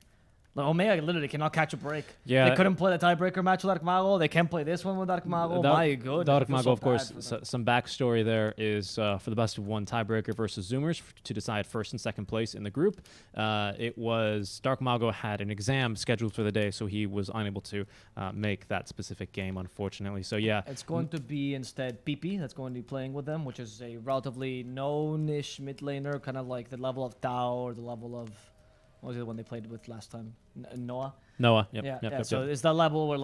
A: Omega literally cannot catch a break.
B: Yeah,
A: they couldn't play the tiebreaker match with Dark Mago. They can't play this one with Dark Mago. My goodness.
B: Dark Mago, of course. Some backstory there is for the best of 1 tiebreaker versus Zoomers to decide first and second place in the group. It was Dark Mago had an exam scheduled for the day, so he was unable to make that specific game, unfortunately. So yeah,
A: it's going to be instead PP that's going to be playing with them, which is a relatively known-ish mid laner, kind of like the level of Tao or the level of. What was the one they played with last time? Noah?
B: Noah, yep.
A: So it's that level where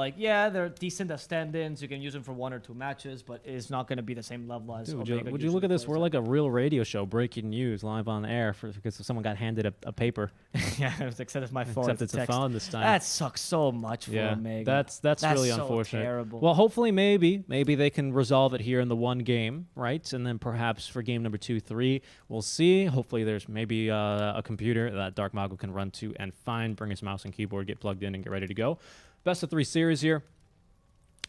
A: they're decent as stand-ins. You can use them for 1 or 2 matches, but it's not going to be the same level as Omega.
B: Would you look at this? We're like a real radio show, breaking news live on air because someone got handed a paper.
A: Except it's my phone.
B: Except it's a phone this time.
A: That sucks so much for Omega.
B: That's really
A: so
B: unfortunate.
A: Terrible.
B: Well, hopefully maybe they can resolve it here in the 1 game, right? And then perhaps for game number 2, 3, we'll see. Hopefully there's maybe a computer that Dark Mago can run to and find, bring his mouse and keyboard, get plugged in, and get ready to go. Best of 3 series here.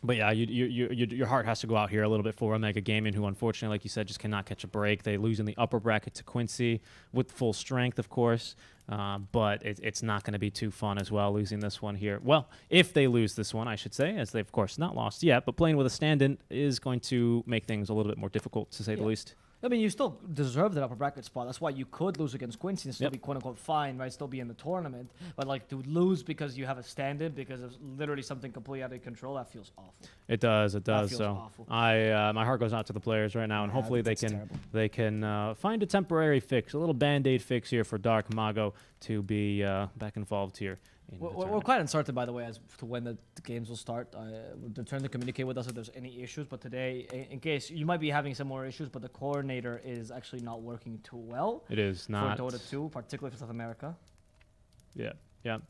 B: But yeah, your heart has to go out here a little bit for Omega Gaming, who unfortunately, like you said, just cannot catch a break. They lose in the upper bracket to Quincy with full strength, of course. But it's not going to be too fun as well, losing this one here. Well, if they lose this one, I should say, as they've, of course, not lost yet. But playing with a stand-in is going to make things a little bit more difficult, to say the least.
A: I mean, you still deserve that upper bracket spot. That's why you could lose against Quincy and still be quote-unquote fine, right? Still be in the tournament. But, like, to lose because you have a stand-in because of literally something completely out of control, that feels awful.
B: It does. It does.
A: feels
B: So
A: awful.
B: my heart goes out to the players right now, and
A: Yeah,
B: hopefully
A: that's
B: they
A: terrible.
B: can find a temporary fix, a little Band-Aid fix here for Dark Mago to be back involved here.
A: We're quite uncertain, by the way, as to when the games will start. They're trying to communicate with us if there's any issues. But today, in case you might be having some more issues, but the coordinator is actually not working too well.
B: It is not.
A: For Dota 2, particularly for South America.
B: Yeah, yeah.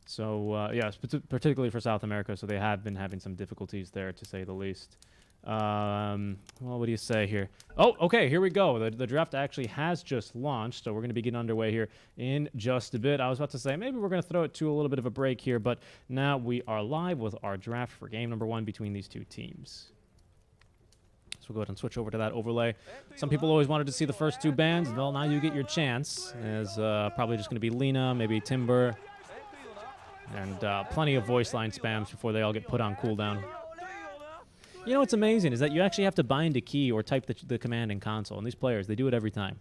B: So, yes, particularly for South America, so they have been having some difficulties there, to say the least. Well, what do you say here? Oh, okay, here we go. The draft actually has just launched, so we're going to be getting underway here in just a bit. I was about to say maybe we're going to throw it to a little bit of a break here, but now we are live with our draft for game number 1 between these two teams. So we'll go ahead and switch over to that overlay. Some people always wanted to see the first 2 bands. Well, now you get your chance. As probably just going to be Lina, maybe Timber, and plenty of voice line spams before they all get put on cooldown. You know what's amazing is that you actually have to bind a key or type the command in console, and these players, they do it every time,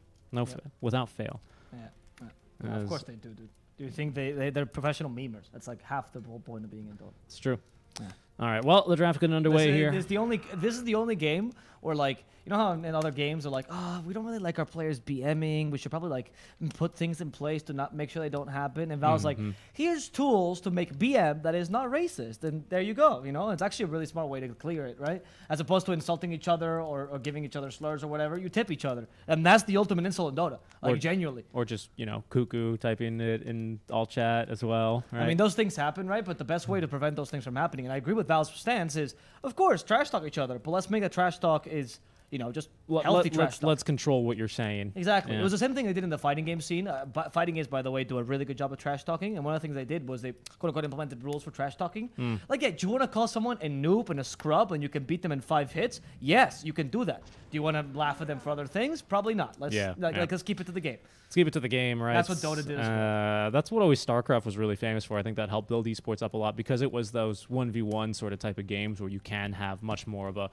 B: without fail.
A: Yeah, of course they do, dude. Do you think they're professional memers? That's like half the whole point of being in Dota.
B: It's true.
A: Yeah.
B: All right, well, the draft's getting underway here.
A: This is the only game where, like, you know how in other games they're like, we don't really like our players BMing. We should probably, like, put things in place to not make sure they don't happen. And Valve's like, here's tools to make BM that is not racist. And there you go. You know, it's actually a really smart way to clear it, right? As opposed to insulting each other or giving each other slurs or whatever, you tip each other. And that's the ultimate insult in Dota, like, genuinely.
B: Or just, you know, cuckoo typing it in all chat as well, right?
A: I mean, those things happen, right? But the best way to prevent those things from happening, and I agree with Valve's stance, is, of course, trash talk each other. But let's make that trash talk is, you know, just healthy trash talk.
B: Let's control what you're saying.
A: Exactly.
B: Yeah.
A: It was the same thing they did in the fighting game scene. Fighting is, by the way, do a really good job of trash talking. And one of the things they did was they quote-unquote implemented rules for trash talking. Like, yeah, do you want to call someone a noob and a scrub and you can beat them in 5 hits? Yes, you can do that. Do you want to laugh at them for other things? Probably not. Let's let's keep it to the game.
B: Let's keep it to the game, right?
A: That's what Dota did as well.
B: That's what always StarCraft was really famous for. I think that helped build esports up a lot because it was those 1v1 sort of type of games where you can have much more of a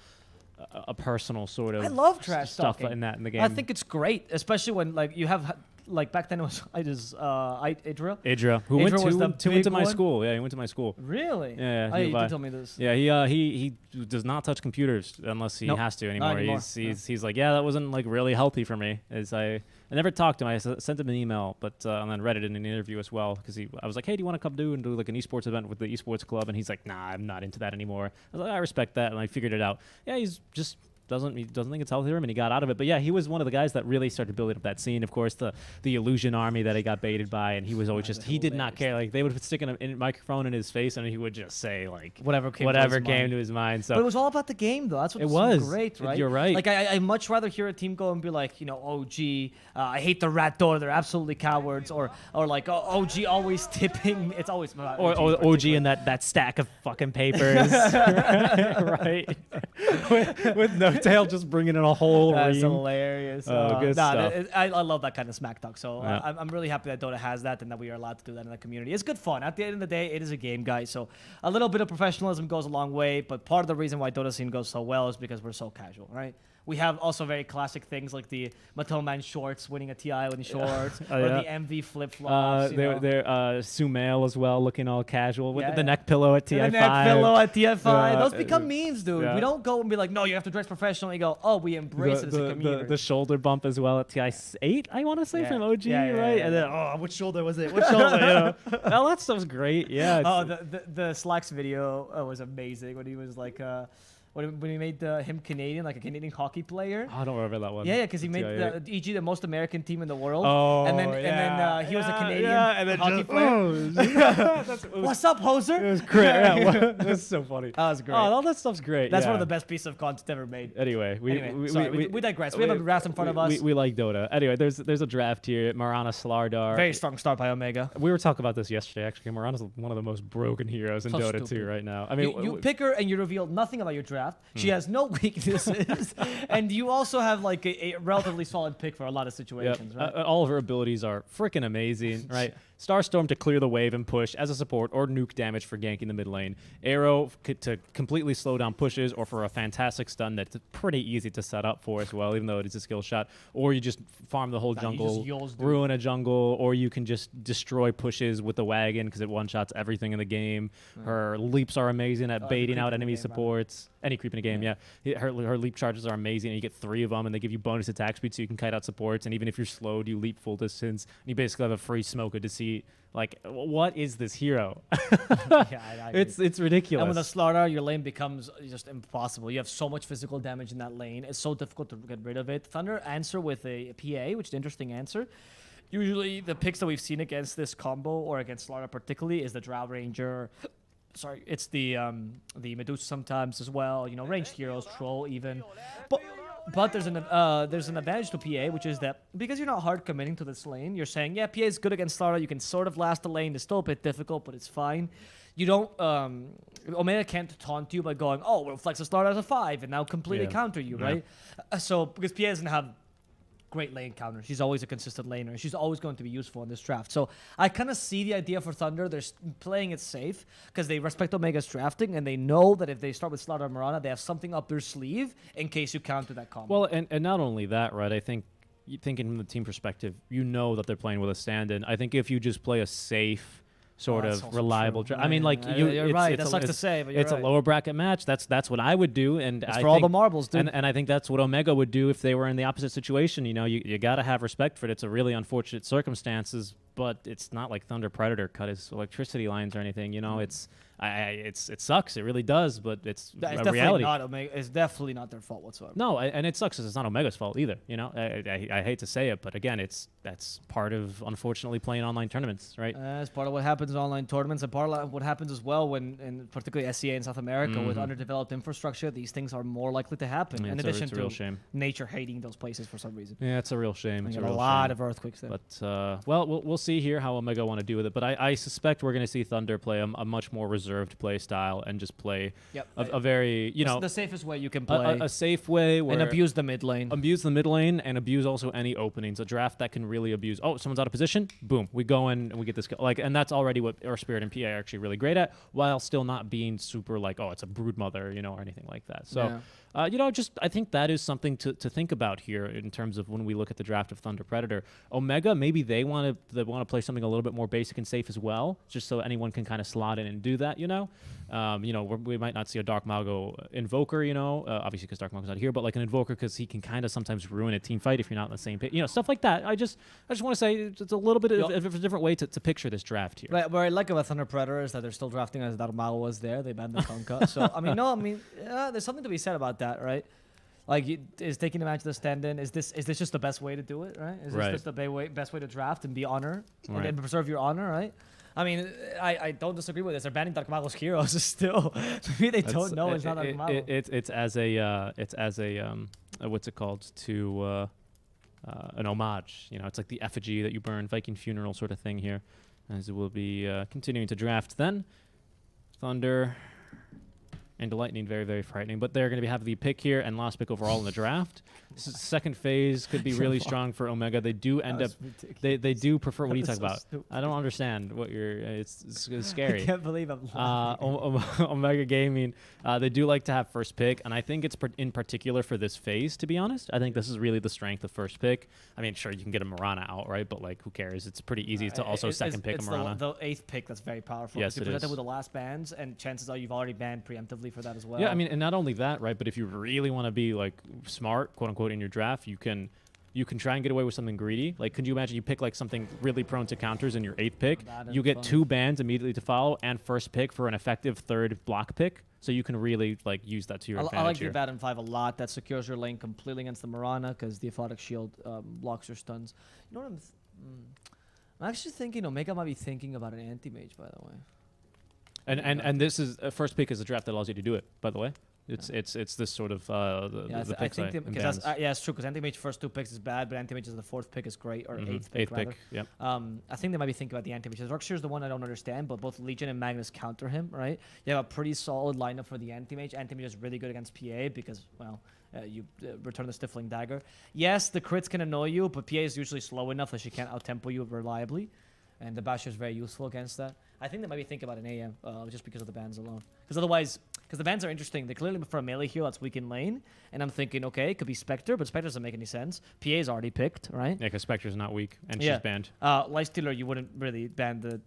B: personal sort of
A: I love trash
B: stuff
A: talking.
B: in the game.
A: I think it's great, especially when, like, you have, like, back then it was Idra.
B: Idra, who
A: Idra was the
B: went to
A: big
B: my
A: one?
B: school. Yeah, he went to my school.
A: Really?
B: Yeah,
A: You did tell me this.
B: Yeah, he does not touch computers unless he has to anymore.
A: anymore.
B: He's like, yeah, that wasn't like really healthy for me. I never talked to him. I sent him an email, but and then read it in an interview as well because I was like, hey, do you want to come do like an esports event with the esports club? And he's like, nah, I'm not into that anymore. I was like, I respect that, and I figured it out. Yeah, he's just doesn't think it's healthy for him, and he got out of it. But yeah, he was one of the guys that really started building up that scene. Of course, the illusion army that he got baited by, and he was always he did not care. Like they would stick a microphone in his face, and he would just say like
A: whatever came
B: to his mind. So
A: but it was all about the game, though. That's what
B: it was
A: great, right?
B: You're right.
A: Like I much rather hear a team go and be like, you know, OG, I hate the rat door. They're absolutely cowards, or like OG always tipping. It's always
B: or OG in that stack of fucking papers, right? with no tail, just bringing in a whole
A: That's
B: ream.
A: hilarious.
B: Good stuff.
A: I love that kind of smack talk. So I'm really happy that Dota has that and that we are allowed to do that in the community. It's good fun. At the end of the day, it is a game, guys. So a little bit of professionalism goes a long way. But part of the reason why Dota scene goes so well is because we're so casual, right? We have also very classic things like the Mattel Man shorts, winning a TI in shorts, or the MV flip flops.
B: They're Sumail as well, looking all casual with the neck pillow at TI5.
A: The neck pillow at TI5. Those become memes, dude.
B: Yeah.
A: We don't go and be like, no, you have to dress professional. We go, oh, we embrace it as a community.
B: The shoulder bump as well at TI8, I want to say, from OG, right? And then, which shoulder was it? Which shoulder? All that stuff's great. Yeah.
A: The Slacks video was amazing when he was like, when he made him Canadian, like a Canadian hockey player.
B: I don't remember that one.
A: Yeah, because he made the EG the most American team in the world.
B: Oh,
A: and then he was a Canadian hockey player. What's up, hoser?
B: It was great. That's so funny.
A: That was great.
B: Oh, all that stuff's great.
A: That's one of the best pieces of content ever made.
B: Anyway,
A: we digress. We have a draft in front of us.
B: We like Dota. Anyway, there's a draft here. Marana Slardar.
A: Very strong start by Omega.
B: We were talking about this yesterday. Actually, Marana's one of the most broken heroes in Dota 2 right now. I mean,
A: you pick her and you reveal nothing about your draft. She has no weaknesses, and you also have like a relatively solid pick for a lot of situations. Right?
B: All of her abilities are freaking amazing, right? Starstorm to clear the wave and push as a support, or nuke damage for ganking the mid lane. Arrow to completely slow down pushes, or for a fantastic stun that's pretty easy to set up for as well, even though it is a skill shot. Or you just farm the whole jungle, ruin a jungle, or you can just destroy pushes with the wagon because it one-shots everything in the game. Her leaps are amazing at baiting out enemy supports. Any creep in the game, yeah. Her leap charges are amazing, and you get 3 of them, and they give you bonus attack speed so you can kite out supports, and even if you're slowed, you leap full distance, and you basically have a free smoke of deceit. Like, what is this hero?
A: Yeah, I agree.
B: It's ridiculous.
A: And with a Slardar, your lane becomes just impossible. You have so much physical damage in that lane. It's so difficult to get rid of it. Thunder answer with a PA, which is an interesting answer. Usually, the picks that we've seen against this combo, or against Slardar particularly, is the Drow Ranger. Sorry, it's the Medusa sometimes as well. You know, ranged heroes, Troll even. But there's an advantage to PA, which is that because you're not hard committing to this lane, you're saying, yeah, PA is good against Slardar. You can sort of last the lane. It's still a bit difficult, but it's fine. You don't Omega can't taunt you by going, oh, we'll flex a Slardar as a 5 and now completely counter you, right? So because PA doesn't have great lane counter. She's always a consistent laner. She's always going to be useful in this draft. So I kind of see the idea for Thunder. They're playing it safe because they respect Omega's drafting, and they know that if they start with Slardar and Mirana, they have something up their sleeve in case you counter that combo.
B: Well, and not only that, right? I think, thinking from the team perspective, you know that they're playing with a stand-in. I think if you just play a safe, sort of reliable. I mean, like
A: you're right. That sucks to say, but
B: it's a lower bracket match. That's what I would do, and
A: it's for all the marbles, dude.
B: And I think that's what Omega would do if they were in the opposite situation. You know, you got to have respect for it. It's a really unfortunate circumstances, but it's not like Thunder Predator cut his electricity lines or anything. You know, it sucks. It really does, but it's a reality.
A: It's definitely not their fault whatsoever.
B: No, and it sucks because it's not Omega's fault either. You know, I hate to say it, but again, that's part of unfortunately playing online tournaments, right?
A: That's part of what happens in online tournaments, and part of what happens as well when, particularly SCA in South America, with underdeveloped infrastructure, these things are more likely to happen.
B: Yeah,
A: in addition
B: it's a real shame.
A: Nature hating those places for some reason.
B: Yeah, it's a real shame. It's
A: a lot of earthquakes there.
B: But well, we'll see here how Omega want to do with it. But I suspect we're going to see Thunder play a much more reserved play style and just play a very, you know,
A: the safest way you can play.
B: A safe way where
A: and abuse the mid lane.
B: Abuse the mid lane and abuse also any openings. A draft that can really abuse. Oh, someone's out of position. Boom, we go in and we get this. And that's already what our Spirit and PA are actually really great at, while still not being super like, oh, it's a broodmother, you know, or anything like that. So. You know, just I think that is something to think about here in terms of when we look at the draft of Thunder Predator. Omega, maybe they want to play something a little bit more basic and safe as well, just so anyone can kind of slot in and do that. You know, we might not see a Dark Mago Invoker. You know, obviously because Dark Mago's not here, but like an Invoker because he can kind of sometimes ruin a team fight if you're not in the same pit. You know, stuff like that. I just want to say it's a little bit of a different way to picture this draft here.
A: Right. What I like about Thunder Predator is that they're still drafting as Dark Mago was there. They banned the Conca. So there's something to be said about that, right? Like, is taking advantage of the stand-in, is this just the best way to do it, right? Is this just the best way to draft and be honor and preserve your honor, right? I mean, I don't disagree with this. They're banning Dark Mago's heroes still. Maybe they don't know it's not Dark Mago.
B: It's as a what's it called, to an homage. You know, it's like the effigy that you burn, Viking funeral sort of thing here, as we'll be continuing to draft then. Thunder and Lightning, very, very frightening. But they're going to have the pick here and last pick overall in the draft. Second phase could be really strong for Omega. They do end up, they do prefer, what are you talking about? Stupid. I don't understand what you're, it's scary.
A: I can't believe I'm laughing.
B: Omega Gaming, they do like to have first pick, and I think it's in particular for this phase, to be honest. I think this is really the strength of first pick. I mean, sure, you can get a Mirana outright, but like, who cares? It's pretty easy to also second pick a Mirana.
A: The 8th pick that's very powerful.
B: Yes,
A: you
B: it
A: present
B: is.
A: it with the last bans, and chances are you've already banned preemptively for that as well.
B: Yeah, I mean, and not only that, right, but if you really want to be like smart, quote unquote, in your draft, you can try and get away with something greedy. Like, could you imagine you pick like something really prone to counters in your 8th pick? You get 2 bans immediately to follow and first pick for an effective 3rd block pick. So you can really like use that to your advantage.
A: I like
B: here.
A: the Baton 5 a lot. That secures your lane completely against the Mirana because the Aphotic Shield blocks your stuns. You know what I'm actually thinking Omega might be thinking about an anti-mage, by the way.
B: And this is first pick is a draft that allows you to do it, by the way. It's this sort of the
A: I think because it's true because anti-mage first 2 picks is bad, but anti-mage is the 4th pick is great, or 8th pick rather.
B: Yep.
A: I think they might be thinking about the anti-mage. Darkseer is the one I don't understand, but both Legion and Magnus counter him, right? You have a pretty solid lineup for the anti-mage. Anti-mage is really good against PA because, well, you return the Stifling Dagger. Yes, the crits can annoy you, but PA is usually slow enough that she can't out-tempo you reliably. and the Basher is very useful against that. I think they might be thinking about an AM just because of the bans alone. Because otherwise, because the bans are interesting. They clearly prefer a melee hero that's weak in lane, and I'm thinking, okay, it could be Spectre, but Spectre doesn't make any sense. PA is already picked, right?
B: Yeah, because Spectre's not weak, and
A: Yeah.
B: she's banned.
A: Lifestealer, you wouldn't really ban the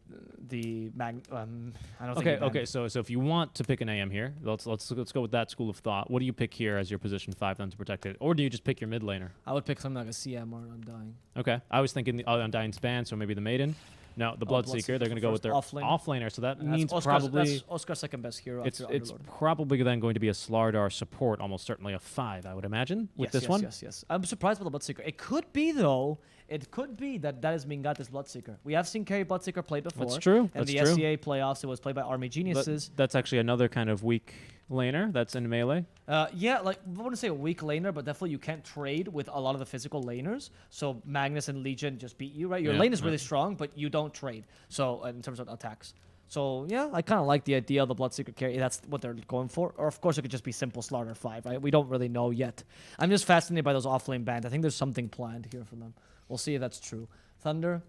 A: mag. I don't think. you ban
B: Okay.
A: it.
B: So if you want to pick an AM here, let's go with that school of thought. What do you pick here as your position 5 then to protect it, or do you just pick your mid laner?
A: I would pick something like a CM or Undying.
B: Okay, I was thinking the Undying's banned, so maybe the Maiden. No, the Bloodseeker. They're going to go with their
A: off lane.
B: off laner, so that
A: And
B: means
A: that's
B: probably
A: that's Oscar's second best hero.
B: it's
A: after
B: it's
A: Underlord.
B: probably then going to be a Slardar support, almost certainly a 5, I would imagine, with this one.
A: Yes. I'm surprised by the Bloodseeker. It could be though. It could be that is Mingate's Bloodseeker. We have seen carry Bloodseeker play before.
B: That's true.
A: In
B: That's
A: the
B: true.
A: SCA playoffs, it was played by Army Geniuses.
B: That's actually another kind of weak laner that's in melee.
A: Yeah, like I wouldn't say a weak laner, but definitely you can't trade with a lot of the physical laners. So Magnus and Legion just beat you, right? Your
B: Yeah,
A: lane is
B: yeah.
A: really strong, but you don't trade. So in terms of attacks. So yeah, I kind of like the idea of the Bloodseeker carry. That's what they're going for. Or of course, it could just be simple Slaughter 5, right? We don't really know yet. I'm just fascinated by those offlane bans. I think there's something planned here for them. We'll see if that's true. Thunder.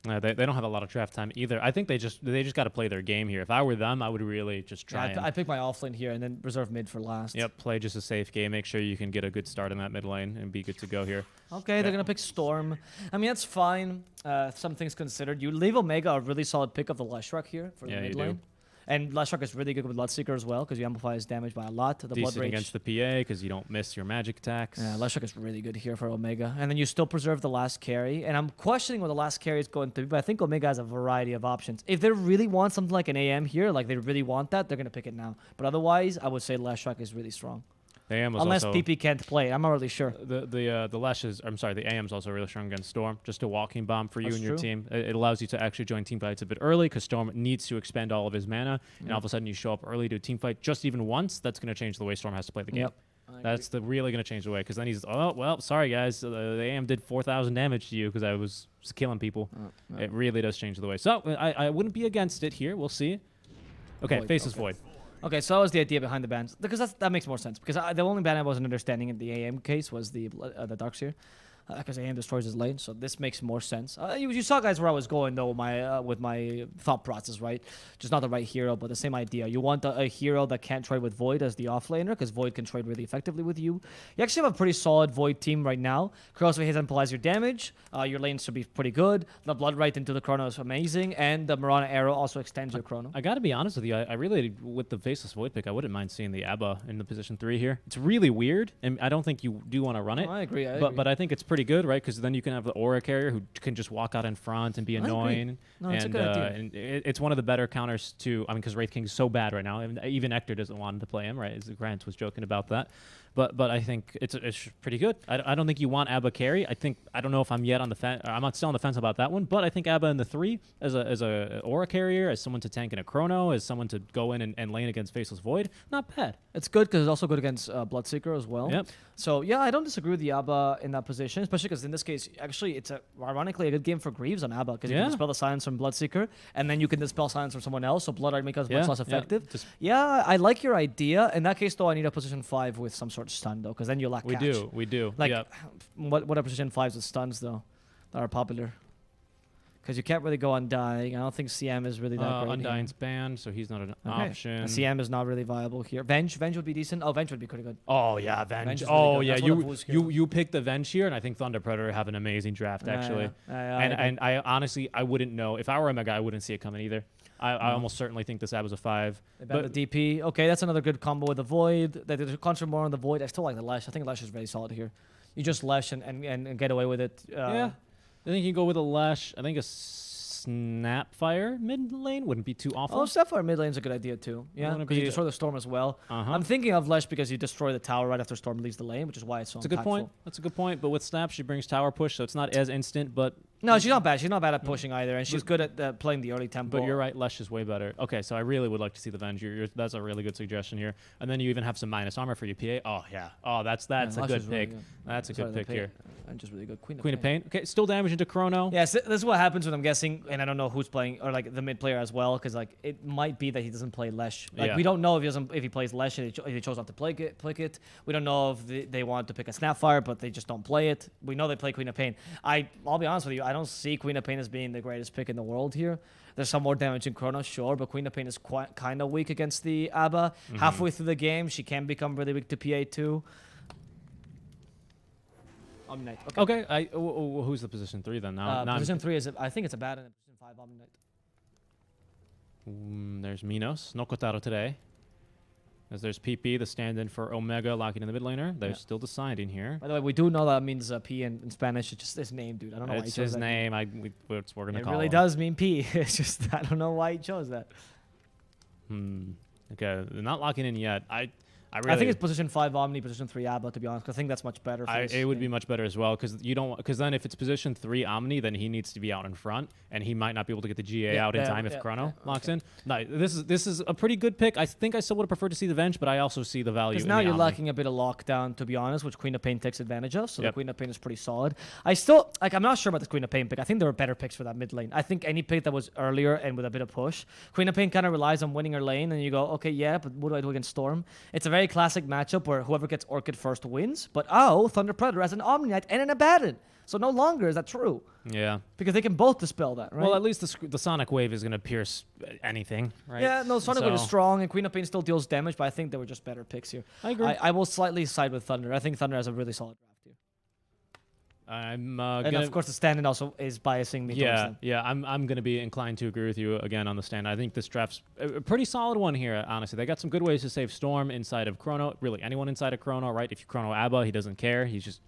B: They don't have a lot of draft time either. I think they just got to play their game here. If I were them, I would really just try.
A: Yeah, I pick my offlane here and then reserve mid for last.
B: Yep, play just a safe game. Make sure you can get a good start in that mid lane and be good to go here.
A: Okay, they're gonna pick Storm. I mean, that's fine. Some things considered. You leave Omega a really solid pick of the Leshrac here for the
B: Yeah,
A: mid
B: you do.
A: lane. And Leshrac is really good with Bloodseeker as well because you amplify his damage by a lot. The Blood
B: Decent
A: Rage.
B: against the PA because you don't miss your magic attacks.
A: Yeah, Leshrac is really good here for Omega. And then you still preserve the last carry. And I'm questioning what the last carry is going to be, but I think Omega has a variety of options. If they really want something like an AM here, like they really want that, they're going to pick it now. But otherwise, I would say Leshrac is really strong.
B: The AM was
A: Unless
B: also,
A: PP can't play. I'm not really sure.
B: the Lash is, I'm sorry, the AM's also really strong against Storm. Just a walking bomb for you
A: That's
B: and your
A: true.
B: team. It allows you to actually join team fights a bit early because Storm needs to expend all of his mana, and all of a sudden you show up early to a team fight just even once. That's going to change the way Storm has to play the game.
A: Yep.
B: That's really going to change the way because then he's, oh, well, sorry, guys. The AM did 4,000 damage to you because I was killing people. It really does change the way. So I wouldn't be against it here. We'll see. Okay,
A: Void,
B: Faceless
A: okay.
B: Void.
A: Okay, so that was the idea behind the bans. Because that makes more sense. Because the only ban I wasn't understanding in the AM case was the Darkseer. Because AM destroys his lane, so this makes more sense. You saw, guys, where I was going, though, with my thought process, right? Just not the right hero, but the same idea. You want a hero that can't trade with Void as the offlaner, because Void can trade really effectively with you. You actually have a pretty solid Void team right now. Crossway hits amplifies your damage. Your lanes should be pretty good. The Blood Right into the Chrono is amazing, and the Mirana Arrow also extends your Chrono.
B: I got to be honest with you. I really, with the Faceless Void pick, I wouldn't mind seeing the Abba in the position 3 here. It's really weird, and I don't think you do want to run it.
A: Oh, I agree.
B: But I think it's pretty good, right? Because then you can have the Aura carrier who can just walk out in front and be
A: I agree.
B: annoying.
A: No, it's a good idea.
B: And it's one of the better counters to, I mean, because Wraith King's so bad right now. Even Ector doesn't want to play him, right? As Grant was joking about that. But I think it's pretty good. I don't think you want Abba carry. I don't know if I'm yet on the fence. I'm not still on the fence about that one. But I think Abba in the 3 as a Aura carrier, as someone to tank in a Chrono, as someone to go in and lane against Faceless Void, not bad.
A: It's good because it's also good against Bloodseeker as well.
B: Yep.
A: So yeah, I don't disagree with the Abba in that position, especially because in this case, actually, it's ironically a good game for Greaves on Abba because you
B: Yeah.
A: can dispel the silence from Bloodseeker, and then you can dispel silence from someone else, so Blood Art becomes much less effective.
B: Just-
A: Yeah, I like your idea. In that case, though, I need a position 5 with some sort of stun, though, because then you lack
B: we
A: catch.
B: do.
A: Like,
B: Yep.
A: what are position 5s with stuns, though, that are popular? Because you can't really go Undying. I don't think CM is really that great.
B: Undying's banned, so he's not an
A: Okay.
B: option.
A: CM is not really viable here. Venge would be decent. Oh, Venge would be pretty good.
B: Oh yeah, Venge.
A: Venge is really
B: Oh
A: good.
B: yeah,
A: That's one of Wu's heroes.
B: you picked the Venge here, and I think Thunder Predator have an amazing draft actually. And I honestly I wouldn't know if I were a guy, I wouldn't see it coming either. I almost certainly think this ab was a 5.
A: They ban the DP. Okay, that's another good combo with the Void. They concentrate more on the Void. I still like the Lash. I think Lash is very solid here. You just Lash and get away with it.
B: Yeah, I think you can go with a Lash. I think a Snapfire mid lane wouldn't be too awful.
A: Oh, Sapphire mid lane's a good idea too. Yeah,
B: wanna
A: because you
B: be-
A: destroy the Storm as well.
B: Uh-huh.
A: I'm thinking of Lash because you destroy the tower right after Storm leaves the lane, which is why it's so
B: That's a good
A: impactful.
B: point. That's a good point. But with Snap, she brings tower push, so it's not as instant. But
A: No, she's not bad. She's not bad at pushing either, and she's good at playing the early tempo.
B: But you're right, Lesh is way better. Okay, so I really would like to see the Venge. That's a really good suggestion here. And then you even have some minus armor for your PA. Oh, yeah. Oh, that's
A: Yeah,
B: a
A: Lash
B: good
A: is really
B: pick.
A: good.
B: That's a
A: Sorry,
B: good
A: the
B: pick
A: Pain-
B: here.
A: And just really good. Queen
B: Queen of Pain. Okay, still damage into Chrono.
A: Yes, this is what happens when I'm guessing, and I don't know who's playing, or like the mid player as well, because like it might be that he doesn't play Lesh. Like
B: Yeah.
A: we don't know if he plays Lesh, and if he chose not to play it. We don't know if they want to pick a Snapfire, but they just don't play it. We know they play Queen of Pain. I'll be honest with you, I don't see Queen of Pain as being the greatest pick in the world here. There's some more damage in Chrono, sure, but Queen of Pain is kind of weak against the ABBA. Halfway through the game, she can become really weak to PA too. Omni Knight. Okay.
B: Who's the position 3 then? Now,
A: Position 3 is, I think it's a bad, and position 5 Omni Knight.
B: There's Minos, Nokotaro today. As there's PP, the stand-in for Omega, locking in the mid laner. They're still deciding here.
A: By the way, we do know that means P in Spanish. It's just his name, dude. I don't know why he
B: It's
A: chose
B: his
A: that
B: name. We're going to
A: It
B: call
A: really
B: him.
A: does mean P. It's just, I don't know why he chose that.
B: Okay, they're not locking in yet. I
A: think it's position 5 Omni, position 3 ABBA, to be honest. 'Cause I think that's much better for this
B: it would
A: game.
B: be much better as well, because then if it's position 3 Omni, then he needs to be out in front, and he might not be able to get the GA out in time if Chrono locks in. No, this is a pretty good pick. I think I still would have preferred to see the Venge, but I also see the value.
A: Because
B: in
A: now
B: the
A: you're
B: Omni.
A: lacking a bit of lockdown, to be honest, which Queen of Pain takes advantage of. So the
B: Yep.
A: Queen of Pain is pretty solid. I still, I'm not sure about the Queen of Pain pick. I think there were better picks for that mid lane. I think any pick that was earlier and with a bit of push. Queen of Pain kind of relies on winning her lane, and you go, okay, yeah, but what do I do against Storm? It's a very classic matchup where whoever gets Orchid first wins. But Thunder Predator has an Omni Knight and an Abaddon. So no longer is that true.
B: Yeah.
A: Because they can both dispel that, right?
B: Well, at least the Sonic Wave is going to pierce anything, right?
A: Yeah, no, Sonic Wave is
B: So-
A: strong, and Queen of Pain still deals damage, but I think they were just better picks here.
B: I agree.
A: I will slightly side with Thunder. I think Thunder has a really solid draft here.
B: I'm
A: And
B: gonna,
A: of course, the stand-in also is biasing me towards them.
B: Yeah, I'm going to be inclined to agree with you again on the stand. I think this draft's a pretty solid one here, honestly. They got some good ways to save Storm inside of Chrono. Really, anyone inside of Chrono, right? If you Chrono ABBA, he doesn't care. He's just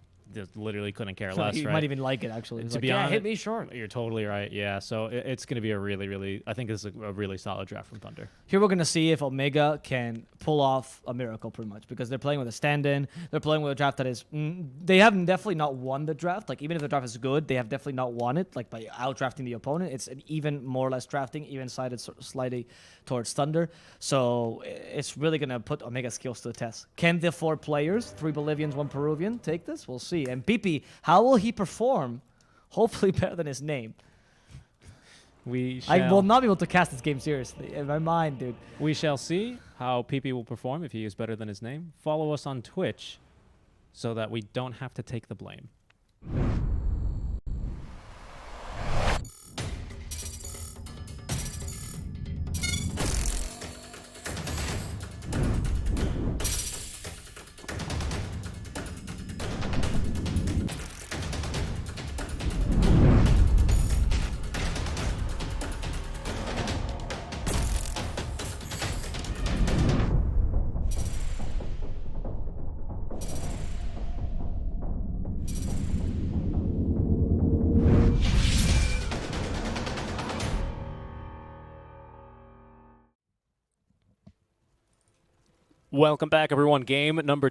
B: literally couldn't care less,
A: He
B: right?
A: might even like it, actually. He's
B: To
A: like,
B: be
A: yeah,
B: honest,
A: hit me short.
B: You're totally right. Yeah, so it's going to be a really, I think this is a really solid draft from Thunder.
A: Here we're going to see if Omega can pull off a miracle, pretty much, because they're playing with a stand-in. They're playing with a draft that is... they have definitely not won the draft. Like, even if the draft is good, they have definitely not won it, like, by out-drafting the opponent. It's an even more or less drafting, even-sided slightly towards Thunder. So it's really going to put Omega's skills to the test. Can the 4 players, 3 Bolivians, 1 Peruvian, take this? We'll see. And PP, how will he perform? Hopefully better than his name. I will not be able to cast this game seriously. In my mind, dude.
B: We shall see how PP will perform if he is better than his name. Follow us on Twitch so that we don't have to take the blame.
D: Welcome back, everyone. Game number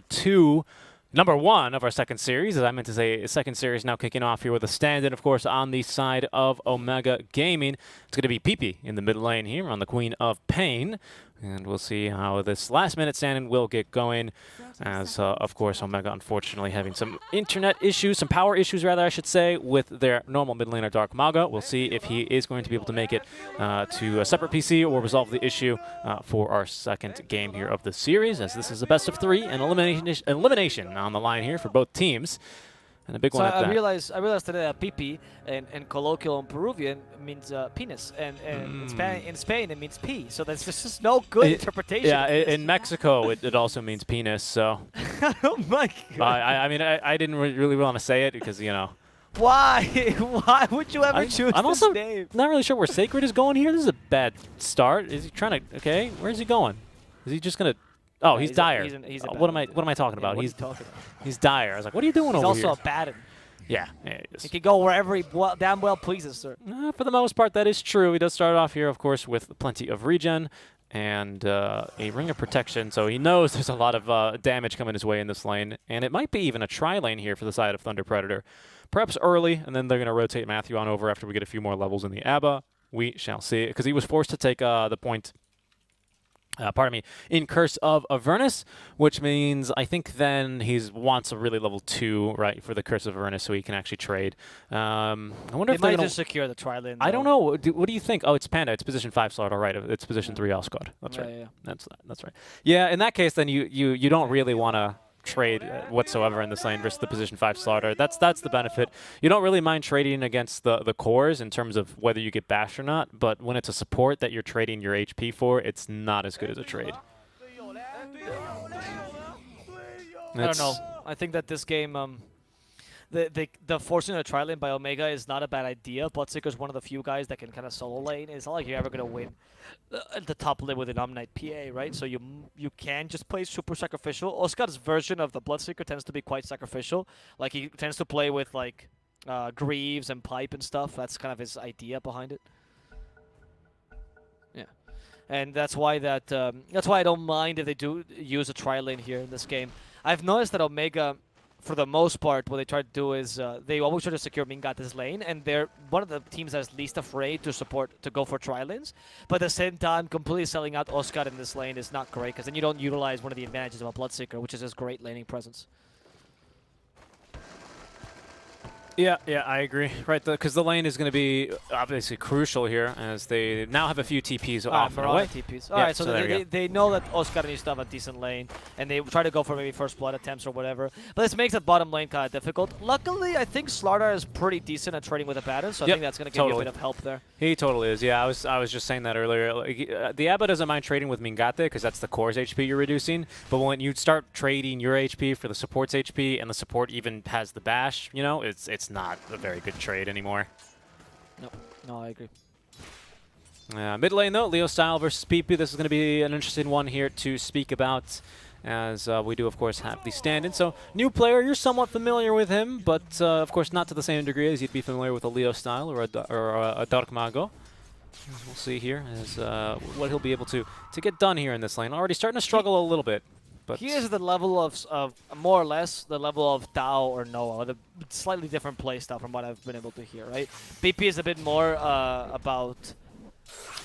D: one of our second series, as I meant to say, second series now kicking off here with a stand-in, of course, on the side of Omega Gaming. It's going to be PP in the mid lane here on the Queen of Pain. And we'll see how this last-minute stand-in will get going, as, of course, Omega unfortunately having some internet issues, some power issues, rather, I should say, with their normal mid laner, Dark Maga. We'll see if he is going to be able to make it to a separate PC or resolve the issue for our second game here of the series, as this is a best of 3 and elimination on the line here for both teams. And a big one at that.
C: I realized today that pipi in colloquial and Peruvian means penis, and in Spain it means pee. So there's just no good interpretation.
D: Yeah, in Mexico it also means penis. So
C: oh my God.
D: I mean I didn't really want to say it because
C: Why? Why would you ever choose
D: I'm
C: this
D: also
C: name?
D: not really sure where Sacred is going here. This is a bad start. Is he trying to? Okay, where's he going? Is he just gonna? Oh, he's dire.
C: He's a
D: what am
C: bad-
D: I talking
C: Yeah,
D: about?
C: what are
D: He's
C: you talking about?
D: he's dire. I was like, what are you doing
C: He's
D: over here?
C: also a Batten.
D: Yeah, he is.
C: He can go wherever he damn well pleases, sir.
D: For the most part, that is true. He does start off here, of course, with plenty of regen and a Ring of Protection, so he knows there's a lot of damage coming his way in this lane, and it might be even a tri-lane here for the side of Thunder Predator. Perhaps early, and then they're going to rotate Matthew on over after we get a few more levels in the ABBA. We shall see, because he was forced to take the point in Curse of Avernus, which means I think then he wants a really level 2, right, for the Curse of Avernus so he can actually trade. I wonder
C: They
D: if they're
C: might
D: going
C: just secure the tri-lane.
D: I don't know. What do you think? Oh, it's Panda. It's position 5 slot. All right. It's position 3 Oscott. That's right.
C: Yeah.
D: That's right. Yeah, in that case, then you don't really want to trade whatsoever in this lane versus the position 5 starter. That's the benefit. You don't really mind trading against the cores in terms of whether you get bashed or not, but when it's a support that you're trading your HP for, it's not as good as a trade.
C: I don't know. I think that this game, the forcing a tri lane by Omega is not a bad idea. Bloodseeker's one of the few guys that can kind of solo lane. It's not like you're ever gonna win at the top lane with an Omnight PA, right? So you can just play super sacrificial. Oscar's version of the Bloodseeker tends to be quite sacrificial. Like he tends to play with like Greaves and Pipe and stuff. That's kind of his idea behind it. Yeah, and that's why I don't mind if they do use a tri lane here in this game. I've noticed that Omega, for the most part, what they try to do is they always try to secure Mingate's lane, and they're one of the teams that's least afraid to go for tri-lanes. But at the same time, completely selling out Oscar in this lane is not great, because then you don't utilize one of the advantages of a Bloodseeker, which is his great laning presence.
D: Yeah, I agree. Right, because the lane is going to be obviously crucial here, as they now have a few TPs off and away.
C: TPs. All right, so they know that Oscar needs to have a decent lane, and they try to go for maybe first blood attempts or whatever. But this makes the bottom lane kind of difficult. Luckily, I think Slardar is pretty decent at trading with Abaddon, so I think that's going to give you a bit of help there.
D: He totally is. Yeah, I was just saying that earlier. Like, the Abba doesn't mind trading with Mingate because that's the core's HP you're reducing. But when you start trading your HP for the support's HP, and the support even has the bash, you know, it's not a very good trade anymore.
C: No, I agree.
D: Mid lane though, Leo Style versus PP. This is going to be an interesting one here to speak about, as we do of course have the stand-in. So new player, you're somewhat familiar with him, but of course not to the same degree as you'd be familiar with a Leo Style or a Dark Mago. We'll see here as what he'll be able to get done here in this lane. Already starting to struggle a little bit. But
C: he is the level of more or less the level of Dao or Noah, with a slightly different playstyle from what I've been able to hear, right? BP is a bit more about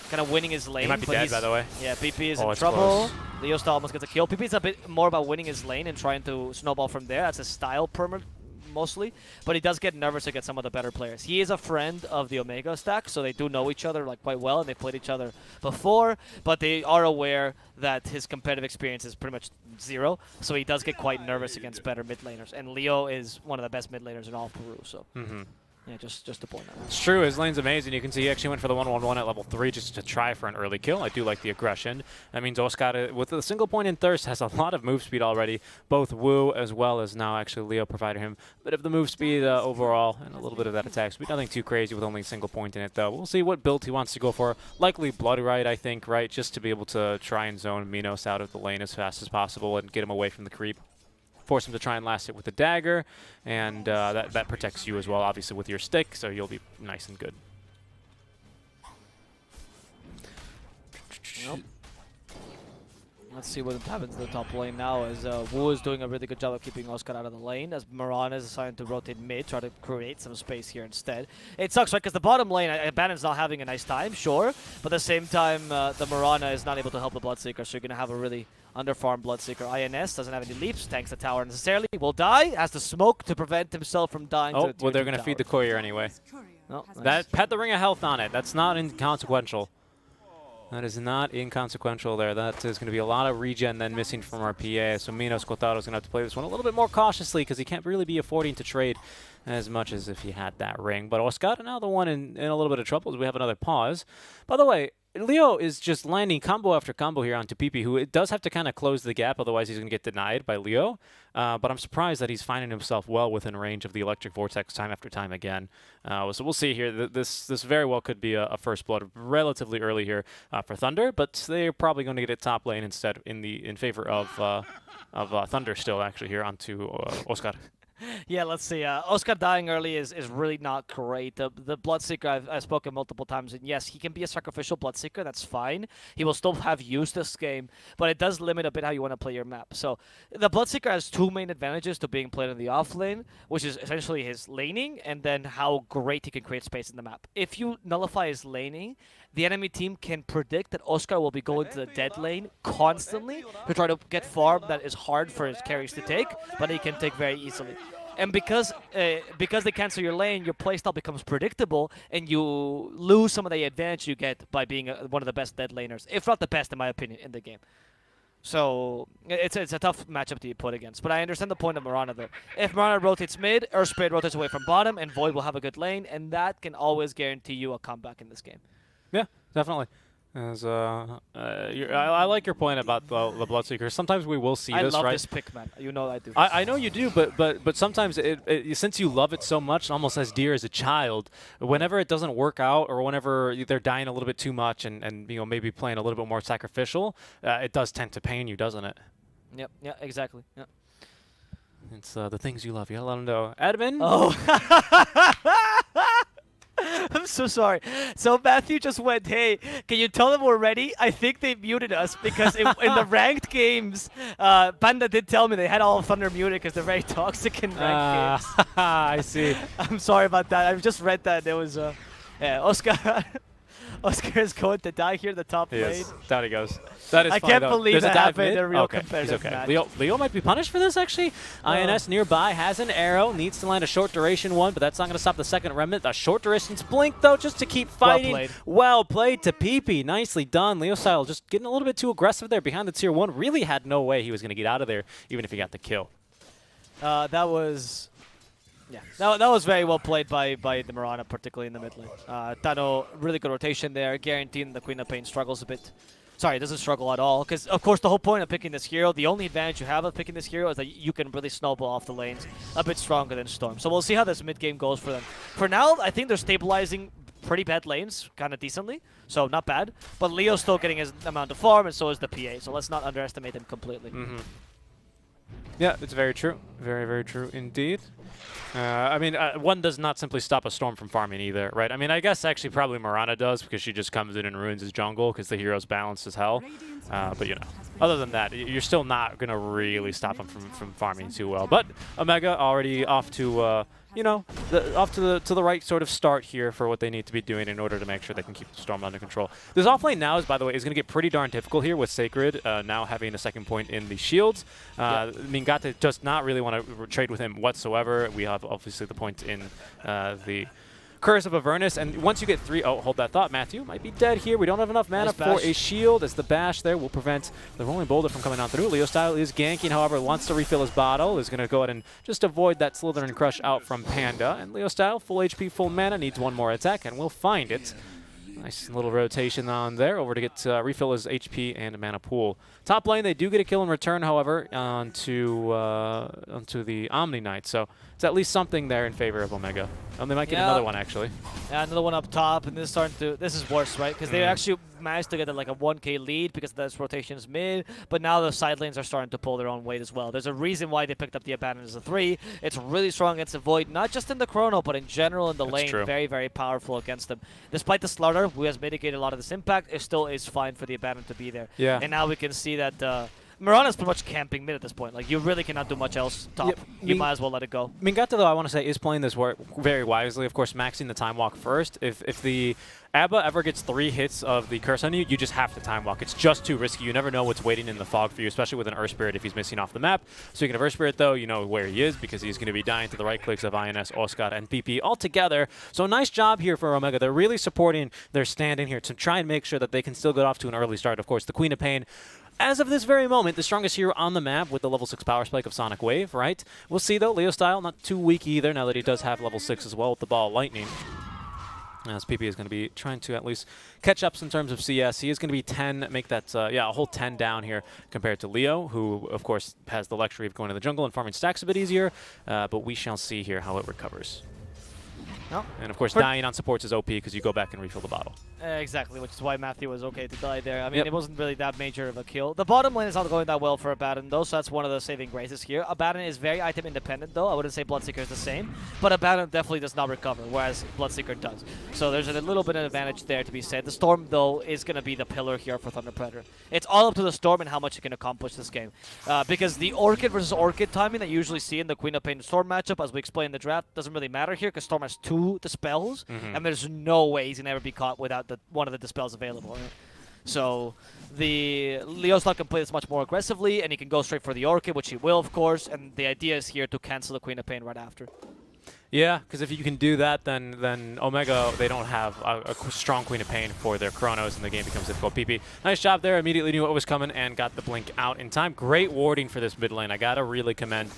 C: kind of winning his lane.
D: He might be dead, by the way.
C: Yeah, BP is in trouble. Leo Style almost gets a kill. PP is a bit more about winning his lane and trying to snowball from there. That's his style mostly, but he does get nervous against some of the better players. He is a friend of the Omega stack, so they do know each other like quite well, and they played each other before, but they are aware that his competitive experience is pretty much zero, so he does get quite nervous against better mid laners, and Leo is one of the best mid laners in all of Peru, so yeah, just to point out.
D: It's true, his lane's amazing. You can see he actually went for the 1-1-1 at level 3 just to try for an early kill. I do like the aggression. That means Oscar, with the single point in Thirst, has a lot of move speed already. Both Wu as well as now actually Leo provided him a bit of the move speed overall and a little bit of that attack speed. Nothing too crazy with only a single point in it though. We'll see what build he wants to go for. Likely Blood Rite, I think, right? Just to be able to try and zone Minos out of the lane as fast as possible and get him away from the creep. Force him to try and last it with the dagger, and that protects you as well, obviously, with your stick, so you'll be nice and good.
C: Nope. Let's see what happens in the top lane now, as Wu is doing a really good job of keeping Oscar out of the lane, as Mirana is assigned to rotate mid, try to create some space here instead. It sucks, right, because the bottom lane, Abandon's not having a nice time, sure, but at the same time, the Mirana is not able to help the Bloodseeker, so you're going to have a really underfarmed Bloodseeker. INS doesn't have any leaps, tanks the tower necessarily, will die, has to smoke to prevent himself from dying.
D: Oh, well, they're going to feed the courier anyway.
C: No,
D: that had the ring of health on it. That's not inconsequential. That is not inconsequential there. That is going to be a lot of regen then missing from our PA. So Minos Kotaro is going to have to play this one a little bit more cautiously because he can't really be affording to trade as much as if he had that ring. But Oscar now the one in a little bit of trouble as we have another pause. By the way, Leo is just landing combo after combo here onto PP, who it does have to kind of close the gap, otherwise he's going to get denied by Leo. But I'm surprised that he's finding himself well within range of the Electric Vortex time after time again. So we'll see here. This very well could be a first blood relatively early here for Thunder, but they're probably going to get it top lane instead in favor of Thunder still actually here onto Oscar.
C: Yeah, let's see. Oscar dying early is really not great. The Bloodseeker, I've spoken multiple times, and yes, he can be a sacrificial Bloodseeker. That's fine. He will still have use this game, but it does limit a bit how you want to play your map. So the Bloodseeker has two main advantages to being played in the off lane, which is essentially his laning and then how great he can create space in the map. If you nullify his laning, the enemy team can predict that Oscar will be going to the dead lane constantly to try to get farm that is hard for his carries to take, but he can take very easily. And because they cancel your lane, your playstyle becomes predictable, and you lose some of the advantage you get by being one of the best dead laners, if not the best, in my opinion, in the game. So it's a tough matchup to be put against. But I understand the point of Mirana though. If Mirana rotates mid, Earthspirit rotates away from bottom, and Void will have a good lane, and that can always guarantee you a comeback in this game.
D: Yeah, definitely. As I like your point about the Bloodseeker. Sometimes we will see
C: I
D: this,
C: love
D: right?
C: this pick, man. You know I do.
D: I know you do, but sometimes since you love it so much, almost as dear as a child, whenever it doesn't work out or whenever they're dying a little bit too much and you know maybe playing a little bit more sacrificial, it does tend to pain you, doesn't it?
C: Yep. Yeah. Exactly. Yeah.
D: It's the things you love. You gotta let them know. Edmund.
C: Oh. I'm so sorry. So Matthew just went, hey, can you tell them we're ready? I think they muted us because in the ranked games, Panda did tell me they had all of Thunder muted because they're very toxic in ranked games.
D: I see.
C: I'm sorry about that. I've just read that. There was, yeah, Oscar. Oscar is going to die here in the top lane.
D: Yes, down he goes. That is
C: I
D: fine,
C: can't
D: though.
C: believe
D: There's
C: that
D: a dive
C: happened in
D: mid?
C: a real
D: Okay, he's
C: competitive
D: okay.
C: match.
D: Leo might be punished for this, actually. INS nearby has an arrow, needs to land a short duration one, but that's not going to stop the second remnant. A short duration's blink, though, just to keep fighting. Well played to PP. Nicely done. Leo Style just getting a little bit too aggressive there behind the tier 1. Really had no way he was going to get out of there, even if he got the kill.
C: That was... Yeah, that was very well played by the Mirana, particularly in the mid lane. Tano, really good rotation there, guaranteeing the Queen of Pain struggles a bit. Sorry, doesn't struggle at all, because of course the whole point of picking this hero, the only advantage you have of picking this hero is that you can really snowball off the lanes a bit stronger than Storm. So we'll see how this mid game goes for them. For now, I think they're stabilizing pretty bad lanes, kind of decently, so not bad. But Leo's still getting his amount of farm, and so is the PA, so let's not underestimate them completely.
D: Yeah, it's very true. Very, very true indeed. I mean, one does not simply stop a Storm from farming either, right? I mean, I guess actually probably Mirana does because she just comes in and ruins his jungle because the hero's balanced as hell. But, you know, other than that, you're still not going to really stop him from farming too well. But Omega already off to, you know, off to the right sort of start here for what they need to be doing in order to make sure they can keep the Storm under control. This offlane now is, by the way, is going to get pretty darn difficult here with Sacred now having a second point in the shields. Mingate does not really want to trade with him whatsoever. We have obviously the point in the Curse of Avernus, and once you get 3, oh, hold that thought, Matthew might be dead here. We don't have enough mana for a shield, as the bash there will prevent the rolling boulder from coming on through. Leo Style is ganking, however, wants to refill his bottle, is going to go ahead and just avoid that Slytherin Crush out from Panda, and Leo Style, full HP, full mana, needs one more attack, and we'll find it. Nice little rotation on there over to get refill his HP and mana pool. Top lane, they do get a kill in return, however, onto the Omni Knight. So it's at least something there in favor of Omega. And they might get another one, actually.
C: Yeah, another one up top, and this is starting to. This is worse, right? Because they actually managed to get like a 1k lead because this rotation is mid, but now the side lanes are starting to pull their own weight as well. There's a reason why they picked up the Abandon as a 3. It's really strong against the Void, not just in the Chrono, but in general in the lane.
D: True.
C: Very, very powerful against them. Despite the Slaughter, who has mitigated a lot of this impact, it still is fine for the Abandon to be there.
D: Yeah.
C: And now we can see that Mirana's pretty much camping mid at this point. Like, you really cannot do much else top.
D: Yep.
C: You might as well let it go.
D: Mingata, though, I want to say, is playing this very wisely. Of course, maxing the time walk first. If the Abba ever gets 3 hits of the curse on you, you just have to time walk. It's just too risky. You never know what's waiting in the fog for you, especially with an Earth Spirit if he's missing off the map. Speaking of Earth Spirit, though, you know where he is because he's going to be dying to the right clicks of INS, Oscar, and PP all together. So nice job here for Omega. They're really supporting their stand-in here to try and make sure that they can still get off to an early start. Of course, the Queen of Pain, as of this very moment, the strongest hero on the map with the level 6 power spike of Sonic Wave, right? We'll see, though. Leo Style, not too weak either, now that he does have level 6 as well with the Ball of Lightning. As PP is going to be trying to at least catch up in terms of CS. He is going to be 10, make that, a whole 10 down here compared to Leo, who, of course, has the luxury of going to the jungle and farming stacks a bit easier. But we shall see here how it recovers.
C: No.
D: And, of course, dying on supports is OP because you go back and refill the bottle.
C: Exactly, which is why Matthew was okay to die there. I mean, it wasn't really that major of a kill. The bottom lane is not going that well for Abaddon, though, so that's one of the saving graces here. Abaddon is very item independent, though. I wouldn't say Bloodseeker is the same, but Abaddon definitely does not recover, whereas Bloodseeker does. So there's a little bit of advantage there to be said. The Storm, though, is going to be the pillar here for Thunder Predator. It's all up to the Storm and how much it can accomplish this game. Because the Orchid versus Orchid timing that you usually see in the Queen of Pain Storm matchup, as we explained in the draft, doesn't really matter here because Storm has 2 dispels, and there's no way he's going to ever be caught without one of the dispels available. Right? So the Leo Style can play this much more aggressively, and he can go straight for the Orchid, which he will, of course, and the idea is here to cancel the Queen of Pain right after.
D: Yeah, because if you can do that, then Omega, they don't have a strong Queen of Pain for their Chronos, and the game becomes difficult. PP, nice job there. Immediately knew what was coming and got the blink out in time. Great warding for this mid lane. I gotta really commend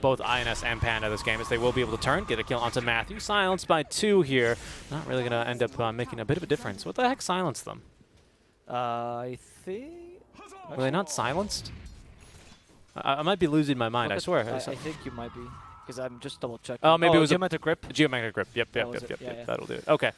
D: both INS and Panda this game, as they will be able to turn, get a kill onto Matthew. Silenced by 2 here. Not really gonna end up making a bit of a difference. What the heck silenced them?
C: I think.
D: Were they not silenced? I might be losing my mind. I swear.
C: I think you might be. Because I'm just double checking.
D: Oh, maybe it was
C: Geometric Grip.
D: Geomagnetic Grip. Yep.
C: Yeah.
D: That'll do it. Okay.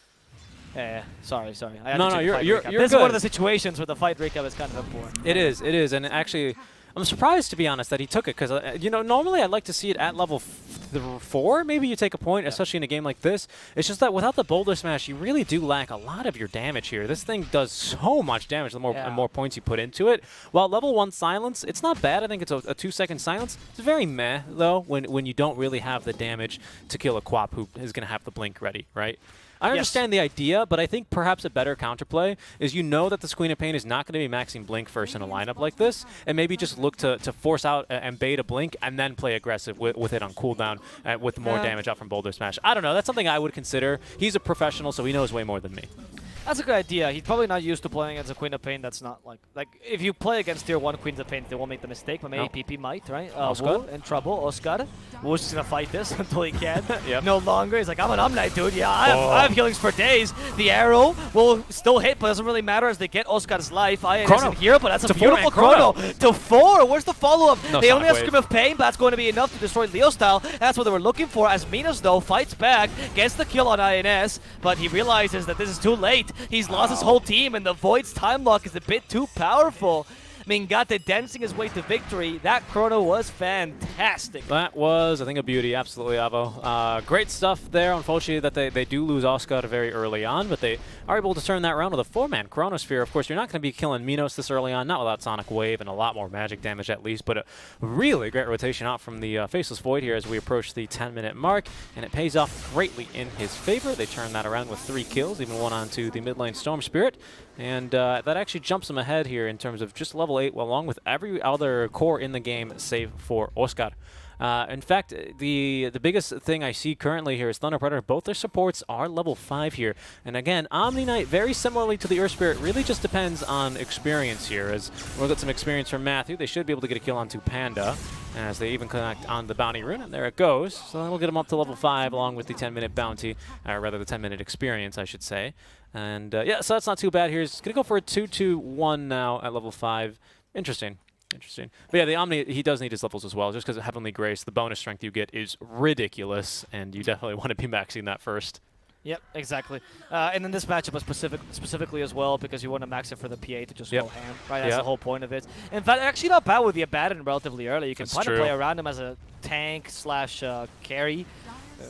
C: Yeah. Sorry. I had
D: No,
C: to check the
D: you're
C: fight
D: you're
C: recap.
D: you're
C: This is one of
D: good.
C: the situations where the fight recap is kind of important.
D: It is, and actually, I'm surprised, to be honest, that he took it, because you know, normally I'd like to see it at level 4. Maybe you take a point, especially in a game like this. It's just that without the boulder smash, you really do lack a lot of your damage here. This thing does so much damage the more points you put into it. While level 1 silence, it's not bad. I think it's a 2-second silence. It's very meh though when you don't really have the damage to kill a Quap who is going to have the blink ready, right? I understand the idea, but I think perhaps a better counterplay is, you know, that this Queen of Pain is not going to be maxing Blink first in a lineup like this, and maybe just look to force out and bait a Blink and then play aggressive with it on cooldown with more damage out from Boulder Smash. I don't know. That's something I would consider. He's a professional, so he knows way more than me.
C: That's a good idea. He's probably not used to playing against a Queen of Pain that's not like if you play against tier 1 Queens of Pain, they won't make the mistake, but maybe PP might, right? Wu in trouble. Oscar. Wu's just going to fight this until he can. No longer. He's like, I'm an Omnite, dude. Yeah, I have healings for days. The arrow will still hit, but it doesn't really matter as they get Oscar's life. INS isn't here, but that's a beautiful chrono. To 4. Where's the follow-up?
D: No,
C: they only have
D: Wave.
C: Scream of Pain, but that's going to be enough to destroy Leo style. That's what they were looking for, as Minos, though, fights back, gets the kill on INS, but he realizes that this is too late. He's lost his whole team, and the Void's time lock is a bit too powerful. Mingate dancing his way to victory. That chrono was fantastic.
D: That was, I think, a beauty. Absolutely, Avo. Great stuff there. Unfortunately, that they do lose Oscar very early on, but they are able to turn that around with a 4-man Chronosphere. Of course, you're not going to be killing Minos this early on, not without Sonic Wave and a lot more magic damage at least, but a really great rotation out from the Faceless Void here as we approach the 10-minute mark, and it pays off greatly in his favor. They turn that around with 3 kills, even one onto the mid lane Storm Spirit, and that actually jumps him ahead here in terms of just level 8, along with every other core in the game save for Oscar. In fact, the biggest thing I see currently here is Thunder Predator. Both their supports are level 5 here. And again, Omni Knight, very similarly to the Earth Spirit, really just depends on experience here. As we'll get some experience from Matthew, they should be able to get a kill onto Panda, as they even connect on the Bounty Rune, and there it goes. So that'll get them up to level 5 along with the 10-minute bounty, or rather the 10-minute experience, I should say. And yeah, so that's not too bad here. He's going to go for a 2-2-1 now at level 5. Interesting. But yeah, the Omni, he does need his levels as well, just because of Heavenly Grace. The bonus strength you get is ridiculous, and you definitely want to be maxing that first.
C: Yep, exactly. And then this matchup was specifically as well, because you want to max it for the PA to just go ham, right? That's the whole point of it. In fact, actually not bad with the Abaddon relatively early. You can kind of play around him as a tank / carry.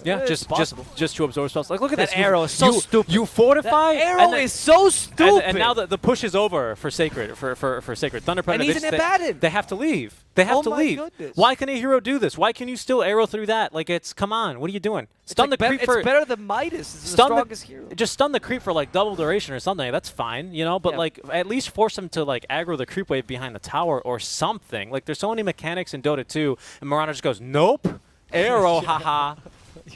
D: Yeah, just to absorb spells. Like, look at
C: that
D: this.
C: arrow is so stupid.
D: You fortify.
C: That arrow is so stupid.
D: And now the push is over for Sacred, for Sacred. Thunder Predator.
C: And he's an Abaddon.
D: They have to leave. They have to leave.
C: Goodness.
D: Why can a hero do this? Why can you still arrow through that? Like, come on. What are you doing? Stun the creep for.
C: It's better than Midas. It's the strongest hero.
D: Just stun the creep for like double duration or something. That's fine, you know. But like, at least force him to like aggro the creep wave behind the tower or something. Like, there's so many mechanics in Dota 2, and Mirana just goes, nope, arrow, haha.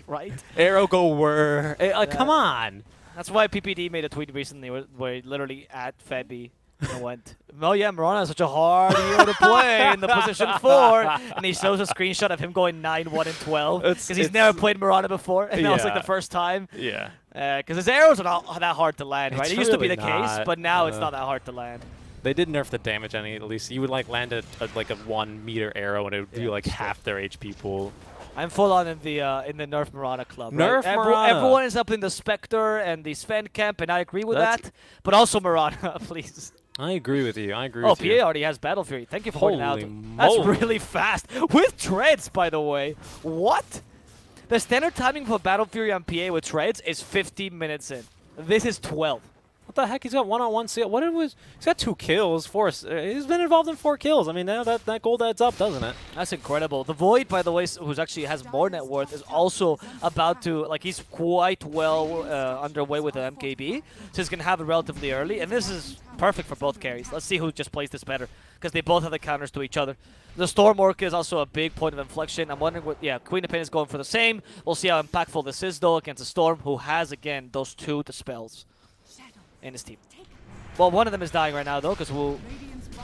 C: Right?
D: Arrow go whir. Come on.
C: That's why PPD made a tweet recently where he literally at Febby and went, oh yeah, Mirana is such a hard hero to play in the position 4. And he shows a screenshot of him going 9-1 and 12 because he's never played Mirana before, and that was like the first time.
D: Yeah.
C: Because his arrows are not that hard to land, right? It used to be the case, but now it's not that hard to land.
D: They did nerf the damage any, at least. You would like land like a 1 meter arrow and it would be like half their HP pool.
C: I'm full on in the Nerf Mirana club.
D: Nerf
C: right?
D: Mirana.
C: Everyone is up in the Spectre and the Sven camp, and I agree with that. But also Mirana, please.
D: I agree with you. PA
C: already has Battle Fury. Thank you for pointing out. That's really fast. With treads, by the way. What? The standard timing for Battle Fury on PA with treads is 15 minutes in. This is 12.
D: What the heck? He's got one-on-one seal. He's got 2 kills. He's been involved in 4 kills. I mean, that gold adds up, doesn't it?
C: That's incredible. The Void, by the way, who's actually has more net worth, is also about to, like, he's quite well underway with the MKB, so he's going to have it relatively early, and this is perfect for both carries. Let's see who just plays this better. because they both have the counters to each other. The Storm Orchid is also a big point of inflection. I'm wondering what, yeah, Queen of Pain is going for the same. We'll see how impactful this is, though, against a Storm who has, again, those 2 dispels in his team. Well, one of them is dying right now, though, because we're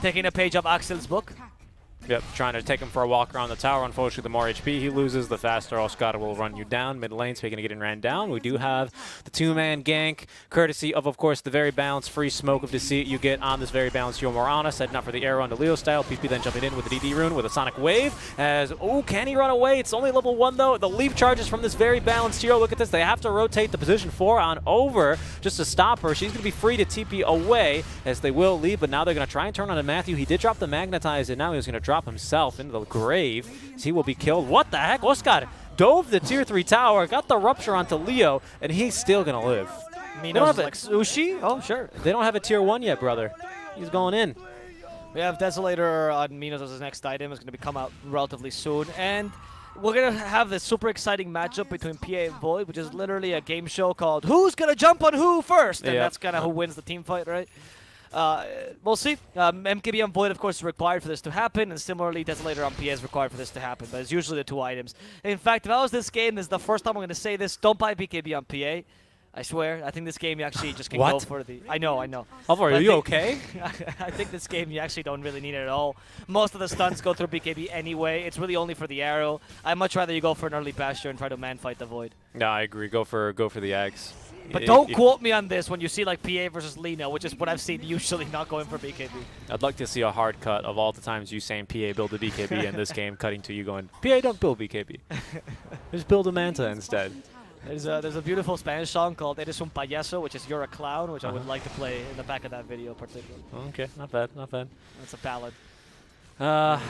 C: taking a page of Axel's book.
D: Yep, trying to take him for a walk around the tower. Unfortunately, the more HP he loses, the faster Oscar will run you down. Mid lane, speaking of getting ran down, we do have the 2-man gank, courtesy of course, the very balanced free Smoke of Deceit you get on this very balanced Yo Morana, setting up for the arrow onto Leo style. PP then jumping in with the DD rune with a Sonic Wave. As, oh, can he run away? It's only level 1, though. The leap charges from this very balanced hero. Look at this. They have to rotate the position 4 on over just to stop her. She's going to be free to TP away as they will leave, but now they're going to try and turn on to Matthew. He did drop the Magnetize, and now he's going to drop himself into the grave. He will be killed. What the heck? Oscar dove the tier 3 tower, got the rupture onto Leo, and he's still going to live.
C: Minos like sushi? Oh, sure.
D: They don't have a tier 1 yet, brother. He's going in.
C: We have Desolator on Minos as his next item. It's going to come out relatively soon. And we're going to have this super exciting matchup between PA and Void, which is literally a game show called Who's Going to Jump on Who First? And that's kind of who wins the team fight, right? We'll see. MKB on Void, of course, is required for this to happen, and similarly, Desolator on PA is required for this to happen, but it's usually the 2 items. In fact, if I was this game, this is the first time I'm going to say this, don't buy BKB on PA. I swear. I think this game you actually just can go for the... I know.
D: Alvar, are you okay?
C: I think this game you actually don't really need it at all. Most of the stunts go through BKB anyway. It's really only for the arrow. I'd much rather you go for an early Bastion and try to man-fight the Void.
D: No, I agree. Go for the Ags.
C: But don't quote me on this when you see like PA versus Lina, which is what I've seen usually not going for BKB.
D: I'd like to see a hard cut of all the times you saying PA build a BKB in this game, cutting to you going, PA don't build BKB. Just build a Manta instead.
C: There's a beautiful Spanish song called Eres un payaso, which is You're a Clown, which I would like to play in the back of that video particularly.
D: Okay, not bad, not bad.
C: It's a ballad.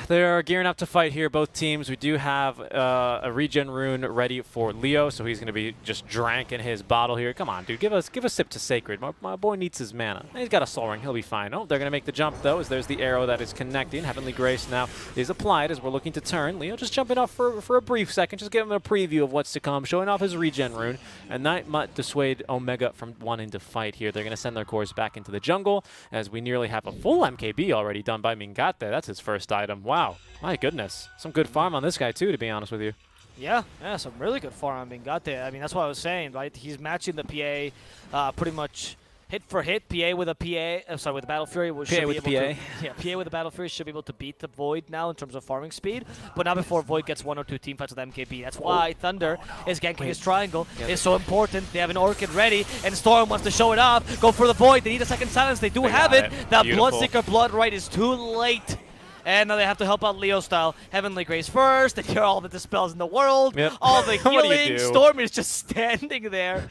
D: They're gearing up to fight here, both teams. We do have a regen rune ready for Leo, so he's going to be just dranking his bottle here. Come on, dude, give a sip to Sacred. My boy needs his mana. He's got a Soul Ring. He'll be fine. Oh, they're going to make the jump, though, as there's the arrow that is connecting. Heavenly Grace now is applied as we're looking to turn. Leo just jumping off for a brief second, just giving him a preview of what's to come, showing off his regen rune. And that might dissuade Omega from wanting to fight here. They're going to send their cores back into the jungle, as we nearly have a full MKB already done by Mingate. That's his first item. Wow. My goodness. Some good farm on this guy, too, to be honest with you.
C: Yeah, some really good farm on Mingate. I mean, that's what I was saying, right? He's matching the PA pretty much hit for hit. PA with a with the Battle Fury.
D: PA with the PA.
C: Yeah, PA with the Battle Fury should be able to beat the Void now in terms of farming speed, but not before Void gets 1 or 2 teamfights with MKB. That's why Thunder is ganking his triangle. Is so important. They have an Orchid ready, and Storm wants to show it off. Go for the Void. They need a second silence. They do have it. That Bloodseeker Blood Right is too late. And now they have to help out Leo style. Heavenly Grace first. They cure all the dispels in the world.
D: Yep.
C: All the
D: What do you
C: healing.
D: do?
C: Storm is just standing there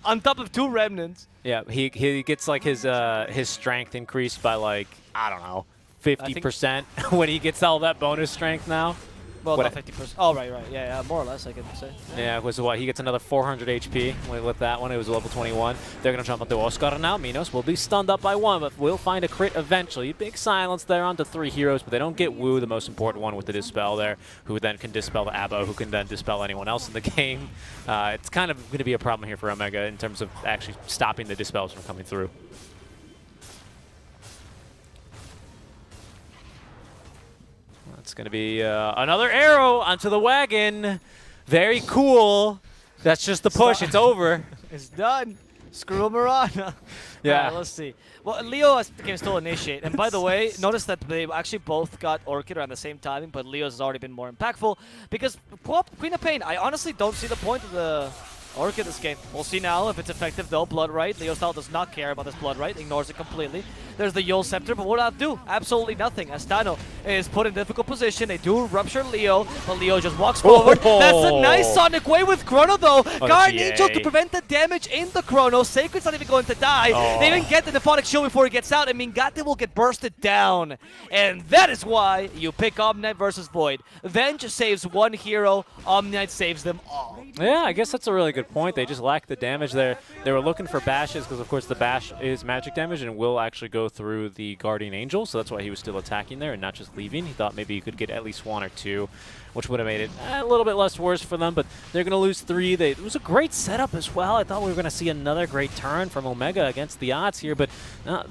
C: on top of 2 remnants.
D: Yeah, he gets like his strength increased by like, I don't know, 50% when he gets all that bonus strength now.
C: Well, not 50%. Oh, right. Yeah, more or less, I can say.
D: Yeah, it was what? He gets another 400 HP with that one. It was level 21. They're going to jump onto Oscar now. Minos will be stunned up by 1, but will find a crit eventually. Big silence there onto 3 heroes, but they don't get Wu, the most important one with the Dispel there, who then can dispel the Abba, who can then dispel anyone else in the game. It's kind of going to be a problem here for Omega in terms of actually stopping the Dispels from coming through. It's going to be another arrow onto the wagon. Very cool. That's just the push. It's over.
C: It's done. Screw Marana.
D: Yeah.
C: Right, let's see. Well, Leo can still initiate. And by the way, notice that they actually both got Orchid around the same timing, but Leo's has already been more impactful because Queen of Pain, I honestly don't see the point of the Orchid this game. We'll see now if it's effective though. Blood Right. Leo style does not care about this Blood Right. Ignores it completely. There's the Yule Scepter, but what will that do? Absolutely nothing. Astano is put in difficult position. They do rupture Leo, but Leo just walks forward. That's a nice Sonic Wave with Chrono though. Guardian Angel to prevent the damage in the Chrono. Sacred's not even going to die. They even get the Nephonic Shield before he gets out, and Mingate will get bursted down. And that is why you pick Omnight versus Void. Venge saves 1 hero. Omnight saves them all.
D: Yeah, I guess that's a really good point. They just lack the damage there. They were looking for bashes because, of course, the bash is magic damage and will actually go through the Guardian Angel, so that's why he was still attacking there and not just leaving. He thought maybe he could get at least 1 or 2, which would have made it a little bit less worse for them, but they're going to lose 3. It was a great setup as well. I thought we were going to see another great turn from Omega against the odds here, but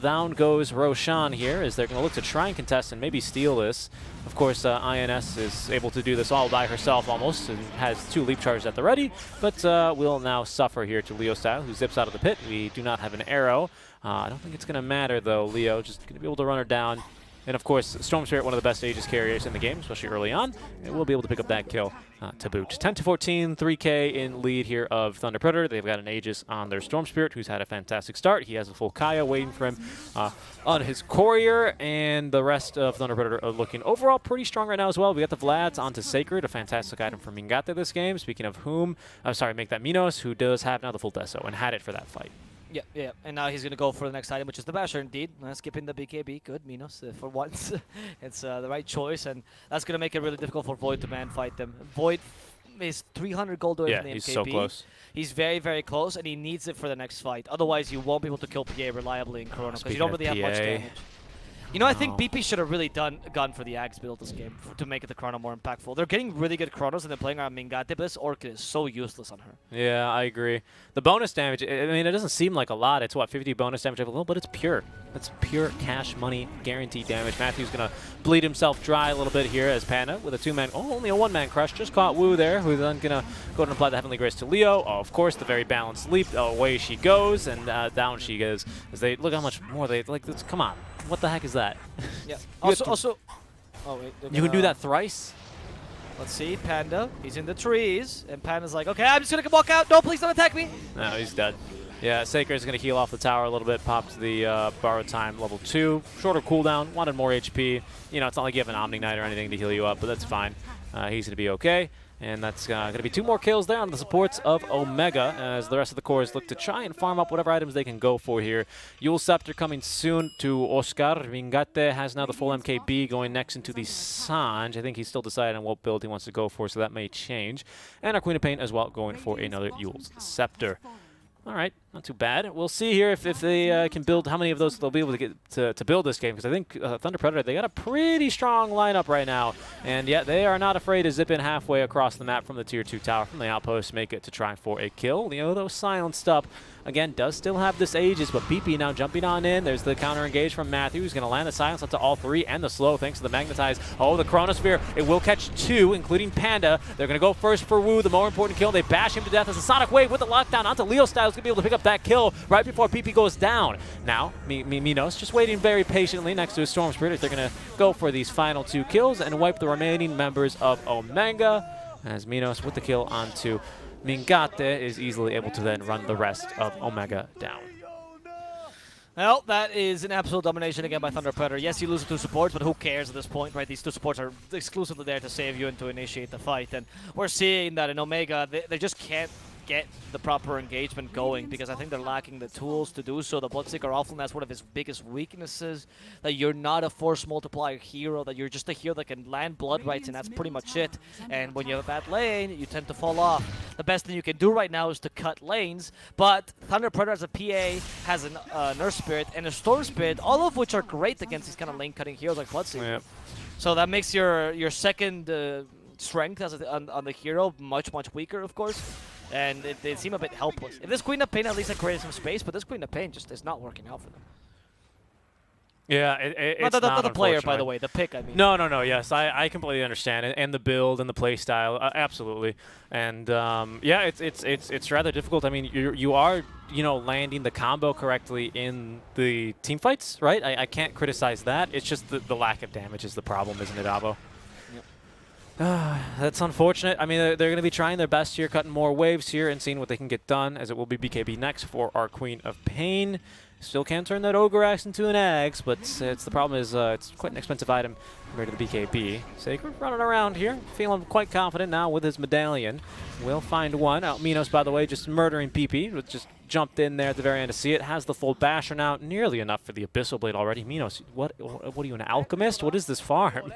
D: down goes Roshan here as they're going to look to try and contest and maybe steal this. Of course, INS is able to do this all by herself almost and has 2 leap charges at the ready, but will now suffer here to Leo style, who zips out of the pit. We do not have an arrow. I don't think it's going to matter, though. Leo just going to be able to run her down. And, of course, Storm Spirit, one of the best Aegis carriers in the game, especially early on, and we'll be able to pick up that kill to boot. 10-14, 3K in lead here of Thunder Predator. They've got an Aegis on their Storm Spirit, who's had a fantastic start. He has a full Kaya waiting for him on his Courier, and the rest of Thunder Predator are looking overall pretty strong right now as well. We got the Vlads onto Sacred, a fantastic item for Mingate this game. Speaking of whom, I'm sorry, make that Minos, who does have now the full Deso and had it for that fight.
C: Yeah, and now he's going to go for the next item, which is the Basher, indeed. Skipping the BKB. Good, Minos, for once. It's the right choice, and that's going to make it really difficult for Void to man-fight them. Void is 300 gold away from the MKB.
D: He's so close.
C: He's very, very close, and he needs it for the next fight. Otherwise, you won't be able to kill PA reliably in Chrono, because you don't really have much damage. You know, I think BP should have really gone for the Ags build this game to make the Chrono more impactful. They're getting really good Chronos, and they're playing around Mingate, but this Orchid is so useless on her.
D: Yeah, I agree. The bonus damage, I mean, it doesn't seem like a lot. It's, what, 50 bonus damage every level, but it's pure. That's pure cash money, guaranteed damage. Matthew's going to bleed himself dry a little bit here as Panda with a 2-man, only a 1-man crush. Just caught Wu there, who's then going to go and apply the Heavenly Grace to Leo. Oh, of course, the very balanced leap. Away she goes, and down she goes. As they look how much more they, like, this, come on. What the heck is that?
C: Yeah.
D: Oh,
C: wait.
D: You can do that thrice?
C: Let's see, Panda. He's in the trees, and Panda's like, okay, I'm just going to walk out. No, please don't attack me.
D: No, he's dead. Yeah, Sacred's going to heal off the tower a little bit, popped the borrow time level 2. Shorter cooldown, wanted more HP. You know, it's not like you have an Omni Knight or anything to heal you up, but that's fine. He's going to be okay. And that's going to be 2 more kills there on the supports of Omega as the rest of the cores look to try and farm up whatever items they can go for here. Yule Scepter coming soon to Oscar. Mingate has now the full MKB going next into the Sange. I think he's still deciding on what build he wants to go for, so that may change. And our Queen of Pain as well going for another Yule's Scepter. All right, not too bad. We'll see here if they can build, how many of those they'll be able to get to build this game, because I think Thunder Predator, they got a pretty strong lineup right now. And yet they are not afraid to zip in halfway across the map from the Tier 2 tower, from the outpost, make it to try for a kill. You know, though silenced up. Again, does still have this Aegis, but PP now jumping on in. There's the counter engage from Matthew, who's going to land the silence onto all 3 and the slow thanks to the magnetize. Oh, the Chronosphere. It will catch 2, including Panda. They're going to go first for Wu, the more important kill. They bash him to death as a Sonic Wave with the lockdown onto Leo Styles. Going to be able to pick up that kill right before PP goes down. Now, Minos just waiting very patiently next to his Storm Spirit. They're going to go for these final 2 kills and wipe the remaining members of Omega as Minos with the kill onto Mingate is easily able to then run the rest of Omega down.
C: Well, that is an absolute domination again by Thunder Predator. Yes, you lose the 2 supports, but who cares at this point, right? These 2 supports are exclusively there to save you and to initiate the fight. And we're seeing that in Omega, they just can't get the proper engagement going because I think they're lacking the tools to do so. The Bloodseeker often that's one of his biggest weaknesses, that you're not a force multiplier hero, that you're just a hero that can land blood rights, and that's pretty much it. And when you have a bad lane, you tend to fall off. The best thing you can do right now is to cut lanes, but Thunder Predator as a PA has a Nurse Spirit and a Storm Spirit, all of which are great against these kind of lane cutting heroes like Bloodseeker.
D: Yep.
C: So that makes your second strength as on the hero much weaker, of course. And they seem a bit helpless. If this Queen of Pain at least had created some space, but this Queen of Pain just is not working out for them.
D: Yeah, it's
C: not the player, by the way, the pick, I mean.
D: No, yes, I completely understand, and the build and the play style, absolutely. And yeah, it's rather difficult. I mean, you are, you know, landing the combo correctly in the team fights, right? I can't criticize that. It's just the lack of damage is the problem, isn't it, Avo? That's unfortunate. I mean, they're going to be trying their best here, cutting more waves here and seeing what they can get done, as it will be BKB next for our Queen of Pain. Still can't turn that Ogre Axe into an Axe, but it's the problem is it's quite an expensive item compared to the BKB. Sacred running around here, feeling quite confident now with his medallion. Will find one. Minos, by the way, just murdering PP. Just jumped in there at the very end to see it. Has the full basher now. Nearly enough for the Abyssal Blade already. Minos, what are you, an alchemist? What is this farm?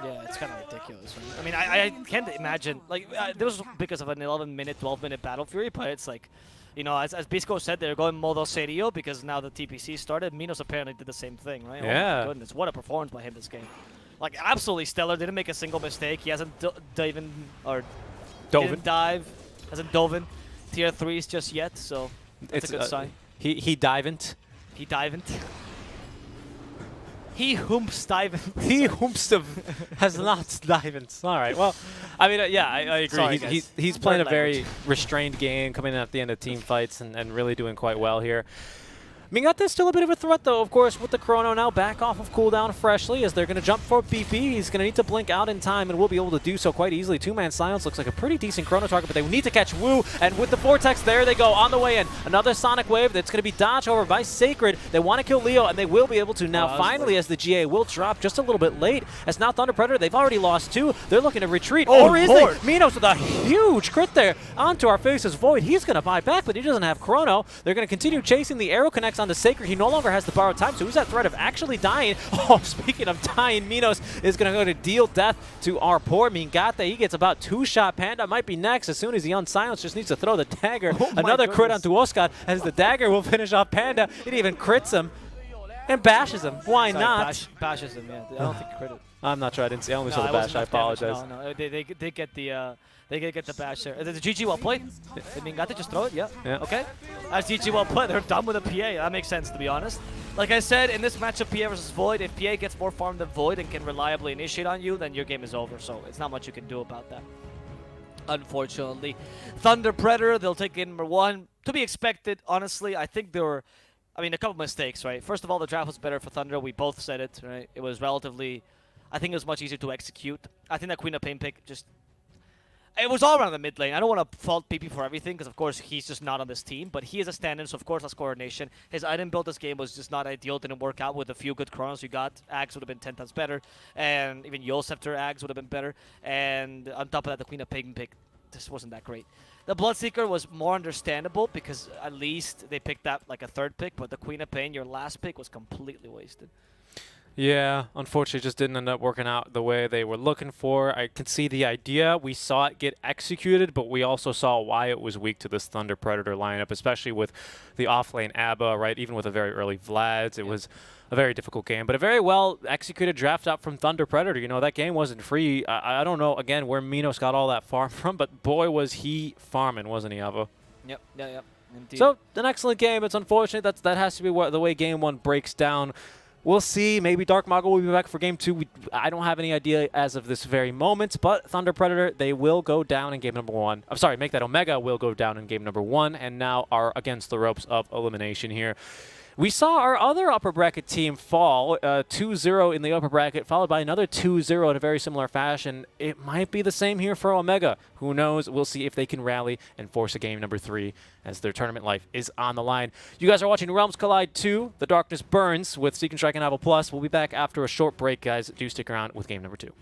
C: Yeah, it's kind of ridiculous. I mean, I can't imagine. Like, this was because of an 11-minute, 12-minute Battle Fury, but it's like, You know, as Bisco said, they're going modo serio because now the TPC started. Minos apparently did the same thing, right? Oh
D: Yeah.
C: my goodness, what a performance by him this game. Like, absolutely stellar. Didn't make a single mistake. He hasn't didn't dive, hasn't dove in tier 3s just yet, so that's a good sign.
D: He divent.
C: He dived. He humps diving.
D: He whoomst has not divent. All right. Well, I mean, yeah, I agree.
C: Sorry,
D: He's playing a
C: Bird
D: very
C: language.
D: restrained game, coming in at the end of team fights and really doing quite well here. Mingata's still a bit of a threat, though, of course, with the Chrono now back off of cooldown freshly as they're going to jump for BP. He's going to need to blink out in time and will be able to do so quite easily. Two-man silence looks like a pretty decent Chrono target, but they need to catch Wu, and with the Vortex, there they go on the way in. Another Sonic Wave that's going to be dodged over by Sacred. They want to kill Leo, and they will be able to now finally as the GA will drop just a little bit late. As now Thunder Predator, they've already lost 2. They're looking to retreat.
C: Oh,
D: or is
C: Lord.
D: they? Minos with a huge crit there onto our faces. Void, he's going to buy back, but he doesn't have Chrono. They're going to continue chasing. The arrow connects onto Sacred. He no longer has the borrowed time, so who's that threat of actually dying? Oh, speaking of dying, Minos is going to go to deal death to our poor Mingata. He gets about 2-shot. Panda might be next as soon as he unsilenced, just needs to throw the dagger. Another crit onto Oscar as the dagger will finish off Panda. It even crits him and bashes him. Why
C: Sorry,
D: not?
C: bashes him, yeah. I don't think he crit it.
D: I'm not sure. I didn't see. I only saw
C: No,
D: the
C: it
D: bash.
C: wasn't
D: I
C: enough damage.
D: apologize.
C: No, they get the they get the bash there. The GG well played. Did Mingata just throw it? Yeah. Okay. As GG well played. They're done with the PA. That makes sense, to be honest. Like I said, in this matchup, PA versus Void, if PA gets more farm than Void and can reliably initiate on you, then your game is over. So it's not much you can do about that, unfortunately. Thunder Predator, they'll take game number 1. To be expected, honestly. I think there were, I mean, a couple mistakes, right? First of all, the draft was better for Thunder. We both said it, right? It was relatively, I think it was much easier to execute. I think that Queen of Pain pick just, it was all around the mid lane. I don't want to fault PP for everything because, of course, he's just not on this team. But he is a stand-in, so, of course, that's coordination. His item build this game was just not ideal. Didn't work out with a few good chronos you got. Ags would have been 10 times better. And even Yosefter Ags would have been better. And on top of that, the Queen of Pain pick just wasn't that great. The Bloodseeker was more understandable because at least they picked that like a 3rd pick. But the Queen of Pain, your last pick, was completely wasted.
D: Yeah, unfortunately, it just didn't end up working out the way they were looking for. I can see the idea. We saw it get executed, but we also saw why it was weak to this Thunder Predator lineup, especially with the off-lane ABBA, right? Even with a very early Vlads, it was a very difficult game, but a very well-executed draft out from Thunder Predator. You know, that game wasn't free. I don't know, again, where Minos got all that farm from, but boy, was he farming, wasn't he, Ava?
C: Yep, yeah. Indeed.
D: So, an excellent game. It's unfortunate. That has to be the way Game 1 breaks down. We'll see. Maybe Dark Mago will be back for Game 2. I don't have any idea as of this very moment, but Thunder Predator, they will go down in Game number 1. I'm sorry, make that Omega will go down in Game number 1, and now are against the ropes of elimination here. We saw our other upper bracket team fall 2-0 in the upper bracket, followed by another 2-0 in a very similar fashion. It might be the same here for Omega. Who knows? We'll see if they can rally and force a game number 3 as their tournament life is on the line. You guys are watching Realms Collide 2. The Darkness Burns with Seek and Strike and Apple Plus. We'll be back after a short break, guys. Do stick around with game number 2.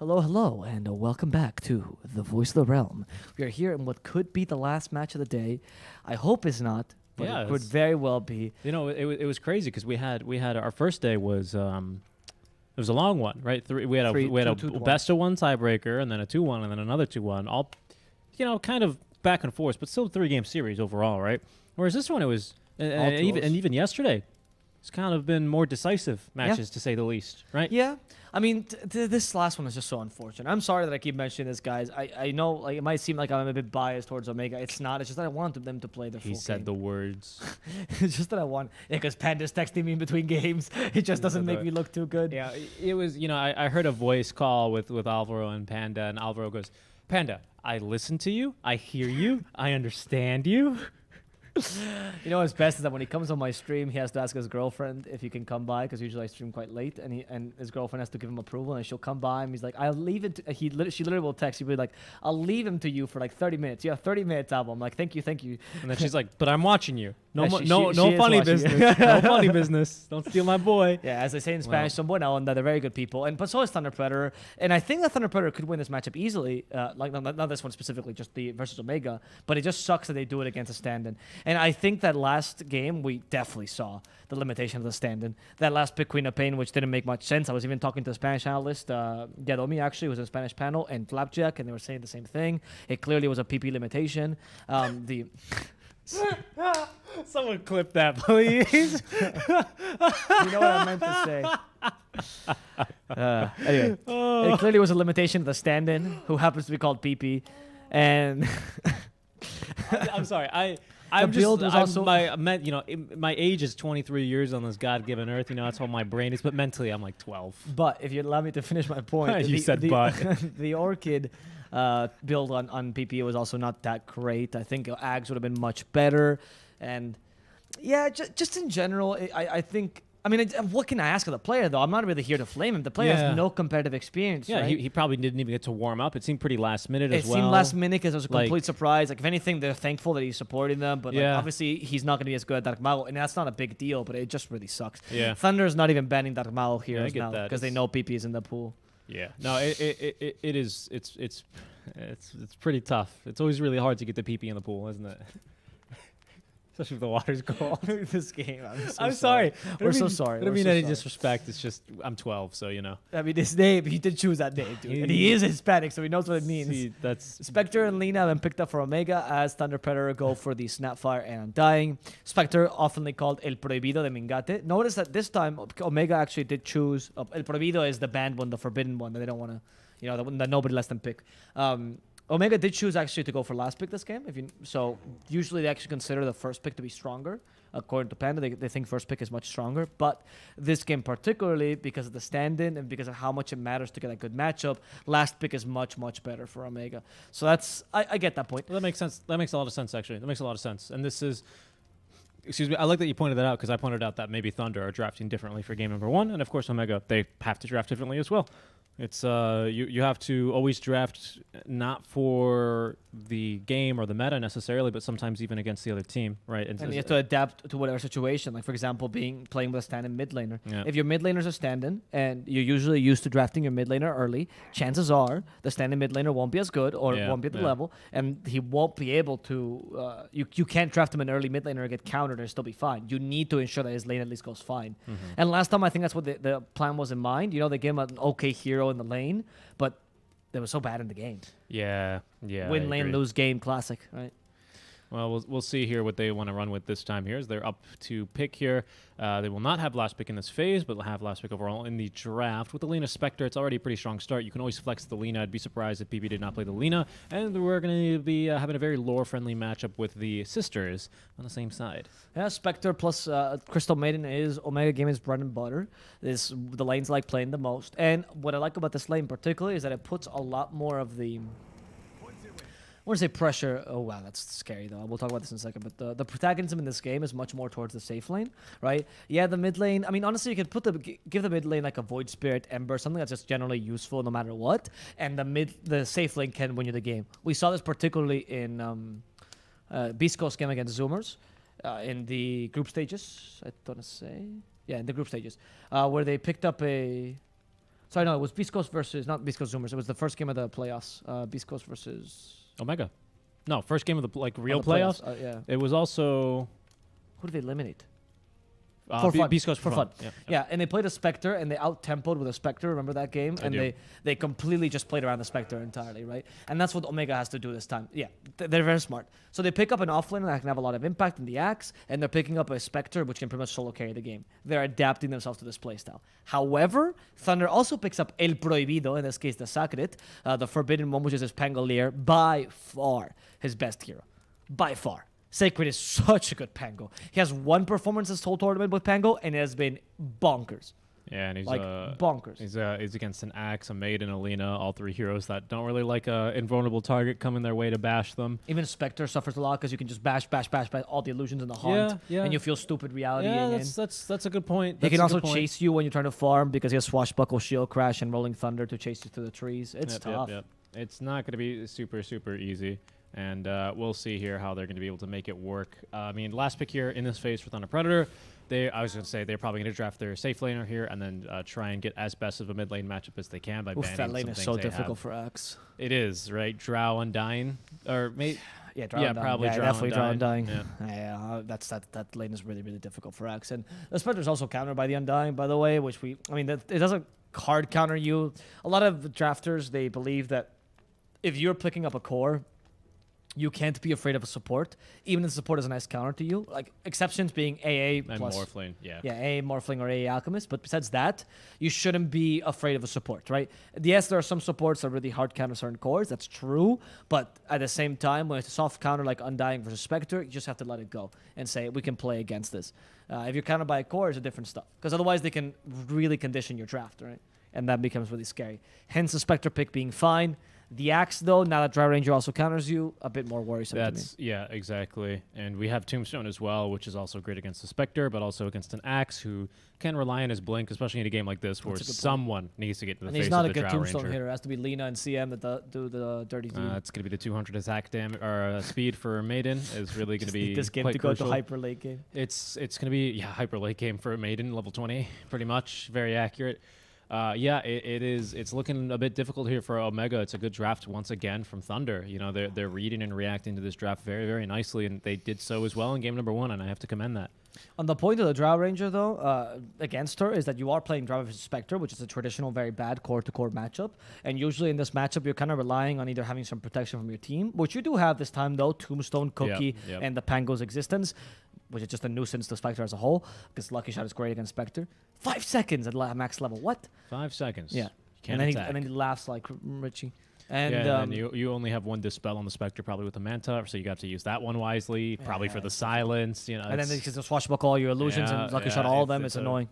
A: Hello, hello, and welcome back to The Voice of the Realm. We are here in what could be the last match of the day. I hope it's not, but
B: Yeah,
A: it could
B: it's-
A: very well be.
B: You know, it was crazy because we had our first day was it was a long one, right? We had a
A: two to one.
B: best of one tiebreaker, and then a 2-1, and then another 2-1. All, kind of back and forth, but still a 3-game series overall, right? Whereas this one, it was and even yesterday, it's kind of been more decisive matches to say the least, right?
A: Yeah, I mean, this last one is just so unfortunate. I'm sorry that I keep mentioning this, guys. I know like it might seem like I'm a bit biased towards Omega. It's not. It's just that I want them to play their full
B: He said
A: game.
B: the words.
A: It's just that I want. Yeah, because Panda's texting me in between games. It just doesn't
B: said
A: make
B: that.
A: me look too good.
B: Yeah, it was. I heard a voice call with Alvaro and Panda, and Alvaro goes, "Panda, I listen to you. I hear you. I understand you."
A: You know what's best is that when he comes on my stream, he has to ask his girlfriend if he can come by because usually I stream quite late, and his girlfriend has to give him approval, and she'll come by, and he's like, "I'll leave it." She literally will text. She'll be like, "I'll leave him to you for like 30 minutes. Yeah, 30 minutes, album." I'm like, "Thank you."
B: And then she's like, "But I'm watching you. No,
A: Yeah,
B: no
A: she is
B: funny
A: watching you."
B: business. No funny business. Don't steal my boy."
A: Yeah, as they say in Spanish, son buena onda. They're very good people, but so is Thunder Predator, and I think that Thunder Predator could win this matchup easily. Like not this one specifically, just the versus Omega. But it just sucks that they do it against a stand-in. And I think that last game we definitely saw the limitation of the stand-in. That last pick Queen of Pain, which didn't make much sense. I was even talking to a Spanish analyst, Yadomi actually, was in a Spanish panel, and Flapjack, and they were saying the same thing. It clearly was a PP limitation.
B: Someone clip that, please.
A: You know what I meant to say. Anyway, it clearly was a limitation of the stand-in, who happens to be called PP, and
B: I'm sorry.
A: build was also-
B: my age is 23 years on this God-given earth. That's how my brain is. But mentally, I'm like 12.
A: But if you allow me to finish my point,
B: You said but.
A: the Orchid build on PP was also not that great. I think Ags would have been much better, and yeah, just in general, I think. I mean, what can I ask of the player, though? I'm not really here to flame him. The player
B: Yeah.
A: has no competitive experience.
B: Yeah,
A: right?
B: he probably didn't even get to warm up. It seemed pretty last minute
A: It
B: as well.
A: seemed last minute because it was a
B: Like-
A: complete surprise. Like, if anything, they're thankful that he's supporting them. But like,
B: Yeah.
A: obviously, he's not going to be as good at Darkmao, and that's not a big deal. But it just really sucks.
B: Yeah.
A: Thunder's not even banning Darkmao
B: I
A: heroes
B: get
A: now
B: that.
A: because they
B: It's-
A: know PP is in the pool.
B: Yeah. No, it is. It's pretty tough. It's always really hard to get the PP in the pool, isn't it? Especially if the water's cold.
A: This game,
B: I'm sorry.
A: We're so sorry.
B: I don't
A: We're
B: mean
A: so
B: any
A: sorry.
B: disrespect. It's just I'm 12, so
A: I mean, his name, he did choose that name, dude. And he is Hispanic, so he knows what it means.
B: See, that's
A: Spectre and Lena have been picked up for Omega as Thunder Predator go for the Snapfire and Undying. Spectre, oftenly called El Prohibido de Mingate. Notice that this time, Omega actually did choose. El Prohibido is the banned one, the forbidden one that they don't want to, the one that nobody lets them pick. Omega did choose actually to go for last pick this game. So usually they actually consider the first pick to be stronger. According to Panda, they think first pick is much stronger. But this game particularly, because of the stand-in and because of how much it matters to get a good matchup, last pick is much, much better for Omega. So I get that point.
B: Well, that makes sense. That makes a lot of sense, actually. That makes a lot of sense. And this is, excuse me, I like that you pointed that out because I pointed out that maybe Thunder are drafting differently for game number 1, and of course Omega, they have to draft differently as well. It's you have to always draft not for the game or the meta necessarily, but sometimes even against the other team, right?
A: And you have to adapt to whatever situation. Like, for example, playing with a stand-in mid laner.
B: Yeah.
A: If your mid laner's a stand-in and you're usually used to drafting your mid laner early, chances are the stand-in mid laner won't be as good or
B: Yeah,
A: won't be at the
B: yeah.
A: level, and he won't be able to. You can't draft him an early mid laner and get countered and still be fine. You need to ensure that his lane at least goes fine. And last time, I think that's what the plan was in mind. They gave him an okay hero in the lane, but they were so bad in the game.
B: yeah.
A: Win
B: I
A: lane,
B: agree.
A: lose game, classic, right?
B: Well, we'll see here what they want to run with this time here as they're up to pick here. They will not have last pick in this phase, but will have last pick overall in the draft. With the Lena Spectre, it's already a pretty strong start. You can always flex the Lena. I'd be surprised if PP did not play the Lena. And we're going to be having a very lore-friendly matchup with the sisters on the same side.
A: Yeah, Spectre plus Crystal Maiden is Omega Gaming's bread and butter. This the lanes like playing the most. And what I like about this lane particularly is that it puts a lot more of the... I want to say pressure. Oh, wow, that's scary, though. We'll talk about this in a second. But the protagonism in this game is much more towards the safe lane, right? Yeah, the mid lane. I mean, honestly, you could give the mid lane like a Void Spirit, Ember, something that's just generally useful no matter what. And the safe lane can win you the game. We saw this particularly in Beast Coast game against Zoomers in the group stages. I don't want to say. Yeah, in the group stages, where they picked up a... Sorry, no, it was Beast Coast versus, not Beast Coast Zoomers. It was the first game of the playoffs. Beast Coast versus...
B: Omega. No, first game of the real
A: the
B: playoffs.
A: yeah.
B: It was also
A: Who did they eliminate?
B: For
A: fun.
B: Beast Coast for fun.
A: Yeah, and they played a Spectre, and they out-tempoed with a Spectre. Remember that game?
B: I
A: And
B: do.
A: they completely just played around the Spectre entirely, right? And that's what Omega has to do this time. Yeah, they're very smart. So they pick up an offlane that can have a lot of impact in the Axe, and they're picking up a Spectre, which can pretty much solo carry the game. They're adapting themselves to this playstyle. However, Thunder also picks up El Prohibido, in this case the Sacred, the Forbidden one, which is his Pangolier, by far his best hero. By far. Sacred is such a good Pango. He has one performance this whole tournament with Pango, and it has been bonkers.
B: Yeah, and he's
A: Like, bonkers.
B: He's against an Axe, a Maiden, a Lina, all three heroes that don't really like a invulnerable target coming their way to bash them.
A: Even Spectre suffers a lot because you can just bash all the illusions in the haunt,
B: Yeah.
A: and you feel stupid reality.
B: Yeah,
A: in.
B: that's a good point.
A: He
B: That's
A: can
B: a
A: also
B: good point.
A: chase you when you're trying to farm because he has Swashbuckle, Shield Crash, and Rolling Thunder to chase you through the trees. It's tough.
B: Yep. It's not going to be super easy. And we'll see here how they're going to be able to make it work. I mean, last pick here in this phase for Thunder Predator, I was going to say they're probably going to draft their safe laner here and then try and get as best of a mid lane matchup as they can by
A: Oof,
B: banning
A: that lane
B: some
A: is
B: things
A: so
B: they
A: difficult
B: have.
A: for Axe.
B: It is, right? Drow Undying, or
A: Yeah, Drow
B: yeah,
A: Undying.
B: probably
A: Yeah,
B: Drow
A: definitely Drow
B: Undying.
A: Undying. Yeah, that lane is really difficult for Axe, and the Spectre is also countered by the Undying, by the way, which it doesn't hard counter you. A lot of drafters, they believe that if you're picking up a core, you can't be afraid of a support, even if the support is a nice counter to you. Like, exceptions being AA
B: And
A: plus...
B: Morphling, yeah.
A: Yeah, AA Morphling or AA Alchemist. But besides that, you shouldn't be afraid of a support, right? Yes, there are some supports that really hard counter certain cores. That's true. But at the same time, when it's a soft counter like Undying versus Spectre, you just have to let it go and say, we can play against this. If you're countered by a core, it's a different stuff. Because otherwise, they can really condition your draft, right? And that becomes really scary. Hence, the Spectre pick being fine. The Axe, though, now that Dry Ranger also counters you, a bit more worrisome to me.
B: Yeah, exactly. And we have Tombstone as well, which is also great against the Spectre, but also against an Axe who can rely on his blink, especially in a game like this where someone needs to get to the
A: And
B: face
A: he's not
B: of
A: a
B: the
A: good
B: Drow
A: Tombstone
B: Ranger.
A: hitter. It has to be Lina and CM that do the dirty deed.
B: It's going to be the 200 attack speed for Maiden is really going to be
A: this game
B: quite
A: to go
B: crucial.
A: to hyper late game.
B: It's going to be hyper late game for Maiden, level 20, pretty much, very accurate. It is. It's looking a bit difficult here for Omega. It's a good draft once again from Thunder. You know, they're reading and reacting to this draft very nicely, and they did so as well in game number 1, and I have to commend that.
A: On the point of the Drow Ranger, though, against her, is that you are playing Drow versus Spectre, which is a traditional, very bad core-to-core matchup. And usually in this matchup, you're kind of relying on either having some protection from your team, which you do have this time, though, Tombstone, Cookie,
B: Yep.
A: and the Pango's existence, which is just a nuisance to Spectre as a whole, because Lucky Shot is great against Spectre. 5 seconds at max level. What?
B: 5 seconds.
A: Yeah.
B: You can't
A: and
B: attack.
A: then he laughs like Richie. And,
B: and you only have one Dispel on the Spectre, probably with the Manta, so you got to use that one wisely, probably for the silence. You know,
A: and then because the swashbuckle all your illusions and Lucky Shot all of them, it's annoying.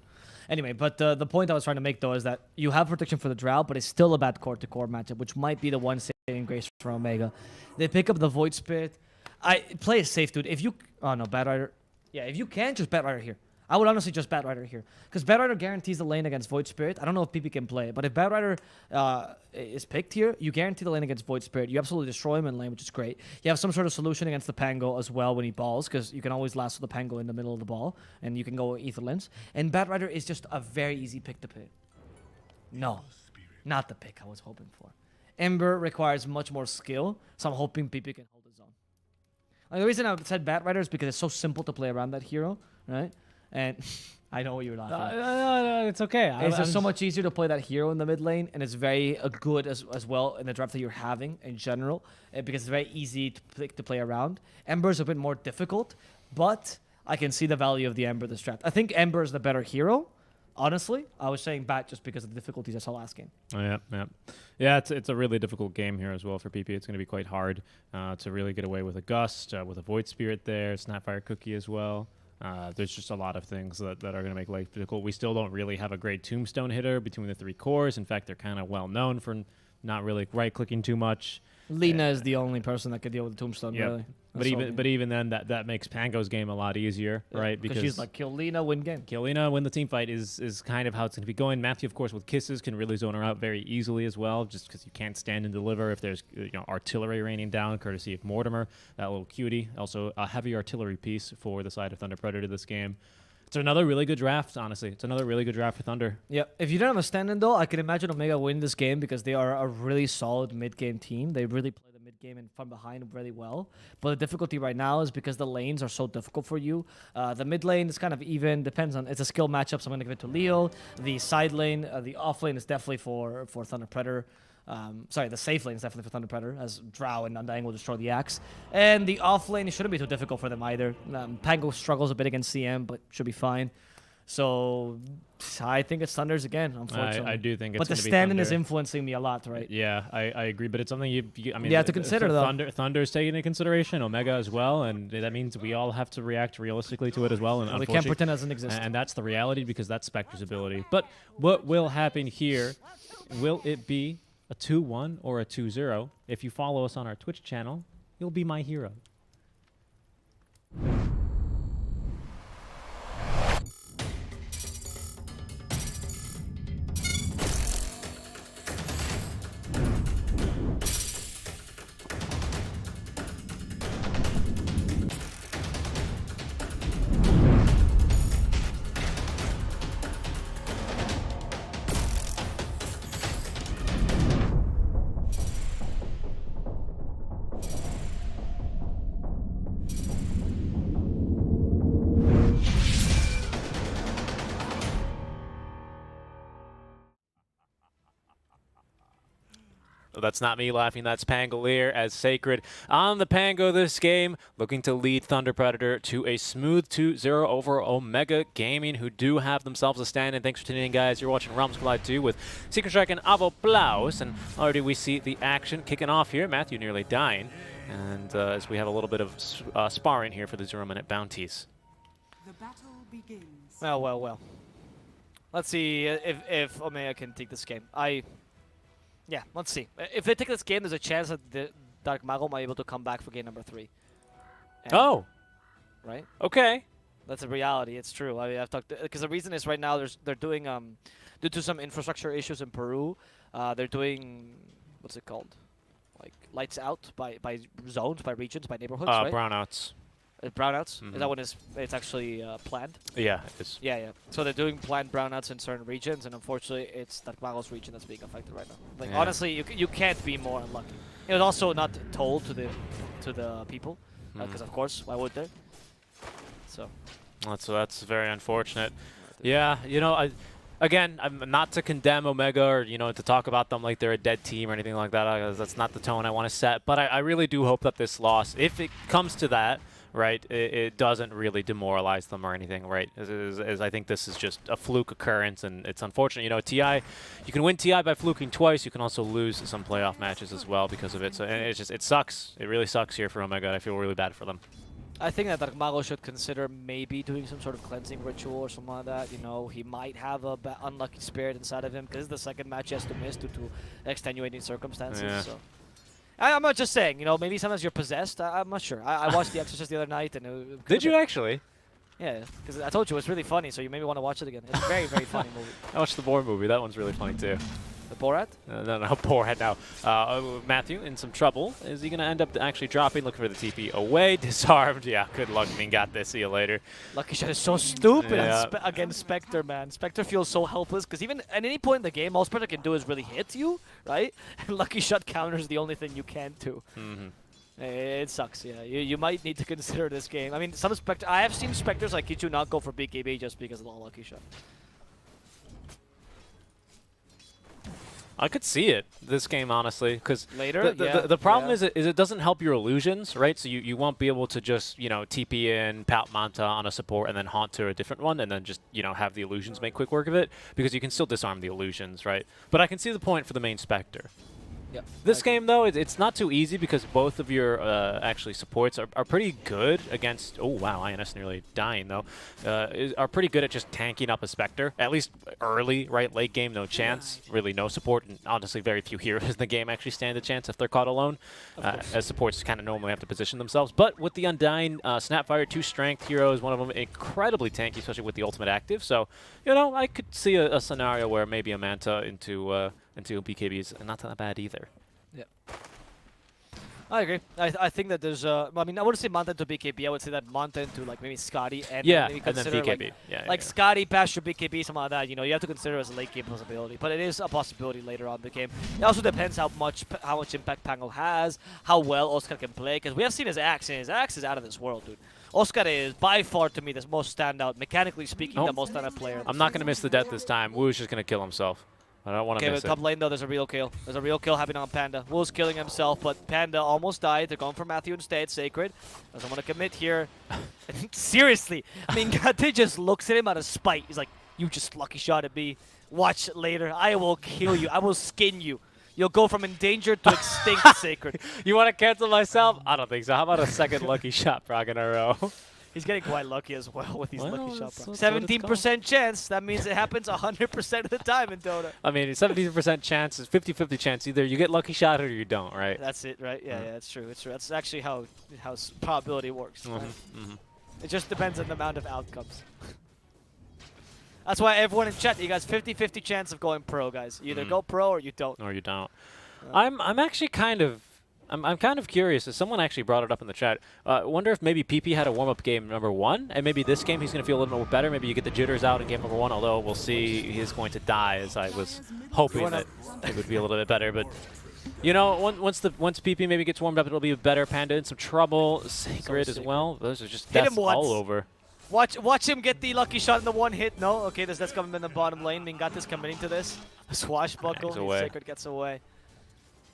A: Anyway, but the point I was trying to make, though, is that you have protection for the Drow, but it's still a bad core-to-core matchup, which might be the one saving grace for Omega. They pick up the Void Spirit. I play it safe, dude. If you... Oh, no, Bat Rider. Yeah, if you can, just Bat Rider here. I would honestly just Bat Rider here. Because Bat Rider guarantees the lane against Void Spirit. I don't know if PP can play it, but if Bat Rider is picked here, you guarantee the lane against Void Spirit. You absolutely destroy him in lane, which is great. You have some sort of solution against the Pango as well when he balls, because you can always lasso the Pango in the middle of the ball, and you can go Ether Lens. And Bat Rider is just a very easy pick to pick. No, not the pick I was hoping for. Ember requires much more skill, so I'm hoping PP can hold his own. Like, the reason I said Bat Rider is because it's so simple to play around that hero, right? And I know what you're laughing at.
B: No, it's okay.
A: It's just so much easier to play that hero in the mid lane, and it's very good as well in the draft that you're having in general, because it's very easy to play around. Ember's a bit more difficult, but I can see the value of the Ember this draft. I think Ember is the better hero. Honestly, I was saying Bat just because of the difficulties I saw last game.
B: Yeah. It's a really difficult game here as well for PP. It's going to be quite hard to really get away with a Gust, with a Void Spirit there, Snapfire Cookie as well. There's just a lot of things that are going to make life difficult. We still don't really have a great Tombstone hitter between the 3 cores. In fact, they're kind of well known for not really right-clicking too much.
A: Lina is the only person that could deal with the Tombstone, really.
B: But even then, that makes Pango's game a lot easier, right?
A: Because she's like, kill Lina, win game.
B: Kill Lina, win the team fight is kind of how it's going to be going. Matthew, of course, with kisses can really zone her out very easily as well, just because you can't stand and deliver if there's artillery raining down, courtesy of Mortimer, that little cutie. Also, a heavy artillery piece for the side of Thunder Predator this game. It's another really good draft, honestly. It's another really good draft for Thunder.
A: Yeah, if you don't understand it though, I can imagine Omega win this game because they are a really solid mid-game team. They really play the mid-game and from behind really well. But the difficulty right now is because the lanes are so difficult for you. The mid lane is kind of even, depends on, it's a skill matchup, so I'm going to give it to Leo. The side lane, the off lane is definitely for Thunder Predator. Sorry, the safe lane is definitely for Thunder Predator, as Drow and Undying will destroy the Axe. And the off lane, it shouldn't be too difficult for them either. Pango struggles a bit against CM, but should be fine. So I think it's Thunder's again, unfortunately.
B: I do think it's
A: But the
B: gonna be
A: standing is
B: Thunder.
A: influencing me a lot, right?
B: Yeah, I agree, but it's something I mean,
A: You have to consider, though.
B: Thunder's taking into consideration, Omega as well, and that means we all have to react realistically to it as well. And
A: We can't pretend it doesn't exist.
B: And that's the reality because that's Spectre's ability. But what will happen here? Will it be a 2-1 or a 2-0? If you follow us on our Twitch channel, you'll be my hero.
D: That's not me laughing, that's Pangolier as Sacred on the Pango this game, looking to lead Thunder Predator to a smooth 2-0 over Omega Gaming, who do have themselves a stand. And thanks for tuning in, guys. You're watching Realms Collide 2 with Secret Strike and Avo Blaus, and already we see the action kicking off here. Matthew nearly dying, and as we have a little bit of sparring here for the 0-minute bounties.
F: The battle begins.
C: Well. Let's see if Omega can take this game. Yeah, let's see. If they take this game, there's a chance that the Dark Mago might be able to come back for game number 3. And-
D: Oh,
C: Right?
D: okay.
C: That's a reality. It's true. I've talked because the reason is right now they're doing due to some infrastructure issues in Peru, they're doing what's it called, like lights out by zones, by regions, by neighborhoods, right?
D: Brownouts.
C: Brownouts.
D: Mhm.
C: Is that when it's actually planned?
D: Yeah, it is.
C: Yeah. So they're doing planned brownouts in certain regions, and unfortunately, it's Dark Mago's region that's being affected right now. Like
D: Yeah.
C: honestly, you can't be more unlucky. It was also not told to the people, because of course, why would they? So.
D: That's very unfortunate. Yeah, you know, again, I'm not to condemn Omega or, you know, to talk about them like they're a dead team or anything like that. That's not the tone I want to set. But I really do hope that this loss, if it comes to that, right, it doesn't really demoralize them or anything, right? As I think this is just a fluke occurrence, and it's unfortunate. You know, TI, you can win TI by fluking twice. You can also lose some playoff matches as well because of it. So and it sucks. It really sucks here for Omega. I feel really bad for them.
C: I think that Dark Mago should consider maybe doing some sort of cleansing ritual or something like that. You know, he might have a unlucky spirit inside of him because it's the second match he has to miss due to extenuating circumstances.
D: Yeah.
C: So. I'm not just saying, you know, maybe sometimes you're possessed. I'm not sure. I watched The Exorcist the other night. And
D: Did you actually?
C: Yeah, because I told you it's really funny, so you maybe want to watch it again. It's a very, very funny movie.
D: I watched the Boar movie. That one's really funny too.
C: The Borat?
D: No, Boarhead now. Matthew in some trouble. Is he going to end up actually dropping? Looking for the TP away. Disarmed. Yeah, good luck. I mean, got this. See you later.
C: Lucky Shot is so stupid
D: Yeah.
C: against Spectre, man. Spectre feels so helpless because even at any point in the game, all Spectre can do is really hit you, right? And Lucky Shot counters the only thing you can do. It sucks, yeah. You might need to consider this game. I mean, some Spectre. I have seen Spectres like Kichu not go for BKB just because of the Lucky Shot.
D: I could see it this game, honestly, because
C: Later,
D: the problem
C: yeah.
D: is it doesn't help your illusions, right? So you won't be able to just, you know, TP in, Pout Manta on a support, and then haunt to a different one, and then just, you know, have the illusions make quick work of it, because you can still disarm the illusions, right? But I can see the point for the main Spectre.
C: Yep.
D: This game, though, it's not too easy because both of your actually supports are pretty good against. Oh wow, INS nearly dying though. Are pretty good at just tanking up a Spectre. At least early, right? Late game, no chance. Really, no support, and honestly, very few heroes in the game actually stand a chance if they're caught alone. As supports kind of normally have to position themselves. But with the Undying Snapfire 2 strength hero is one of them, incredibly tanky, especially with the ultimate active. So, you know, I could see a scenario where maybe a Manta into BKB is not that bad either.
C: Yeah. I agree. I think that there's I mean, I wouldn't say Mountain to BKB. I would say that Mountain to like maybe Scotty and
D: Yeah,
C: maybe
D: and then
C: consider
D: BKB. Yeah,
C: like
D: yeah.
C: Scotty, Pastor, BKB, something like that. You know, you have to consider as a late game possibility, but it is a possibility later on in the game. It also depends how much impact Pango has, how well Oscar can play, because we have seen his axe, and his axe is out of this world, dude. Oscar is by far to me the most standout, mechanically speaking, the most standout player.
D: I'm not going to miss the death this time. Woo's just going to kill himself. I don't want to
C: Okay,
D: miss
C: but
D: it.
C: top lane though, there's a real kill. There's a real kill happening on Panda. Wolf's killing himself, but Panda almost died. They're going for Matthew instead. Sacred doesn't want to commit here. Seriously, I mean, Gate just looks at him out of spite. He's like, "You just lucky shot at me. Watch later. I will kill you. I will skin you. You'll go from endangered to extinct, Sacred."
D: You want to cancel myself? I don't think so. How about a second lucky shot proc in a row?
C: He's getting quite lucky as well with these
D: Well,
C: lucky shot
D: that's
C: procs.
D: what it's
C: 17% chance. That means it happens 100% of the time in Dota.
D: I mean, 17% chance is 50-50 chance. Either you get lucky shot or you don't, right?
C: That's it, right? Yeah, yeah, that's true. It's true. That's actually how probability works. Right? It just depends on the amount of outcomes. That's why everyone in chat, you guys, 50-50 chance of going pro, guys. You either go pro or you don't.
D: Or you don't. I'm actually kind of I'm kind of curious. As someone actually brought it up in the chat, I wonder if maybe PP had a warm-up game #1, and maybe this game he's going to feel a little bit better. Maybe you get the jitters out in game #1, although we'll see he's going to die, as I was hoping that it would be a little bit better. But, you know, once PP maybe gets warmed up, it'll be better. Panda in some trouble. Sacred as well. Those are just deaths all over.
C: Watch him get the lucky shot in the one hit. No, okay, that's coming in the bottom lane. Mingat committing to this. A swashbuckle. Sacred gets away.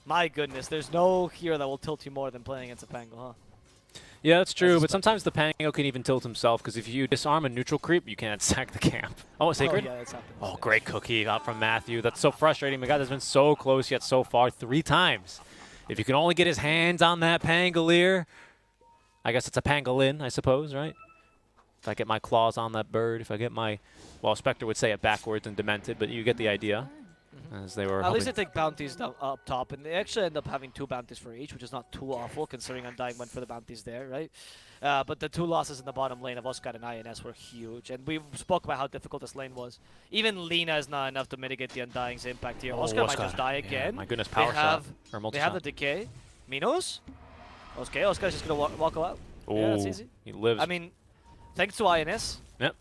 C: My goodness, there's no hero that will tilt you more than playing against a Pango, huh?
D: Yeah, that's true, but sometimes the Pango can even tilt himself, because if you disarm a neutral creep, you can't sack the camp. Oh, Sacred?
C: Oh, yeah, that's happened.
D: Oh, great cookie out from Matthew. That's so frustrating. My God, that's been so close yet so far 3 times. If you can only get his hands on that Pangolier, I guess it's a Pangolin, I suppose, right? If I get my claws on that bird, if I get my, well, Spectre would say it backwards and demented, but you get the idea. As they were
C: at least they take bounties down, up top, and they actually end up having 2 bounties for each, which is not too awful, considering Undying went for the bounties there, right? But the 2 losses in the bottom lane of Oscar and INS were huge, and we spoke about how difficult this lane was. Even Lina is not enough to mitigate the Undying's impact here. Oscar might just die again.
D: My goodness, power shot. Or multi
C: They have the decay. Minos? Okay, Oscar's just going to walk out. Yeah, that's easy.
D: He lives.
C: I mean, thanks to INS.
D: Yep.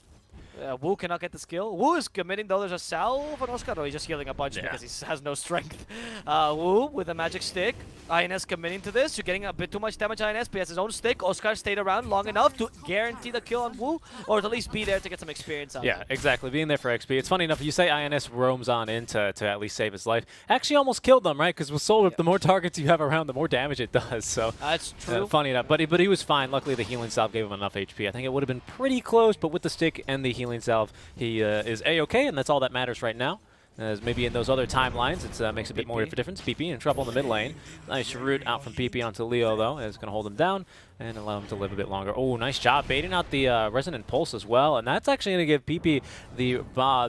C: Wu cannot get the skill. Wu is committing though. There's a salve on Oscar. No, he's just healing a bunch because he has no strength. Wu with a magic stick. INS committing to this. You're getting a bit too much damage. INS, but he has his own stick. Oscar stayed around long enough to guarantee the kill on Wu, or to at least be there to get some experience out.
D: Yeah, exactly. Being there for XP. It's funny enough. You say INS roams on in to at least save his life. Actually, almost killed them, right? Because with Soul Whip, the more targets you have around, the more damage it does. So
C: that's true.
D: Funny enough, but he was fine. Luckily, the healing salve gave him enough HP. I think it would have been pretty close, but with the stick and the healing salve, he is A-okay, and that's all that matters right now. As maybe in those other timelines, it makes a bit more of a difference. PP in trouble in the mid lane. Nice root out from PP onto Leo, though. Is going to hold him down and allow him to live a bit longer. Oh, nice job baiting out the Resonant Pulse as well. And that's actually going to give PP the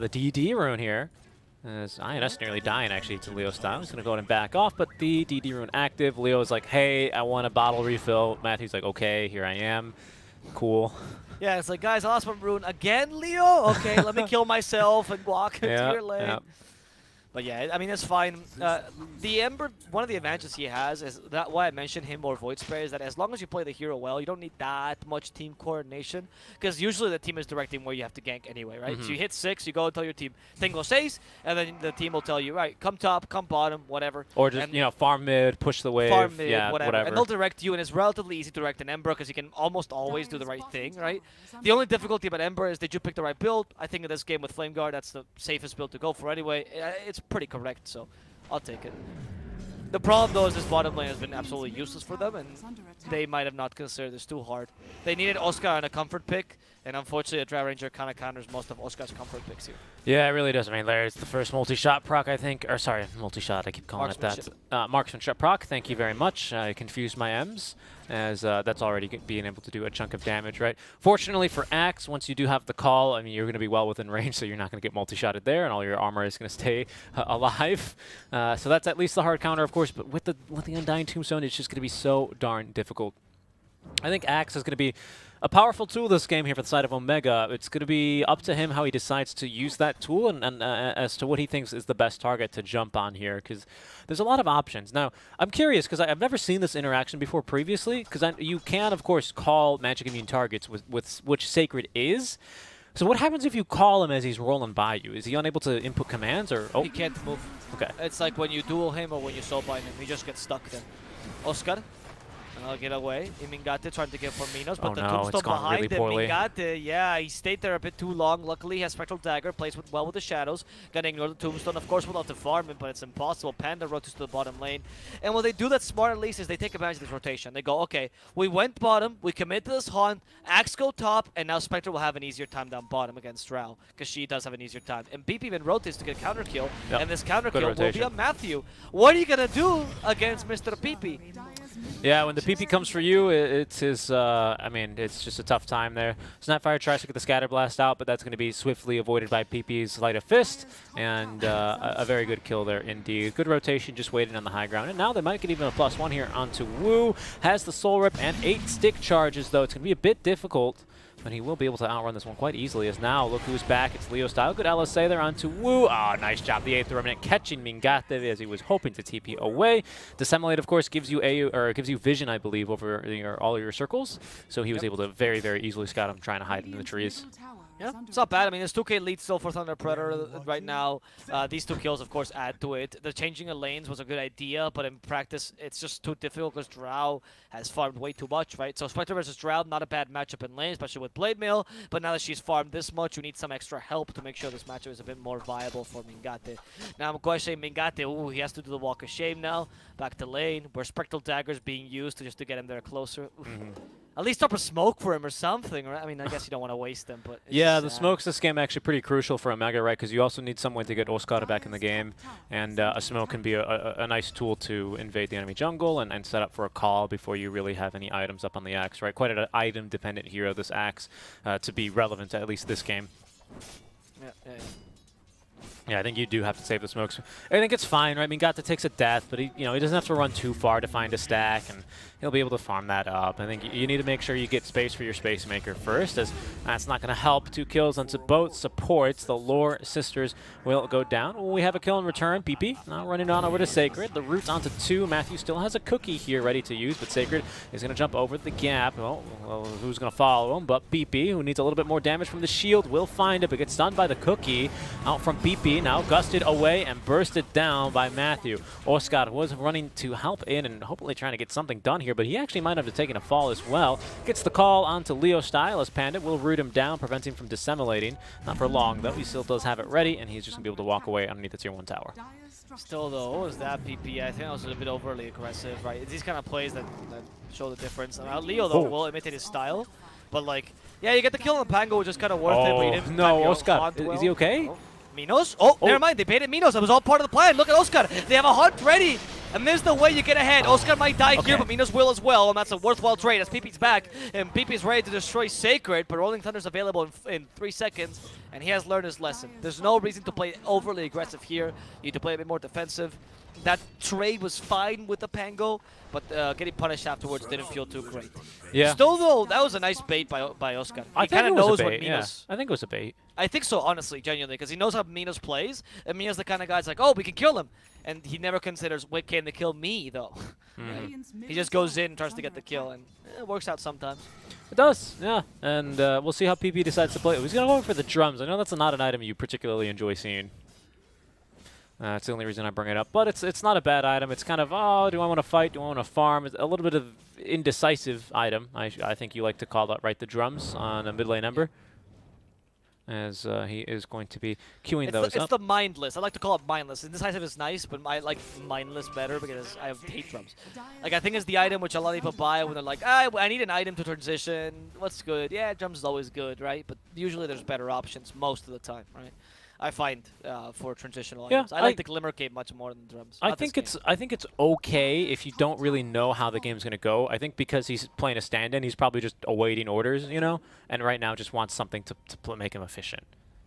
D: DD rune here. As INS nearly dying, actually, to Leo's style. He's going to go ahead and back off, but the DD rune active. Leo's like, hey, I want a bottle refill. Matthew's like, okay, here I am. Cool.
C: Yeah, it's like, guys, I lost my rune again, Leo? Okay, let me kill myself and walk into your lane.
D: Yeah.
C: But yeah, I mean, it's fine. The Ember, one of the advantages he has is that why I mentioned him or Void Spray is that as long as you play the hero well, you don't need that much team coordination because usually the team is directing where you have to gank anyway, right? So you hit 6, you go and tell your team, Tengo 6, and then the team will tell you, right, come top, come bottom, whatever.
D: Or just, you know, farm mid, push the wave.
C: Farm mid,
D: yeah,
C: whatever. And they'll direct you, and it's relatively easy to direct an Ember because you can almost always do the right thing, right? The only difficulty about Ember is did you pick the right build? I think in this game with Flame Guard, that's the safest build to go for anyway. It's pretty correct, so I'll take it. The problem, though, is this bottom lane has been absolutely useless for them, and they might have not considered this too hard. They needed Oscar on a comfort pick, and unfortunately, a Dry Ranger kind of counters most of Oscar's comfort picks here.
D: Yeah, it really does. I mean, there's the first multi-shot proc, I think. Or, sorry, multi-shot. I keep calling it that. Marksmanship proc, thank you very much. I confused my M's, as that's already being able to do a chunk of damage, right? Fortunately for Axe, once you do have the call, I mean, you're going to be well within range, so you're not going to get multi-shotted there, and all your armor is going to stay alive. So that's at least the hard counter, of course, but with the Undying Tombstone, it's just going to be so darn difficult. I think Axe is going to be a powerful tool this game here for the side of Omega. It's going to be up to him how he decides to use that tool and as to what he thinks is the best target to jump on here, because there's a lot of options. Now, I'm curious, because I've never seen this interaction before previously, because you can, of course, call magic immune targets with which Sacred is. So what happens if you call him as he's rolling by you? Is he unable to input commands, or
C: He can't move.
D: Okay.
C: It's like when you duel him or when you soul bind him. He just gets stuck then. Oscar. I'll get away. Mingate trying to get for Minos, but
D: Oh
C: the
D: no,
C: tombstone
D: it's gone
C: behind
D: really
C: him.
D: poorly.
C: Mingate, yeah, he stayed there a bit too long. Luckily, he has Spectral Dagger, plays well with the shadows. Gonna ignore the tombstone. Of course, we'll have to farm it, but it's impossible. Panda rotates to the bottom lane. And what they do that's smart at least is they take advantage of this rotation. They go, okay, we went bottom, we commit to this haunt, Axe go top, and now Spectre will have an easier time down bottom against Drow, because she does have an easier time. And BP even rotates to get a counter kill,
D: Yep.
C: and this counter
D: Good
C: kill will be
D: rotation.
C: on Matthew. What are you gonna do against Mr. PP?
D: Yeah, when the PP comes for you, it's his, I mean, it's just a tough time there. Snapfire tries to get the Scatter Blast out, but that's going to be swiftly avoided by PP's Sleight of Fist, and a very good kill there indeed. Good rotation, just waiting on the high ground. And now they might get even a +1 here onto Wu. Has the Soul Rip and 8 stick charges, though. It's going to be a bit difficult, but he will be able to outrun this one quite easily, as now look who's back. It's Leo style. Good LSA there onto Wu. Ah, nice job. The 8th Remnant catching Mingate as he was hoping to TP away. Dissemblate, of course, gives you gives you vision, I believe, over all of your circles. So he was able to very, very easily scout him trying to hide in the trees.
C: Yeah, it's not bad. I mean, there's 2K lead still for Thunder Predator right now. These 2 kills, of course, add to it. The changing of lanes was a good idea, but in practice, it's just too difficult because Drow has farmed way too much, right? So Spectre versus Drow, not a bad matchup in lane, especially with Blade Mail. But now that she's farmed this much, you need some extra help to make sure this matchup is a bit more viable for Mingate. Now, I'm questioning Mingate. Ooh, he has to do the Walk of Shame now. Back to lane, where Spectral Dagger's being used just to get him there closer. At least up a smoke for him or something, right? I mean, I guess you don't want to waste them, but it's
D: Yeah, the
C: sad.
D: smokes this game actually pretty crucial for Omega, right? Because you also need some way to get Oscar back in the game, and a smoke can be a nice tool to invade the enemy jungle and set up for a call before you really have any items up on the Axe, right? Quite an item-dependent hero, this Axe, to be relevant to at least this game.
C: Yeah.
D: Yeah, I think you do have to save the smokes. I think it's fine, right? I mean, Gata takes a death, but he doesn't have to run too far to find a stack, and he'll be able to farm that up. I think you need to make sure you get space for your Space Maker first, as that's not going to help. 2 kills onto both supports. The Lore Sisters will go down. Well, we have a kill in return. PP now running on over to Sacred. The route onto 2. Matthew still has a cookie here ready to use, but Sacred is going to jump over the gap. Well, who's going to follow him? But BP, who needs a little bit more damage from the shield, will find it, but gets stunned by the cookie. Out from BP, now gusted away and bursted down by Matthew. Oscar was running to help in and hopefully trying to get something done here, but he actually might have taken a fall as well. Gets the call onto Leo style as Panda will root him down, prevent him from disseminating. Not for long, though. He still does have it ready, and he's just going to be able to walk away underneath the tier 1 tower.
C: Still, though, what was that PP? I think that was a bit overly aggressive, right? It's these kind of plays that show the difference. Leo, though, will imitate his style, but, like, yeah, you get the kill on Pango, which is kind of worth it, but you didn't
D: no,
C: time your
D: Oscar,
C: haunt well.
D: is he okay?
C: Oh. Minos? Oh, never mind. They baited Minos. That was all part of the plan. Look at Oscar. They have a hunt ready. And there's the way you get ahead. Oscar might die here, but Minos will as well. And that's a worthwhile trade as PP's back. And PP's ready to destroy Sacred, but Rolling Thunder's available in 3 seconds. And he has learned his lesson. There's no reason to play overly aggressive here. You need to play a bit more defensive. That trade was fine with the Pango, but getting punished afterwards didn't feel too great.
D: Yeah.
C: Still, though, that was a nice bait by Oscar. He kind of knows what Minos...
D: Yeah. I think it was a bait.
C: I think so, honestly, genuinely, because he knows how Minos plays, and Minos the kind of guy's like, oh, we can kill him. And he never considers, wait, can they kill me, though? Right? He just goes in and tries to get the kill, and it works out sometimes.
D: It does, yeah. And we'll see how PP decides to play. He's going to go for the drums. I know that's not an item you particularly enjoy seeing. That's the only reason I bring it up. But it's not a bad item. It's kind of, oh, do I want to fight? Do I want to farm? It's a little bit of indecisive item. I think you like to call that, right? The drums on a mid lane Ember. As he is going to be queuing those up.
C: It's the mindless. I like to call it mindless. Indecisive is nice, but I like mindless better because I hate drums. Like, I think it's the item which a lot of people buy when they're like, I need an item to transition. What's good? Yeah, drums is always good, right? But usually there's better options most of the time, right? I find for transitional items. I like the Glimmer Cape much more than drums.
D: I think it's okay if you don't really know how the game's gonna go. I think because he's playing a stand-in, he's probably just awaiting orders, and right now just wants something to make him efficient.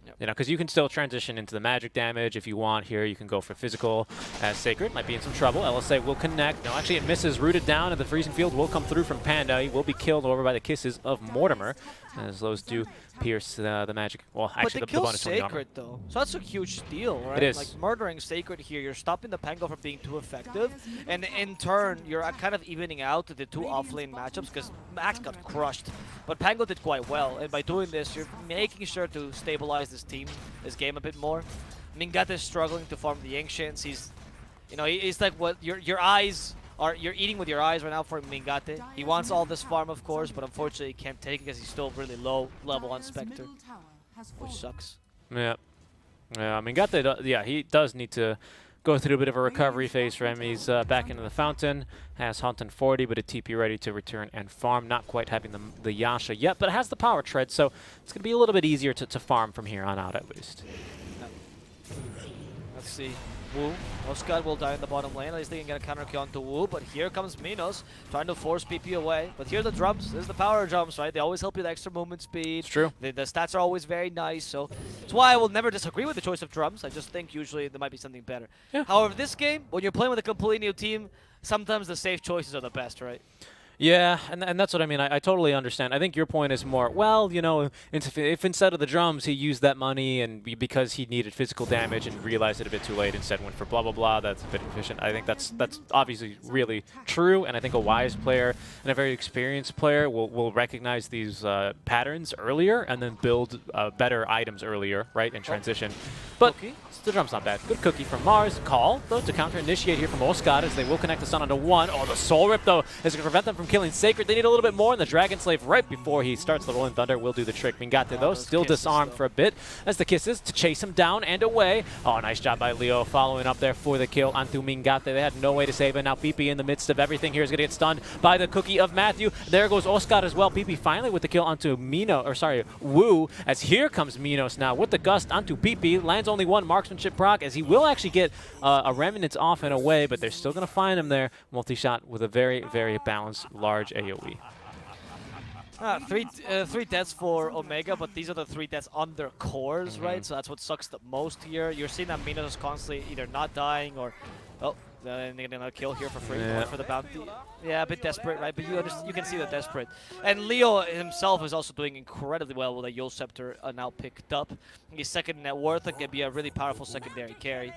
C: Yep.
D: You know, because you can still transition into the magic damage if you want here. You can go for physical as Sacred. Might be in some trouble. LSA will connect. No, actually it misses. Rooted down, and the freezing field will come through from Panda. He will be killed over by the kisses of Mortimer, as those do pierce the magic. Well, actually,
C: but they
D: the
C: kill
D: bonus 20 armor.
C: Sacred though, so that's a huge steal, right?
D: It is.
C: Like murdering Sacred here, you're stopping the Pango from being too effective, and in turn, you're kind of evening out the two offlane matchups because Max got crushed, but Pango did quite well, and by doing this, you're making sure to stabilize this game a bit more. Mingate is struggling to farm the Ancients. He's like what your eyes. You're eating with your eyes right now for Mingate. He wants all this farm, of course, but unfortunately he can't take it because he's still really low level on Spectre, which sucks.
D: Yeah. Yeah, Mingate, yeah, he does need to go through a bit of a recovery phase for him. He's back into the fountain, has Hunt and 40, but a TP ready to return and farm. Not quite having the Yasha yet, but it has the power tread, so it's going to be a little bit easier to farm from here on out at least.
C: Let's see. Wu. Oscar will die in the bottom lane. At least they can get a counter kill onto Wu. But here comes Minos trying to force PP away. But here are the drums. There's the power drums, right? They always help you with extra movement speed.
D: It's true.
C: The stats are always very nice. So that's why I will never disagree with the choice of drums. I just think usually there might be something better.
D: Yeah.
C: However, this game, when you're playing with a completely new team, sometimes the safe choices are the best, right?
D: Yeah, and that's what I mean. I totally understand. I think your point is more, well, you know, if instead of the drums he used that money and because he needed physical damage and realized it a bit too late, instead went for blah, blah, blah, that's a bit efficient. I think that's obviously really true, and I think a wise player and a very experienced player will recognize these patterns earlier and then build better items earlier, right, in transition. But the drum's not bad. Good cookie from Mars. Call, though, to counter-initiate here from Oscar as they will connect the stun onto one. Oh, the Soul Rip, though, is going to prevent them from killing Sacred. They need a little bit more, and the Dragon Slave right before he starts the Rolling Thunder will do the trick. Mingate, though, still disarmed for a bit as the kisses to chase him down and away. Oh, nice job by Leo following up there for the kill onto Mingate. They had no way to save him. Now PP in the midst of everything here is going to get stunned by the cookie of Matthew. There goes Oscar as well. PP finally with the kill onto Wu, as here comes Minos now with the gust onto PP. Lands only one marksmanship proc as he will actually get a Remnant off and away, but they're still going to find him there. Multi-shot with a very, very balanced, large AoE.
C: Three deaths for Omega, but these are the 3 deaths on their cores, right? So that's what sucks the most here. You're seeing that Minos is constantly either not dying or, oh, then they're gonna kill here for free for the bounty. Yeah, a bit desperate, right? But you can see the desperate. And Leo himself is also doing incredibly well with a Yule Scepter now picked up. He's second in net worth and can be a really powerful secondary carry.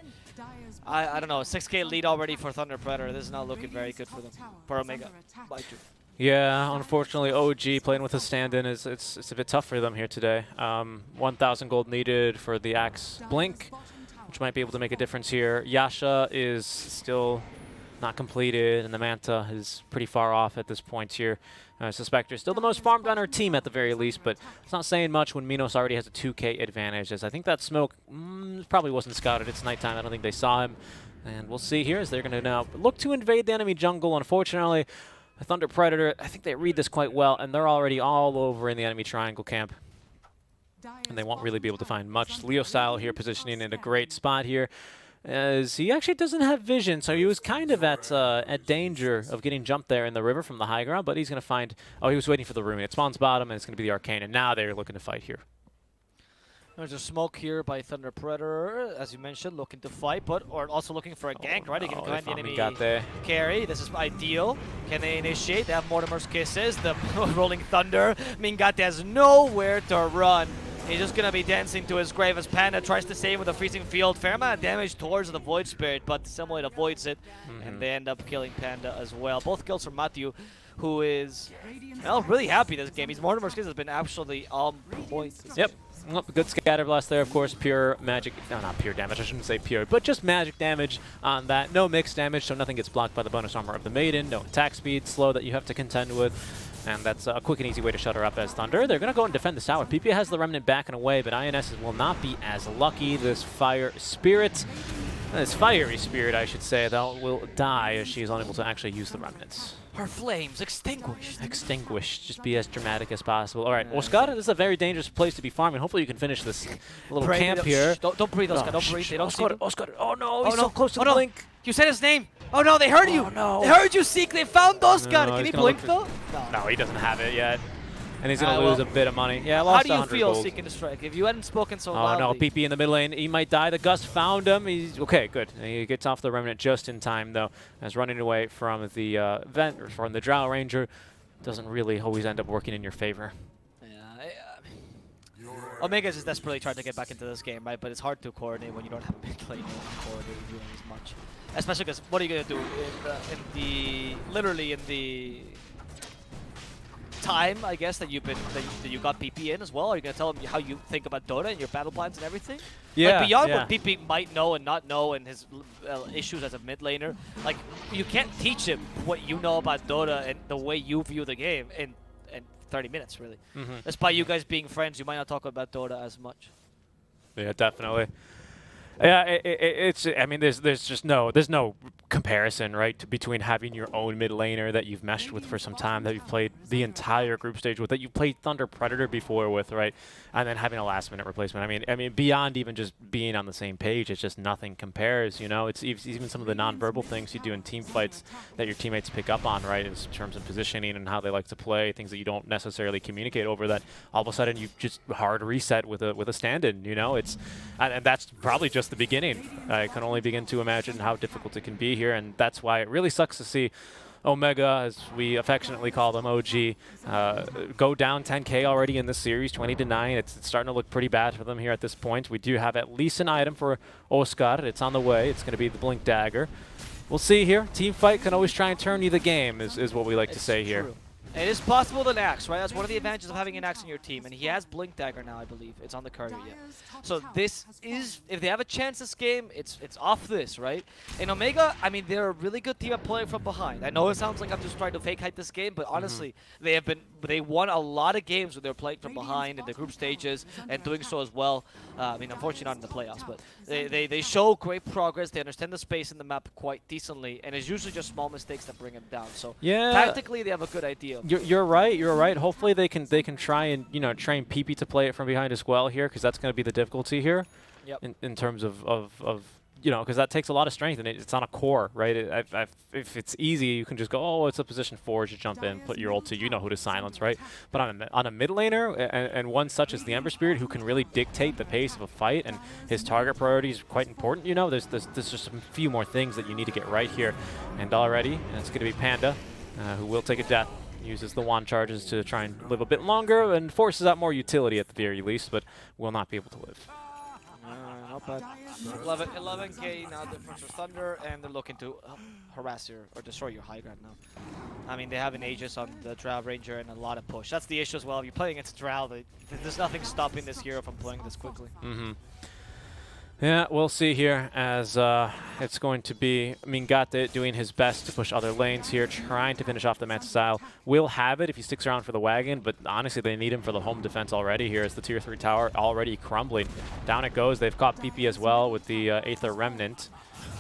C: I don't know, a 6k lead already for Thunder Predator. This is not looking very good for them, for Omega.
D: Yeah, unfortunately, OG playing with a stand-in it's a bit tough for them here today. 1,000 gold needed for the Axe Blink, which might be able to make a difference here. Yasha is still not completed, and the Manta is pretty far off at this point here. Spectre still the most farmed on our team at the very least, but it's not saying much when Minos already has a 2k advantage, as I think that smoke probably wasn't scouted. It's nighttime. I don't think they saw him. And we'll see here as they're going to now look to invade the enemy jungle. Unfortunately, the Thunder Predator, I think they read this quite well, and they're already all over in the enemy triangle camp. And they won't really be able to find much. Leo Style here positioning in a great spot here, as he actually doesn't have vision, so he was kind of at danger of getting jumped there in the river from the high ground, but he's going to find... Oh, he was waiting for the rune. It spawns bottom, and it's going to be the Arcane, and now they're looking to fight here.
C: There's a smoke here by Thunder Predator, as you mentioned, looking to fight, but also looking for a gank, right? He can command the enemy carry. This is ideal. Can they initiate? They have Mortimer's Kisses, the Rolling Thunder. Mingate has nowhere to run. He's just going to be dancing to his grave as Panda tries to save him with a freezing field. Fair amount of damage towards the Void Spirit, but Simulate avoids it, and they end up killing Panda as well. Both kills from Matthew, who is really happy this game. His Mortimer's Kisses has been absolutely on point.
D: Yep. Well, good scatter blast there, of course. Pure magic, no, not pure damage, I shouldn't say pure, but just magic damage on that. No mixed damage, so nothing gets blocked by the bonus armor of the Maiden. No attack speed, slow that you have to contend with. And that's a quick and easy way to shut her up as Thunder. They're going to go and defend the tower. PP has the Remnant back and away, but INS will not be as lucky. This Fiery Spirit, I should say, though, will die as she is unable to actually use the Remnants.
C: Her flames extinguished.
D: Extinguished. Just be as dramatic as possible. All right, Oscar, this is a very dangerous place to be farming. Hopefully you can finish this little camp here.
C: Don't breathe, Oscar. Don't breathe. They don't see you.
D: Oscar. Oh, no. He's so close to the blink.
C: You said his name. Oh, no. They heard you.
D: No.
C: They heard you, Seek. They found Oscar.
D: No,
C: Can he blink, though?
D: No, he doesn't have it yet. and he's going to
C: well,
D: lose a bit of money. Yeah, I
C: How
D: lost
C: do you
D: 100
C: feel
D: gold.
C: seeking to strike? If you hadn't spoken so
D: Oh
C: loudly.
D: no, PP in the mid lane. He might die. The Gust found him. He's okay, good. He gets off the Remnant just in time, though, as running away from the vent or from the Drow Ranger doesn't really always end up working in your favor.
C: Omega's just desperately trying to get back into this game, right? But it's hard to coordinate when you don't have a mid lane coordinating doing as much. Especially because what are you gonna do literally in the time, I guess, that you got PP in as well? Are you gonna tell him how you think about Dota and your battle plans and everything?
D: Yeah,
C: Like beyond
D: yeah.
C: what PP might know and not know and his issues as a mid laner, like you can't teach him what you know about Dota and the way you view the game in 30 minutes, really. Despite you guys being friends, you might not talk about Dota as much.
D: Yeah, definitely. Yeah, it's. I mean, there's just no comparison, right, between having your own mid laner that you've meshed with for some time, that you've played the entire group stage with, that you played Thunder Predator before with, right, and then having a last-minute replacement. I mean, beyond even just being on the same page, it's just nothing compares. You know, it's even some of the non-verbal things you do in team fights that your teammates pick up on, right, in terms of positioning and how they like to play, things that you don't necessarily communicate over. That all of a sudden you just hard reset with a stand-in. You know, and that's probably just the beginning. I can only begin to imagine how difficult it can be here, and that's why it really sucks to see Omega, as we affectionately call them, OG, go down 10k already in this series, 20-9. It's starting to look pretty bad for them here at this point. We do have at least an item for Oscar. It's on the way. It's going to be the Blink Dagger. We'll see here. Team fight can always try and turn you the game, is what we like to say here.
C: True. It is possible with an axe, right? That's one of the advantages of having an axe in your team. And he has Blink Dagger now, I believe. It's on the card here. So this is, if they have a chance this game, it's off this, right? And Omega, I mean, they're a really good team at playing from behind. I know it sounds like I'm just trying to fake hype this game, but honestly, they won a lot of games when they're playing from behind in the group stages and doing so as well. I mean, unfortunately not in the playoffs, but they show great progress. They understand the space in the map quite decently, and it's usually just small mistakes that bring them down. So
D: Yeah.
C: tactically, they have a good idea.
D: You're right. You're right. Hopefully they can try and train PP to play it from behind as well here, because that's going to be the difficulty here.
C: Yep.
D: In terms of because that takes a lot of strength, and it's on a core, right? If it's easy, you can just go, oh, it's a position 4, just jump in, put your ulti, you know who to silence, right? But on a mid laner, and one such as the Ember Spirit, who can really dictate the pace of a fight, and his target priority is quite important, there's just a few more things that you need to get right here. And already, it's going to be Panda, who will take a death. Uses the wand charges to try and live a bit longer, and forces out more utility at the very least, but will not be able to live.
C: Not bad. 11k now difference for Thunder, and they're looking to harass or destroy your high ground now. I mean, they have an Aegis on the Drow Ranger and a lot of push. That's the issue as well. If you're playing against Drow, there's nothing stopping this hero from playing this quickly.
D: Yeah, we'll see here, as it's going to be Mingate doing his best to push other lanes here, trying to finish off the Manta style. Will have it if he sticks around for the wagon, but honestly they need him for the home defense already here, as the tier 3 tower already crumbling. Down it goes. They've caught PP as well with the Aether Remnant.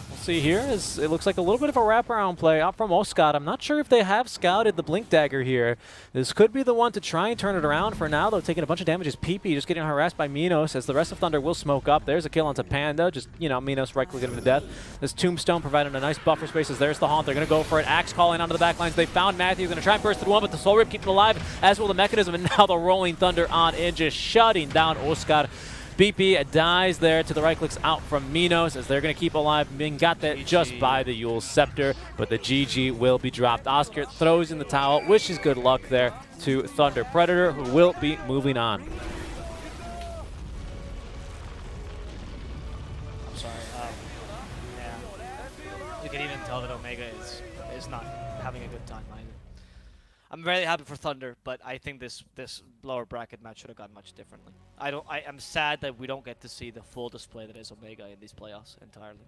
D: We'll see here, as it looks like a little bit of a wraparound play out from Oscar. I'm not sure if they have scouted the Blink Dagger here. This could be the one to try and turn it around. For now, though, taking a bunch of damage is PP, just getting harassed by Minos, as the rest of Thunder will smoke up. There's a kill onto Panda, just, Minos right-clicking him to death. This Tombstone providing a nice buffer space, as there's the Haunt. They're going to go for it. Axe calling onto the backlines. They found Matthew, going to try and burst through one, but the Soul Rip keeping him alive, as will the Mechanism, and now the Rolling Thunder on in, just shutting down Oscar. BP dies there to the right clicks out from Minos, as they're going to keep alive Mingate just by the Yule's Scepter, but the GG will be dropped. Oscar throws in the towel, wishes good luck there to Thunder Predator, who will be moving on.
C: I'm sorry. Yeah. You can even tell that Omega is not having a good time either. I'm very happy for Thunder, but I think this lower bracket match should have gone much differently. I am sad that we don't get to see the full display that is Omega in these playoffs entirely.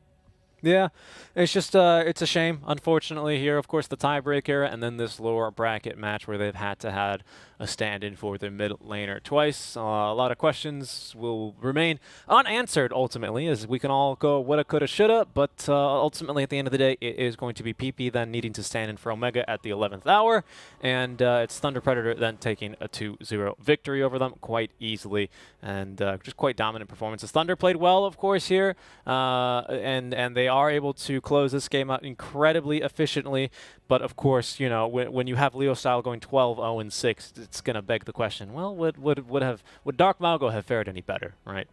D: Yeah, it's just it's a shame, unfortunately, here. Of course, the tiebreaker, and then this lower bracket match where they've had to have a stand-in for their mid laner twice. A lot of questions will remain unanswered, ultimately, as we can all go woulda, coulda, shoulda, but ultimately, at the end of the day, it is going to be PP then needing to stand in for Omega at the 11th hour, and it's Thunder Predator then taking a 2-0 victory over them quite easily, and just quite dominant performances. Thunder played well, of course, here, and they are able to close this game out incredibly efficiently. But of course, you know, when you have Leo Style going 12-0-6, it's going to beg the question, well, would Dark Malgo have fared any better, right?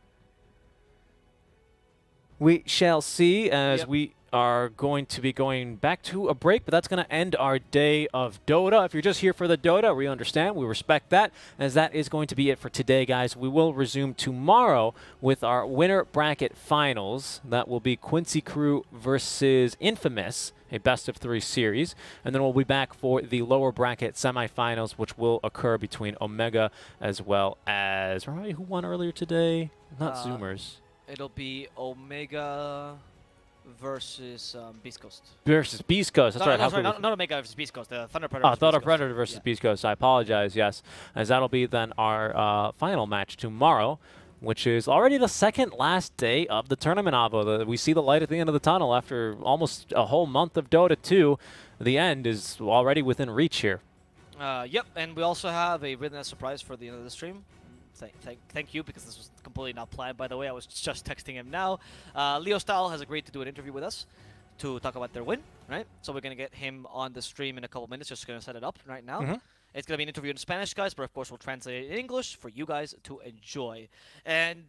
D: We shall see as we are going to be going back to a break, but that's going to end our day of Dota. If you're just here for the Dota, we understand. We respect that, as that is going to be it for today, guys. We will resume tomorrow with our winner bracket finals. That will be Quincy Crew versus Infamous, a best-of-3 series. And then we'll be back for the lower bracket semifinals, which will occur between Omega as well as... Remember who won earlier today? Not Zoomers.
C: It'll be Omega versus Beast Coast.
D: Versus Beast Coast. That's right.
C: No, sorry, not Omega versus Beast Coast. Thunder Predator.
D: Oh, Thunder Predator versus Beast Coast. I apologize. Yes, as that'll be then our final match tomorrow, which is already the second last day of the tournament. Avo, we see the light at the end of the tunnel after almost a whole month of Dota 2. The end is already within reach here.
C: Yep, and we also have a really nice surprise for the end of the stream. Thank you, because this was completely not planned, by the way. I was just texting him now. Leo Style has agreed to do an interview with us to talk about their win, right? So we're going to get him on the stream in a couple minutes. Just going to set it up right now. It's going to be an interview in Spanish, guys, but of course we'll translate it in English for you guys to enjoy. And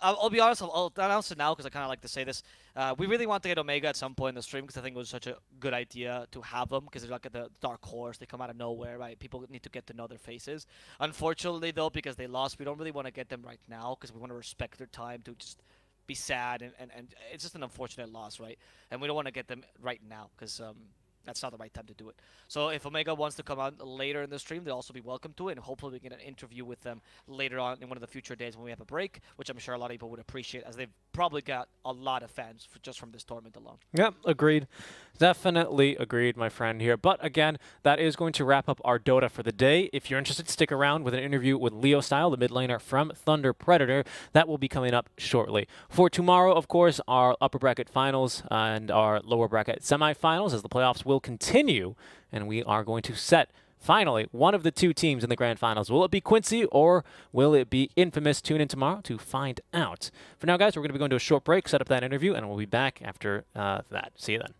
C: I'll be honest, I'll announce it now because I kind of like to say this. We really want to get Omega at some point in the stream because I think it was such a good idea to have them because they're like the dark horse. They come out of nowhere, right? People need to get to know their faces. Unfortunately, though, because they lost, we don't really want to get them right now because we want to respect their time to just be sad. And it's just an unfortunate loss, right? And we don't want to get them right now because that's not the right time to do it. So if Omega wants to come out later in the stream, they'll also be welcome to it, and hopefully we can get an interview with them later on in one of the future days when we have a break, which I'm sure a lot of people would appreciate, as they've probably got a lot of fans just from this tournament alone.
D: Yep, agreed. Definitely agreed, my friend here. But again, that is going to wrap up our Dota for the day. If you're interested, stick around with an interview with Leo Style, the mid laner from Thunder Predator. That will be coming up shortly. For tomorrow, of course, our upper bracket finals and our lower bracket semifinals, as the playoffs will continue, and we are going to set finally one of the two teams in the grand finals. Will it be Quincy or will it be Infamous? Tune in tomorrow to find out. For now, guys, we're going to be going to a short break, set up that interview, and we'll be back after that. See you then.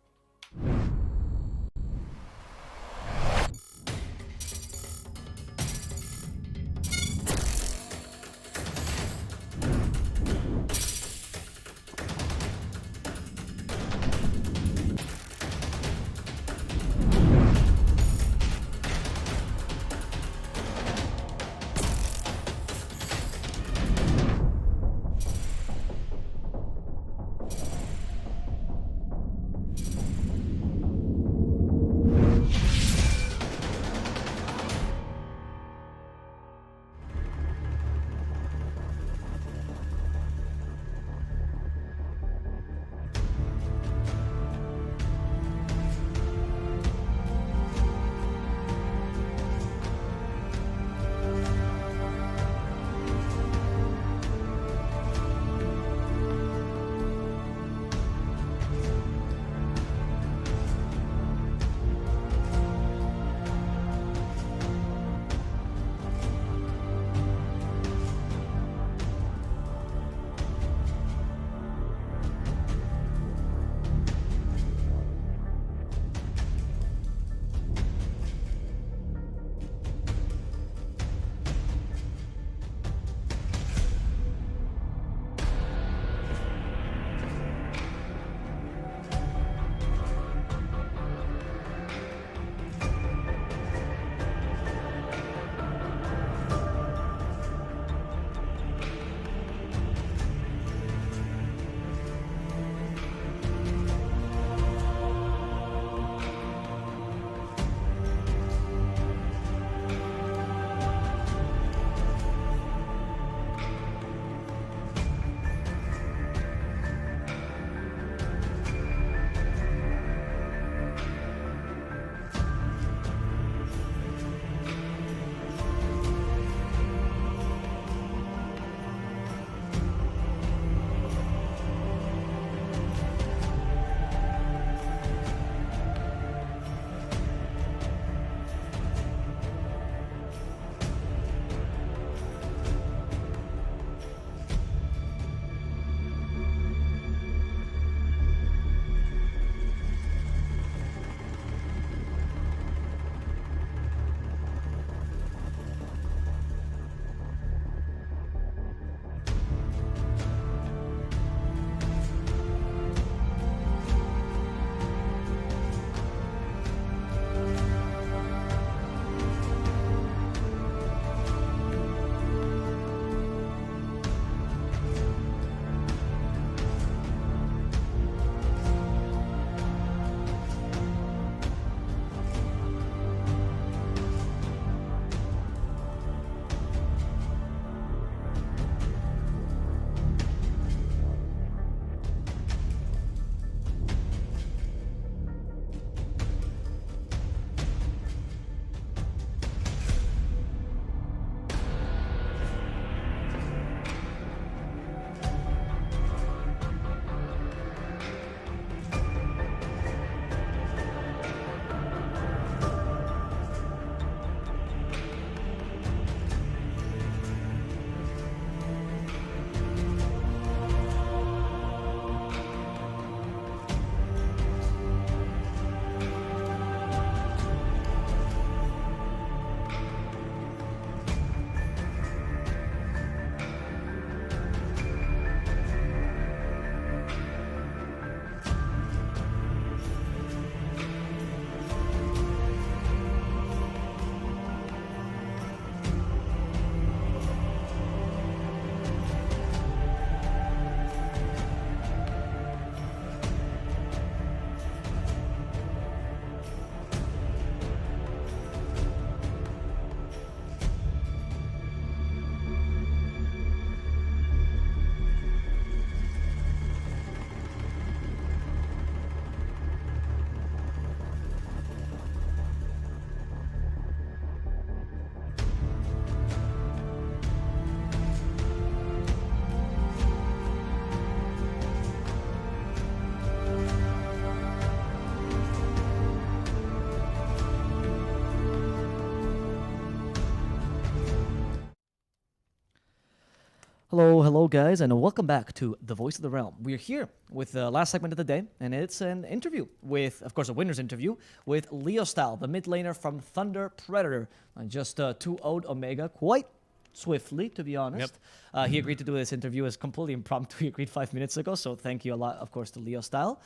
A: Hello, guys, and welcome back to The Voice of the Realm. We're here with the last segment of the day, and it's an interview with, of course, a winner's interview with Leo Style, the mid laner from Thunder Predator. Just 2-0'd Omega quite swiftly, to be honest. He agreed to do this interview as completely impromptu. He agreed 5 minutes ago, so thank you a lot, of course, to Leo Style.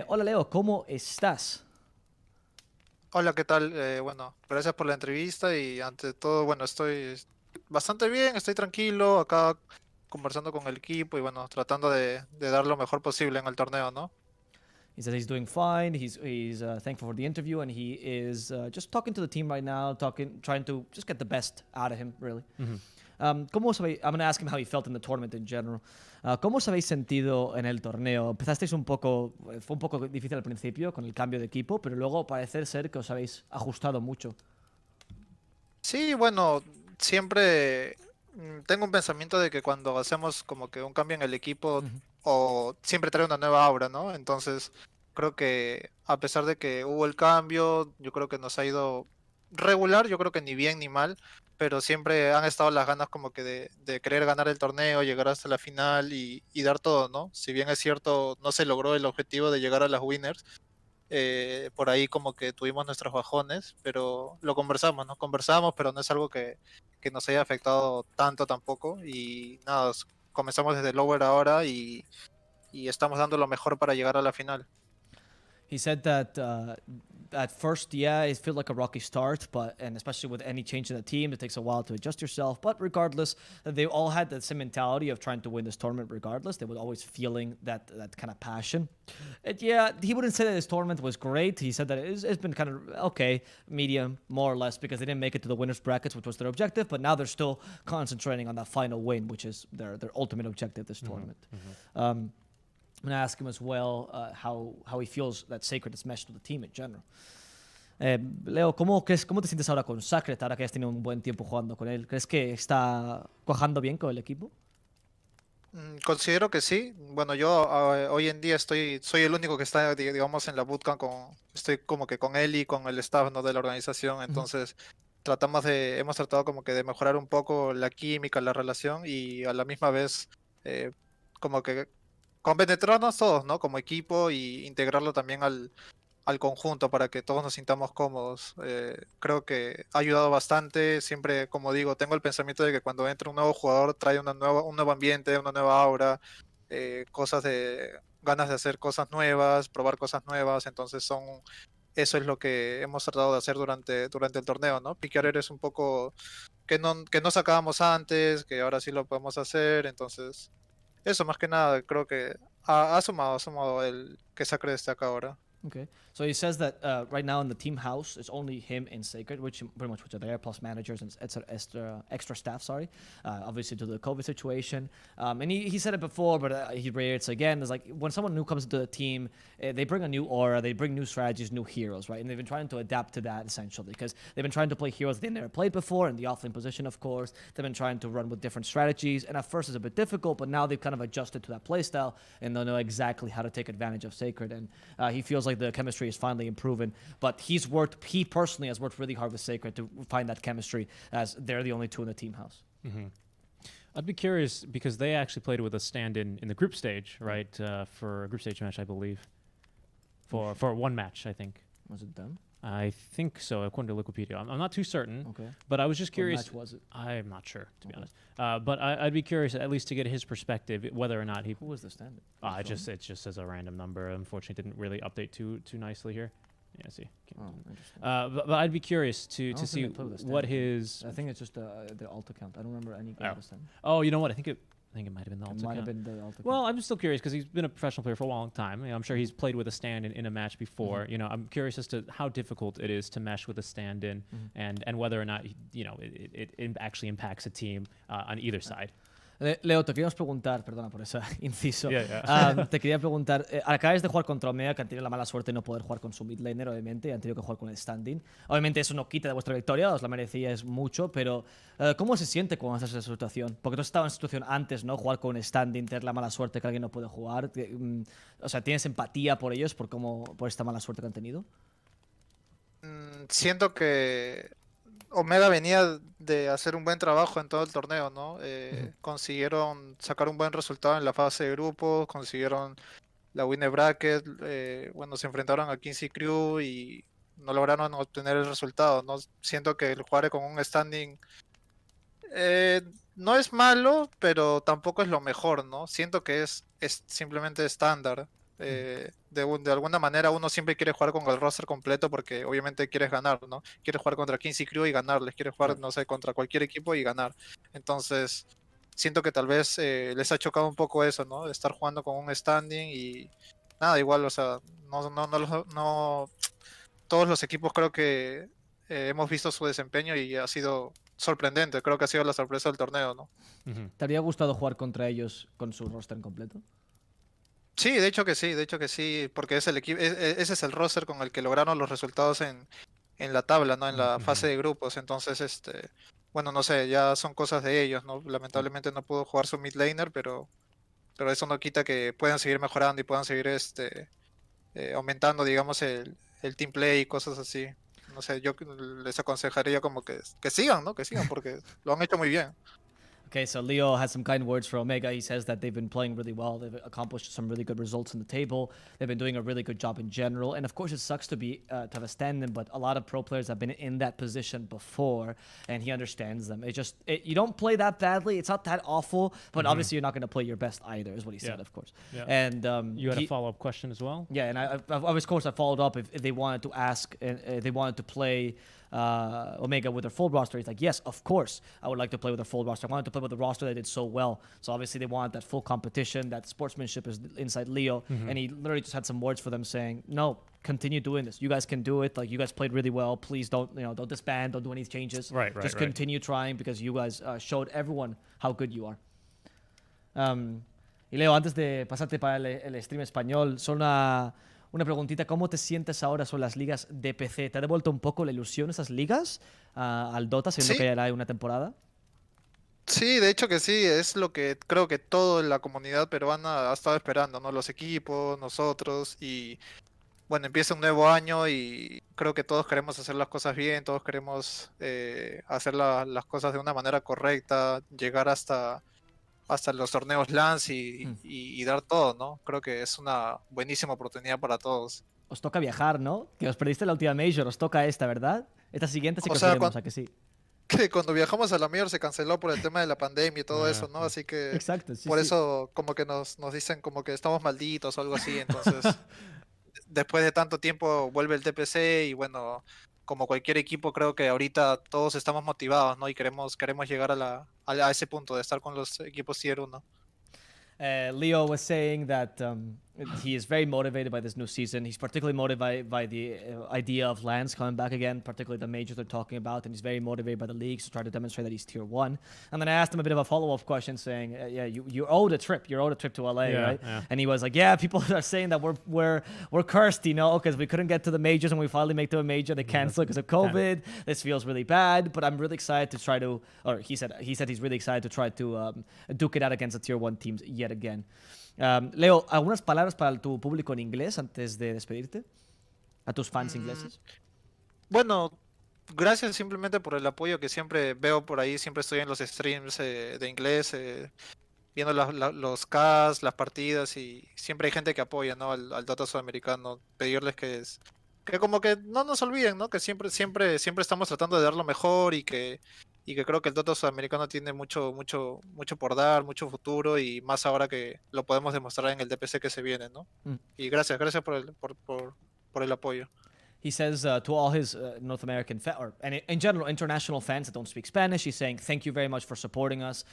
A: Hola, Leo, ¿cómo estás?
G: Hola, ¿qué tal? Bueno, gracias por la entrevista y ante todo, bueno, estoy bastante bien, estoy tranquilo acá conversando con el equipo y bueno, tratando de dar lo mejor posible en el torneo, ¿no?
A: He says he's doing fine. He's thankful for the interview, and he is just talking to the team right now, trying to just get the best out of him, really. I'm going to ask him how he felt in the tournament in general. ¿Cómo os habéis sentido en el torneo? Empezasteis fue un poco difícil al principio con el cambio de equipo, pero luego parece ser que os habéis ajustado mucho.
G: Sí, bueno, siempre tengo un pensamiento de que cuando hacemos como que un cambio en el equipo o siempre trae una nueva aura, ¿no? Entonces, creo que a pesar de que hubo el cambio, yo creo que nos ha ido regular, yo creo que ni bien ni mal, pero siempre han estado las ganas como que de querer ganar el torneo, llegar hasta la final y dar todo, ¿no? Si bien es cierto, no se logró el objetivo de llegar a las winners, por ahí como que tuvimos nuestros bajones, pero lo conversamos, ¿no? Conversamos, pero no es algo que nos haya afectado tanto tampoco. Y nada, comenzamos desde lower ahora y estamos dando lo mejor para llegar a la final.
A: He said that at first, yeah, it feels like a rocky start, and especially with any change in the team, it takes a while to adjust yourself. But regardless, they all had that same mentality of trying to win this tournament regardless. They were always feeling that kind of passion. And yeah, he wouldn't say that this tournament was great. He said that it's been kind of okay, medium, more or less, because they didn't make it to the winners brackets, which was their objective. But now they're still concentrating on that final win, which is their ultimate objective this tournament. I'm going to ask him as well how he feels that Sacred has meshed with the team in general. Leo, ¿cómo te sientes ahora con Sacred, ahora que has tenido un buen tiempo jugando con él? ¿Crees que está cuajando bien con el equipo?
G: Considero que sí. Bueno, yo hoy en día soy el único que está, digamos, en la bootcamp estoy como que con él y con el staff, ¿no? De la organización. Entonces, hemos tratado como que de mejorar un poco la química, la relación y a la misma vez como que compenetrarnos todos, ¿no? Como equipo y integrarlo también al conjunto para que todos nos sintamos cómodos. Creo que ha ayudado bastante. Siempre, como digo, tengo el pensamiento de que cuando entra un nuevo jugador trae un nuevo ambiente, una nueva aura, ganas de hacer cosas nuevas, probar cosas nuevas. Entonces eso es lo que hemos tratado de hacer durante el torneo, ¿no? Piquear eres un poco que no sacábamos antes, que ahora sí lo podemos hacer. Entonces, eso más que nada, creo que ha sumado el que Sacred esté acá ahora.
A: Okay. So he says that right now in the team house, it's only him and Sacred, which are there, plus managers and extra staff, sorry, obviously to the COVID situation. And he said it before, but he reiterates again, it's like when someone new comes into the team, they bring a new aura, they bring new strategies, new heroes, right? And they've been trying to adapt to that, essentially, because they've been trying to play heroes they never played before, in the offlane position, of course. They've been trying to run with different strategies, and at first it's a bit difficult, but now they've kind of adjusted to that playstyle, and they know exactly how to take advantage of Sacred, and he feels like the chemistry is finally improving, but he personally has worked really hard with Sacred to find that chemistry, as they're the only two in the team house.
B: I'd be curious because they actually played with a stand-in in the group stage, right? For a group stage match, I believe. For one match, I think.
A: Was it them?
B: I think so, according to Wikipedia. I'm not too certain,
A: Okay.
B: but I was just curious.
A: What match was it?
B: I'm not sure, to be
A: Okay.
B: honest. But I'd be curious, at least to get his perspective, whether or not he.
A: Who was the stand-in?
B: It just says a random number. Unfortunately, it didn't really update too nicely here. Yeah, see.
A: Oh, interesting.
B: But I'd be curious to
A: don't
B: see
A: think they play with a
B: what
A: stand-in.
B: his.
A: I think it's just the alt account. I don't remember any
B: Oh.
A: stand.
B: Oh, you know what? I think it might have been the
A: It
B: alt
A: might have
B: account.
A: been the alt account.
B: Well, I'm still curious because he's been a professional player for a long time. You know, I'm sure he's played with a stand-in in a match before. You know, I'm curious as to how difficult it is to mesh with a stand-in and whether or not it actually impacts a team on either side.
A: Leo, te queríamos preguntar, perdona por ese inciso.
B: Yeah.
A: Te quería preguntar, acabas de jugar contra Omega, que han tenido la mala suerte de no poder jugar con su mid laner, obviamente, y han tenido que jugar con el standing. Obviamente eso no quita de vuestra victoria, os la merecíais mucho, pero ¿cómo se siente cuando estás en esa situación? Porque tú estabas en esa situación antes, ¿no? Jugar con standing, tener la mala suerte que alguien no puede jugar. O sea, ¿tienes empatía por ellos, por esta mala suerte que han tenido?
G: Siento que Omega venía de hacer un buen trabajo en todo el torneo, ¿no? Consiguieron sacar un buen resultado en la fase de grupos, consiguieron la winner bracket, bueno, se enfrentaron a Kings y Crew y no lograron obtener el resultado, ¿no? Siento que el jugar con un standing eh, no es malo, pero tampoco es lo mejor, ¿no? Siento que es simplemente estándar. De alguna manera uno siempre quiere jugar con el roster completo porque obviamente quieres ganar, ¿no? Quieres jugar contra Kings y Crew y ganarles, quieres jugar, no sé, contra cualquier equipo y ganar. Entonces, siento que tal vez les ha chocado un poco eso, ¿no? De estar jugando con un standing y nada, igual, o sea, no todos los equipos creo que hemos visto su desempeño y ha sido sorprendente, creo que ha sido la sorpresa del torneo, ¿no?
B: Mhm.
A: ¿Te habría gustado jugar contra ellos con su roster completo?
G: Sí, de hecho que sí, de hecho que sí, porque es el equipo, ese es el roster con el que lograron los resultados en la tabla, ¿no? En la fase de grupos, entonces, bueno, no sé, ya son cosas de ellos, ¿no? Lamentablemente no pudo jugar su mid laner, pero eso no quita que puedan seguir mejorando y puedan seguir, aumentando, digamos, el team play y cosas así. No sé, yo les aconsejaría como que sigan, ¿no? Que sigan, porque lo han hecho muy bien.
A: Okay, so Leo has some kind words for Omega. He says that they've been playing really well. They've accomplished some really good results in the table. They've been doing a really good job in general. And of course, it sucks to have a stand-in, but a lot of pro players have been in that position before, and he understands them. You don't play that badly. It's not that awful, but obviously you're not going to play your best either, is what he said,
B: Yeah.
A: of course.
B: Yeah.
A: And
B: You had a follow-up question as well?
A: yeah, and of course I followed up if they wanted to ask, they wanted to play Omega with their full roster. He's like, yes, of course, I would like to play with their full roster. I wanted to play with the roster that did so well. So obviously they wanted that full competition, that sportsmanship is inside Leo, and he literally just had some words for them saying, no, continue doing this. You guys can do it. Like, you guys played really well. Please don't disband, don't do any changes.
B: Right.
A: Just continue trying because you guys showed everyone how good you are. Y Leo, antes de pasarte para el stream español, solo una preguntita. ¿Cómo te sientes ahora sobre las ligas de PC? ¿Te ha devuelto un poco la ilusión esas ligas al Dota, siendo
G: Sí,
A: que ya era una temporada?
G: sí, de hecho que sí, es lo que creo que toda la comunidad peruana ha estado esperando, ¿no? Los equipos, nosotros, y bueno, empieza un nuevo año y creo que todos queremos hacer las cosas bien, todos queremos hacer las cosas de una manera correcta, llegar hasta los torneos LANs y dar todo, ¿no? Creo que es una buenísima oportunidad para todos.
A: Os toca viajar, ¿no? Que os perdiste la última Major, os toca esta, ¿verdad? Esta siguiente sí
G: O
A: que os
G: sea,
A: iremos, ¿a que sí?
G: que cuando viajamos a la Mayor se canceló por el tema de la pandemia y todo
B: Ah,
G: eso, ¿no? Así que
A: Exacto, sí,
G: por
A: sí.
G: eso como que nos dicen como que estamos malditos o algo así, entonces después de tanto tiempo vuelve el TPC y bueno, como cualquier equipo creo que ahorita todos estamos motivados, ¿no? Y queremos llegar a ese punto de estar con los equipos Tier 1.
A: Leo was saying that he is very motivated by this new season. He's particularly motivated by the idea of lands coming back again, particularly the majors they're talking about, and he's very motivated by the leagues to try to demonstrate that he's tier 1. And then I asked him a bit of a follow-up question saying, yeah, you owed a trip. You owed a trip to LA,
B: Yeah,
A: right?
B: yeah.
A: And he was like, yeah, people are saying that we're cursed, because we couldn't get to the majors, and we finally make to a major. They canceled because of COVID. This feels really bad, but I'm really excited to try to, or he said he's really excited to try to duke it out against the tier 1 teams yet again. Leo, ¿algunas palabras para tu público en inglés antes de despedirte? ¿A tus fans ingleses?
G: Bueno, gracias simplemente por el apoyo que siempre veo por ahí, siempre estoy en los streams de inglés, viendo los casts, las partidas y siempre hay gente que apoya, ¿no? al Dota sudamericano, pedirles que como que no nos olviden, ¿no? Que siempre estamos tratando de dar lo mejor y que creo que el Dota sudamericano tiene mucho por dar, mucho futuro y más ahora que lo podemos demostrar en el DPC que se viene, ¿no? Y gracias por el apoyo.
A: He says to all his North American or in general international fans that don't speak Spanish, he's saying thank you very much for supporting us.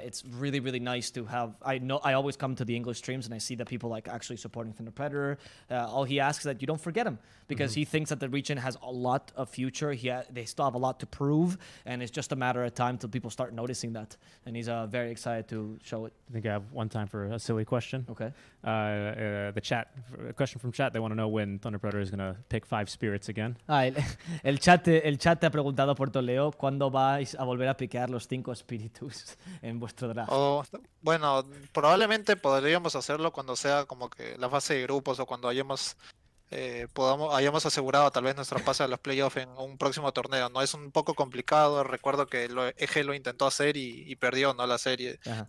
A: It's really, really nice to have. I know I always come to the English streams and I see that people like actually supporting Thunder Predator. All he asks is that you don't forget him because he thinks that the region has a lot of future. They still have a lot to prove, and it's just a matter of time till people start noticing that. And he's very excited to show it.
B: I think I have one time for a silly question.
A: Okay.
B: The chat, a question from chat. They want to know when Thunder Predator is going to pick 5 spirits again.
A: El chat te ha preguntado por Leo cuándo vais a volver a piquear los 5 espíritus en vuestro draft.
G: Bueno, probablemente podríamos hacerlo cuando sea como que la fase de grupos o cuando hayamos hayamos asegurado tal vez nuestro pase a los playoffs en un próximo torneo. No es un poco complicado, recuerdo que EG lo intentó hacer y perdió, ¿no? La serie.
A: Ajá.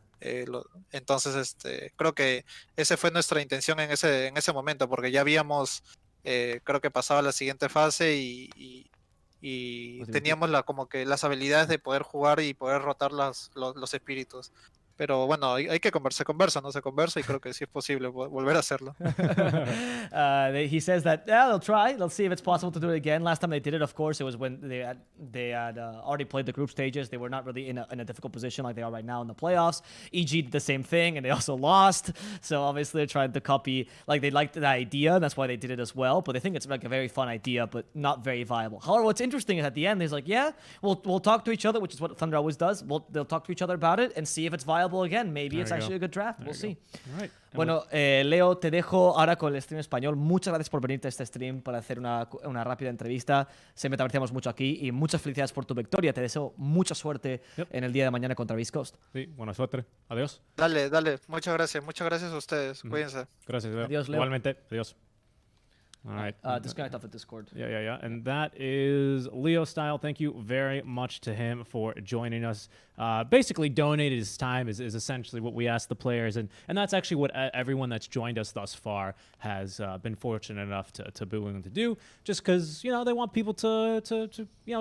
G: Entonces, creo que esa fue nuestra intención en ese momento, porque ya habíamos, creo que pasado a la siguiente fase y
A: Pues
G: teníamos como que las habilidades de poder jugar y poder rotar los espíritus. Pero bueno, hay que conversa, ¿no? Se conversa y creo que sí es posible volver a hacerlo.
A: He says that they'll try. They'll see if it's possible to do it again. Last time they did it, of course, it was when they had already played the group stages. They were not really in a difficult position like they are right now in the playoffs. EG did the same thing, and they also lost. So obviously they're trying to copy. Like they liked the idea, and that's why they did it as well. But they think it's like a very fun idea, but not very viable. However, what's interesting is at the end, he's like, "Yeah, we'll talk to each other," which is what Thunder always does. They'll talk to each other about it and see if it's viable again. Maybe
B: There
A: it's
B: you go.
A: actually a good draft. We'll see.
B: All right. And
A: Bueno, Leo, te dejo ahora con el stream español. Muchas gracias por venirte a este stream para hacer una rápida entrevista. Siempre te apreciamos mucho aquí y muchas felicidades por tu victoria. Te deseo mucha suerte en el día de mañana contra Beast Coast.
B: Sí, buena suerte. Adiós.
G: Dale, muchas gracias a ustedes. Cuídense.
B: Gracias, Leo.
A: Adiós, Leo.
B: Igualmente. Adiós. All right.
A: Disconnect off the Discord.
B: Yeah. And that is Leo Style. Thank you very much to him for joining us. Basically, donated his time is essentially what we asked the players. And that's actually what everyone that's joined us thus far has been fortunate enough to be willing to do. Just because, they want people to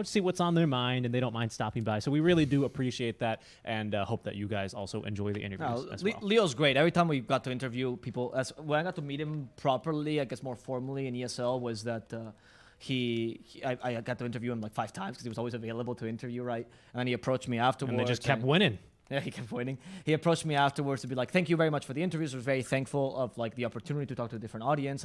B: see what's on their mind and they don't mind stopping by. So we really do appreciate that and hope that you guys also enjoy the interviews as well.
A: Leo's great. Every time we got to interview people, when I got to meet him properly, I guess more formally in ESL, was that I got to interview him like 5 times because he was always available to interview, right? And then he approached me afterwards.
B: And they just kept winning.
A: Yeah, he kept winning. He approached me afterwards to be like, "Thank you very much for the interviews. I was very thankful of like the opportunity to talk to a different audience."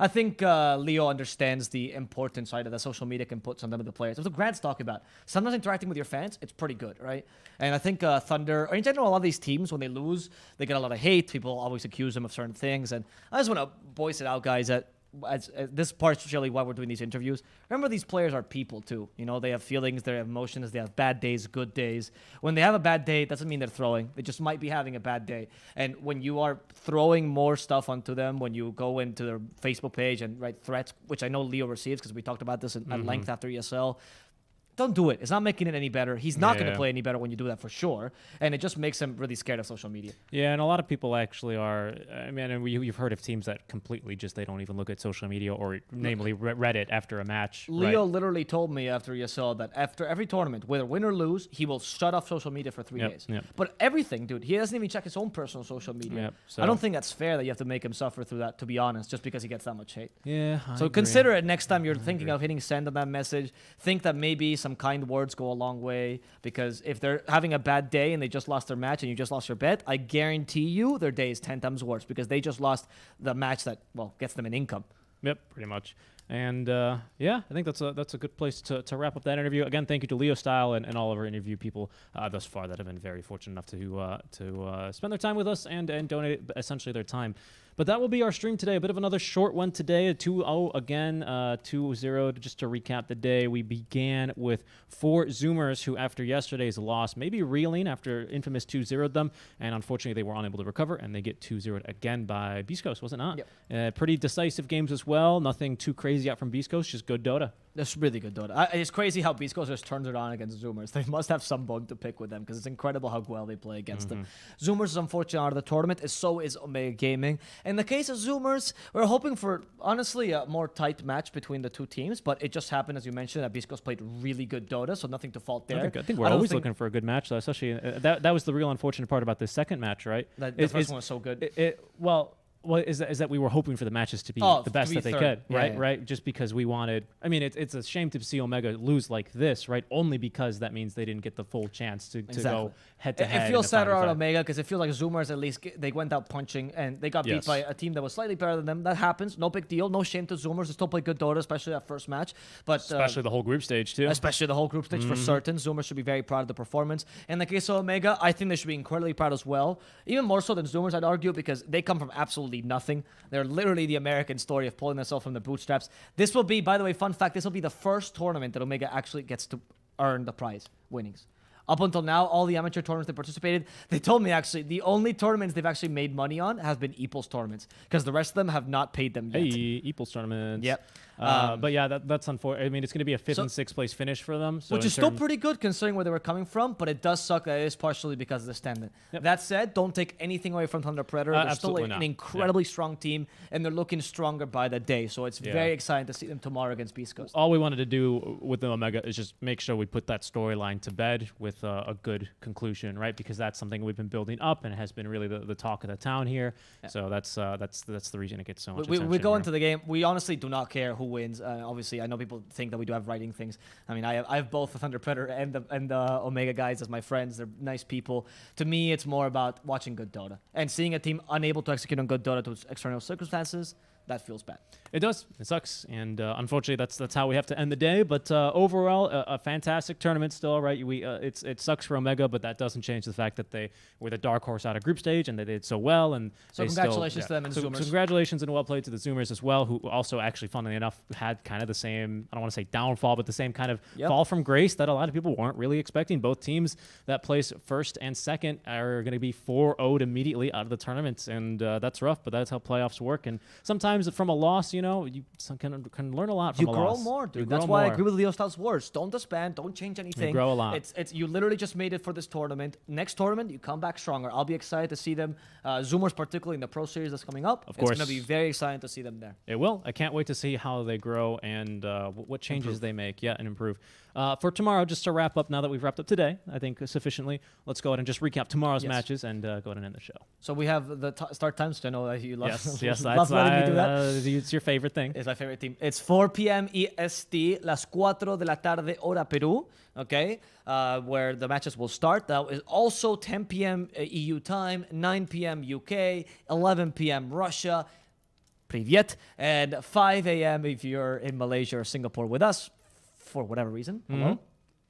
A: I think Leo understands the important side of that social media can put sometimes the players. That's what Grant's talking about. Sometimes interacting with your fans, it's pretty good, right? And I think Thunder, or in general, a lot of these teams, when they lose, they get a lot of hate. People always accuse them of certain things. And I just want to voice it out, guys, that as this part's really why we're doing these interviews. Remember, these players are people too. They have feelings, they have emotions, they have bad days, good days. When they have a bad day, it doesn't mean they're throwing. They just might be having a bad day. And when you are throwing more stuff onto them, when you go into their Facebook page and write threats, which I know Leo receives because we talked about this at length after ESL, don't do it. It's not making it any better. He's not going to play any better when you do that for sure. And it just makes him really scared of social media.
B: Yeah, and a lot of people actually are. I mean, and you've heard of teams that completely just they don't even look at social media or namely Reddit after a match.
A: Leo literally told me after ESL that after every tournament, whether win or lose, he will shut off social media for 3 days.
B: Yep.
A: But everything, dude, he doesn't even check his own personal social media.
B: Yep, so-
A: I don't think that's fair that you have to make him suffer through that, to be honest, just because he gets that much hate.
B: Yeah.
A: So consider it next time you're thinking of hitting send on that message. Think that maybe some kind words go a long way, because if they're having a bad day and they just lost their match and you just lost your bet, I guarantee you their day is 10 times worse because they just lost the match that, gets them an income.
B: Yep, pretty much. And I think that's a good place to wrap up that interview. Again, thank you to Leo Style and all of our interview people thus far that have been very fortunate enough to spend their time with us and donate essentially their time. But that will be our stream today. A bit of another short one today. 2-0 again, 2-0. Just to recap the day, we began with 4 Zoomers who, after yesterday's loss, maybe reeling after Infamous 2-0'd them. And unfortunately, they were unable to recover, and they get 2-0'd again by Beast Coast, was it not?
A: Yep.
B: Pretty decisive games as well. Nothing too crazy out from Beast Coast, just good Dota.
A: That's really good, Dota. It's crazy how Beast Coast just turns it on against Zoomers. They must have some bone to pick with them because it's incredible how well they play against them. Zoomers is unfortunately out of the tournament, and so is Omega Gaming. In the case of Zoomers, we're hoping for, honestly, a more tight match between the two teams, but it just happened, as you mentioned, that Beast Coast played really good Dota, so nothing to fault there.
B: I think we're always looking for a good match, though, especially that was the real unfortunate part about this second match, right?
A: The first one was so good.
B: Is that we were hoping for the matches to be the best that they could, right? Right? Just because we wanted. I mean, it's a shame to see Omega lose like this, right? Only because that means they didn't get the full chance to go head to head.
A: It feels sadder on Omega because it feels like Zoomers at least they went out punching and they got beat by a team that was slightly better than them. That happens. No big deal. No shame to Zoomers. They still play good Dota, especially that first match. But
B: especially the whole group stage too.
A: Especially the whole group stage for certain. Zoomers should be very proud of the performance. In the case of Omega, I think they should be incredibly proud as well. Even more so than Zoomers, I'd argue, because they come from absolutely nothing. They're literally the American story of pulling themselves from the bootstraps. This will be, by the way, fun fact, this will be the first tournament that Omega actually gets to earn the prize winnings. Up until now, all the amateur tournaments they participated, they told me actually the only tournaments they've actually made money on has been Eeples tournaments because the rest of them have not paid them yet.
B: Hey, Eeples tournaments.
A: Yep.
B: But yeah, that's unfortunate. I mean, it's going to be a 5th and 6th place finish for them. So
A: Which is still pretty good considering where they were coming from, but it does suck that it is partially because of the standard.
B: Yep.
A: That said, don't take anything away from Thunder Predator. They're still
B: absolutely
A: an
B: not.
A: incredibly strong team, and they're looking stronger by the day. So it's very exciting to see them tomorrow against Beast Coast.
B: All we wanted to do with the Omega is just make sure we put that storyline to bed with a good conclusion, right? Because that's something we've been building up and has been really the talk of the town here. Yeah. So that's the reason it gets so much attention.
A: We go
B: here.
A: into the game. We honestly do not care who wins. Obviously, I know people think that we do have writing things. I mean, I have both the Thunder Predator and the Omega guys as my friends. They're nice people. To me, it's more about watching good Dota and seeing a team unable to execute on good Dota to external circumstances. That feels bad.
B: It does. It sucks, and unfortunately, that's how we have to end the day. But overall, a fantastic tournament still. Right? It sucks for Omega, but that doesn't change the fact that they were the dark horse out of group stage, and they did so well. And
A: so congratulations to them and
B: so
A: Zoomers.
B: Congratulations and well played to the Zoomers as well, who also actually, funnily enough, had kind of the same, I don't want to say downfall, but the same kind of fall from grace that a lot of people weren't really expecting. Both teams that place first and second are going to be 4-0'd immediately out of the tournament, and that's rough, but that's how playoffs work. And sometimes from a loss, you can learn a lot from a loss.
A: You grow more, dude. That's why I agree with Leo Stout's words. Don't disband. Don't change anything.
B: You grow a lot.
A: It's you literally just made it for this tournament. Next tournament, you come back stronger. I'll be excited to see them. Zoomers, particularly in the Pro Series that's coming up.
B: Of course.
A: It's going to be very exciting to see them there.
B: It will. I can't wait to see how they grow and what changes they make. Yeah, and improve. For tomorrow, just to wrap up, now that we've wrapped up today, I think sufficiently, let's go ahead and just recap tomorrow's matches and go ahead and end the show.
A: So we have the start times. I know that you love,
B: yes,
A: love letting me do that.
B: It's your favorite thing.
A: It's my favorite team. It's 4 p.m. EST, las 4 de la tarde, hora Peru, okay, where the matches will start. That is also 10 p.m. EU time, 9 p.m. UK, 11 p.m. Russia, Privyet, and 5 a.m. if you're in Malaysia or Singapore with us. For whatever reason. Hello?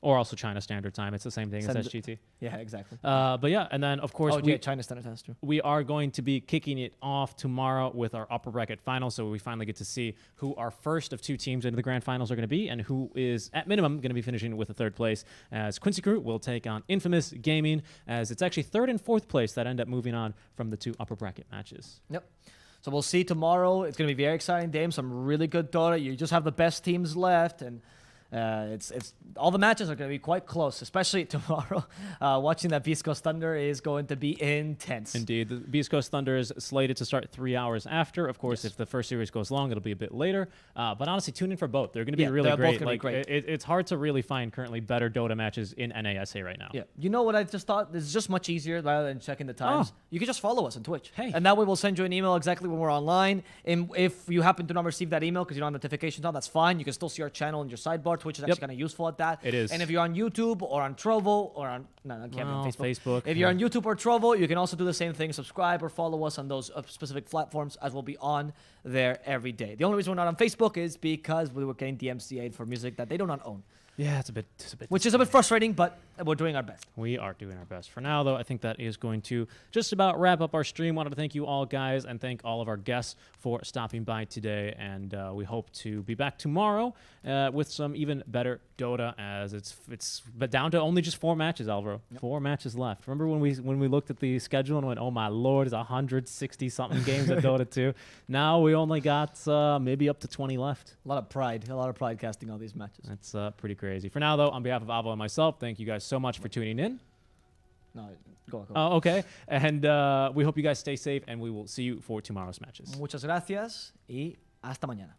B: Or also China Standard Time. It's the same thing as SGT.
A: Yeah, exactly.
B: But yeah, and then of course
A: China Standard Time too.
B: We are going to be kicking it off tomorrow with our upper bracket final. So we finally get to see who our first of 2 teams into the grand finals are going to be and who is at minimum going to be finishing with the 3rd place. As Quincy Crew will take on Infamous Gaming, as it's actually 3rd and 4th place that end up moving on from the 2 upper bracket matches.
A: Yep. So we'll see tomorrow. It's going to be a very exciting game. Some really good Dota. You just have the best teams left, and it's all the matches are going to be quite close, especially tomorrow. Watching that Beast Coast Thunder is going to be intense.
B: Indeed. The Beast Coast Thunder is slated to start 3 hours after. Of course, if the first series goes long, it'll be a bit later. But honestly, tune in for both. They're going to be really great.
A: Both great.
B: It's hard to really find currently better Dota matches in NASA right now.
A: Yeah. You know what I just thought? It's just much easier rather than checking the times. You can just follow us on Twitch.
B: Hey.
A: And that way we'll send you an email exactly when we're online. And if you happen to not receive that email because you don't have notifications on, that's fine. You can still see our channel in your sidebar. Twitch is actually kind of useful at that.
B: It is.
A: And if you're on YouTube or on Trovo or on it can't be on
B: Facebook.
A: If you're on YouTube or Trovo, you can also do the same thing. Subscribe or follow us on those specific platforms, as we'll be on there every day. The only reason we're not on Facebook is because we were getting DMCA'd for music that they do not own.
B: Yeah, it's a bit
A: which is a bit frustrating, but we're doing our best.
B: We are doing our best. For now, though, I think that is going to just about wrap up our stream. Wanted to thank you all, guys, and thank all of our guests for stopping by today. And we hope to be back tomorrow with some even better Dota, as it's but down to only just 4 matches, Alvaro. 4 matches left. Remember when we looked at the schedule and went, oh my lord, it's 160 something games at Dota 2. Now we only got maybe up to 20 left.
A: A lot of pride casting all these matches.
B: That's pretty crazy. For now, though, on behalf of Avo and myself, thank you guys so much for tuning in.
A: No, go on.
B: Oh, okay. And we hope you guys stay safe, and we will see you for tomorrow's matches.
A: Muchas gracias y hasta mañana.